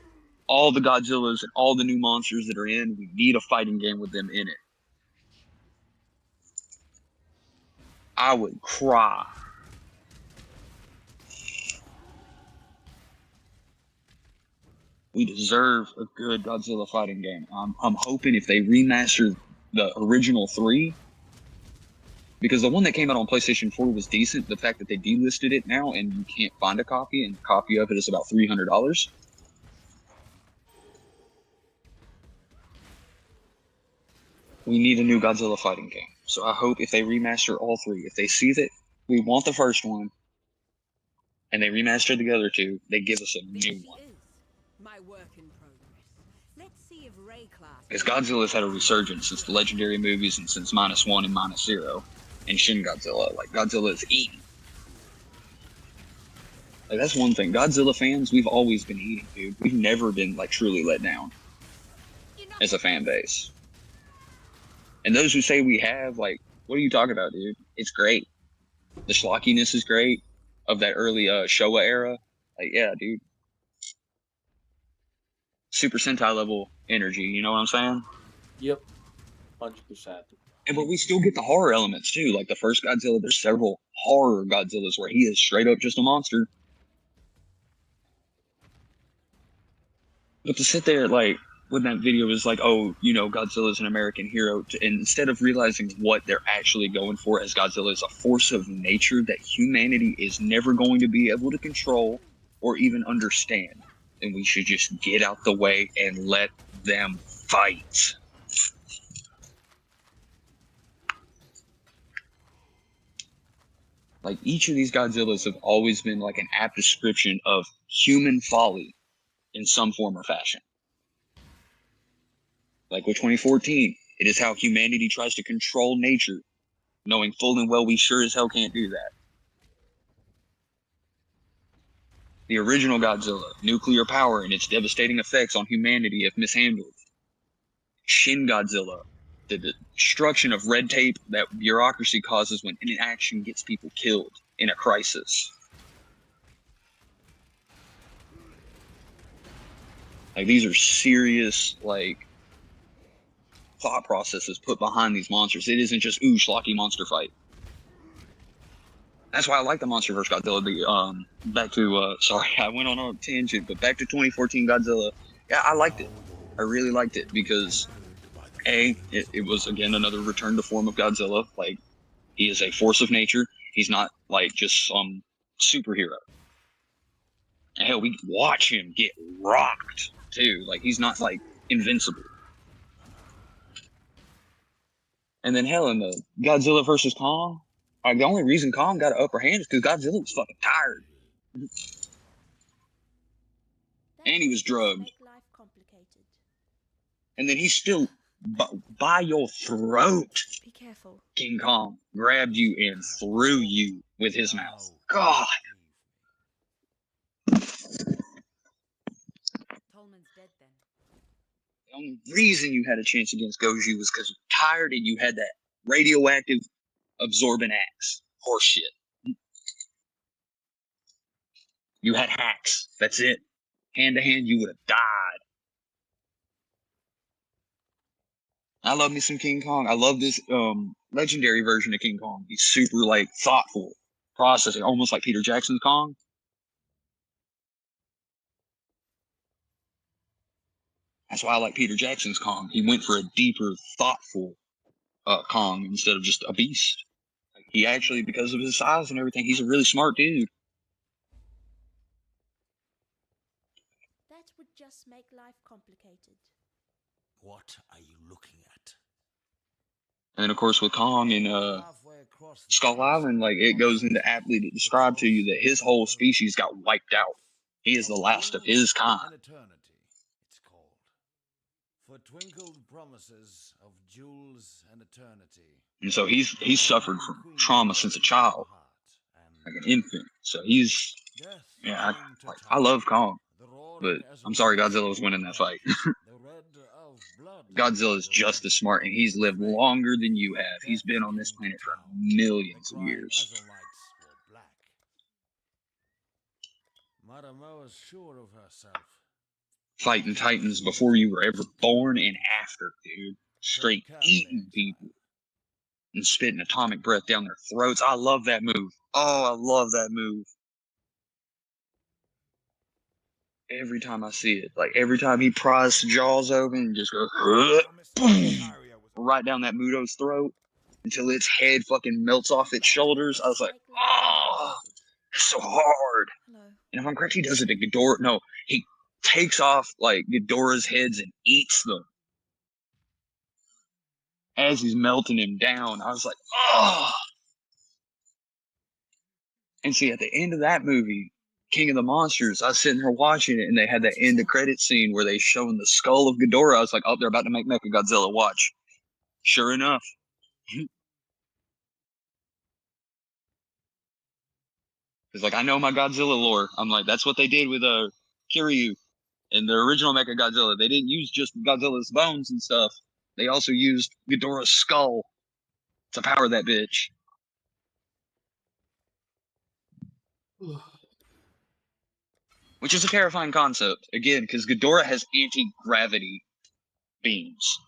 all the Godzillas and all the new monsters that are in. We need a fighting game with them in it. I would cry. We deserve a good Godzilla fighting game. I'm hoping if they remaster the original 3, because the one that came out on PlayStation 4 was decent. The fact that they delisted it now and you can't find a copy, and a copy of it is about $300. We need a new Godzilla fighting game. So I hope if they remaster all 3, if they see that we want the first one, and they remaster the other 2, they give us a new one. My work in progress. Let's see if Ray class. Because Godzilla's had a resurgence since the Legendary movies and since -1 and -0. And Shin Godzilla, like Godzilla is eating. Like that's one thing. Godzilla fans, we've always been eating, dude. We've never been like truly let down as a fan base. And those who say we have, like, what are you talking about, dude? It's great. The schlockiness is great of that early Showa era. Like, yeah, dude. Super Sentai level energy, you know what I'm saying? Yep. 100%. And but we still get the horror elements too. Like the first Godzilla, there's several horror Godzillas where he is straight up just a monster. But to sit there like when that video is like, oh, you know, Godzilla's an American hero, and instead of realizing what they're actually going for as Godzilla is a force of nature that humanity is never going to be able to control or even understand. And we should just get out the way and let them fight. Like, each of these Godzillas have always been like an apt description of human folly in some form or fashion. Like with 2014, it is how humanity tries to control nature, knowing full and well we sure as hell can't do that. The original Godzilla, nuclear power and its devastating effects on humanity if mishandled. Shin Godzilla, the destruction of red tape that bureaucracy causes when inaction gets people killed in a crisis. Like, these are serious, like, thought processes put behind these monsters. It isn't just, ooh, schlocky monster fight. That's why I like the Monster vs. Godzilla. Back to, sorry, I went on a tangent, but back to 2014 Godzilla. Yeah, I liked it. I really liked it because, A, it was, again, another return to form of Godzilla. Like, he is a force of nature. He's not, like, just some superhero. And hell, we watch him get rocked, too. Like, he's not, like, invincible. And then, hell, in the Godzilla vs. Kong, the only reason Kong got an upper hand is because Godzilla was fucking tired. And he was drugged. And then he still, by your throat, Be careful. King Kong grabbed you and threw you with his mouth. God! Tolman's dead then. The only reason you had a chance against Goju was because you're tired and you had that radioactive absorbent axe. Horseshit. You had hacks. That's it. Hand to hand, you would have died. I love me some King Kong. I love this legendary version of King Kong. He's super, like, thoughtful, processing, almost like Peter Jackson's Kong. That's why I like Peter Jackson's Kong. He went for a deeper, thoughtful Kong instead of just a beast. Like, he actually, because of his size and everything, he's a really smart dude. That would just make life complicated. What are you looking at? And of course, with Kong and Skull Island, like, it goes into aptly to describe to you that his whole species got wiped out. He is the last of his kind. An eternity, it's called. For twinkled promises of jewels and eternity. And so he's suffered from trauma since a child, like an infant. So he's, yeah, I love Kong, but I'm sorry Godzilla was winning that fight. Godzilla is just as smart, and he's lived longer than you have. He's been on this planet for millions of years. Madame was sure of herself. Fighting titans before you were ever born and after, dude. Straight eating people and spitting atomic breath down their throats. I love that move. Oh, I love that move. Every time I see it, like every time he pries the jaws open and just goes boom, right down that Muto's throat until its head fucking melts off its shoulders. I was like, oh, it's so hard. And if I'm correct, he does it to Ghidorah. No, he takes off like Ghidorah's heads and eats them as he's melting him down. I was like, oh. And see, at the end of that movie, King of the Monsters, I was sitting there watching it, and they had that end of credit scene where they showing the skull of Ghidorah. I was like, oh, they're about to make Mechagodzilla. Watch. Sure enough. Because, like, I know my Godzilla lore. I'm like, that's what they did with Kiryu in the original Mechagodzilla. They didn't use just Godzilla's bones and stuff. They also used Ghidorah's skull to power that bitch. Which is a terrifying concept, again, because Ghidorah has anti-gravity beams.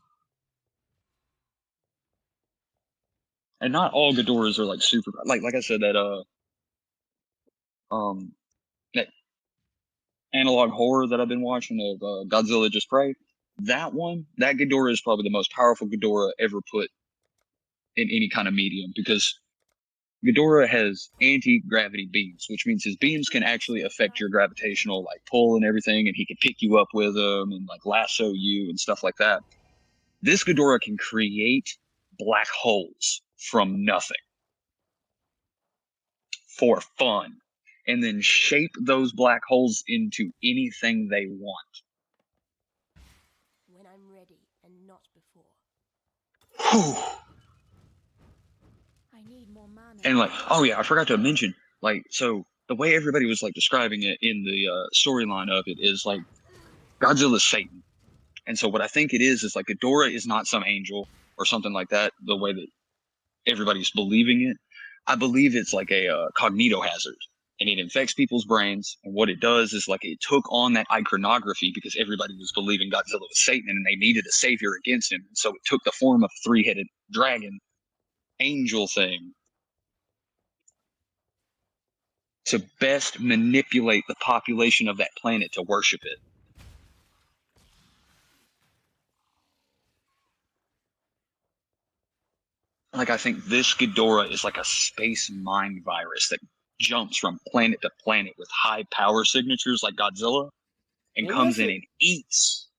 And not all Ghidorahs are like super, like I said, that analog horror that I've been watching of Godzilla Just Pray. That Ghidorah is probably the most powerful Ghidorah ever put in any kind of medium, because Ghidorah has anti-gravity beams, which means his beams can actually affect your gravitational like pull and everything, and he can pick you up with them and like lasso you and stuff like that. This Ghidorah can create black holes from nothing for fun, and then shape those black holes into anything they want. When I'm ready and not before. Whew. I need more mana. And like, oh yeah, I forgot to mention, like, so the way everybody was like describing it in the storyline of it is like Godzilla's Satan. And so what I think it is like Ghidorah is not some angel or something like that, the way that everybody's believing it. I believe it's like a cognito hazard, and it infects people's brains. And what it does is like it took on that iconography because everybody was believing Godzilla was Satan and they needed a savior against him. And so it took the form of a three-headed dragon angel thing to best manipulate the population of that planet to worship it. Like, I think this Ghidorah is like a space mind virus that jumps from planet to planet with high power signatures like Godzilla and comes in and eats.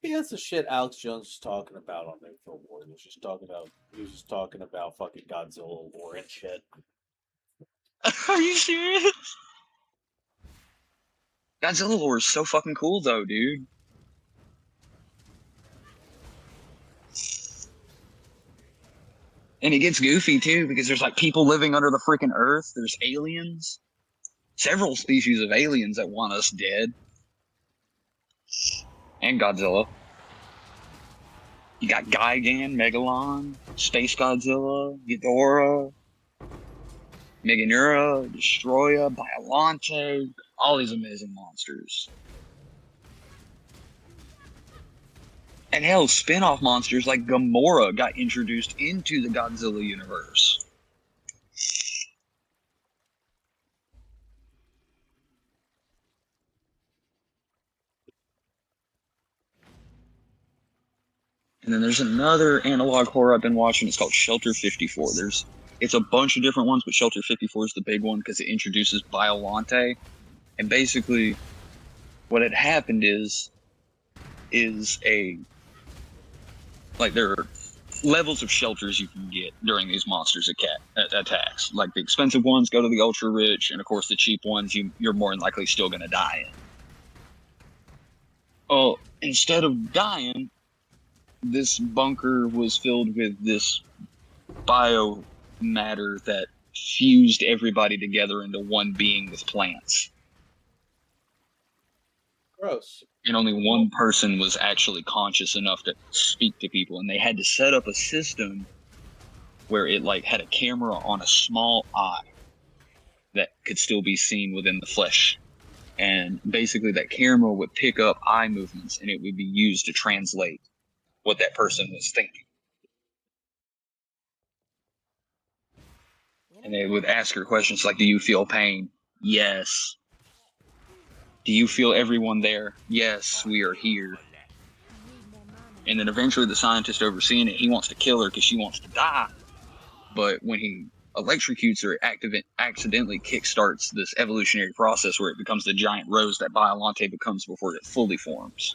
Maybe that's the shit Alex Jones was talking about on Info War. He was just talking about fucking Godzilla lore and shit. Are you serious? Godzilla lore is so fucking cool though, dude. And it gets goofy too because there's like people living under the freaking earth. There's aliens. Several species of aliens that want us dead. And Godzilla. You got Gigan, Megalon, Space Godzilla, Ghidorah, Meganura, Destroya, Biollante, all these amazing monsters. And hell, spin-off monsters like Gamora got introduced into the Godzilla universe. And then there's another analog horror I've been watching. It's called Shelter 54. It's a bunch of different ones, but Shelter 54 is the big one because it introduces Biollante. And basically, what had happened is there are levels of shelters you can get during these monsters attacks. Like the expensive ones go to the ultra rich, and of course the cheap ones you're more than likely still going to die in. Oh, instead of dying, this bunker was filled with this biomatter that fused everybody together into one being with plants. Gross. And only one person was actually conscious enough to speak to people, and they had to set up a system where it like had a camera on a small eye that could still be seen within the flesh. And basically that camera would pick up eye movements and it would be used to translate what that person was thinking. And they would ask her questions like, do you feel pain? Yes. Do you feel everyone there? Yes, we are here. And then eventually the scientist overseeing it, he wants to kill her because she wants to die. But when he electrocutes her, it accidentally kickstarts this evolutionary process where it becomes the giant rose that Biollante becomes before it fully forms.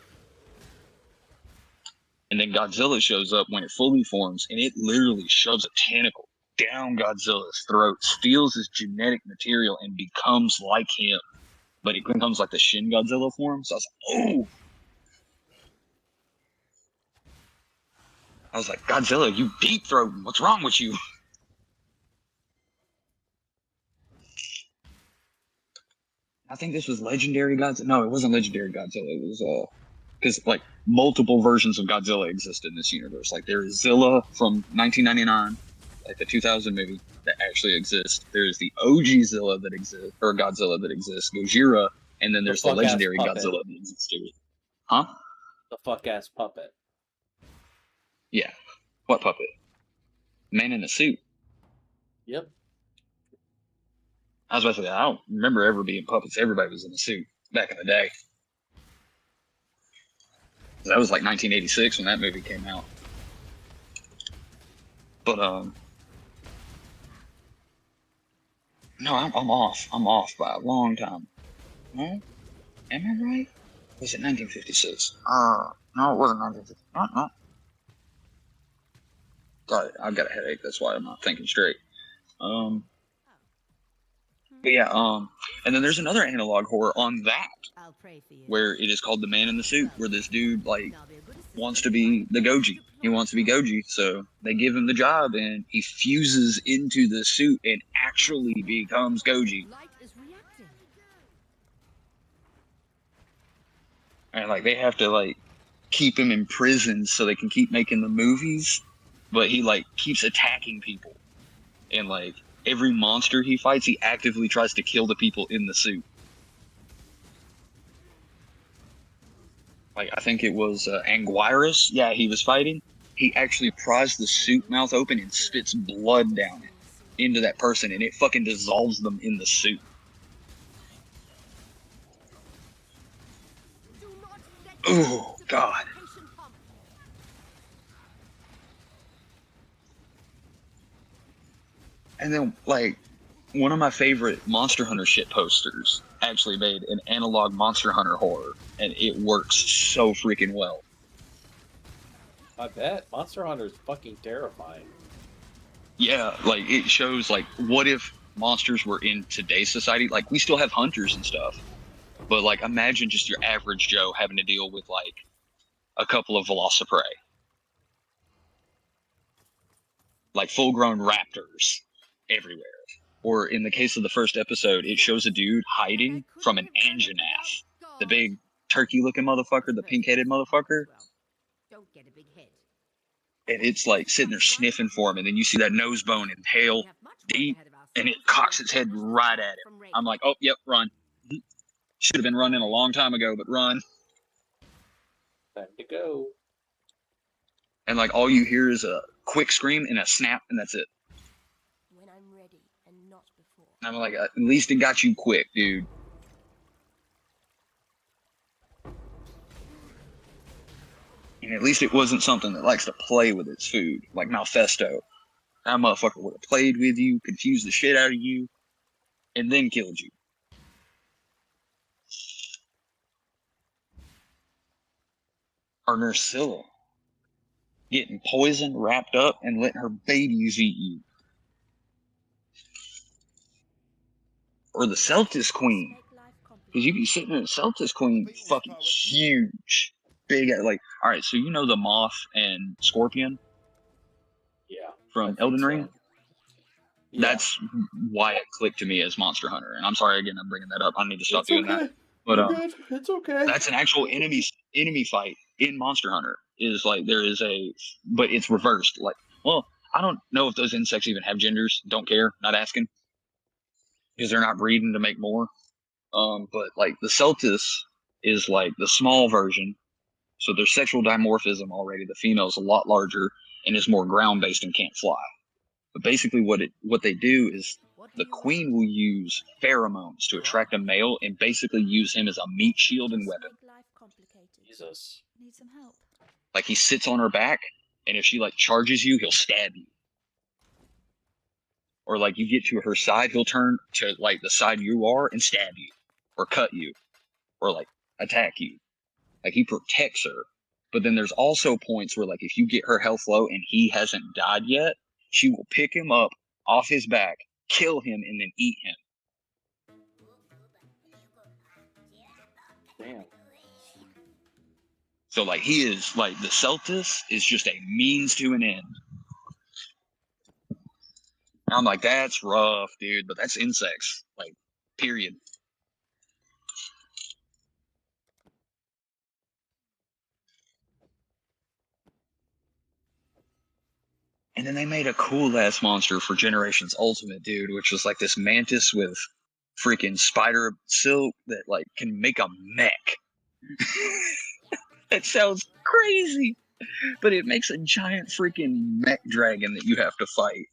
And then Godzilla shows up when it fully forms, and it literally shoves a tentacle down Godzilla's throat, steals his genetic material, and becomes like him. But it becomes like the Shin Godzilla form. So I was like, oh! I was like, Godzilla, you deep throating. What's wrong with you? I think this was Legendary Godzilla. No, it wasn't Legendary Godzilla. It was because like multiple versions of Godzilla exist in this universe. Like there is Zilla from 1999, like the 2000 movie that actually exists. There's the OG Zilla that exists, or Godzilla that exists, Gojira, and then there's the legendary Godzilla that exists too. Huh? The fuck ass puppet. Yeah. What puppet? Man in a suit. Yep. I was about to say, I don't remember ever being puppets. Everybody was in a suit back in the day. That was like 1986 when that movie came out. But no, I'm off. I'm off by a long time. No, am I right? Was it 1956? No, it wasn't 1956. No. I've got a headache. That's why I'm not thinking straight. But yeah, and then there's another analog horror on that I'll pray for you. where it is called The Man in the Suit, where this dude like wants to be the Goji. He wants to be Goji, so they give him the job, and he fuses into the suit and actually becomes Goji. Light is reacting. And like they have to like keep him in prison so they can keep making the movies, but he like keeps attacking people, and like every monster he fights, he actively tries to kill the people in the suit. Like, I think it was Anguirus, yeah, he was fighting. He actually pries the suit mouth open and spits blood down it into that person, and it fucking dissolves them in the suit. Oh, God. And then, like, one of my favorite Monster Hunter shit posters actually made an analog Monster Hunter horror, and it works so freaking well. I bet. Monster Hunter is fucking terrifying. Yeah, like, it shows, like, what if monsters were in today's society? Like, we still have hunters and stuff, but, like, imagine just your average Joe having to deal with, like, a couple of Velociprey. Like, full-grown raptors everywhere. Or in the case of the first episode, it shows a dude hiding from an Anjanath, the big turkey-looking motherfucker, the pink-headed motherfucker. Don't get a big head. And it's like sitting there sniffing for him, and then you see that nose bone inhale deep, and it cocks its head right at him. I'm like, oh, yep, run. Should have been running a long time ago, but run. Time to go. And like all you hear is a quick scream and a snap, and that's it. When I'm ready and not before. And I'm like, at least it got you quick, dude. And at least it wasn't something that likes to play with its food, like Malfesto. That motherfucker would have played with you, confused the shit out of you, and then killed you. Or Nursilla. Getting poisoned, wrapped up, and letting her babies eat you. Or the Celtis Queen. Because you be sitting in a Celtis Queen, fucking huge. Big, like, alright, so you know the Moth and Scorpion? Yeah. From Elden Ring? Yeah. That's why it clicked to me as Monster Hunter. And I'm sorry again, I'm bringing that up. I need to stop doing that. But it's okay. that's an actual enemy fight in Monster Hunter. Is like there is a, but it's reversed. Like, well, I don't know if those insects even have genders. Don't care. Not asking. Because they're not breeding to make more. But like the Celtis is like the small version. So there's sexual dimorphism already. The female's a lot larger and is more ground based and can't fly. But basically what they do is the queen will use pheromones to attract a male and basically use him as a meat shield and weapon. Jesus. Need some help. Like he sits on her back, and if she like charges you, he'll stab you. Or like you get to her side, he'll turn to like the side you are and stab you. Or cut you. Or like attack you. Like he protects her. But then there's also points where like if you get her health low and he hasn't died yet, she will pick him up off his back, kill him, and then eat him. Damn. So like he is like the Celtis is just a means to an end. And I'm like, that's rough, dude, but that's insects. Like, period. And then they made a cool ass monster for Generations Ultimate, dude, which was like this mantis with freaking spider silk that like can make a mech. That sounds crazy, but it makes a giant freaking mech dragon that you have to fight.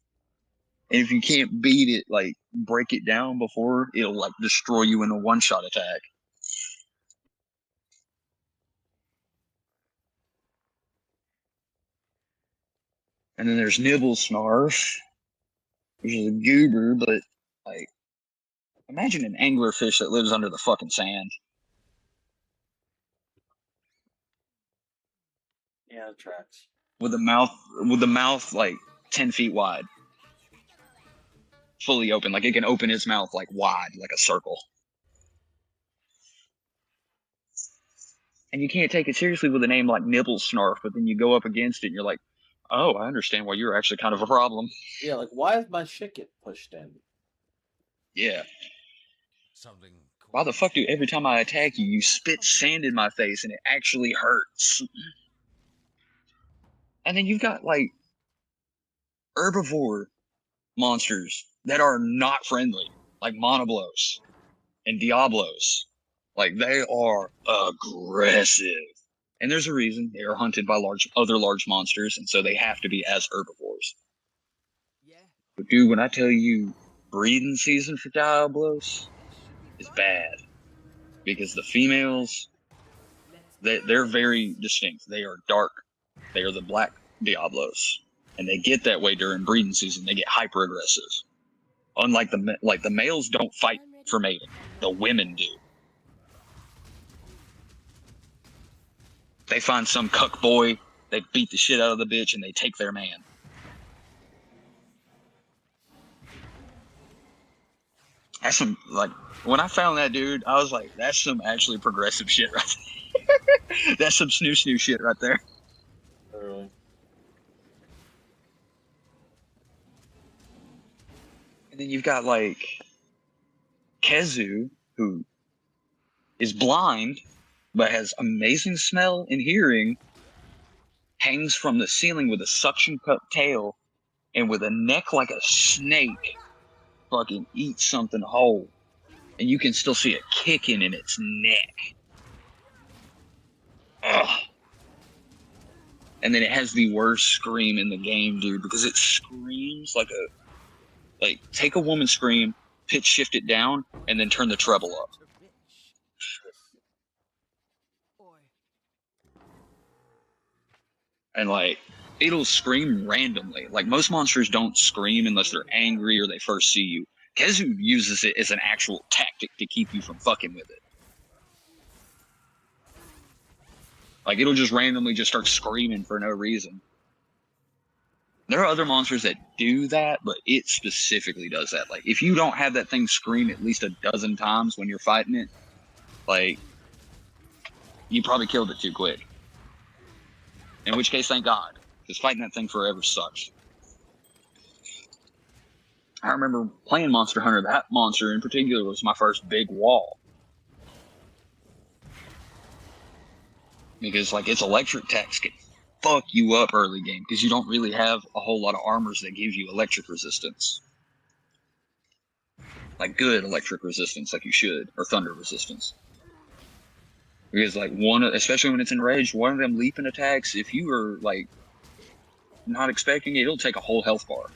And if you can't beat it, like break it down before, it'll like destroy you in a one-shot attack. And then there's Nibble Snarf, which is a goober, but like, imagine an anglerfish that lives under the fucking sand. Yeah, it tracks. With the mouth like 10 feet wide. Fully open, like it can open its mouth like wide, like a circle. And you can't take it seriously with a name like Nibble Snarf, but then you go up against it and you're like, oh, I understand why you're actually kind of a problem. Yeah, like why is my shit get pushed in? Yeah. Something Why the fuck do every time I attack you, you spit sand in my face and it actually hurts? And then you've got like herbivore monsters that are not friendly, like Monoblos and Diablos. Like they are aggressive. And there's a reason they are hunted by other large monsters, and so they have to be as herbivores. But dude, when I tell you breeding season for Diablos is bad. Because the females, they're very distinct. They are dark. They are the black Diablos. And they get that way during breeding season. They get hyper aggressive. Unlike the males don't fight for mating. The women do. They find some cuck boy, they beat the shit out of the bitch, and they take their man. That's some, like, when I found that dude, I was like, that's some actually progressive shit right there. That's some snoo shit right there. Literally. And then you've got, like, Kezu, who is blind, but has amazing smell and hearing, hangs from the ceiling with a suction cup tail, and with a neck like a snake, fucking eats something whole. And you can still see it kicking in its neck. Ugh. And then it has the worst scream in the game, dude, because it screams like take a woman scream, pitch shift it down, and then turn the treble up. And like, it'll scream randomly. Like most monsters don't scream unless they're angry or they first see you. Kezu uses it as an actual tactic to keep you from fucking with it. Like it'll just randomly just start screaming for no reason. There are other monsters that do that, but it specifically does that. Like if you don't have that thing scream at least a dozen times when you're fighting it, like you probably killed it too quick. In which case, thank God, because fighting that thing forever sucks. I remember playing Monster Hunter. That monster in particular was my first big wall. Because, like, its electric attacks can fuck you up early game, because you don't really have a whole lot of armors that give you electric resistance. Like, good electric resistance, like you should, or thunder resistance. Because, like, especially when it's enraged, one of them leaping attacks, if you are, like, not expecting it, it'll take a whole health bar.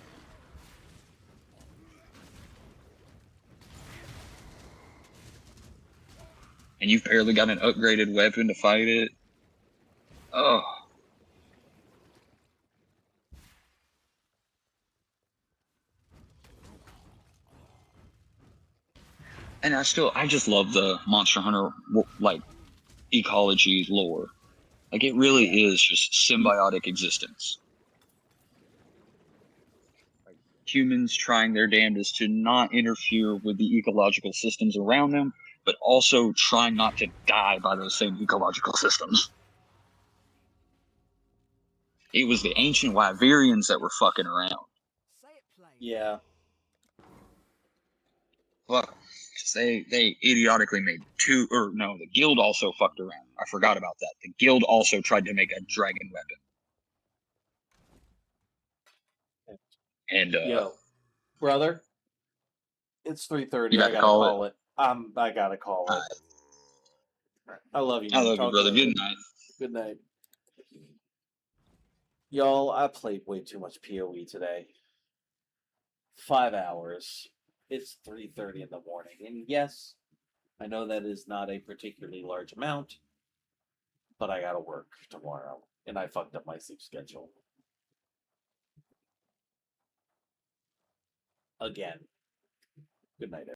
And you've barely got an upgraded weapon to fight it. Oh. And I just love the Monster Hunter, like, ecology lore. Like, it really is just symbiotic existence. Like, humans trying their damnedest to not interfere with the ecological systems around them, but also trying not to die by those same ecological systems. It was the ancient Wyverians that were fucking around. Yeah. Fuck. They idiotically made the guild also fucked around. I forgot about that. The guild also tried to make a dragon weapon. And yo, brother, it's 3:30. You I got to gotta call call it. I gotta call it. I love you. I Man. love you, Talk brother. later. Good night. Good night. Y'all, I played way too much PoE today. 5 hours. It's 3:30 in the morning. And yes, I know that is not a particularly large amount, but I gotta work tomorrow. And I fucked up my sleep schedule. Again. Good night, everyone.